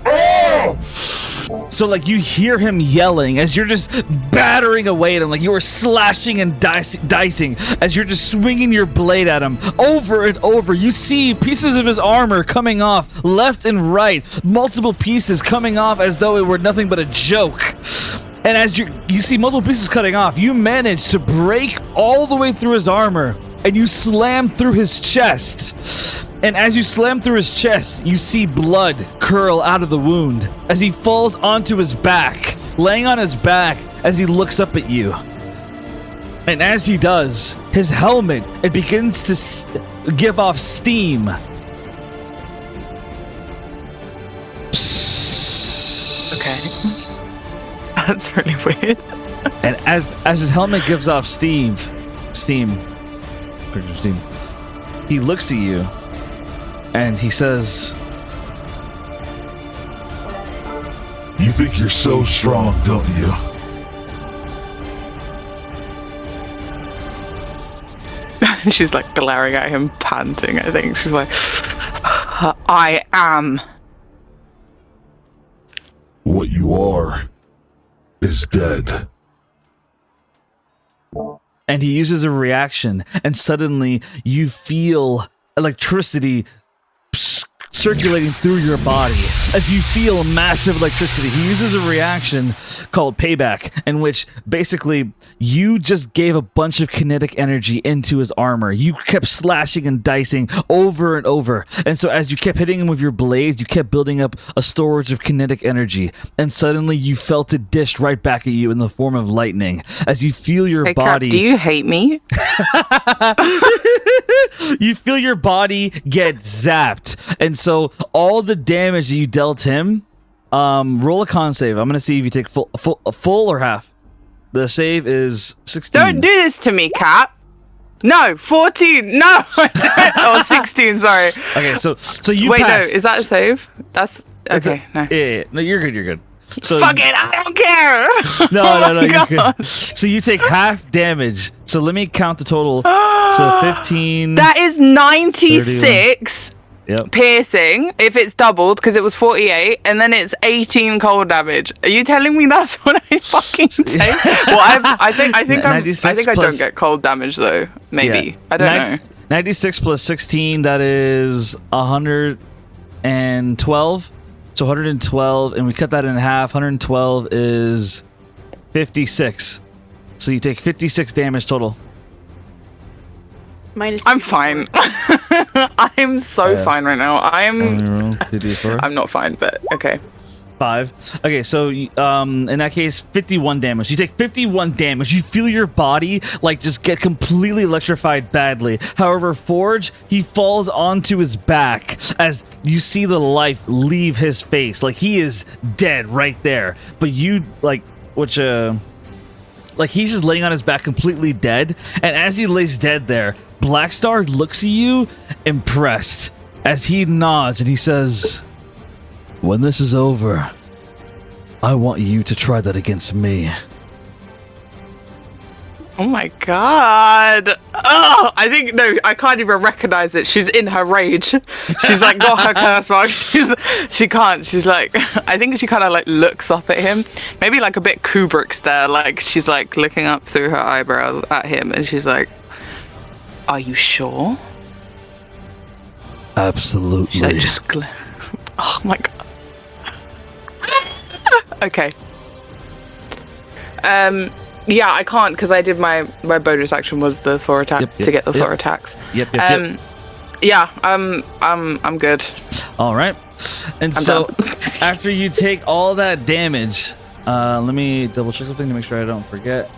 hurts! So like you hear him yelling as you're just battering away at him, like you are slashing and dicing as you're just swinging your blade at him over and over. You see pieces of his armor coming off left and right, multiple pieces coming off as though it were nothing but a joke. And as you see multiple pieces cutting off, you manage to break all the way through his armor, and you slam through his chest. And as you slam through his chest, you see blood curl out of the wound as he falls onto his back, laying on his back as he looks up at you. And as he does, his helmet, it begins to give off steam. That's really weird. And as his helmet gives off steam, he looks at you and he says, You think you're so strong, don't you? She's like glaring at him, panting, I think. She's like, I am. What you are is dead. and he uses a reaction, and suddenly you feel electricity circulating through your body as you feel massive electricity. He uses a reaction called Payback, in which basically you just gave a bunch of kinetic energy into his armor. You kept slashing and dicing over and over, and so as you kept hitting him with your blades, you kept building up a storage of kinetic energy, and suddenly you felt it dished right back at you in the form of lightning as you feel your hey, body. Crap, do you hate me? You feel your body get zapped, and so so all the damage that you dealt him, roll a con save. I'm gonna see if you take full or half. The save is 16. Don't do this to me, Cat. No, 14. No, I don't. Or 16. Sorry. Okay, so you wait. pass. No, is that a save? That's okay. No. Yeah. No, you're good. You're good. So Fuck it, I don't care. No, you're God. good. So you take half damage. So let me count the total. So 15. That is 96 Yep. piercing if it's doubled because it was 48, and then it's 18 cold damage. Are you telling me that's what I fucking take? Well, I think I don't get cold damage though. Maybe. Yeah. I don't know. 96 plus 16, that is 112. So 112, and we cut that in half. 112 is 56. So you take 56 damage total. I'm fine. I'm so fine right now. I'm not fine, but okay. 5. Okay, so in that case, 51 damage. You take 51 damage. You feel your body like just get completely electrified badly. However, Forge, he falls onto his back as you see the life leave his face. Like he is dead right there. But you like he's just laying on his back completely dead. And as he lays dead there, Blackstar looks at you impressed as he nods and he says, "When this is over, I want you to try that against me." Oh my god. Oh, I can't even recognize it. She's in her rage. She's like got her curse mark. She can't. She's like, I think she kind of like looks up at him. Maybe like a bit Kubrick stare. Like she's like looking up through her eyebrows at him and she's like, "Are you sure?" Absolutely. She's like, just oh my god. Okay. Yeah, I can't because I did my bonus action was the 4 attack to get the 4 attacks. Yep. Yeah, I'm good. All right. And I'm so done. after you take all that damage, let me double check something to make sure I don't forget.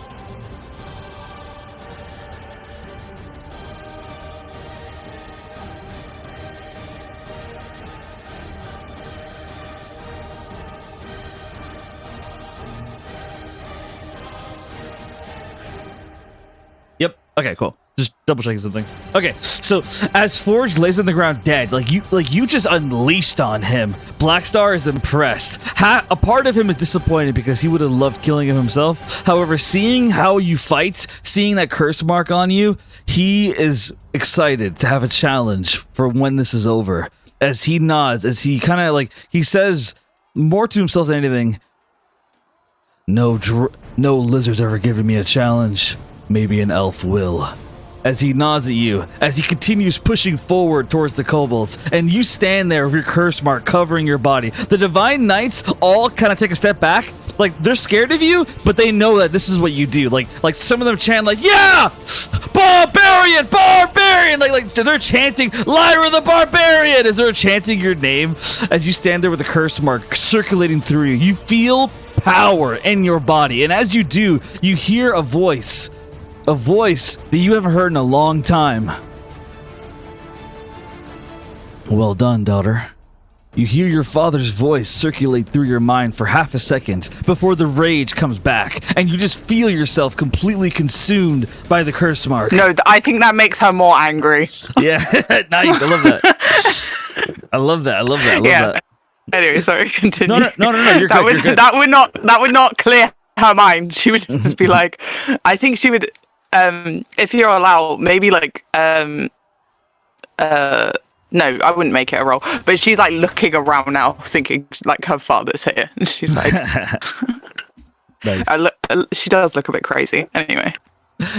Yep. Okay, cool. Just double checking something. Okay, so as Forge lays on the ground dead, like you just unleashed on him. Blackstar is impressed. A part of him is disappointed because he would have loved killing him himself. However, seeing how you fight, seeing that curse mark on you, he is excited to have a challenge for when this is over. As he nods, as he kind of like he says more to himself than anything. No lizard's ever given me a challenge. Maybe an elf will. As he nods at you, as he continues pushing forward towards the kobolds, and you stand there with your curse mark covering your body. The Divine Knights all kind of take a step back, like they're scared of you, but they know that this is what you do. Like some of them chant like, "Yeah, barbarian, barbarian!" Like they're chanting, "Lyra the barbarian!" As they're chanting your name, as you stand there with the curse mark circulating through you. You feel power in your body, and as you do, you hear a voice that you haven't heard in a long time. "Well done, daughter." You hear your father's voice circulate through your mind for half a second before the rage comes back, and you just feel yourself completely consumed by the curse mark. No, I think that makes her more angry. Yeah, nice. I love that. I love that. Anyway, sorry, continue. No, you're good. You're good. That would not clear her mind. She would just be like, I think she would, if you're allowed, maybe like, no, I wouldn't make it a roll. But she's like looking around now, thinking like her father's here, and she's like, nice. She does look a bit crazy. Anyway.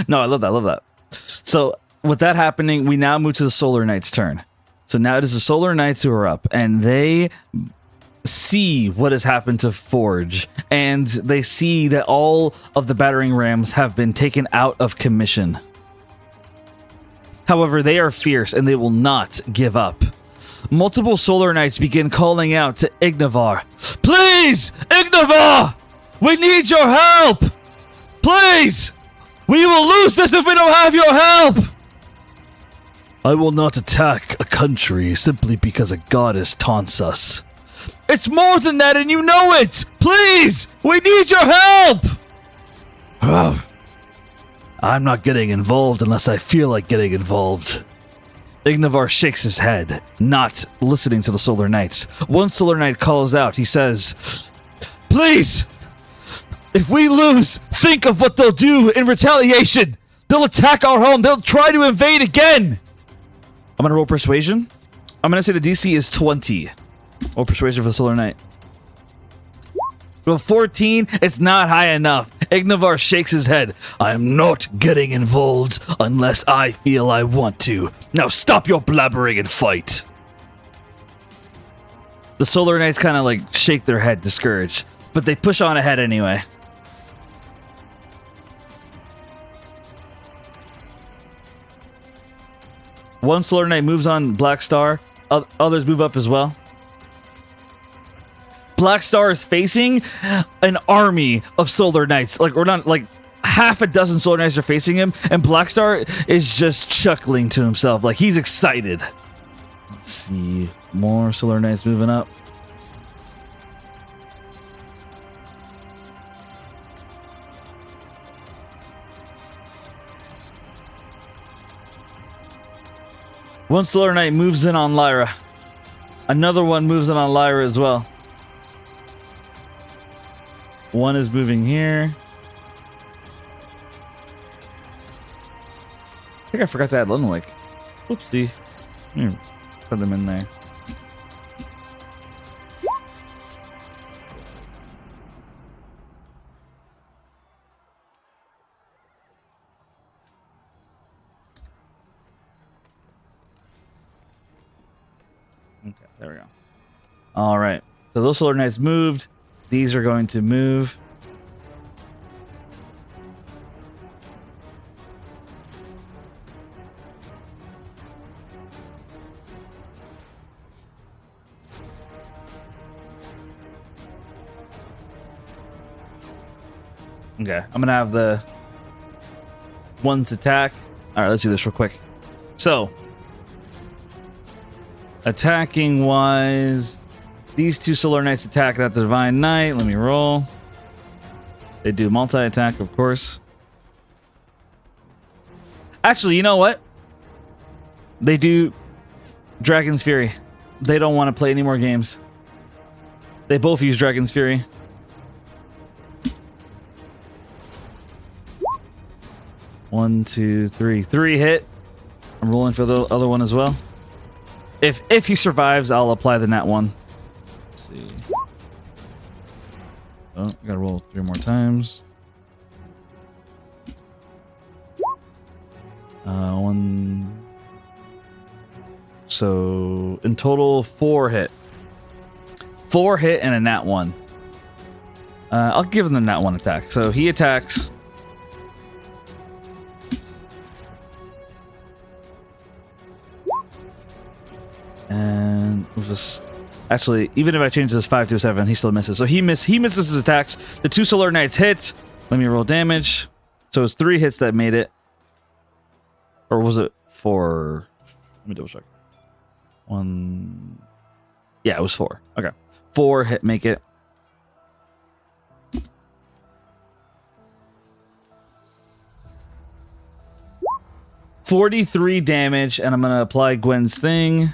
No, I love that. So with that happening, we now move to the Solar Knights' turn. So now it is the Solar Knights who are up, and they see what has happened to Forge, and they see that all of the battering rams have been taken out of commission. However, they are fierce, and they will not give up. Multiple Solar Knights begin calling out to Ignavar. "Please, Ignavar! We need your help! Please! We will lose this if we don't have your help!" I will not attack a country simply because a goddess taunts us. It's more than that, and you know it! Please! We need your help! I'm not getting involved unless I feel like getting involved. Ignavar shakes his head, not listening to the Solar Knights. One Solar Knight calls out. He says, Please! If we lose, think of what they'll do in retaliation! They'll attack our home! They'll try to invade again! I'm gonna roll Persuasion. I'm gonna say the DC is 20. Roll Persuasion for the Solar Knight. Well, 14, it's not high enough. Ignavar shakes his head. I'm not getting involved unless I feel I want to. Now stop your blabbering and fight. The Solar Knights kind of like shake their head, discouraged, but they push on ahead anyway. One Solar Knight moves on Black Star. Others move up as well. Black Star is facing an army of Solar Knights. Or not, half a dozen Solar Knights are facing him, and Black Star is just chuckling to himself. Like, he's excited. Let's see. More Solar Knights moving up. One Solar Knight moves in on Lyra. Another one moves in on Lyra as well. One is moving here. I think I forgot to add Lunwick. Oopsie. Put them in there. Okay, there we go. All right. So those Solar Knights moved. These are going to move. Okay, I'm gonna have the ones attack. All right, let's do this real quick. So, attacking wise, these two Solar Knights attack that Divine Knight. Let me roll. They do multi-attack, of course. Actually, you know what? They do Dragon's Fury. They don't want to play any more games. They both use Dragon's Fury. One, two, three. 3 hit. I'm rolling for the other one as well. If he survives, I'll apply the nat 1. Let's see. Oh, I gotta roll 3 more times. 1. So in total, 4 hit. 4 hit and a nat 1. I'll give him the nat 1 attack. So he attacks. And with this, actually, even if I change this 5 to a 7, he still misses. So he misses his attacks. The 2 Solar Knights hit. Let me roll damage. So it's 3 hits that made it. Or was it 4? Let me double check. 1. Yeah, it was 4. Okay. 4 hit make it. $43 damage, and I'm gonna apply Gwen's thing.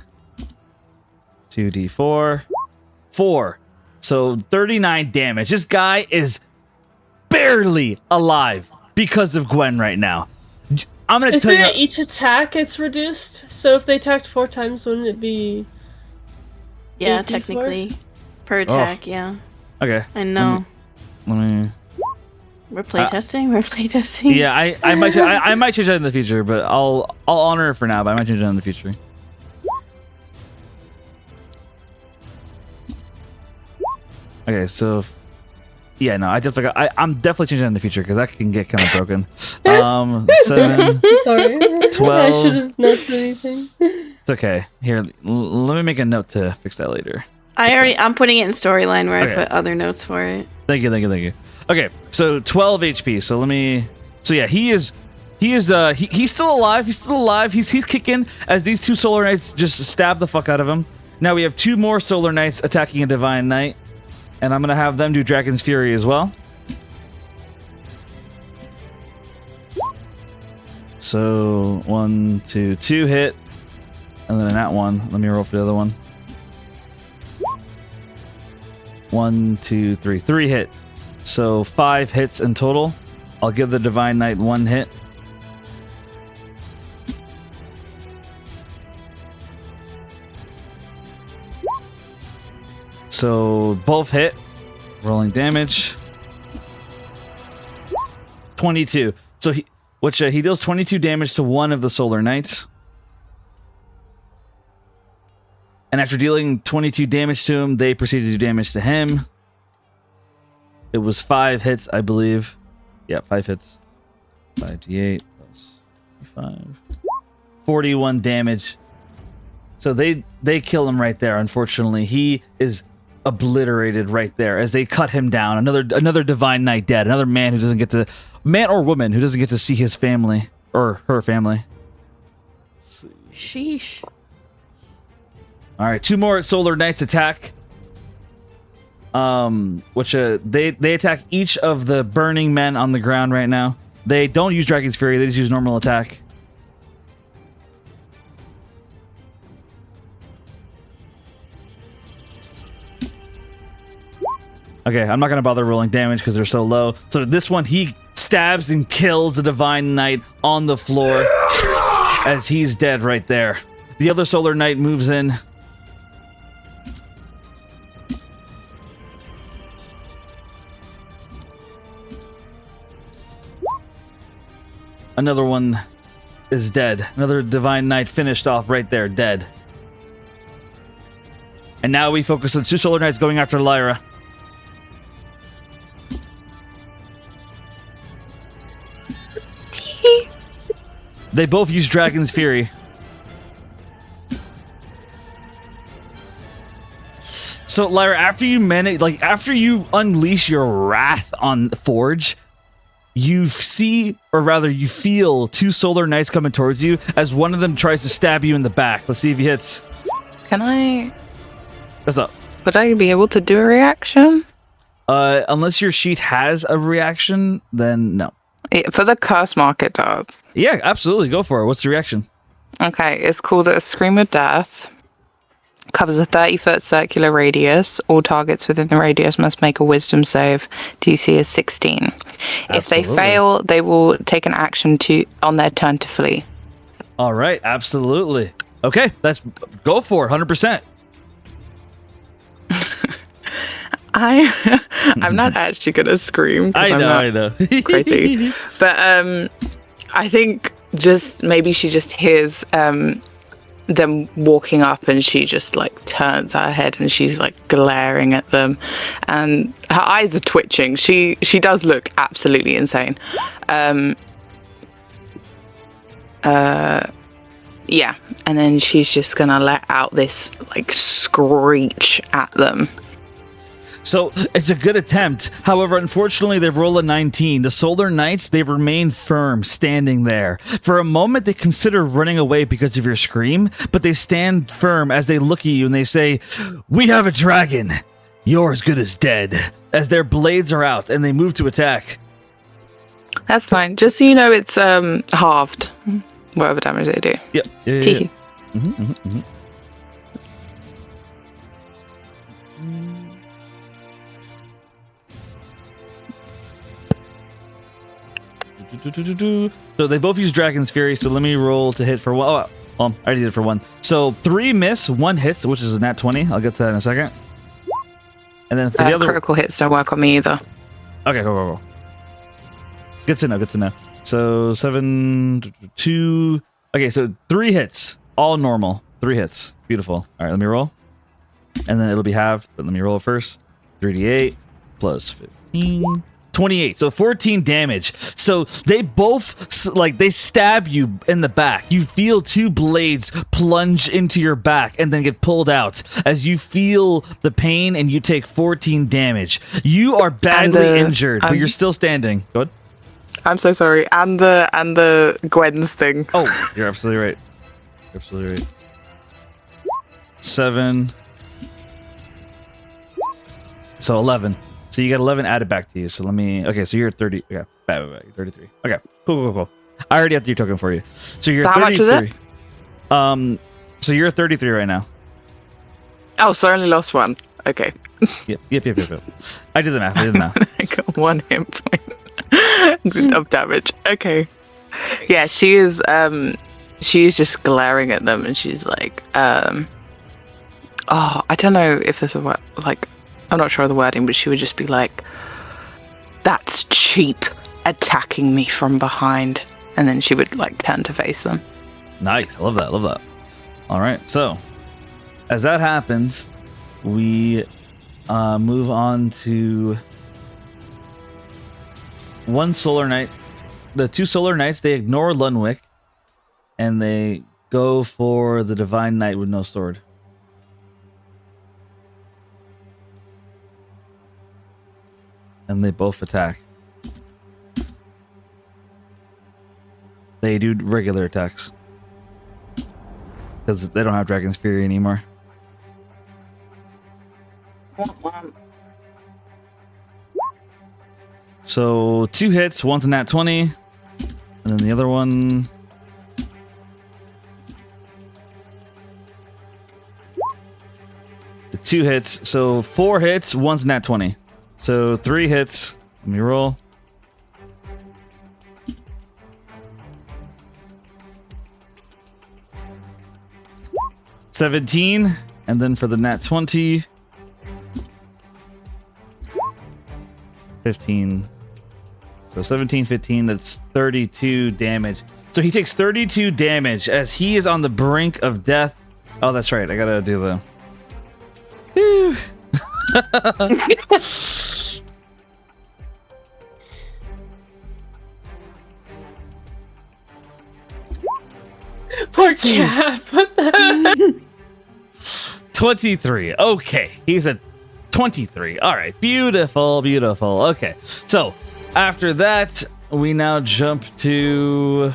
2d4. 4. So 39 damage. This guy is barely alive because of Gwen right now. I'm gonna tell you. Isn't it each attack it's reduced? So if they attacked 4 times, wouldn't it be? Yeah, 8d4? technically. Per attack, yeah. Okay. I know. Let me We're playtesting. We're playtesting. Yeah, I might I might change that in the future, but I'll honor it for now. But I might change that in the future. Okay, so yeah, no, I definitely I'm definitely changing that in the future because that can get kind of broken. 7. I'm sorry. 12. I should have noticed anything. It's okay. Here, let me make a note to fix that later. I'm putting it in storyline where Okay. I put other notes for it. Thank you. Okay, so 12 HP. So yeah, he is He is he's still alive. He's still alive. He's kicking as these two Solar Knights just stab the fuck out of him. Now we have two more Solar Knights attacking a Divine Knight, and I'm gonna have them do Dragon's Fury as well. So 1, 2, 2 hit, and then that one. Let me roll for the other one. 1, 2, 3, 3 hit. So 5 hits in total. I'll give the Divine Knight 1 hit. So both hit. Rolling damage. 22. So he deals 22 damage to one of the Solar Knights. And after dealing 22 damage to him, they proceed to do damage to him. It was 5 hits, I believe. Yeah, 5 hits. 5d8 plus 5. 41 damage. So they kill him right there. Unfortunately, he is obliterated right there as they cut him down. Another Divine Knight dead. Another man who doesn't get to, man or woman who doesn't get to see his family or her family. Let's see. Sheesh. All right, 2 more Solar Knights attack. Which they attack each of the burning men on the ground right now. They don't use Dragon's Fury. They just use normal attack. Okay, I'm not going to bother rolling damage because they're so low. So this one, he stabs and kills the Divine Knight on the floor as he's dead right there. The other Solar Knight moves in. Another one is dead. Another Divine Knight finished off right there, dead. And now we focus on 2 Solar Knights going after Lyra. They both use Dragon's Fury. So Lyra, after you unleash your wrath on Forge, you see, or rather you feel 2 Solar Knights coming towards you as one of them tries to stab you in the back. Let's see if he hits. Can I? What's up? Would I be able to do a reaction? Unless your sheet has a reaction, then no. For the curse mark, it does. Yeah, absolutely. Go for it. What's the reaction? Okay, it's called a Scream of Death. Covers a 30-foot circular radius. All targets within the radius must make a wisdom save. DC is 16. Absolutely. If they fail, they will take an action on their turn to flee. All right, absolutely. Okay, go for it, 100%. I'm not actually gonna scream. I know. Crazy, but I think maybe she just hears them walking up, and she just like turns her head and she's like glaring at them, and her eyes are twitching. She does look absolutely insane. Yeah, and then she's just gonna let out this like screech at them. So it's a good attempt. However, unfortunately, they've rolled a 19. The Solar Knights, they remain firm, standing there. For a moment, they consider running away because of your scream, but they stand firm as they look at you and they say, "We have a dragon. You're as good as dead," as their blades are out and they move to attack. That's fine. Just so you know, it's halved, whatever damage they do. Yep. Yeah. Tee. So they both use Dragon's Fury, so let me roll to hit for one. Oh, well, I already did it for one. So 3 miss, 1 hit, which is a nat 20. I'll get to that in a second. And then for the other... critical hits don't work on me either. Okay, go. Good to know. So 7, 2... Okay, so 3 hits. All normal. 3 hits. Beautiful. All right, let me roll. And then it'll be halved, but let me roll first. 3d8 plus 15... 28, so 14 damage. So they both, they stab you in the back. You feel 2 blades plunge into your back and then get pulled out as you feel the pain and you take 14 damage. You are badly injured, but you're still standing. Go ahead. I'm so sorry. And the Gwen's thing. Oh, you're absolutely right. You're absolutely right. 7. So 11. So you got 11 added back to you. So let me. Okay, so you're 30. Okay, back. 33. Okay, cool. I already have your token for you. So you're How 33. much is it? So you're 33 right now. Oh, so I only lost 1. Okay. Yep. I did the math. I got 1 hit point of damage. Okay. Yeah, she's just glaring at them and she's like, oh, I don't know if this is what, like, I'm not sure of the wording, but she would just be like, that's cheap, attacking me from behind. And then she would like turn to face them. Nice. I love that. All right. So as that happens, we move on to one solar knight. The 2 solar knights, they ignore Lunwick and they go for the divine knight with no sword. And they both attack. They do regular attacks. Because they don't have Dragon's Fury anymore. So 2 hits, one's a nat 20. And then the other one... The 2 hits, so 4 hits, one's a nat 20. So 3 hits. Let me roll. $17, and then for the nat 20, 15. So 17, 15, that's 32 damage. So he takes 32 damage as he is on the brink of death. Oh, that's right. I gotta do the... Whew. Poor cat. What the 23. Okay, he's a 23. All right, beautiful. Okay, so after that, we now jump to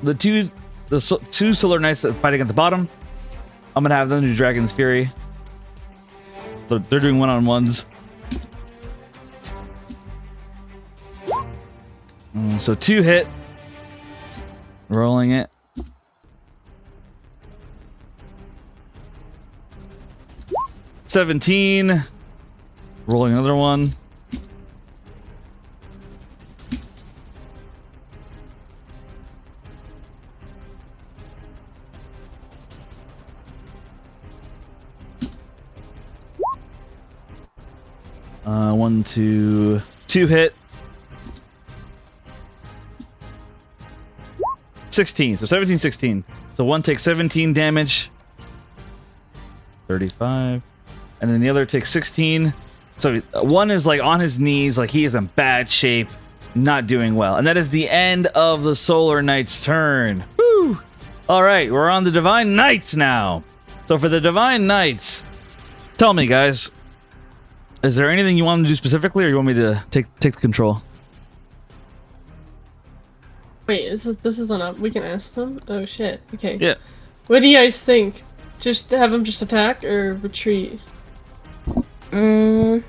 the two solar knights that fighting at the bottom. I'm gonna have them do Dragon's Fury. They're doing one-on-ones. So 2 hit. Rolling it. $17. Rolling another one. One, two hit. 16. So 17, 16. So one takes 17 damage. 35. And then the other takes 16. So one is like on his knees, like he is in bad shape, not doing well. And that is the end of the Solar Knight's turn. Woo! All right, we're on the Divine Knights now. So for the Divine Knights, tell me, guys, is there anything you want to do specifically, or you want me to take the control? Wait, this isn't up. We can ask them? Oh shit. Okay. Yeah. What do you guys think? Just have them just attack or retreat? Can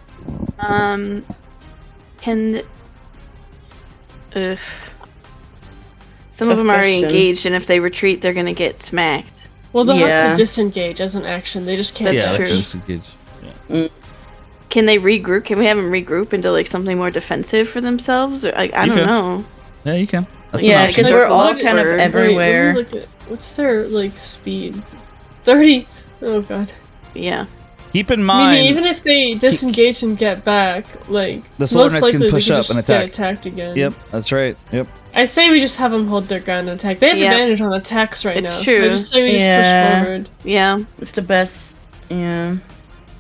some of them are already engaged, and if they retreat, they're gonna get smacked. Well, they'll have to disengage as an action. They just can't. That's true. Disengage. Yeah. Can they regroup? Can we have them regroup into like something more defensive for themselves? Or like I don't know. Yeah, you can. That's Yeah, because we're all kind of everywhere. Wait, let me look at, what's their like speed? 30. Oh god. Yeah. Keep in mind, I mean, even if they disengage and get back, like the Solar most Knights likely can push they could up just and attack. get attacked again. Yep, that's right. Yep. I say we just have them hold their ground and attack. They have advantage on attacks right now. True. So I just say we just push forward. Yeah. It's the best. Yeah.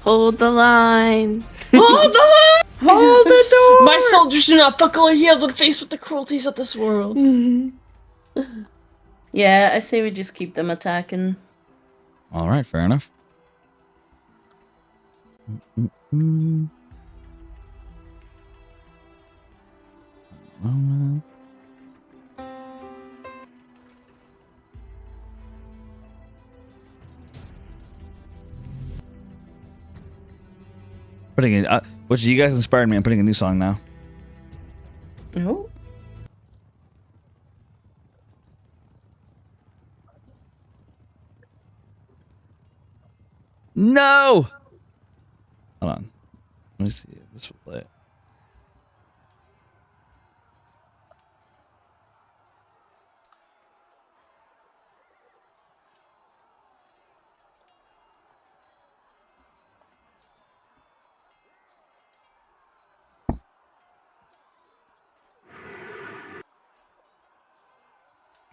Hold the line. Hold the line! Hold the door! My soldiers do not buckle or yield when faced with the cruelties of this world. Yeah, I say we just keep them attacking. All right, fair enough. moment. Putting in, which you guys inspired me. I'm putting a new song now. Oh. No! Hold on. Let me see if this will play it.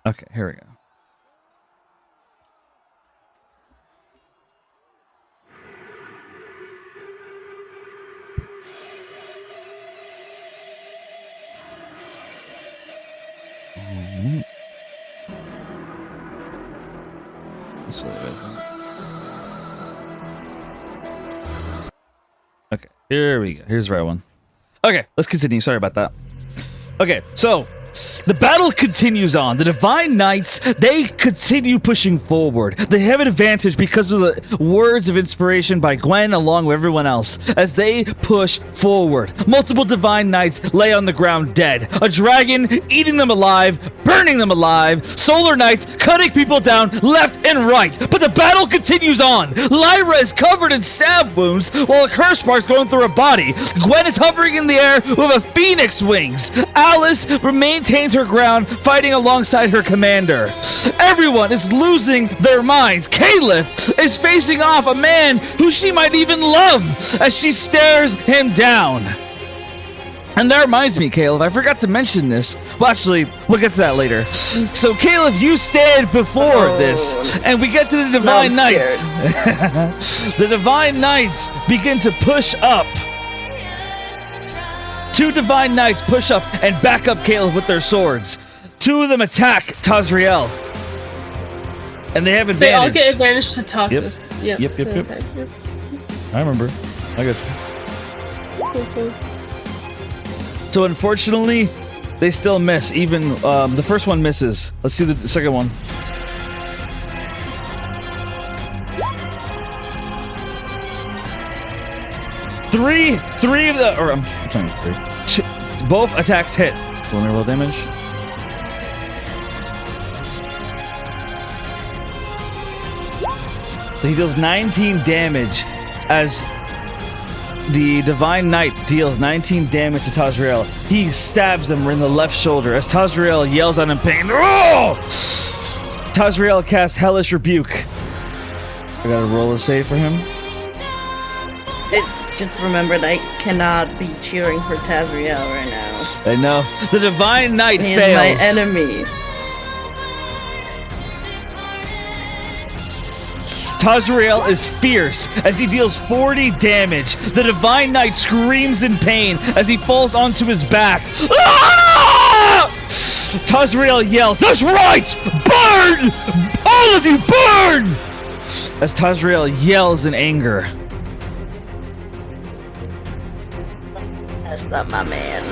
Okay, here we go. Okay, here we go. Here's the right one. Okay, let's continue. Sorry about that. Okay, so the battle continues on. The Divine Knights, they continue pushing forward. They have an advantage because of the words of inspiration by Gwen along with everyone else as they push forward. Multiple Divine Knights lay on the ground dead. A dragon eating them alive, burning them alive. Solar Knights cutting people down left and right. But the battle continues on. Lyra is covered in stab wounds while a curse mark's going through her body. Gwen is hovering in the air with a phoenix wings. Alice maintains her ground, fighting alongside her commander. Everyone is losing their minds. Caliph is facing off a man who she might even love as she stares him down. And that reminds me, Caliph, I forgot to mention this. Well, actually, we'll get to that later. So, Caliph, you stand before this, and we get to the Divine Knights. The Divine Knights begin to push up. Two Divine Knights push up and back up Caliph with their swords. Two of them attack Tazriel. And they have advantage. They all get advantage to talk. Yep. This. Yep. I remember. I got you. Okay. So unfortunately, they still miss. Even the first one misses. Let's see the second one. Three of the, or I'm trying three. Both attacks hit. So let me roll damage. So he deals 19 damage as the Divine Knight deals 19 damage to Tazriel. He stabs him in the left shoulder as Tazriel yells out in pain. Oh! Tazriel casts Hellish Rebuke. I gotta roll a save for him. Just remember that I cannot be cheering for Tazriel right now. I know. The Divine Knight He fails. is my enemy. Tazriel is fierce as he deals 40 damage. The Divine Knight screams in pain as he falls onto his back. Ah! Tazriel yells, "That's right! Burn! All of you, burn!" As Tazriel yells in anger. That's not my man.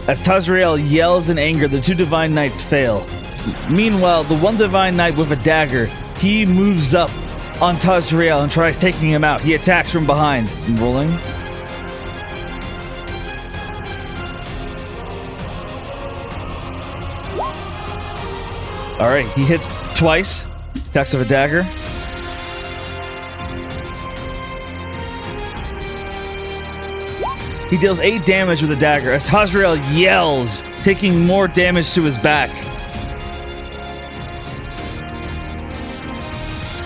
As Tazriel yells in anger, the two Divine Knights fail. Meanwhile, the one Divine Knight with a dagger, he moves up on Tazriel and tries taking him out. He attacks from behind. I'm rolling. Alright, he hits twice. Attacks with a dagger. He deals 8 damage with a dagger as Tazriel yells, taking more damage to his back.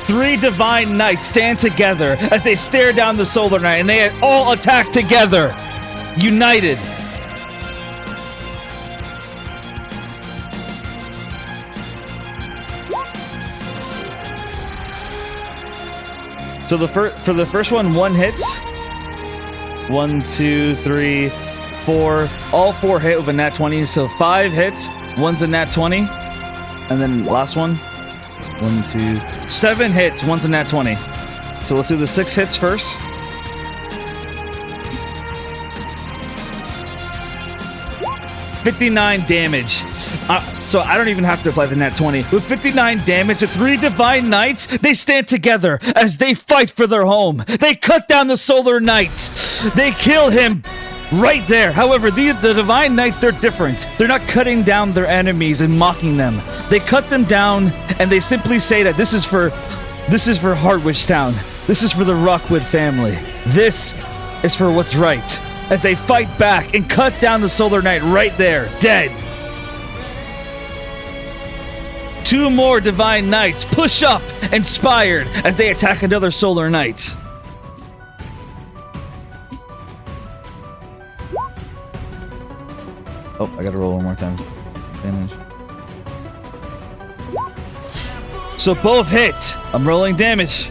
3 Divine Knights stand together as they stare down the Solar Knight, and they all attack together, united. So for the first one hits. 1, 2, 3, 4. All 4 hit with a nat 20. So 5 hits. One's a nat 20. And then last one. 1, 2, 7 hits. One's a nat 20. So let's do the 6 hits first. 59 damage. So I don't even have to apply the nat 20. With 59 damage, the 3 Divine Knights, they stand together as they fight for their home. They cut down the Solar Knight. They kill him right there. However, the Divine Knights, they're different. They're not cutting down their enemies and mocking them. They cut them down and they simply say that this is for Heartwish Town. This is for the Rockwood family. This is for what's right. As they fight back and cut down the Solar Knight right there, dead. 2 more Divine Knights push up, inspired, as they attack another Solar Knight. Oh, I gotta roll one more time. Damage. So both hit. I'm rolling damage.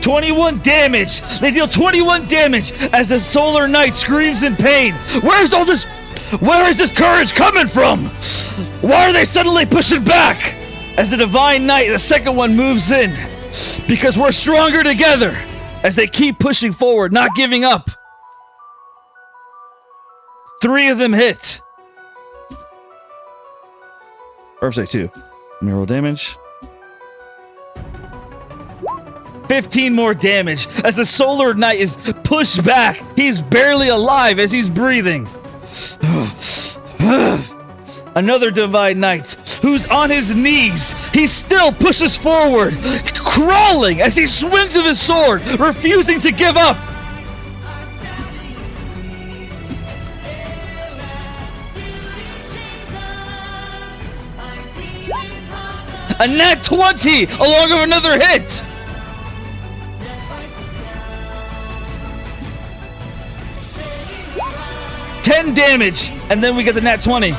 $21 damage! They deal 21 damage as the Solar Knight screams in pain. Where is this courage coming from? Why are they suddenly pushing back? As the Divine Knight, the second one, moves in. Because we're stronger together. As they keep pushing forward, not giving up. 3 of them hit. Or sorry, 2. Let me roll damage. 15 more damage as the Solar Knight is pushed back. He's barely alive as he's breathing. Another Divine Knight who's on his knees. He still pushes forward, crawling as he swings with his sword, refusing to give up. A nat 20 along with another hit. $10 damage, and then we get the nat 20.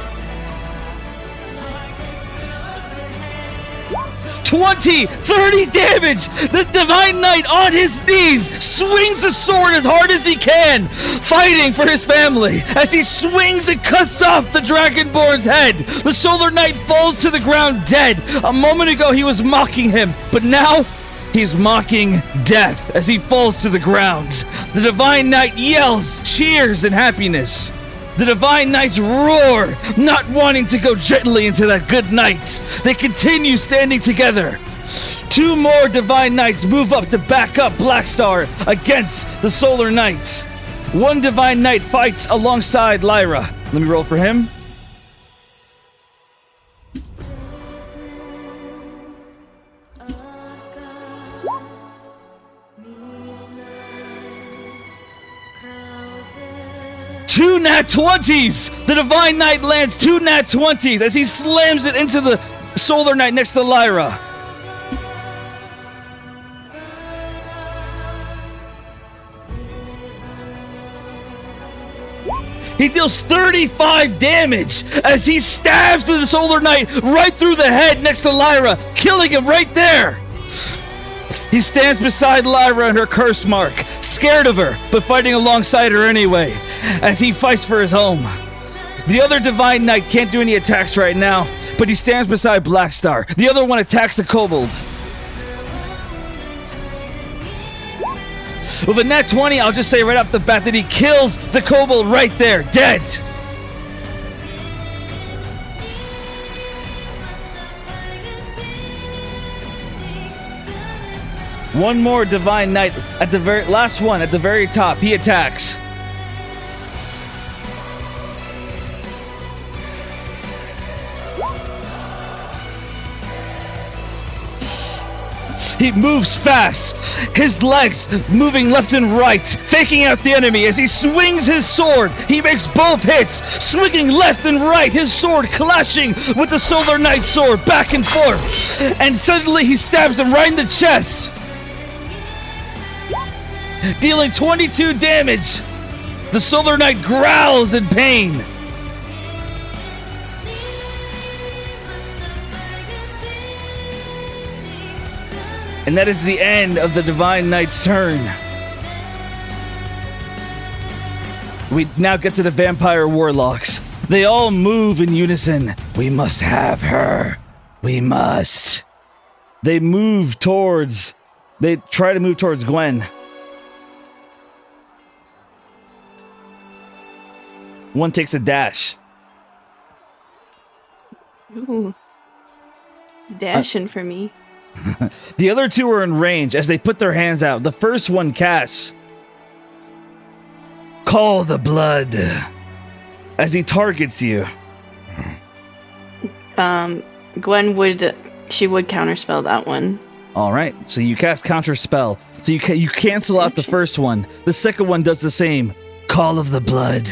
30 damage! The Divine Knight on his knees swings the sword as hard as he can, fighting for his family. As he swings and cuts off the Dragonborn's head, the Solar Knight falls to the ground dead. A moment ago he was mocking him, but now he's mocking death as he falls to the ground. The Divine Knight yells, cheers, and happiness. The Divine Knights roar, not wanting to go gently into that good night. They continue standing together. 2 more Divine Knights move up to back up Blackstar against the Solar Knights. 1 Divine Knight fights alongside Lyra. Let me roll for him. Two nat 20s! The Divine Knight lands 2 nat 20s as he slams it into the Solar Knight next to Lyra. He deals 35 damage as he stabs the Solar Knight right through the head next to Lyra, killing him right there. He stands beside Lyra and her curse mark, scared of her, but fighting alongside her anyway, as he fights for his home. The other Divine Knight can't do any attacks right now, but he stands beside Blackstar. The other one attacks the Kobold. With a nat 20, I'll just say right off the bat that he kills the Kobold right there, dead. One more Divine Knight at the very last one at the very top. He attacks. He moves fast, his legs moving left and right, faking out the enemy as he swings his sword. He makes both hits, swinging left and right, his sword clashing with the Solar Knight's sword back and forth. And suddenly he stabs him right in the chest, dealing 22 damage. The Solar Knight growls in pain. And that is the end of the Divine Knight's turn. We now get to the Vampire Warlocks. They all move in unison. We must have her. We must. They try to move towards Gwen. One takes a dash. Ooh. It's dashing for me. The other two are in range as they put their hands out. The first one casts Call the Blood as he targets you. Gwen would counterspell that one. All right, so you cast counter spell. So you cancel out the first one. The second one does the same. Call of the Blood.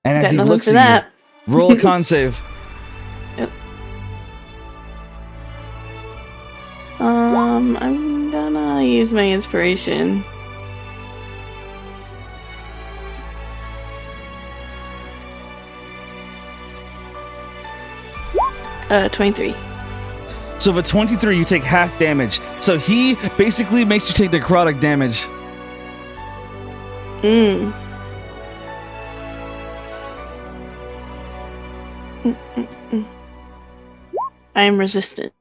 And as Got he nothing looks for at that. you, roll a con save. Yep. I'm gonna use my inspiration. Uh, 23. So if a 23, you take half damage. So he basically makes you take necrotic damage. I am resistant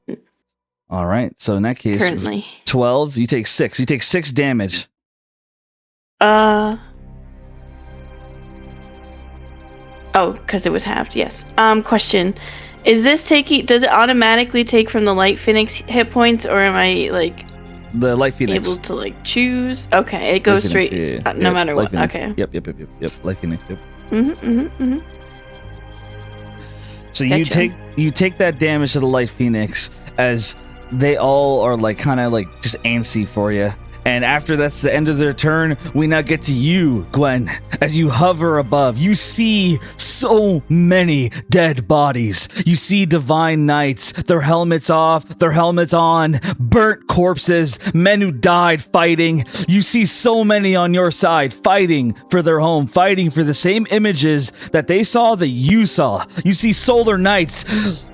All right, so in that case, currently. 12, you take 6. You take 6 damage. Oh, because it was halved, yes. Question. Is this does it automatically take from the Light Phoenix hit points, or am I, like, The Light Phoenix. able to, like, choose? Okay, it goes Light Phoenix, straight, yeah. no Yep, matter Light what. Phoenix. Okay. Yep. Light Phoenix, yep. Mm-hmm. So you Gotcha. take that damage to the Light Phoenix as they all are like kind of like just antsy for you. And after that's the end of their turn, we now get to you, Gwen. As you hover above, you see so many dead bodies. You see divine knights, their helmets off, their helmets on, burnt corpses, men who died fighting. You see so many on your side fighting for their home, fighting for the same images that they saw that you saw. You see solar knights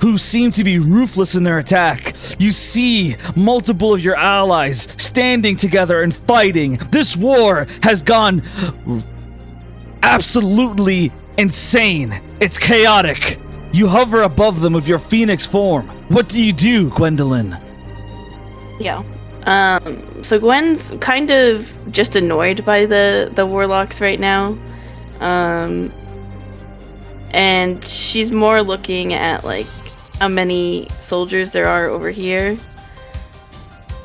who seem to be ruthless in their attack. You see multiple of your allies standing together and fighting. This war has gone absolutely insane. It's chaotic. You hover above them with your phoenix form. What do you do, Gwendolyn? Yeah. So Gwen's kind of just annoyed by the warlocks right now. And she's more looking at, like, how many soldiers there are over here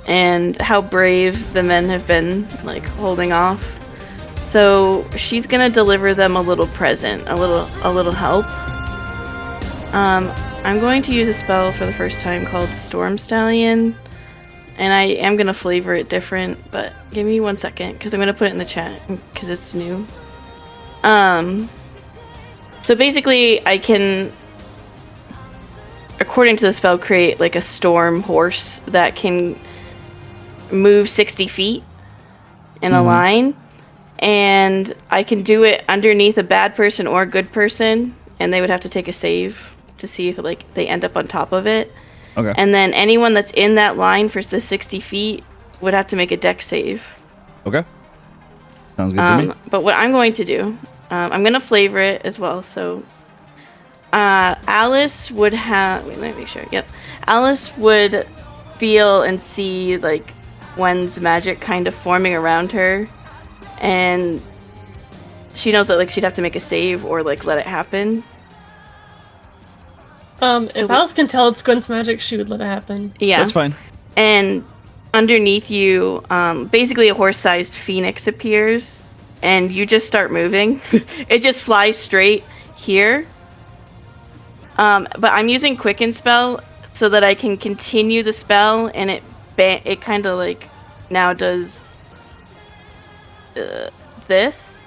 and how brave the men have been, like, holding off. So she's gonna deliver them a little present, a little help. I'm going to use a spell for the first time called Storm Stallion, and I am gonna flavor it different, but give me 1 second because I'm gonna put it in the chat because it's new. So basically I can, according to the spell, create like a storm horse that can move 60 feet in a line, and I can do it underneath a bad person or a good person, and they would have to take a save to see if, like, they end up on top of it. Okay. And then anyone that's in that line for the 60 feet would have to make a dex save. Okay. Sounds good to me. But what I'm going to do, I'm going to flavor it as well. So Alice would have, wait, let me make sure. Yep. Alice would feel and see, like, Gwen's magic kind of forming around her, and she knows that, like, she'd have to make a save or, like, let it happen. If Alice can tell it's Gwen's magic, she would let it happen. Yeah, That's fine. and underneath you, basically a horse-sized phoenix appears, and you just start moving. It just flies straight here. But I'm using Quicken spell so that I can continue the spell, and it kind of, like, now does this,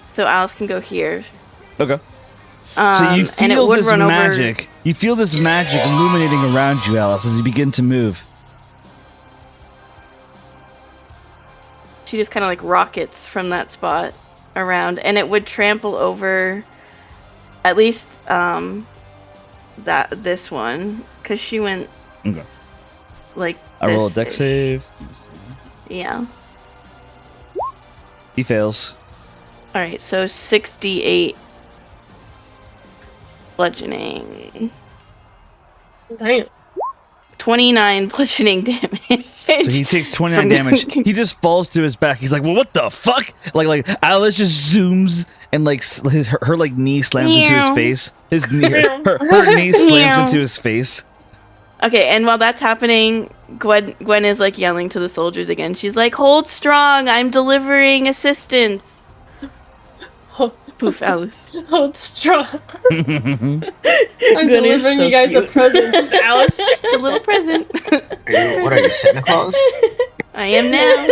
so Alice can go here. Okay. So you and it feel would this run over- magic. You feel this magic illuminating around you, Alice, as you begin to move. She just kind of, like, rockets from that spot around, and it would trample over at least this one, because she went Okay. like I roll a this-ish. dex save. Yeah. He fails. All right, so 68 bludgeoning. Damn. 29 bludgeoning damage. So he takes 29 damage. He just falls to his back. He's like, "Well, what the fuck?" Like Alice just zooms and like her like knee slams into his face. His knee, her knee slams into his face. Okay, and while that's happening, Gwen is like yelling to the soldiers again. She's like, "Hold strong! I'm delivering assistance." Poof, Alice. Hold strong. I'm Gwen is delivering so you guys a cute. present, just Alice. It's a little present. What are you, Santa Claus? I am now.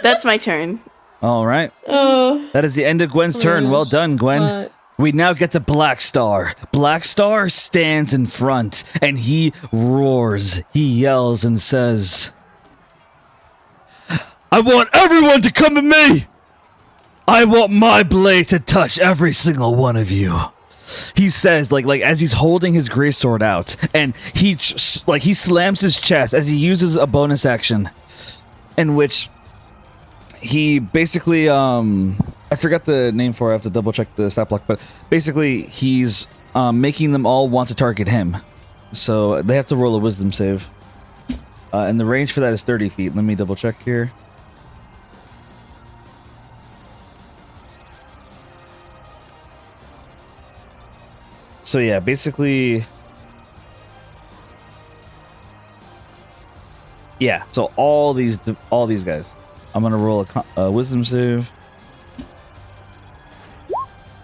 That's my turn. All right. Oh. That is the end of Gwen's turn. Well done, Gwen. What? We now get to Black Star. Black Star stands in front and he roars. He yells and says, "I want everyone to come to me! I want my blade to touch every single one of you." He says, like as he's holding his greatsword out, and he slams his chest as he uses a bonus action, in which he basically I forgot the name for it. I have to double check the stat block, but basically he's making them all want to target him, so they have to roll a wisdom save, and the range for that is 30 feet. Let me double check here. So yeah, basically, yeah. So all these guys, I'm gonna roll a wisdom save.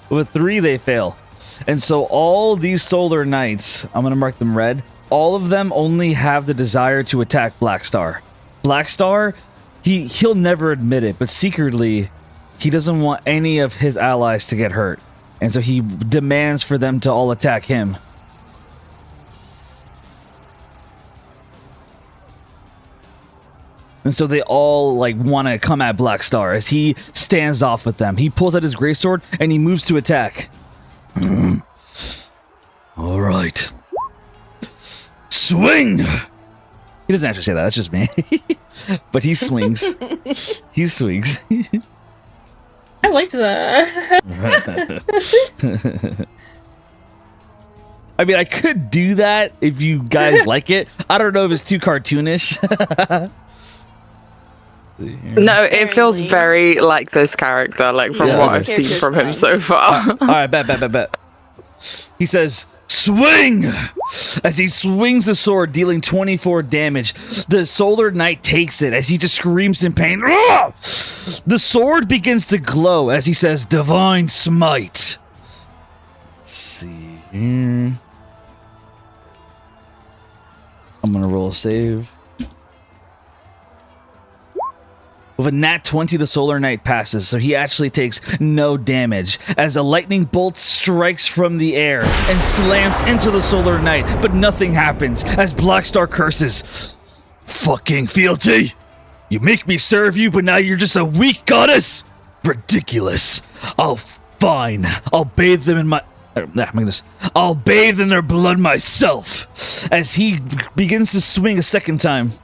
With 3, they fail, and so all these solar knights, I'm gonna mark them red. All of them only have the desire to attack Black Star. Black Star, he'll never admit it, but secretly, he doesn't want any of his allies to get hurt. And so he demands for them to all attack him. And so they all like want to come at Black Star as he stands off with them. He pulls out his greatsword and he moves to attack. All right. Swing! He doesn't actually say that, that's just me. But he swings. He swings. I liked that. I mean, I could do that if you guys like it. I don't know if it's too cartoonish. No, it feels very like this character, like from Yeah, what okay. I've seen from him so far. All right, bet. He says, "Swing!" As he swings the sword, dealing 24 damage. The Solar Knight takes it as he just screams in pain. Ugh! The sword begins to glow as he says, "Divine Smite." Let's see here. I'm gonna roll a save. With a nat 20, the Solar Knight passes, so he actually takes no damage as a lightning bolt strikes from the air and slams into the Solar Knight, but nothing happens as Black Star curses. "Fucking fealty! You make me serve you, but now you're just a weak goddess? Ridiculous. Fine. I'll bathe them in my... I'll bathe in their blood myself," as he begins to swing a second time.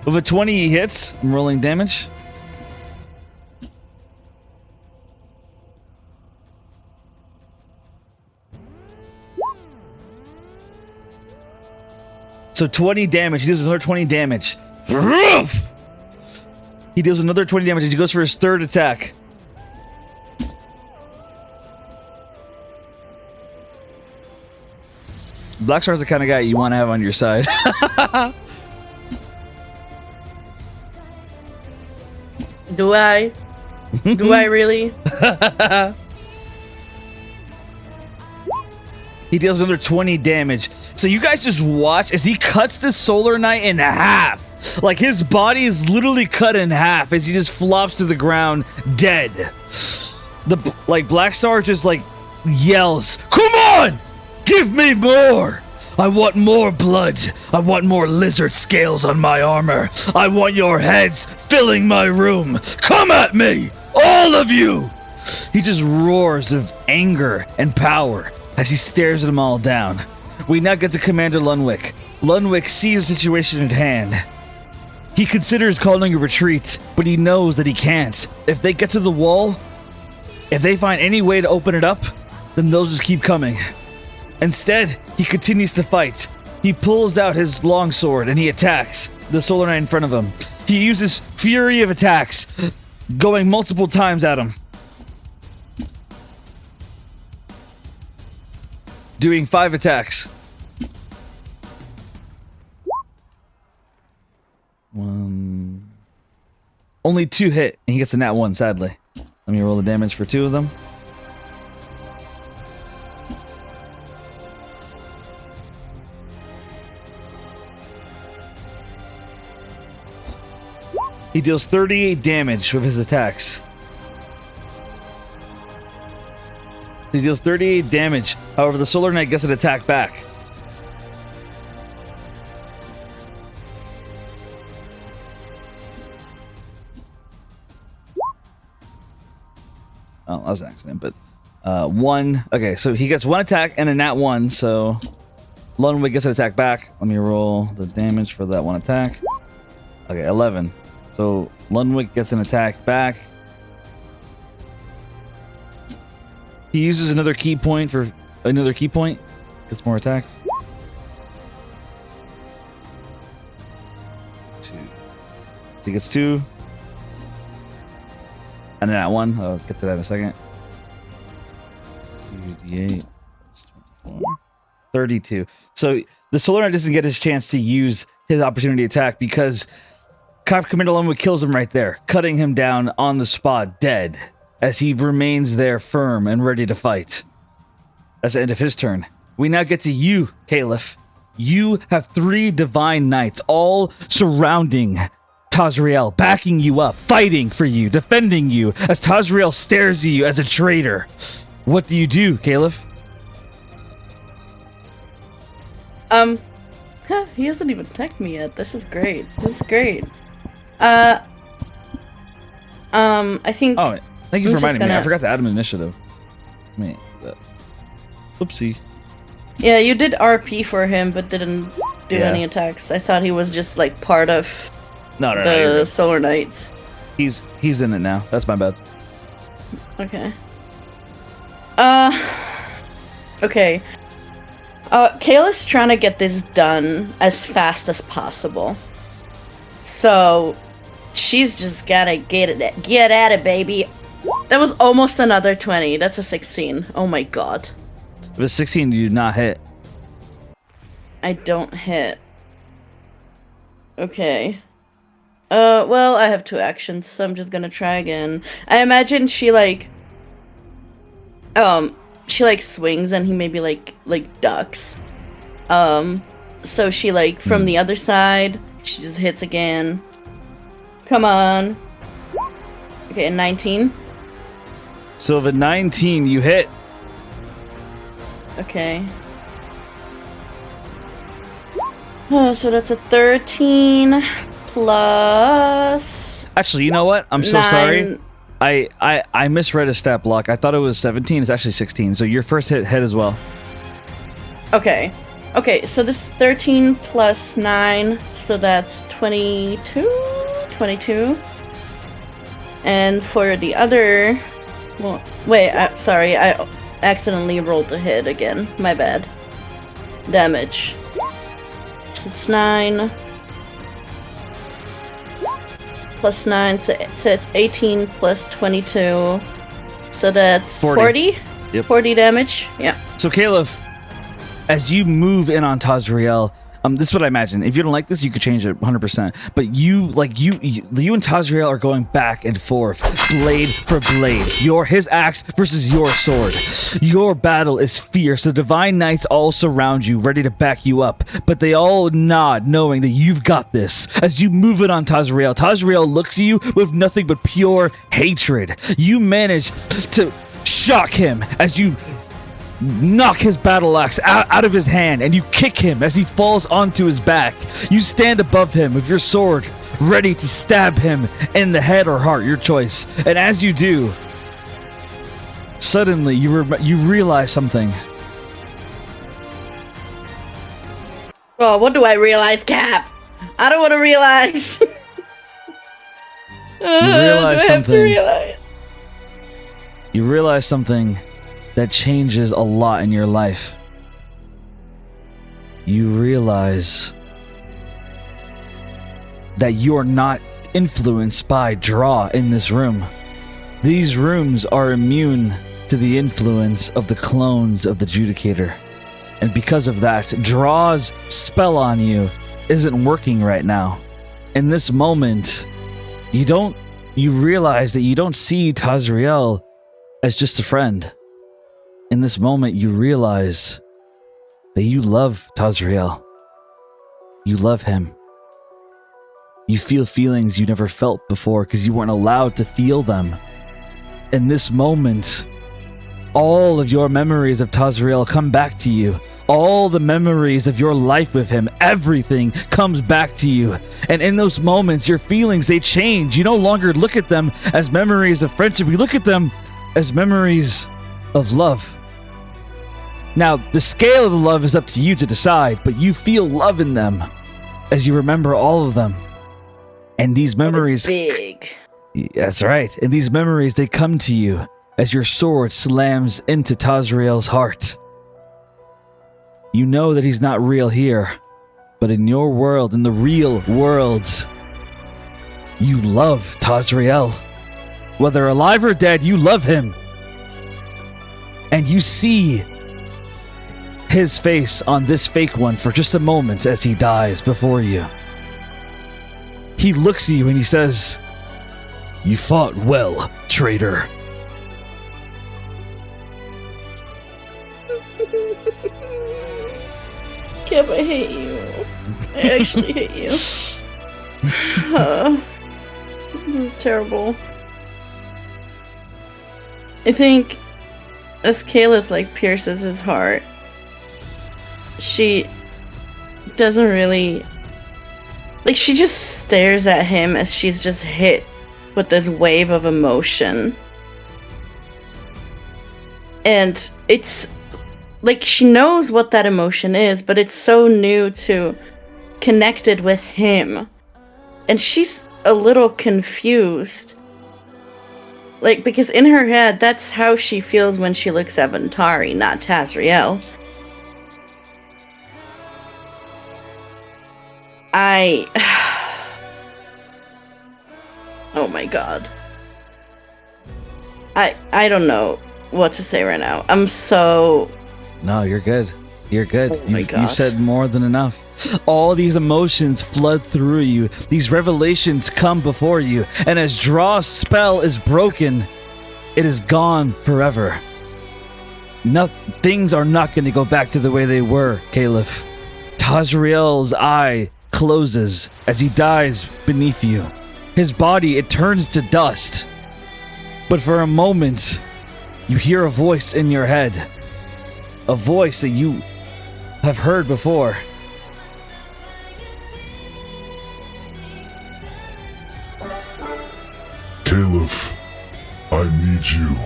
With a 20, he hits. I'm rolling damage. So 20 damage. He does another 20 damage. He deals another 20 damage as he goes for his third attack. Black Star's the kind of guy you want to have on your side. Do I? Do I really? He deals another 20 damage. So you guys just watch as he cuts the Solar Knight in half. Like his body is literally cut in half as he just flops to the ground dead. Black Star just yells, "Come on! Give me more! I want more blood. I want more lizard scales on my armor. I want your heads filling my room. Come at me! All of you!" He just roars of anger and power as he stares them all down. We now get to Commander Lunwick. Lunwick sees the situation at hand. He considers calling a retreat, but he knows that he can't. If they get to the wall, if they find any way to open it up, then they'll just keep coming. Instead, he continues to fight. He pulls out his longsword and he attacks the Solar Knight in front of him. He uses fury of attacks, going multiple times at him. Doing 5 attacks. 1. Only 2 hit, and he gets a nat 1, sadly. Let me roll the damage for 2 of them. He deals 38 damage with his attacks. He deals 38 damage. However, the Solar Knight gets an attack back. Oh, that was an accident, but 1. Okay, so he gets 1 attack and a nat 1, so Ludwig gets an attack back. Let me roll the damage for that 1 attack. Okay, 11. So Ludwig gets an attack back. He uses another key point for another key point. Gets more attacks. 2. So he gets 2. And then that 1. I'll get to that in a second. 2d8 plus 24. 32. So the Solar Knight doesn't get his chance to use his opportunity attack because Commander Ludwig kills him right there, cutting him down on the spot, dead, as he remains there firm and ready to fight. That's the end of his turn. We now get to you, Caliph. You have 3 divine knights all surrounding Tazriel, backing you up, fighting for you, defending you, as Tazriel stares at you as a traitor. What do you do, Caliph? He hasn't even attacked me yet. This is great. I think. Oh, thank you for reminding me. I forgot to add him initiative. Oopsie. Yeah, you did RP for him, but didn't do any attacks. I thought he was just like part of the Solar Knights. He's in it now. That's my bad. Okay. Okay. Kayla's trying to get this done as fast as possible. So she's just gotta get at it, baby. That was almost another 20. That's a 16. Oh my god. If it's 16, you do not hit. I don't hit. Okay. Well, I have 2 actions, so I'm just gonna try again. I imagine she swings and he maybe like ducks. So she from the other side, she just hits again. Come on. Okay, 19. So if a 19, you hit. Okay. Oh, so that's a 13 plus. Actually, you know what? I'm so sorry. I misread a stat block. I thought it was 17. It's actually 16. So your first hit as well. Okay. Okay, so this is 13 plus 9, so that's 22? 22. And for the other... Well, wait, sorry, I accidentally rolled the hit again. My bad. Damage. So it's 9. Plus 9, so it's 18 plus 22. So that's 40? Yep. 40 damage, yeah. So Caliph, as you move in on Tazriel, this is what I imagine. If you don't like this, you could change it 100%. But you and Tazriel are going back and forth, blade for blade. His axe versus your sword. Your battle is fierce. The Divine Knights all surround you, ready to back you up. But they all nod, knowing that you've got this. As you move it on Tazriel, Tazriel looks at you with nothing but pure hatred. You manage to shock him as you knock his battle axe out of his hand, and you kick him as he falls onto his back. You stand above him with your sword, ready to stab him in the head or heart, your choice. And as you do, suddenly you realize something. Oh, what do I realize, Cap? I don't want to realize. realize I have to something. realize? You realize something that changes a lot in your life. You realize that you're not influenced by draw in this room. These rooms are immune to the influence of the clones of the Judicator. And because of that, draw's spell on you isn't working right now. In this moment, you realize that you don't see Tazriel as just a friend. In this moment, you realize that you love Tazriel. You love him. You feel feelings you never felt before because you weren't allowed to feel them. In this moment, all of your memories of Tazriel come back to you. All the memories of your life with him, everything comes back to you. And in those moments, your feelings, they change. You no longer look at them as memories of friendship. You look at them as memories of love. Now, the scale of the love is up to you to decide, but you feel love in them as you remember all of them. And these memories... Big. That's right. And these memories, they come to you as your sword slams into Tazriel's heart. You know that he's not real here, but in your world, in the real world, you love Tazriel. Whether alive or dead, you love him. And you see his face on this fake one for just a moment as he dies before you. He looks at you and he says, "You fought well, traitor." Kev, I hate you. I actually hate you. This is terrible. I think as Caliph pierces his heart, she doesn't really she just stares at him as she's just hit with this wave of emotion. And it's she knows what that emotion is, but it's so new to connected with him. And she's a little confused. Because in her head, that's how she feels when she looks at Vantari, not Tazriel. Oh my god. I don't know what to say right now. I'm so... No, you're good. You're good. Oh my You've said more than enough. All these emotions flood through you. These revelations come before you. And as Draw's spell is broken, it is gone forever. Things are not going to go back to the way they were, Caliph. Tazriel's eye closes as he dies beneath you. His body, it turns to dust. But for a moment, you hear a voice in your head. A voice that you have heard before. Caliph, I need you.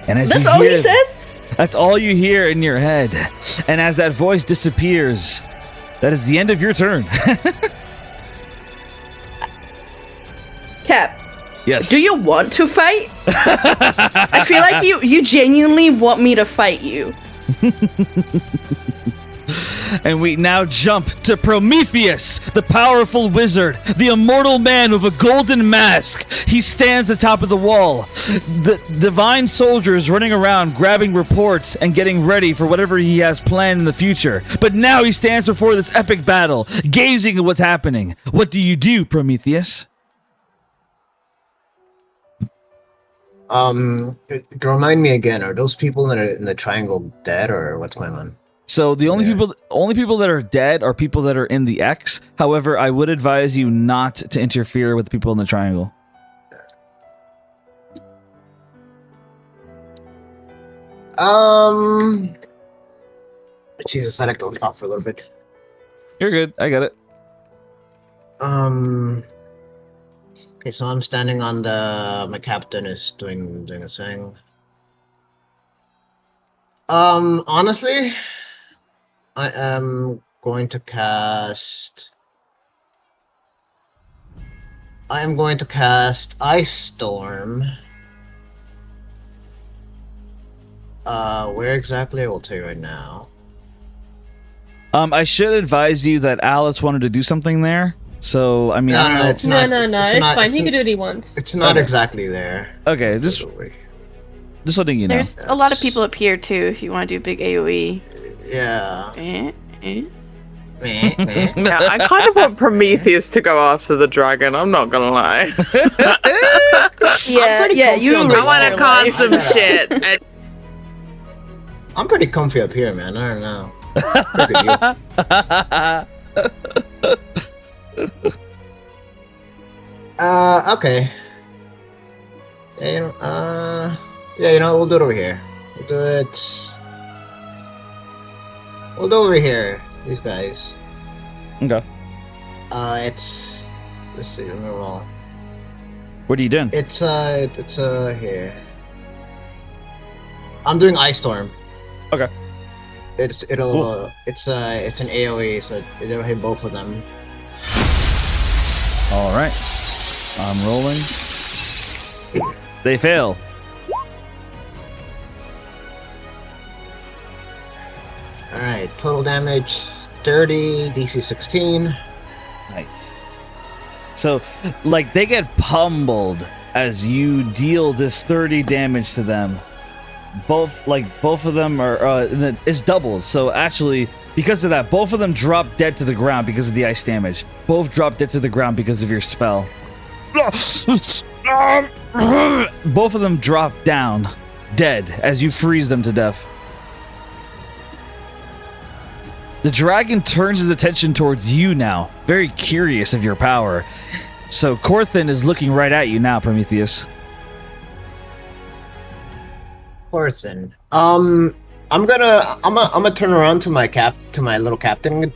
And as That's you all hear, he says? That's all you hear in your head. And as that voice disappears, that is the end of your turn. Cap, Yes. do you want to fight? I feel like you genuinely want me to fight you. And we now jump to Prometheus, the powerful wizard, the immortal man with a golden mask. He stands atop of the wall. The divine soldiers running around, grabbing reports and getting ready for whatever he has planned in the future. But now he stands before this epic battle, gazing at what's happening. What do you do, Prometheus? Remind me again, are those people that are in the triangle dead, or what's going on? So the only people that are dead are people that are in the X. However, I would advise you not to interfere with people in the triangle. Jesus, I like to stop for a little bit. You're good. I got it. Okay, so I'm standing on the... My captain is doing a thing. Honestly, I am going to cast. I am going to cast Ice Storm. Where exactly? I will tell you right now. I should advise you that Alice wanted to do something there. So, I mean, I don't know. It's not. It's fine. He can do what he wants. It's not Okay. exactly there. Okay, just letting you know. There's a lot of people up here too. If you want to do big AOE. Yeah. Yeah, I kind of want Prometheus to go after the dragon. I'm not gonna lie. Yeah, you. on I this want to one. cause some shit. And I'm pretty comfy up here, man. I don't know. Look at you. Okay. Yeah, we'll do it over here. We'll do it. We'll do it over here. These guys. Okay. Let's see. Let me roll. What are you doing? It's here. I'm doing Ice Storm. Okay. It's an AOE, so it'll hit both of them. All right. I'm rolling. They fail. All right. Total damage 30. DC 16. Nice. So, like, they get pummeled as you deal this 30 damage to them. Both of them are, it's doubled. So, actually, because of that, both of them drop dead to the ground because of the ice damage. Both drop dead to the ground because of your spell. Both of them drop down, dead, as you freeze them to death. The dragon turns his attention towards you now, very curious of your power. So Corthin is looking right at you now, Prometheus. Corthin. I'm gonna turn around to my little captain,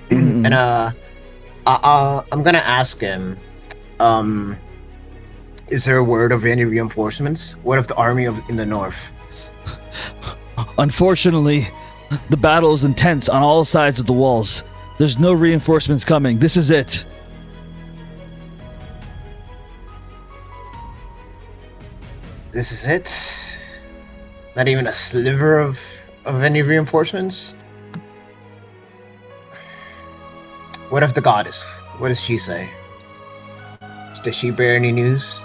and I'm gonna ask him, is there a word of any reinforcements? What of the army in the north? Unfortunately, the battle is intense on all sides of the walls. There's no reinforcements coming. This is it. This is it? Not even a sliver of any reinforcements? What of the goddess? What does she say? Does she bear any news?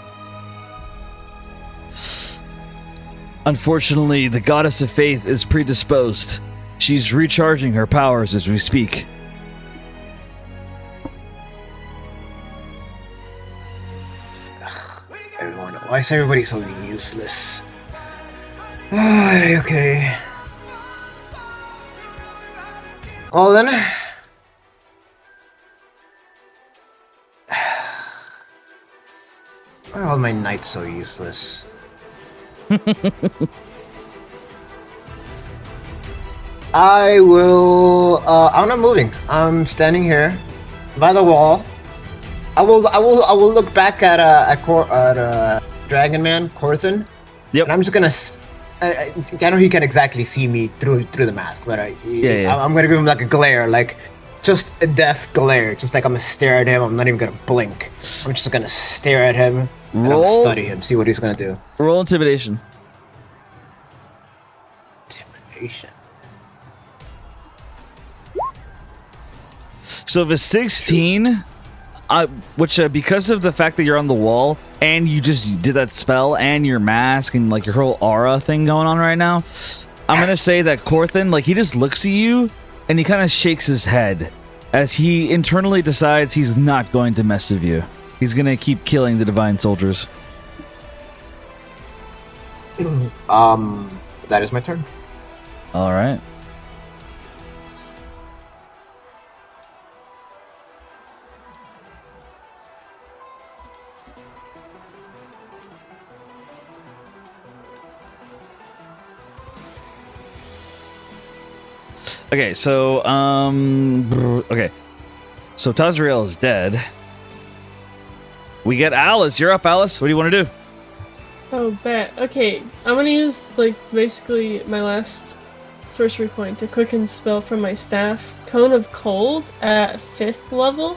Unfortunately, the goddess of faith is predisposed. She's recharging her powers as we speak. Everyone, why is everybody so useless? Okay. Well then. Why are all my knights so useless? I will. I'm not moving. I'm standing here by the wall. I will look back at Dragon Man Corthin. Yep. And I'm just gonna. I know he can exactly see me through the mask, but I'm gonna give him like a glare, like just a death glare, just like I'm gonna stare at him. I'm not even gonna blink. I'm just gonna stare at him. And I'm gonna study him, see what he's gonna do. Roll intimidation. Intimidation. So if it's 16, which because of the fact that you're on the wall and you just did that spell and your mask and like your whole aura thing going on right now, I'm gonna say that Corthin, like, he just looks at you and he kind of shakes his head as he internally decides he's not going to mess with you. He's gonna keep killing the divine soldiers. That is my turn. All right. Okay, so so Tazriel is dead. We get Alice. You're up, Alice. What do you want to do? Oh, bet. Okay, I'm gonna use, like, basically my last sorcery point to quicken spell from my staff. Cone of Cold at 5th level.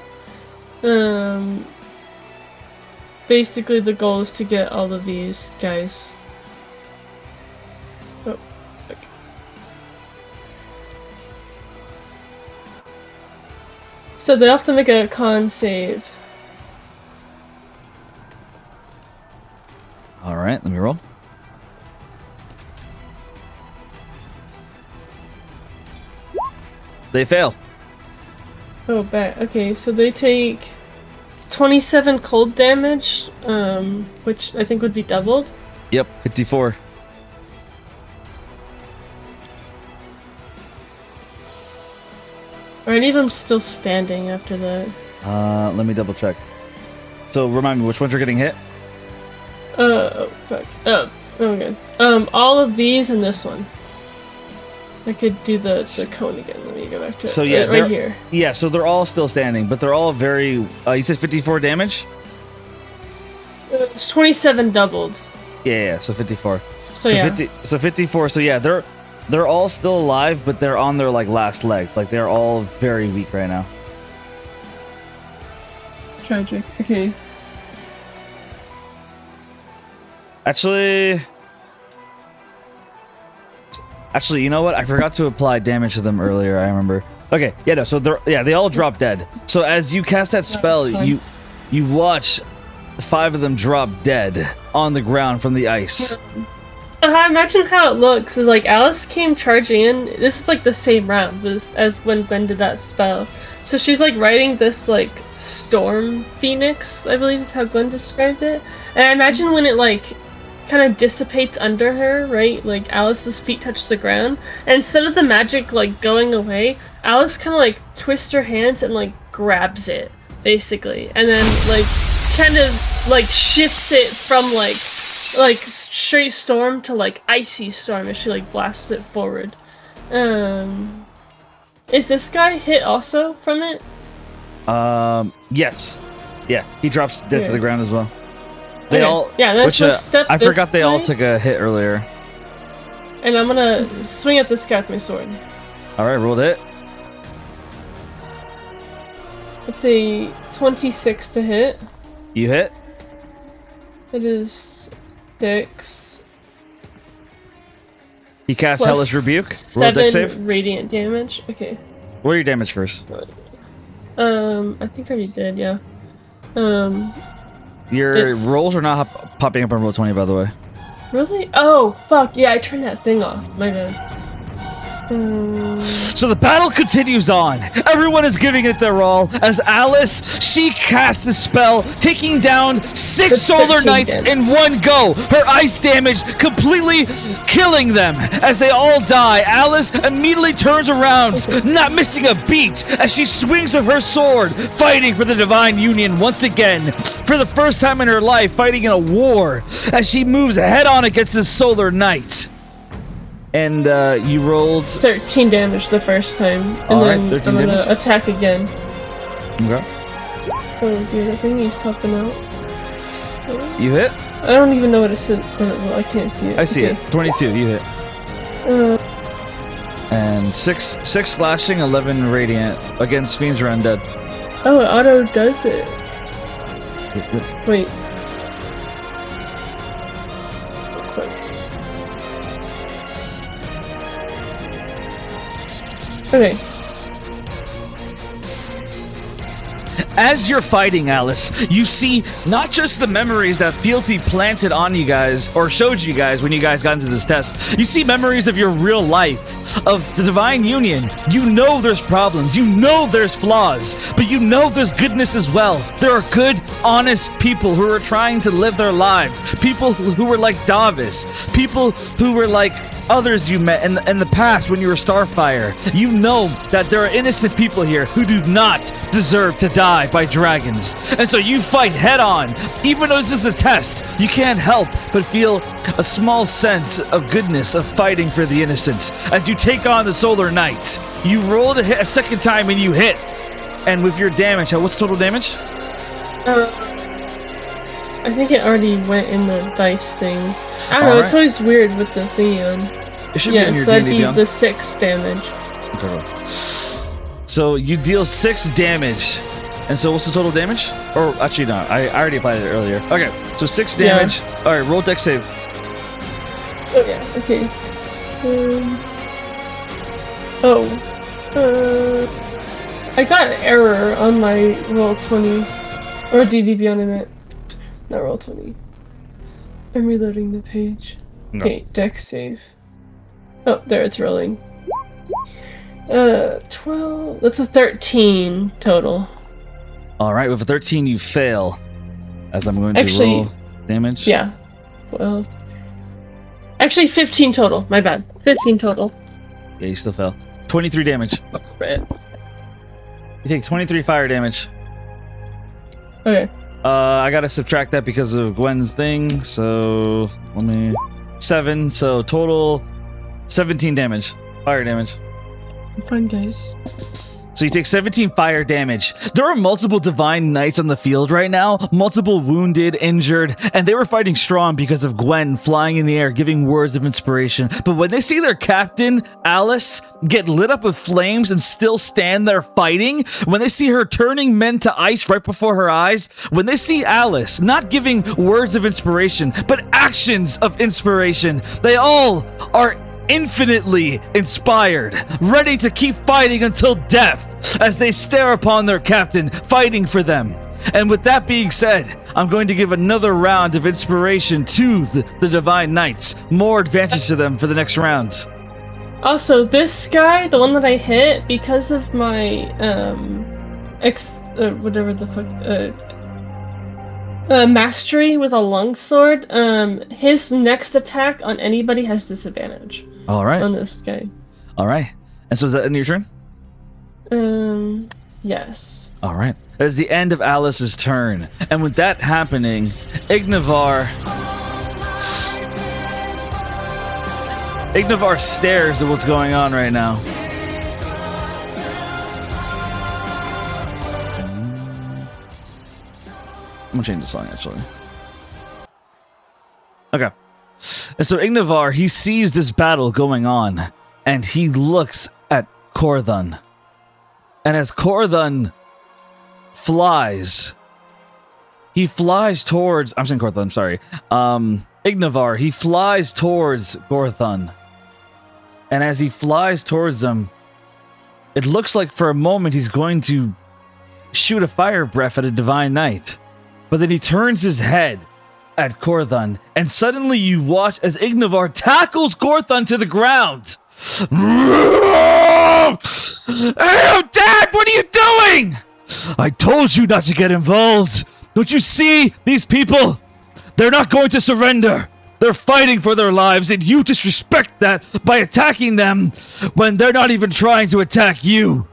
Basically the goal is to get all of these guys. Oh, okay. So they have to make a con save. Alright, let me roll. They fail. Oh, bet. Okay, so they take 27 cold damage, which I think would be doubled. Yep, 54. Are any of them still standing after that? Let me double check. So remind me, which ones are getting hit? Oh, fuck. Oh, good. All of these and this one. I could do the cone again. Let me go back to So it. yeah, right here. Yeah, so they're all still standing, but they're all very. You said 54 damage? It's 27 doubled. Yeah, so 54. So yeah. 54. So yeah, they're all still alive, but they're on their like last legs. Like they're all very weak right now. Tragic. Okay. Actually, you know what? I forgot to apply damage to them earlier. I remember. Okay, yeah, no. So they all drop dead. So as you cast that spell, you watch 5 of them drop dead on the ground from the ice. I imagine how it looks is like Alice came charging in. This is like the same round as when Gwen did that spell. So she's like riding this like storm phoenix, I believe is how Gwen described it. And I imagine when it like kind of dissipates under her, right? Like Alice's feet touch the ground. And instead of the magic like going away, Alice kind of like twists her hands and like grabs it, basically. And then like kind of like shifts it from like straight storm to like icy storm as she like blasts it forward. Is this guy hit also from it? Yes. Yeah, he drops dead to the ground as well. They all. Yeah, let's just step. I forgot they all way. took a hit earlier. And I'm gonna swing at this guy with my sword. All right, roll it. It's a 26 to hit. You hit. It is 6. He casts plus Hellish Rebuke. Roll a dex 7 save. radiant damage. Okay. Roll your damage first. I think I already did. Yeah. Your rolls are not popping up on roll 20, by the way. Really? Oh, fuck. Yeah, I turned that thing off. My bad. So the battle continues on. Everyone is giving it their all as Alice, she casts the spell, taking down 6 solar knights in one go. Her ice damage completely killing them as they all die. Alice immediately turns around, not missing a beat as she swings of her sword, fighting for the Divine Union once again. For the first time in her life, fighting in a war as she moves head on against this solar knight. And you rolled 13 damage the first time, and all right, then 13 I'm gonna damage. attack again. Okay. Oh dude, I think he's popping out. You hit? I don't even know what it said. Well, I can't see it. I see it. 22. You hit. Uh, And 6 slashing, 11 radiant against fiends or undead. oh, it auto does it. Wait. Okay. As you're fighting, Alice, you see not just the memories that Fealty planted on you guys, or showed you guys when you guys got into this test. You see memories of your real life, of the Divine Union. You know there's problems, you know there's flaws, but you know there's goodness as well. There are good, honest people who are trying to live their lives. People who were like Davis. People who were like others you met in the past when you were Starfire. You know that there are innocent people here who do not deserve to die by dragons. And so you fight head on. Even though this is a test, you can't help but feel a small sense of goodness of fighting for the innocents. As you take on the Solar Knight, you roll to hit a second time and you hit. And with your damage, what's total damage? I think it already went in the dice thing. I don't know. Alright. It's always weird with the thingy on. It should be in Yeah, your so that'd D&D be Beyond. the 6 damage. Okay. So you deal 6 damage. And so what's the total damage? Or actually no, I already applied it earlier. Okay, so 6 Yeah. damage. Alright, roll dex save. Oh yeah. Okay. I got an error on my roll 20, or DD Beyond I meant. Not roll 20. I'm reloading the page. No. Okay, dex save. Oh, there it's rolling. 12. That's a 13 total. Alright, with a 13 you fail. As I'm going to Actually, roll damage. Yeah. 12. Actually, 15 total. My bad. 15 total. Yeah, you still fail. 23 damage. Right. You take 23 fire damage. Okay. I gotta subtract that because of Gwen's thing, so let me 7, so total 17 damage. Fire damage. I'm fine, guys. So you take 17 fire damage. There are multiple divine knights on the field right now, multiple wounded, injured, and they were fighting strong because of Gwen flying in the air, giving words of inspiration. But when they see their captain, Alice, get lit up with flames and still stand there fighting, when they see her turning men to ice right before her eyes, when they see Alice not giving words of inspiration, but actions of inspiration, they all are infinitely inspired, ready to keep fighting until death as they stare upon their captain fighting for them. And with that being said, I'm going to give another round of inspiration to the Divine Knights. More advantage to them for the next round. Also, this guy, the one that I hit, because of my mastery with a longsword, his next attack on anybody has disadvantage. All right. On this guy. All right. And so is that end of your turn? Yes. All right. That is the end of Alice's turn. And with that happening, Ignivar stares at what's going on right now. I'm gonna change the song actually. Okay. And so Ignivar, he sees this battle going on, and he looks at Korthon. And as Korthon flies, he flies towards... I'm saying Korthon, I'm sorry. Ignivar, he flies towards Korthon. And as he flies towards them, it looks like for a moment he's going to shoot a fire breath at a Divine Knight. But then he turns his head at Korthon, and suddenly you watch as Ignivar tackles Korthon to the ground. Hey, Dad, what are you doing? I told you not to get involved. Don't you see these people? They're not going to surrender. They're fighting for their lives, and you disrespect that by attacking them when they're not even trying to attack you.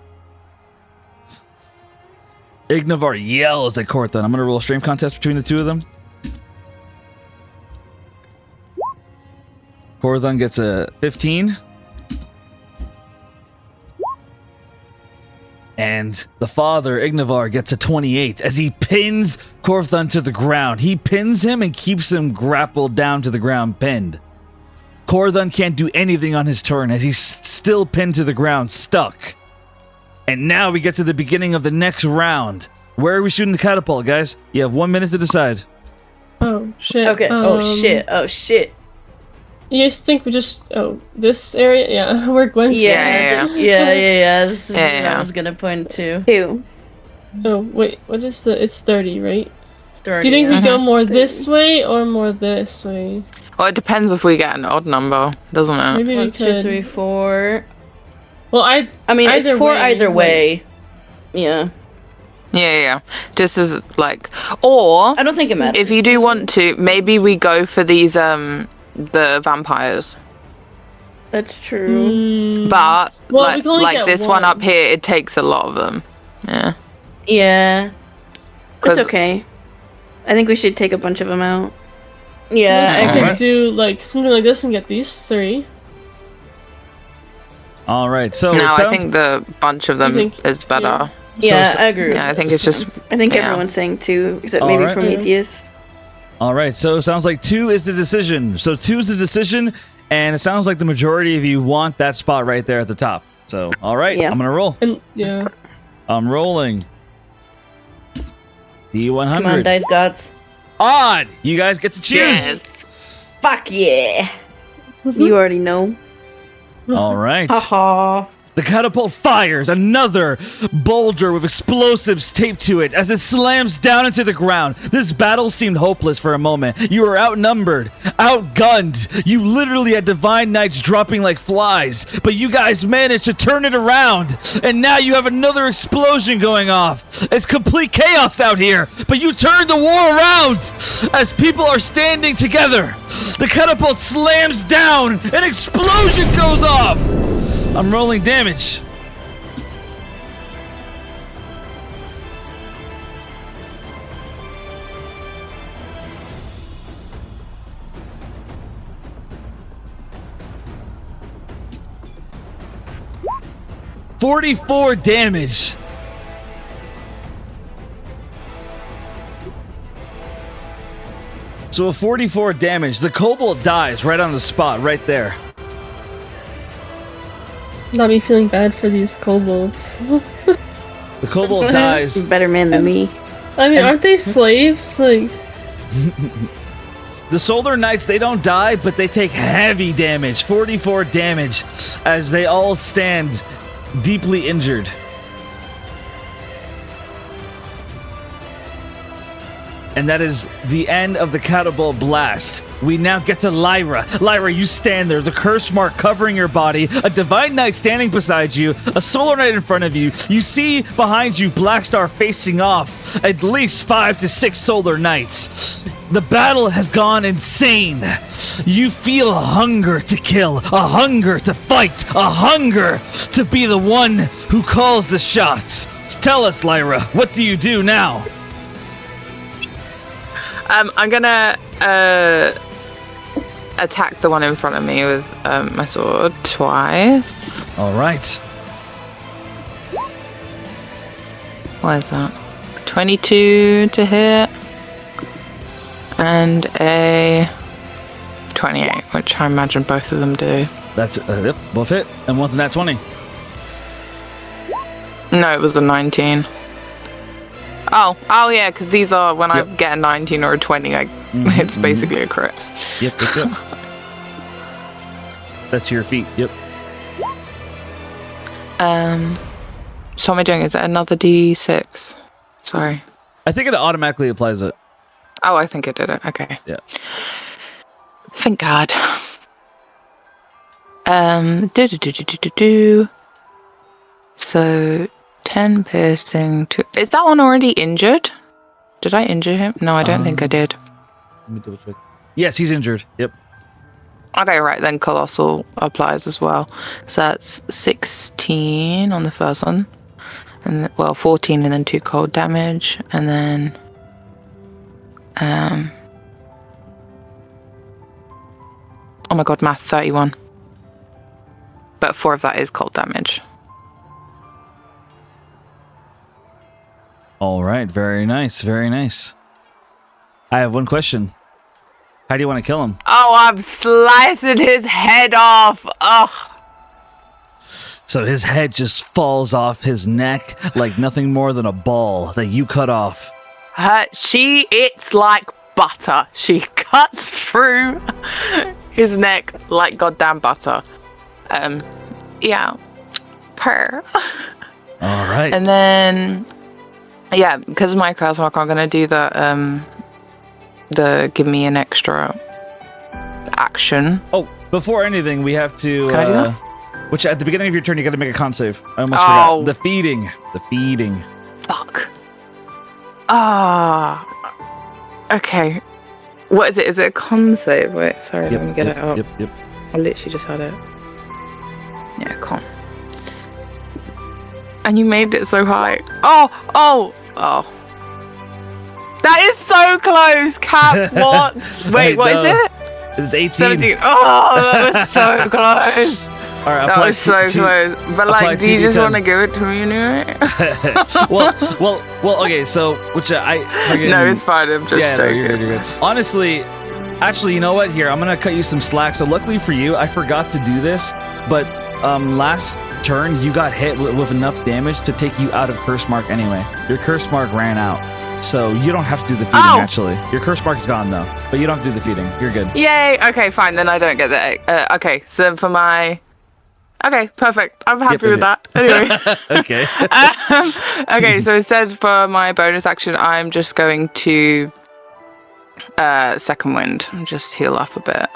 Ignivar yells at Korthon. I'm going to roll a strength contest between the two of them. Korthon gets a 15. And the father, Ignivar, gets a 28 as he pins Korthon to the ground. He pins him and keeps him grappled down to the ground, pinned. Korthon can't do anything on his turn as he's still pinned to the ground, stuck. And now we get to the beginning of the next round. Where are we shooting the catapult, guys? You have 1 minute to decide. Oh, shit. Okay. Oh shit. You guys think we just... Oh, this area? Yeah, where Gwen's Yeah. This is what I was gonna point to. 2. Oh, wait, what is the... It's 30, right? 30, Do you think we go more 30. this way or more this way? Well, it depends if we get an odd number, doesn't it? Maybe we 1, 2, could... 3, 4. Well, I mean, it's either 4 way, either like- way. Yeah. Yeah. Just as, like... Or, I don't think it matters. if you do want to, maybe we go for these, the vampires. That's true. But, Well, we can only like get this one up here, it takes a lot of them. Yeah. Yeah. It's okay. I think we should take a bunch of them out. Yeah, I I could agree. do like something like this and get these 3. All right, so No, it I sounds- think the bunch of them think- is better. Yeah, I agree. Yeah, I think it's just... I think Yeah. everyone's saying 2, except All maybe right. Prometheus. All right, so it sounds like 2 is the decision. So 2 is the decision, and it sounds like the majority of you want that spot right there at the top. So, all right, Yeah. I'm going to roll. And yeah. I'm rolling. D100. Come on, dice gods. Odd! You guys get to choose. Yes. Fuck yeah. You already know. All right. Haha. The catapult fires another boulder with explosives taped to it as it slams down into the ground. This battle seemed hopeless for a moment. You were outnumbered, outgunned. You literally had divine knights dropping like flies, but you guys managed to turn it around. And now you have another explosion going off. It's complete chaos out here, but you turned the war around as people are standing together. The catapult slams down, an explosion goes off. I'm rolling damage. $44 damage. So a 44 damage. The kobold dies right on the spot, right there. Not me feeling bad for these kobolds. The kobold dies. Better man than me. I mean, aren't they slaves? Like, The Solar Knights, they don't die, but they take heavy damage. 44 damage as they all stand deeply injured. And that is the end of the catapult blast. We now get to Lyra. Lyra, you stand there, the curse mark covering your body, a Divine Knight standing beside you, a Solar Knight in front of you. You see behind you Blackstar facing off at least 5 to 6 Solar Knights. The battle has gone insane. You feel a hunger to kill, a hunger to fight, a hunger to be the one who calls the shots. Tell us, Lyra, what do you do now? I'm gonna attack the one in front of me with my sword twice. All right. What is that? 22 to hit. And a 28, which I imagine both of them do. That's yep, both hit, and one's a nat 20. No, it was the 19. Oh yeah, because these are when I get a 19 or a 20, it's basically a crit. Yep. That's your feet. Yep. So what am I doing? Is it another D6? Sorry. I think it automatically applies it. Oh, I think it did it. Okay. Yeah. Thank God. So 10 piercing. Is that one already injured? Did I injure him? No, I don't think I did. Let me double check. Yes, he's injured. Yep. Okay, right, then Colossal applies as well. So that's 16 on the first one. And 14 and then 2 cold damage. And then oh my god, math, 31. But 4 of that is cold damage. All right. Very nice. Very nice. I have one question. How do you want to kill him? Oh, I'm slicing his head off. Ugh. So his head just falls off his neck like nothing more than a ball that you cut off. She eats like butter. She cuts through his neck like goddamn butter. Yeah. Purr. All right. And then, yeah, because of my curse mark, I'm gonna do the give me an extra action. Oh, before anything, we have to. Can I do that? Which at the beginning of your turn, you got to make a con save. I almost Oh. forgot. The feeding. Fuck. Ah. Okay. What is it? Is it a con save? Wait, sorry, let me get it up. Yep. I literally just had it. Yeah, con. And you made it so high. Oh. That is so close, Cap. What? Wait, what is it? It's 18. 17. Oh, that was so close. All right, That apply was so T- close. But apply like, do you just TD10. want to give it to me anyway? well. Okay, so which I forget. No, it's fine. I'm just Yeah, no, joking. you're good. You're good. Honestly, actually, you know what? Here, I'm gonna cut you some slack. So luckily for you, I forgot to do this, but last turn you got hit with enough damage to take you out of curse mark anyway. Your curse mark ran out, so you don't have to do the feeding. Oh! Actually, your curse mark is gone though, but you don't have to do the feeding. You're good. Yay! Okay, fine. Then I don't get that. Okay, so then for my. Okay, perfect. I'm happy with that. Anyway. Okay. Okay, so instead for my bonus action, I'm just going to second wind and just heal up a bit.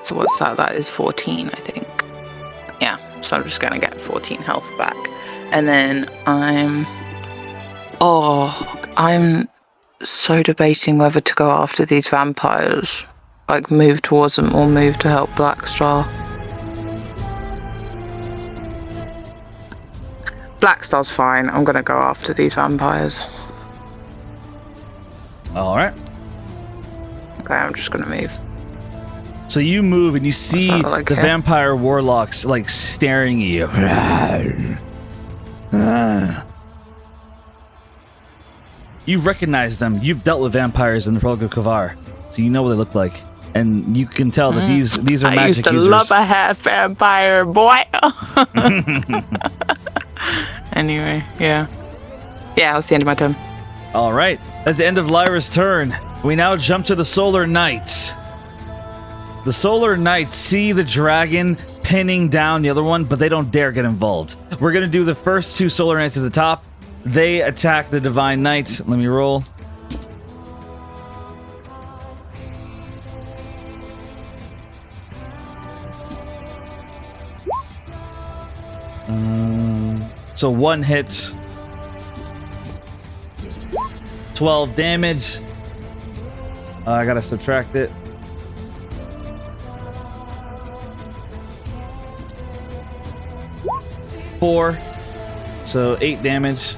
So what's that? That is 14, I think. Yeah, so I'm just going to get 14 health back. And then I'm so debating whether to go after these vampires. Like, move towards them or move to help Blackstar. Blackstar's fine. I'm gonna go after these vampires. All right. Okay, I'm just gonna move. So you move and you see What's that like the here? vampire warlocks like staring at you. You recognize them. You've dealt with vampires in the Prologue of Kavar, so you know what they look like, and you can tell that these are I magic used to users. love a half vampire, boy. Anyway, yeah. Yeah, that's the end of my turn. All right, that's the end of Lyra's turn. We now jump to the Solar Knights. The Solar Knights see the dragon pinning down the other one, but they don't dare get involved. We're gonna do the first two Solar Knights at the top. They attack the Divine Knight. Let me roll. So one hit. 12 damage. I gotta subtract it. Four. So 8 damage.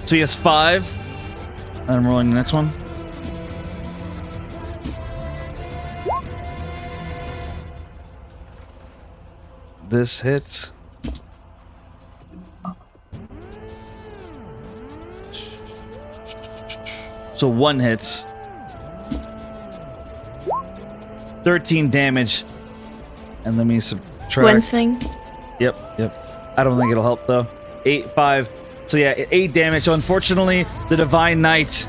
So he has 5. And I'm rolling the next one. This hits. So 1 hits. 13 damage. And let me subtract. One thing. Yep. I don't think it'll help though. 8, 5. So yeah, 8 damage. So unfortunately, the Divine Knight,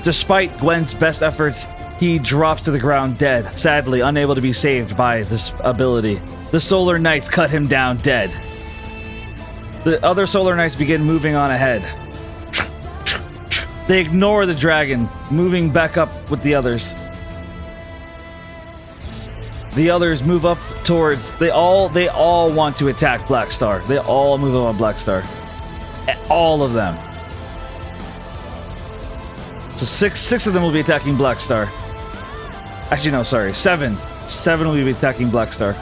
despite Gwen's best efforts, he drops to the ground dead. Sadly, unable to be saved by this ability. The Solar Knights cut him down dead. The other Solar Knights begin moving on ahead. They ignore the dragon, moving back up with the others. The others move up towards. They all want to attack Blackstar. They all move up on Blackstar. All of them. So six of them will be attacking Blackstar. Actually, no, sorry, 7. 7 will be attacking Blackstar.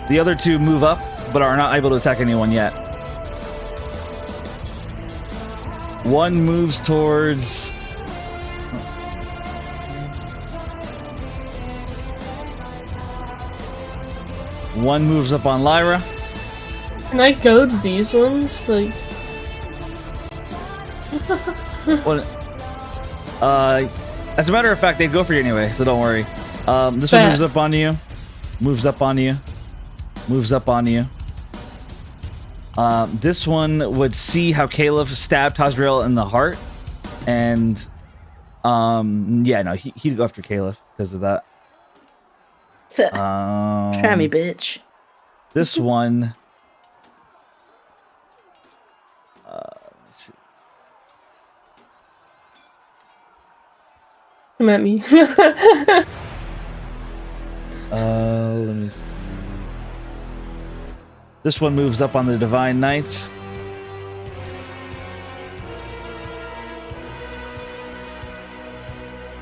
The other 2 move up, but are not able to attack anyone yet. 1 moves towards. One moves up on Lyra. Can I go to these ones? Like, Well, as a matter of fact, they'd go for you anyway, so don't worry. This one Bet. moves up on you. Moves up on you. Moves up on you. This one would see how Caleb stabbed Tazriel in the heart, and yeah, no, he'd go after Caleb because of that. Try me, bitch. This one. Let's see. come at me. Let me see. This one moves up on the Divine Knights.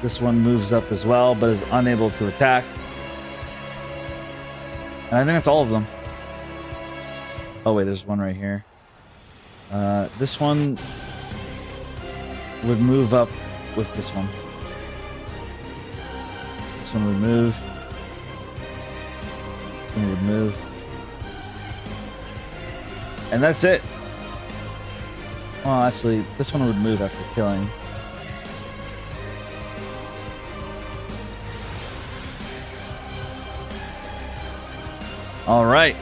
This one moves up as well, but is unable to attack. And I think that's all of them. Oh wait, there's one right here. This one would move up with this one. This one would move. This one would move. And that's it. Well, actually, this one would move after killing. All right.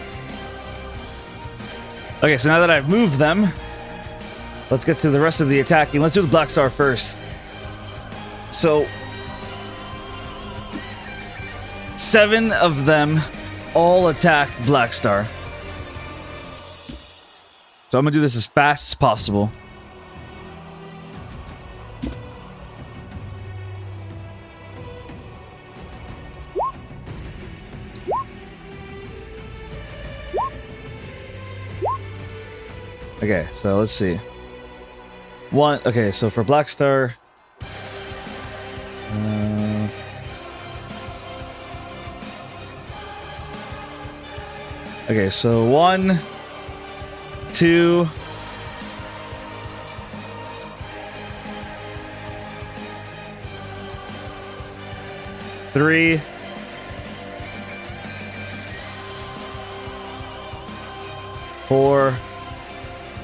Okay, so now that I've moved them, let's get to the rest of the attacking. Let's do the Black Star first. So, 7 of them all attack Black Star. So I'm gonna do this as fast as possible. Okay, so let's see. Okay, so for Black Star, okay, so 1, 2, 3, 4,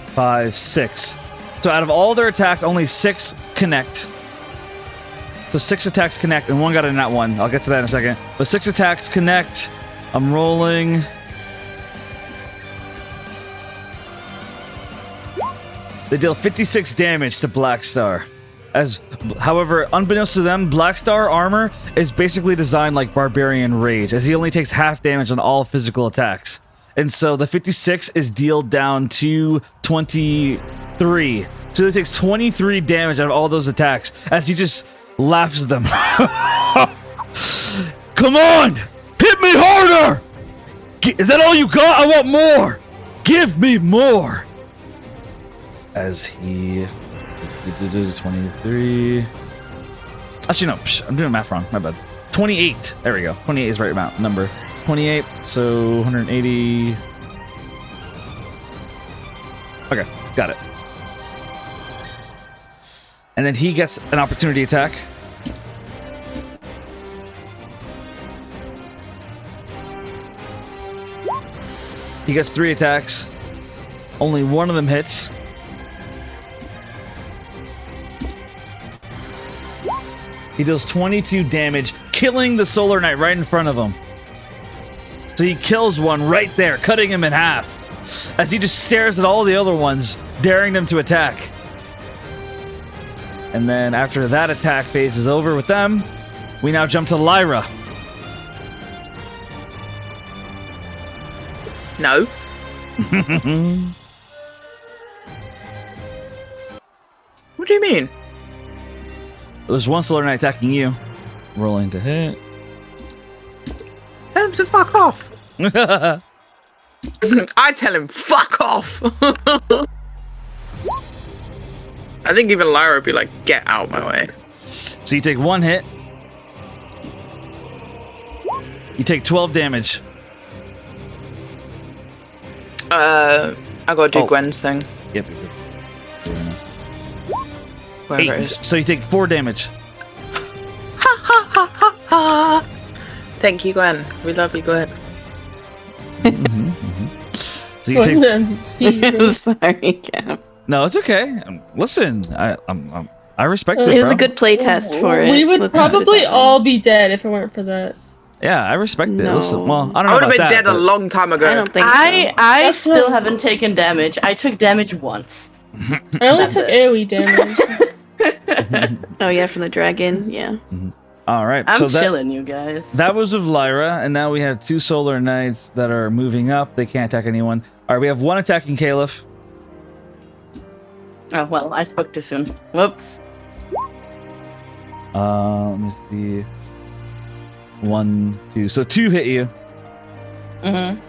5, 6. So out of all their attacks, only 6 connect. So 6 attacks connect, and 1 got in that one. I'll get to that in a second. But 6 attacks connect. I'm rolling. They deal 56 damage to Black Star. However, unbeknownst to them, Black Star armor is basically designed like Barbarian Rage, as he only takes half damage on all physical attacks. And so the 56 is dealt down to 23. So he takes 23 damage out of all those attacks as he just laughs at them. Come on! Hit me harder! Is that all you got? I want more! Give me more! As he... 23... Actually, no. I'm doing math wrong. My bad. 28. There we go. 28 is the right amount. Number. 28. So 180... Okay. Got it. And then he gets an opportunity attack. He gets 3 attacks. Only one of them hits. He deals 22 damage, killing the Solar Knight right in front of him. So he kills one right there, cutting him in half, as he just stares at all the other ones, daring them to attack. And then after that attack phase is over with them, we now jump to Lyra. No. What do you mean? There's one Solar Knight attacking you. Rolling to hit. Tell him to fuck off. I tell him, fuck off. I think even Lyra would be like, get out my way. So you take 1 hit. You take 12 damage. I gotta do Gwen's thing. Yep. Whatever 8. it is. So you take 4 damage. Ha ha ha ha ha. Thank you, Gwen. We love you, Gwen. So you take... I'm sorry, Cap. No, it's okay. Listen, I respect it, It was bro. a good play test for it. We would Let's put it probably that way. all be dead if it weren't for that. Yeah, I respect it. No. Listen, well, I don't I know would about have been that, dead a but- long time ago. I don't think I so. I That's still what- haven't taken damage. I took damage once. I only That's took it. AoE damage. Oh yeah, from the dragon. Yeah. All right, I'm so that, chilling, you guys. that was with Lyra, and now we have 2 Solar Knights that are moving up. They can't attack anyone. All right, we have 1 attacking Caliph. Oh well, I spoke too soon. Whoops. Let me see. 1, 2. So 2 hit you. Mm-hmm.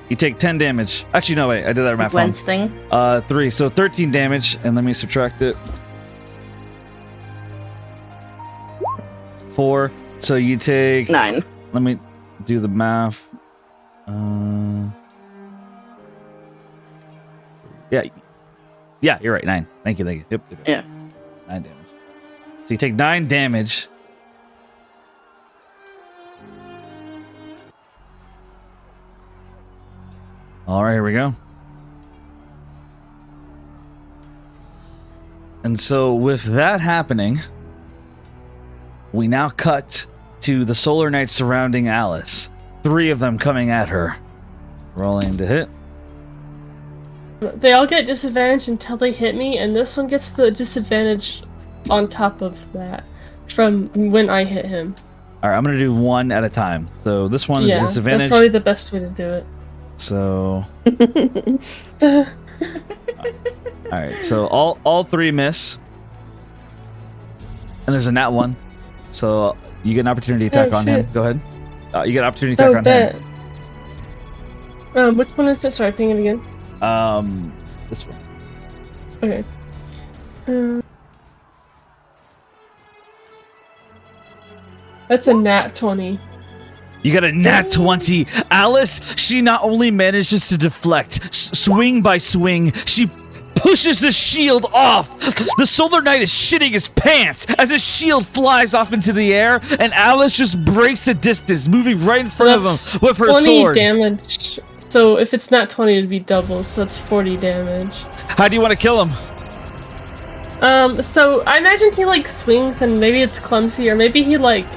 You take 10 damage. Actually, no, wait. I did that math wrong. Gwen's thing. 3. So 13 damage, and let me subtract it. 4. So you take... 9. Let me do the math. Yeah. Yeah, you're right. 9. Thank you. Yep. Yeah. 9 damage. So you take 9 damage. All right, here we go. And so with that happening, we now cut to the Solar Knights surrounding Alice. 3 of them coming at her. Rolling to hit. They all get disadvantage until they hit me, and this one gets the disadvantage on top of that from when I hit him. All right, I'm going to do 1 at a time. So this one is disadvantage. That's probably the best way to do it. So... All right, so all 3 miss. And there's a nat 1. So you get an opportunity attack on him. Go ahead. You get an opportunity attack on him. Which one is it? Sorry, ping it again. This one. Okay. That's a nat 20. You got a nat 20. Alice, she not only manages to deflect, swing by swing, she pushes the shield off. The Solar Knight is shitting his pants as his shield flies off into the air, and Alice just breaks the distance, moving right in front of him with her 20 sword. Damage. So if it's not 20, it'd be double, so that's 40 damage. How do you want to kill him? So I imagine he like swings and maybe it's clumsy, or maybe he like,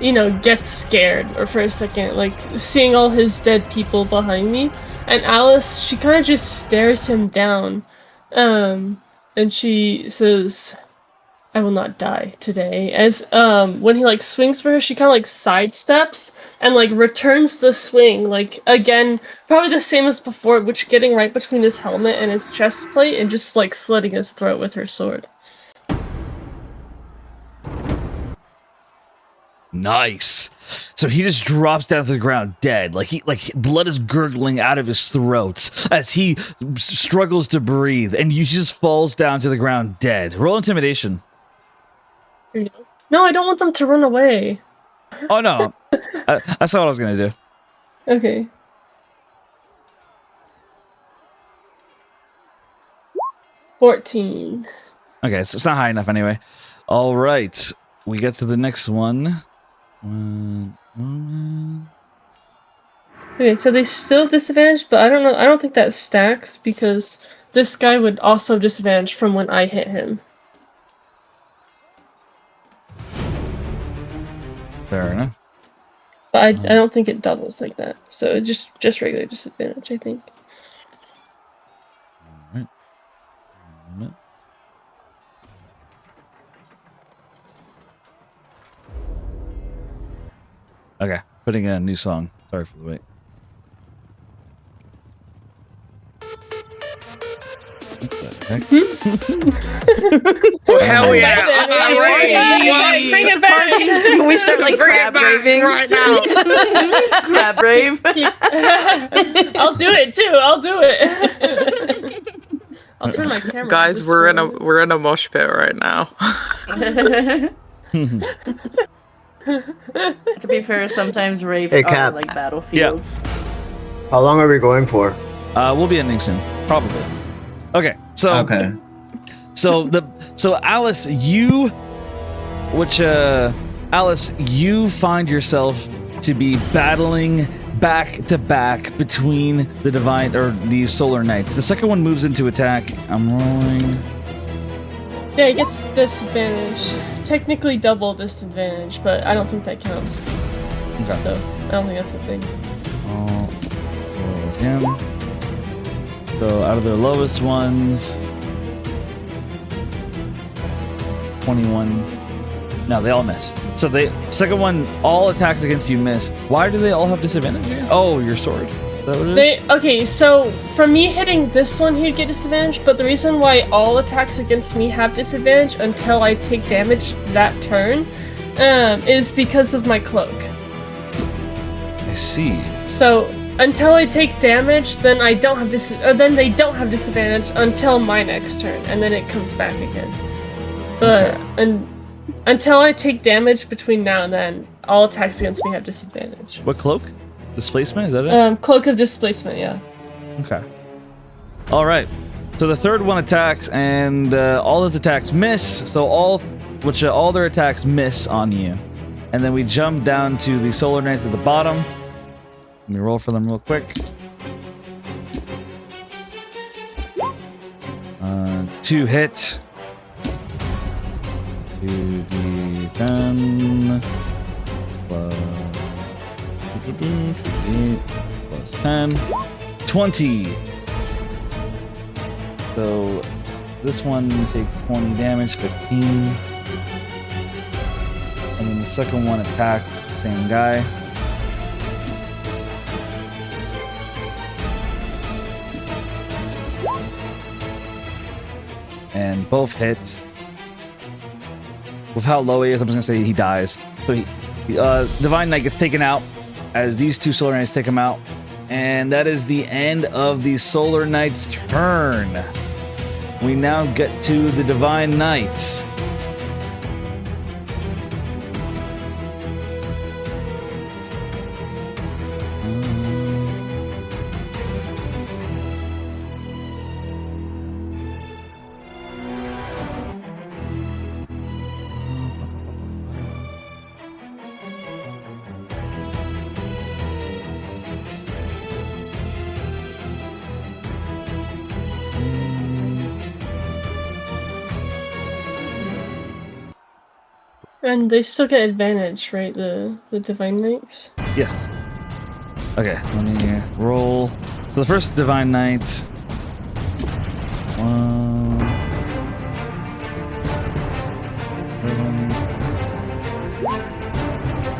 you know, gets scared or for a second, like seeing all his dead people behind me. And Alice, she kind of just stares him down. And she says, I will not die today. As when he like swings for her, she kind of like sidesteps and like returns the swing, like again, probably the same as before, which getting right between his helmet and his chest plate and just like slitting his throat with her sword. Nice. So he just drops down to the ground dead. Like blood is gurgling out of his throat as he struggles to breathe, and he just falls down to the ground dead. Roll intimidation. No, I don't want them to run away. Oh no. That's not what I was gonna do. Okay. $14. Okay, so it's not high enough anyway. All right, we get to the next one. Okay, so they still have disadvantage, but I don't know. I don't think that stacks because this guy would also have disadvantage from when I hit him. Fair enough. But I don't think it doubles like that. So it's just regular disadvantage, I think. All right. Okay, putting in a new song. Sorry for the wait. Hell yeah! Bring it back! Can we start like crab raving right now? Crab rave. I'll do it too. I'll do it. I'll turn my camera. Guys, this we're way. in a mosh pit right now. To be fair, sometimes raves Hey, are Cap. like battlefields. How long are we going for? We'll be ending soon, probably. Okay, so Alice, you find yourself to be battling back to back between the divine or the Solar Knights. The second one moves into attack. I'm rolling. Yeah, he gets disadvantage. Technically double disadvantage, but I don't think that counts. Okay. So I don't think that's a thing. I'll roll again. So out of their lowest ones, 21. No, they all miss. So the second one, all attacks against you miss. Why do they all have disadvantage again? Oh, your sword. Is that what it is? Okay, so from me hitting this one, he'd get disadvantage, but the reason why all attacks against me have disadvantage until I take damage that turn is because of my cloak. I see. So until I take damage, then I don't have then they don't have disadvantage until my next turn, and then it comes back again. But until I take damage between now and then, all attacks against me have disadvantage. What cloak? Displacement? Is that it? Cloak of Displacement, yeah. Okay. All right. So the third one attacks, and all his attacks miss. So all all their attacks miss on you. And then we jump down to the Solar Knights at the bottom. Let me roll for them real quick. 2 hit. 2d10 plus 10. 20. So this one takes 20 damage, 15. And then the second one attacks the same guy. And both hit. With how low he is, I'm just gonna say he dies. So Divine Knight gets taken out as these 2 Solar Knights take him out. And that is the end of the Solar Knight's turn. We now get to the Divine Knights. And they still get advantage, right? The Divine Knights? Yes. Okay, let me roll. So the first Divine Knight. 1,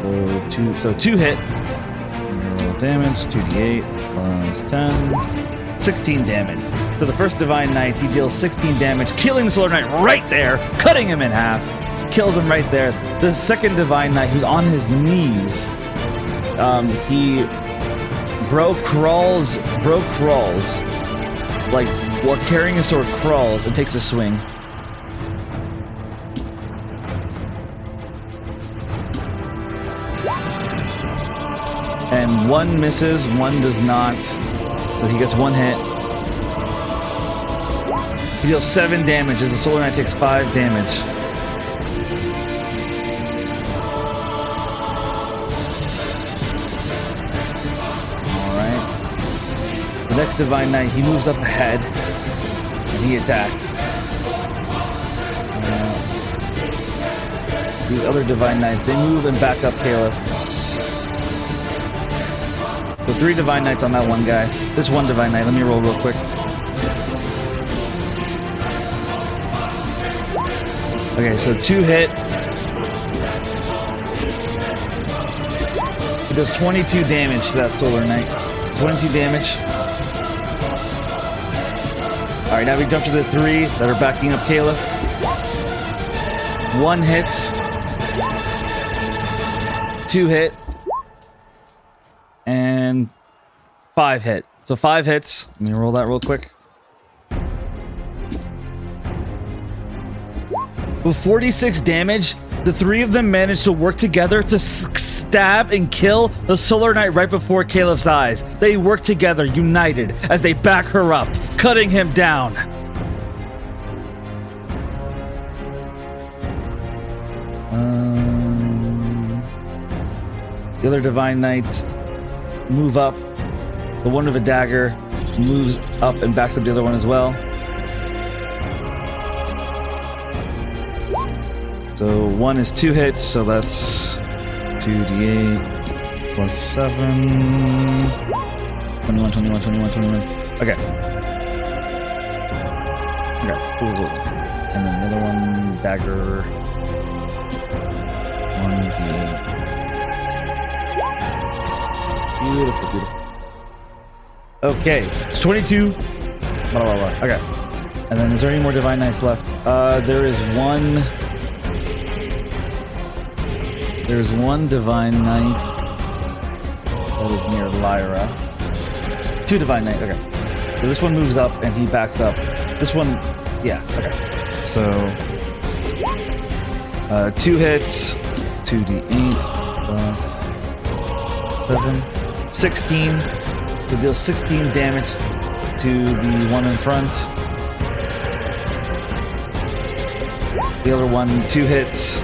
7. So 2 hit. Roll damage, 2d8 plus 10. 16 damage. So the first Divine Knight, he deals 16 damage, killing the Solar Knight right there, cutting him in half. Kills him right there. The second Divine Knight, who's on his knees, he crawls, like while carrying a sword, crawls and takes a swing. And 1 misses, 1 does not. So he gets 1 hit. He deals 7 damage as the Solar Knight takes 5 damage. The next Divine Knight, he moves up ahead and he attacks. These other Divine Knights, they move and back up Caliph. So 3 Divine Knights on that one guy. This one Divine Knight, let me roll real quick. Okay, so 2 hit. He does 22 damage to that Solar Knight. 22 damage. Alright, now we jump to the 3 that are backing up Caliph. 1 hit. 2 hit. And 5 hit. So 5 hits. Let me roll that real quick. With 46 damage, the 3 of them managed to work together to stab and kill the Solar Knight right before Caliph's eyes. They work together, united, as they back her up, cutting him down. The other Divine Knights move up. The one with a dagger moves up and backs up the other one as well. So 1 is 2 hits, so that's 2d8 plus 7. 21, 21, 21, 21. Okay. Okay, cool. And then the other one, dagger. 1d8. Beautiful, beautiful. Okay, it's 22. Blah, blah, blah. Okay. And then is there any more Divine Knights left? There is one. There's one Divine Knight that is near Lyra. 2 Divine Knight, okay. So this one moves up and he backs up. This one, yeah, okay. So, 2 hits, 2d8 plus 7, 16. So deals 16 damage to the one in front. The other one, 2 hits.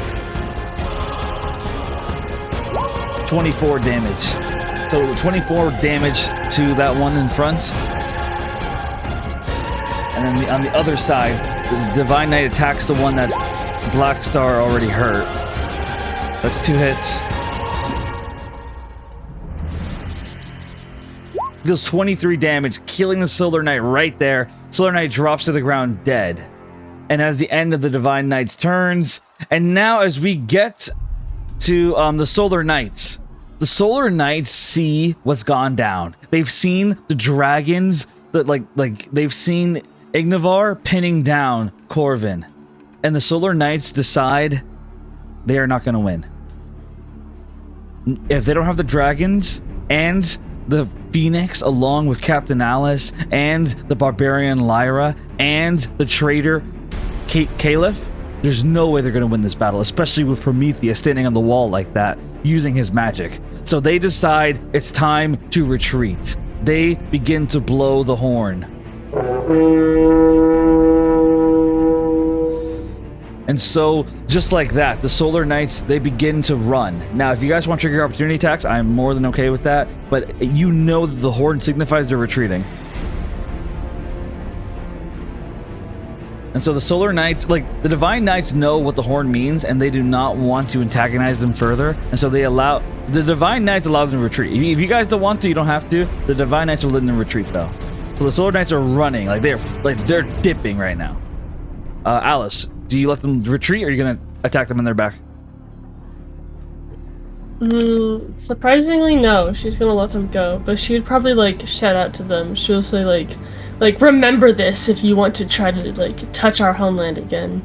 24 damage. So 24 damage to that one in front. And then on the other side, the Divine Knight attacks the one that Black Star already hurt. That's 2 hits. Deals 23 damage, killing the Solar Knight right there. Solar Knight drops to the ground dead. And as the end of the Divine Knight's turns. And now as we get to the Solar Knights see what's gone down. They've seen the dragons, that like they've seen Ignivar pinning down Corvin. And the Solar Knights decide they are not going to win. If they don't have the dragons and the Phoenix along with Captain Alice and the Barbarian Lyra and the traitor Caliph, there's no way they're going to win this battle, especially with Prometheus standing on the wall like that, using his magic. So they decide it's time to retreat. They begin to blow the horn. And so, just like that, the Solar Knights, they begin to run. Now, if you guys want to trigger your opportunity attacks, I'm more than okay with that. But you know that the horn signifies they're retreating. And so the Solar Knights, like, the Divine Knights know what the horn means, and they do not want to antagonize them further. And so they allow, the Divine Knights allow them to retreat. If you guys don't want to, you don't have to. The Divine Knights are letting them retreat, though. So the Solar Knights are running, they're dipping right now. Alice, do you let them retreat, or are you gonna attack them in their back? Surprisingly, no. She's gonna let them go, but she would probably like shout out to them. She'll say like remember this if you want to try to like touch our homeland again.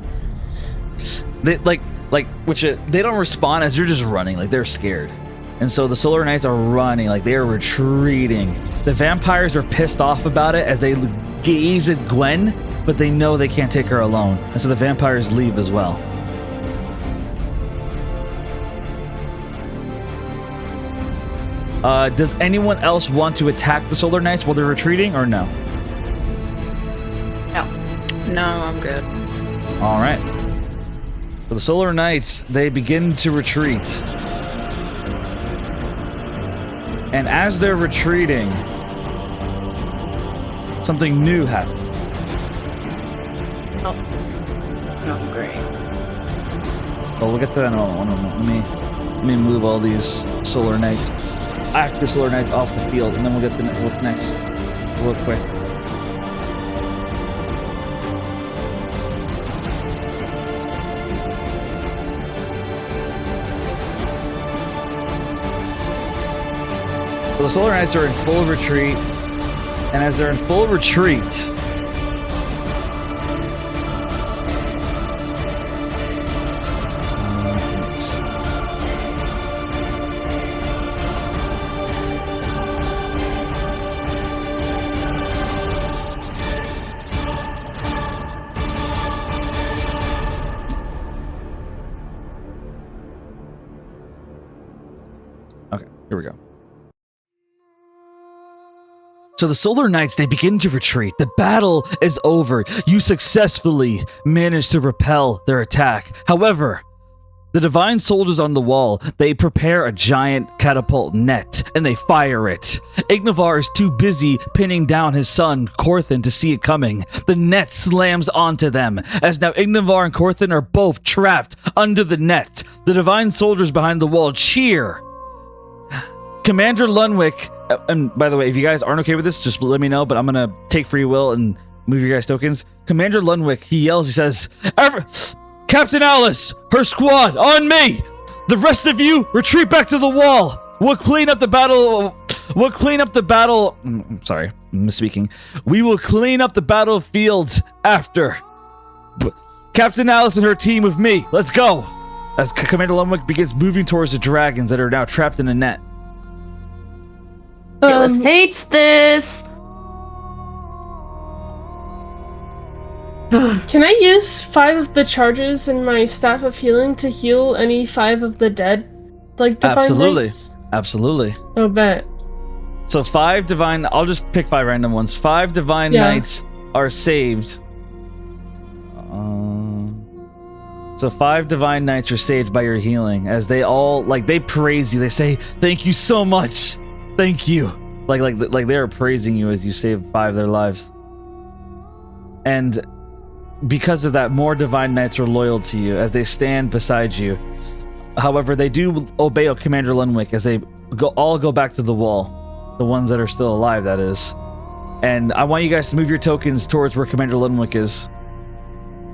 They they don't respond as you're just running, like they're scared. And so the Solar Knights are running, like they are retreating. The vampires are pissed off about it as they gaze at Gwen, but they know they can't take her alone. And so the vampires leave as well. Does anyone else want to attack the Solar Knights while they're retreating, or no? No, I'm good. All right. So the Solar Knights, they begin to retreat. And as they're retreating, something new happens. Oh, great. Oh, we'll get to that in a moment. Let me move all these Solar Knights, active Solar Knights off the field, and then we'll get to what's next real quick. So the Solar Knights are in full retreat, and as they're in full retreat, okay, here we go. So the Solar Knights, they begin to retreat. The battle is over. You successfully managed to repel their attack. However, the Divine Soldiers on the wall, they prepare a giant catapult net, and they fire it. Ignivar is too busy pinning down his son, Corthin, to see it coming. The net slams onto them, as now Ignivar and Corthin are both trapped under the net. The Divine Soldiers behind the wall cheer. Commander Lunwick, and by the way, if you guys aren't okay with this, just let me know, but I'm gonna take free will and move your guys' tokens. Commander Lunwick, he yells, he says, Captain Alice, her squad, on me! The rest of you, retreat back to the wall! We'll clean up the battle... Sorry, I'm misspeaking. We will clean up the battlefields after. Captain Alice and her team with me, let's go! As Commander Lunwick begins moving towards the dragons that are now trapped in a net. Caliph hates this. Can I use 5 of the charges in my Staff of Healing to heal any 5 of the dead? Like Divine Absolutely. Knights? Absolutely. Oh, bet. So 5 divine... I'll just pick 5 random ones. 5 divine knights are saved. So 5 divine knights are saved by your healing as they all they praise you. They say, "Thank you so much. Thank you." Like they are praising you as you save 5 of their lives. And because of that, more divine knights are loyal to you as they stand beside you. However, they do obey Commander Lunwick as they all go back to the wall. The ones that are still alive, that is. And I want you guys to move your tokens towards where Commander Lunwick is.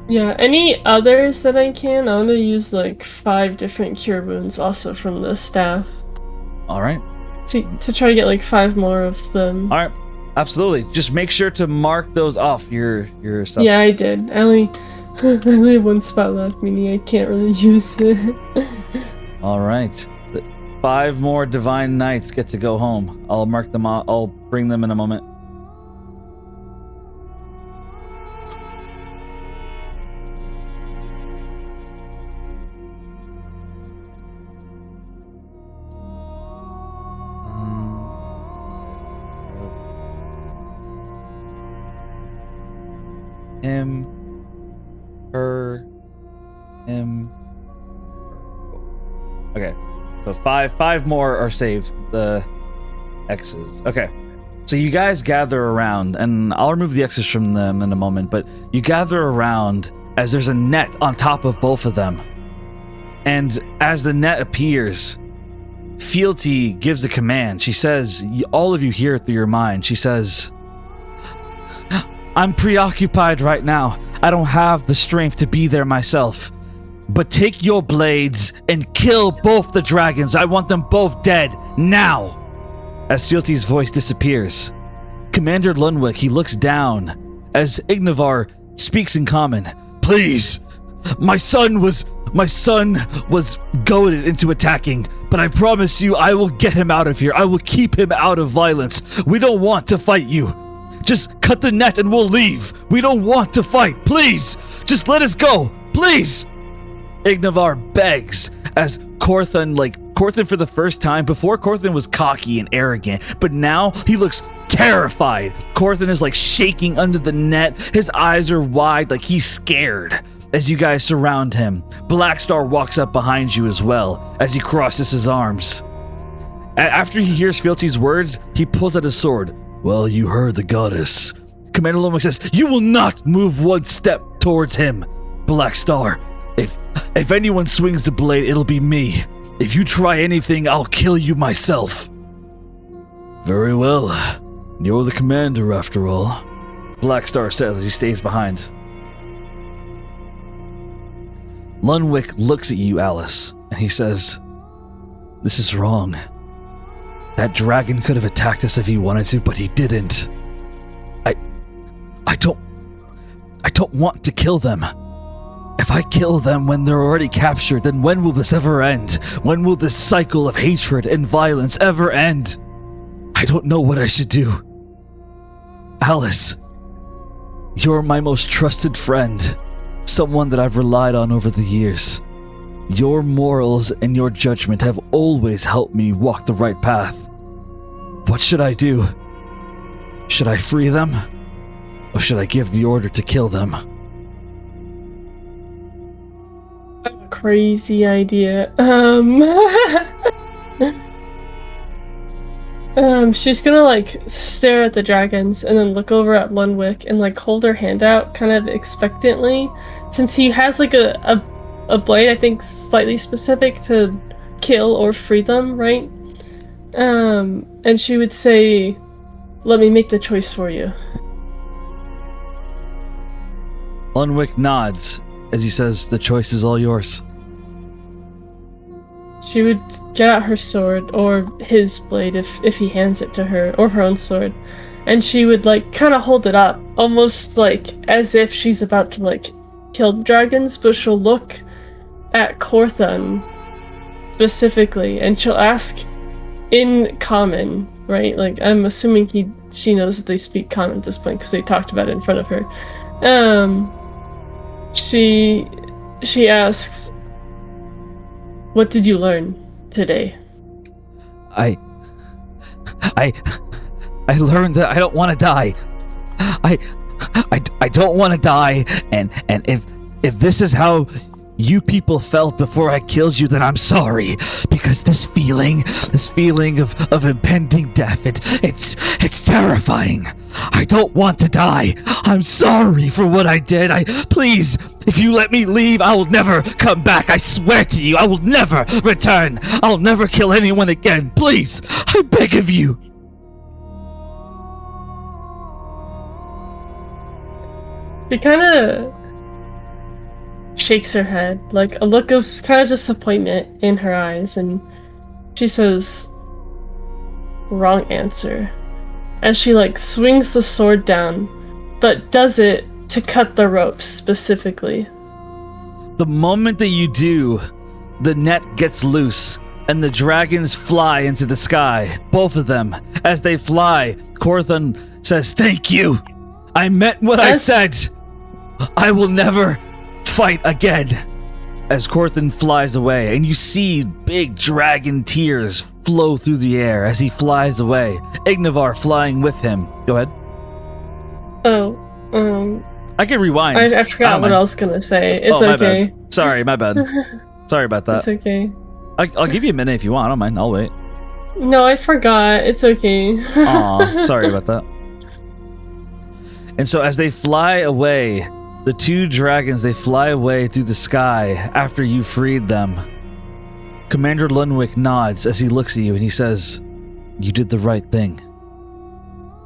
Yeah, any others that I can? I want to use like 5 different cure wounds also from the staff. Alright. To try to get like 5 more of them. Alright. Absolutely. Just make sure to mark those off your stuff. Yeah, I did. I only have 1 spot left, meaning I can't really use it. Alright. 5 more divine knights get to go home. I'll mark them off. I'll bring them in a moment. Him, her, him. Okay, so five more are saved. The X's. Okay, so you guys gather around, and I'll remove the X's from them in a moment. But you gather around as there's a net on top of both of them, and as the net appears, Fealty gives a command. She says, all of you hear it through your mind. She says, "I'm preoccupied right now. I don't have the strength to be there myself. But take your blades and kill both the dragons. I want them both dead, now." As Fealty's voice disappears, Commander Lunwick, he looks down as Ignavar speaks in common. "Please, my son was goaded into attacking, but I promise you I will get him out of here. I will keep him out of violence. We don't want to fight you. Just cut the net and we'll leave. We don't want to fight. Please, just let us go. Please." Ignavar begs as Corthan for the first time. Before, Corthan was cocky and arrogant, but now he looks terrified. Corthan is shaking under the net. His eyes are wide, like he's scared. As you guys surround him, Blackstar walks up behind you as well as he crosses his arms. After he hears Fealty's words, he pulls out his sword. "Well, you heard the goddess." Commander Lunwick says, "You will not move 1 step towards him, Blackstar. If anyone swings the blade, it'll be me. If you try anything, I'll kill you myself." "Very well. You're the commander after all," Blackstar says as he stays behind. Lunwick looks at you, Alice, and he says, "This is wrong. That dragon could have attacked us if he wanted to, but he didn't. I don't want to kill them. If I kill them when they're already captured, then when will this ever end? When will this cycle of hatred and violence ever end? I don't know what I should do. Alice, you're my most trusted friend, someone that I've relied on over the years. Your morals and your judgment have always helped me walk the right path. What should I do? Should I free them? Or should I give the order to kill them?" I have a crazy idea. She's gonna stare at the dragons and then look over at Lunwick and hold her hand out kind of expectantly, since he has a blade, I think slightly specific to kill or free them, right? And she would say, "Let me make the choice for you." Lunwick nods as he says, "The choice is all yours." She would get out her sword, or his blade if he hands it to her, or her own sword, and she would kind of hold it up, almost as if she's about to kill the dragons, but she'll look at Corthan specifically, and she'll ask in common, right? I'm assuming she knows that they speak common at this point because they talked about it in front of her. She asks, "What did you learn today?" I learned that I don't want to die. I don't want to die, and if this is how you people felt before I killed you, then I'm sorry. Because this feeling of impending death, it's terrifying. I don't want to die. I'm sorry for what I did. Please, if you let me leave, I will never come back. I swear to you, I will never return. I'll never kill anyone again. Please, I beg of you. She kind of shakes her head, like a look of kind of disappointment in her eyes, and she says, "Wrong answer," as she like swings the sword down, but does it to cut the ropes specifically. The moment that you do, the net gets loose and the dragons fly into the sky. Both of them. As they fly, Corthan says, "Thank you. I meant what I said. I will never fight again." As Corthan flies away, and you see big dragon tears flow through the air as he flies away. Ignavar flying with him. Go ahead. I can rewind. I forgot what I was gonna say. It's my okay. bad. Sorry, my bad. Sorry about that. It's okay. I'll give you a minute if you want. I don't mind. I'll wait. No, I forgot. It's okay. Aw, sorry about that. And so as they fly away, the two dragons, they fly away through the sky after you freed them. Commander Lundwick nods as he looks at you and he says, "You did the right thing."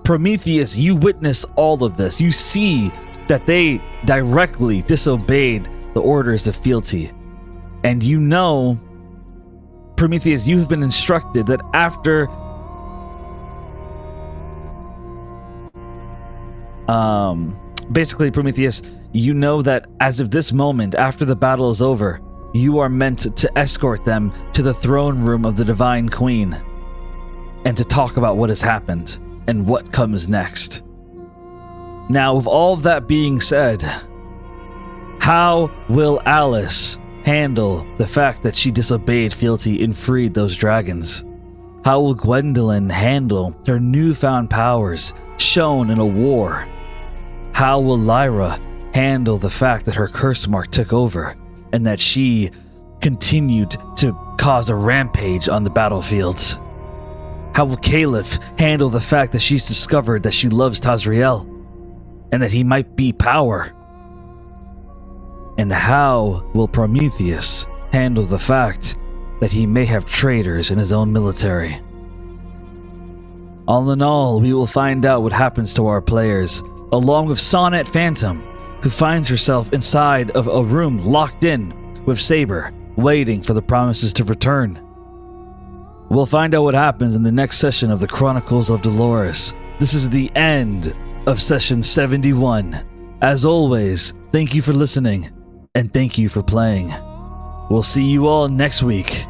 Prometheus, you witness all of this. You see that they directly disobeyed the orders of fealty. And you know, Prometheus, you have been instructed that after basically, Prometheus, you know that as of this moment, after the battle is over, you are meant to escort them to the throne room of the Divine Queen and to talk about what has happened and what comes next. Now, with all of that being said, how will Alice handle the fact that she disobeyed fealty and freed those dragons? How will Gwendolyn handle her newfound powers shown in a war? How will Lyra handle the fact that her curse mark took over and that she continued to cause a rampage on the battlefields? How will Caliph handle the fact that she's discovered that she loves Tazriel and that he might be power? And how will Prometheus handle the fact that he may have traitors in his own military? All in all, we will find out what happens to our players, along with Sonnet Phantom, who finds herself inside of a room locked in with Saber, waiting for the promises to return. We'll find out what happens in the next session of the Chronicles of Dolores. This is the end of session 71. As always, thank you for listening, and thank you for playing. We'll see you all next week.